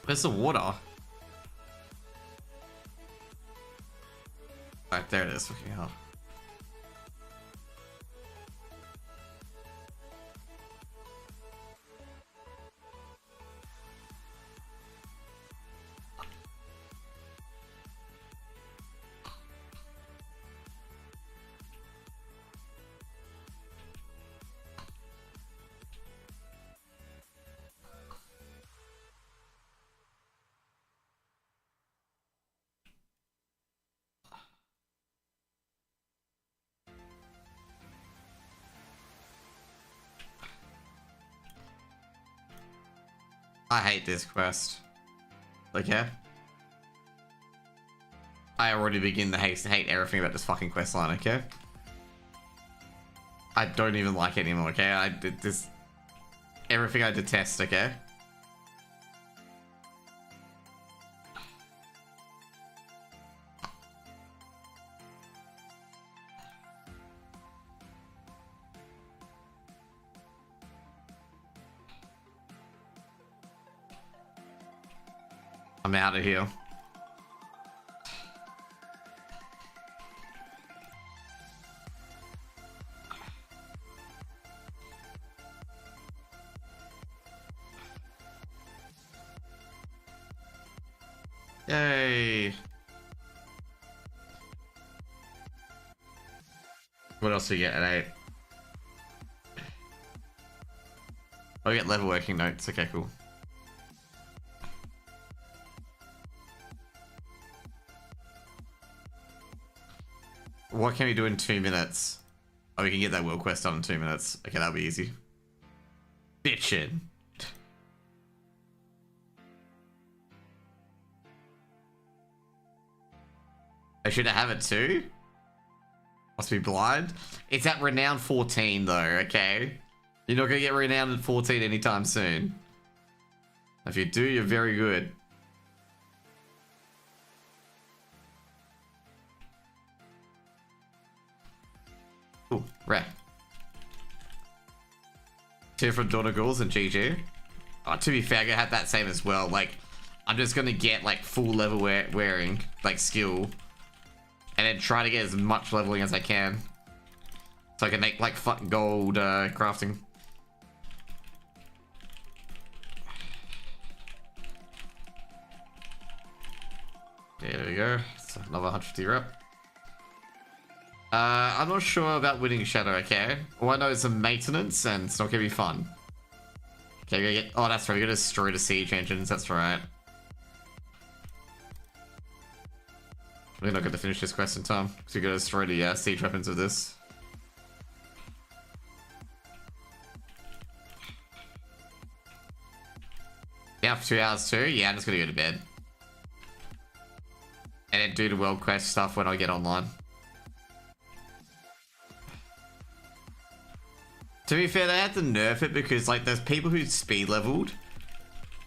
Where's the water? Right, there it is. Fucking hell. I hate this quest. Okay? I already begin to hate everything about this fucking quest line, okay? I don't even like it anymore, okay? I did this... Everything I detest, okay? I'm out of here. Yay. What else do we get at 8? Oh, we get level working notes. Okay, cool. What can we do in 2 minutes? Oh, we can get that world quest done in 2 minutes. Okay, that'll be easy. Bitchin'. I should have it too? Must be blind. It's at renown 14 though, okay? You're not gonna get renowned at 14 anytime soon. If you do, you're very good. Ooh, rare. 2 from Dawn of Ghouls and GG. Oh, to be fair, I'm gonna have that same as well. Like, I'm just gonna get like full level wearing, like skill. And then try to get as much leveling as I can. So I can make like gold crafting. Okay, there we go. It's another 150 rep. I'm not sure about winning Shadow, okay? All I know is some maintenance and it's not gonna be fun. Okay, we gotta get... Oh, that's right, we gotta destroy the siege engines, that's right. We're not gonna finish this quest in time, because we gotta destroy the siege weapons of this. Yeah, for 2 hours too? Yeah, I'm just gonna go to bed. And then do the world quest stuff when I get online. To be fair, they had to nerf it because, like, those people who speed leveled,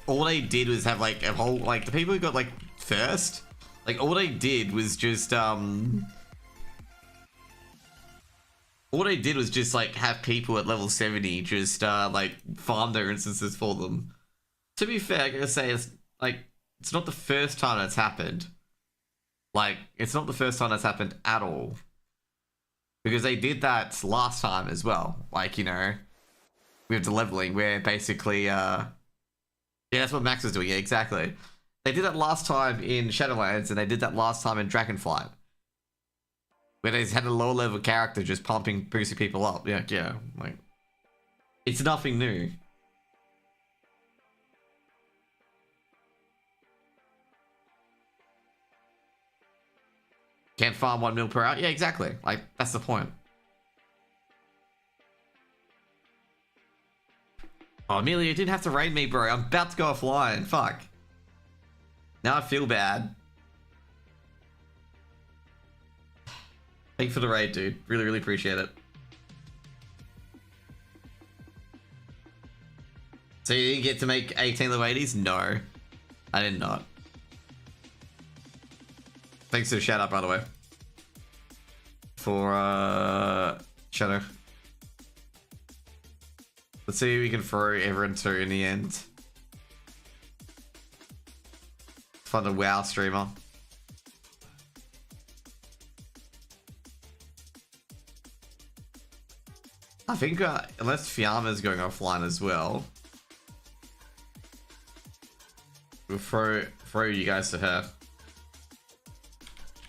all they did was have, like, a whole, like, the people who got, like, first, like, all they did was just, all they did was just, like, have people at level 70 just, like, farm their instances for them. To be fair, I gotta say, it's, like, it's not the first time that's happened. Like, it's not the first time that's happened at all. Because they did that last time as well. Like, you know, with the leveling where basically, yeah, that's what Max was doing. Yeah, exactly. They did that last time in Shadowlands and they did that last time in Dragonflight. Where they had a lower level character just boosting people up. Yeah, like, it's nothing new. Can't farm 1 mil per hour? Yeah, exactly. Like, that's the point. Oh, Amelia, you didn't have to raid me, bro. I'm about to go offline. Fuck. Now I feel bad. Thank you for the raid, dude. Really, really appreciate it. So you didn't get to make 18 level 80s? No. I did not. Thanks to the shout out, by the way. For, Shadow. Let's see who we can throw everyone to in the end. find a WoW streamer. I think unless Fiamma's going offline as well, we'll throw you guys to her.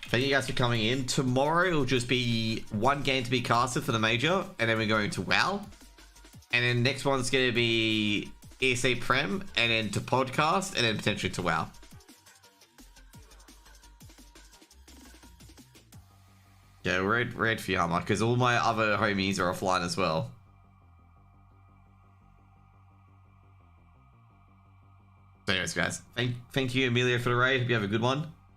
Thank you guys for coming in. Tomorrow it'll just be one game to be casted for the major, and then we're going to WoW. And then next one's going to be ESA Prem, and then to podcast, and then potentially to WoW. Yeah, red Fiamma, because all my other homies are offline as well. So anyways, guys, thank you, Amelia, for the raid. Hope you have a good one.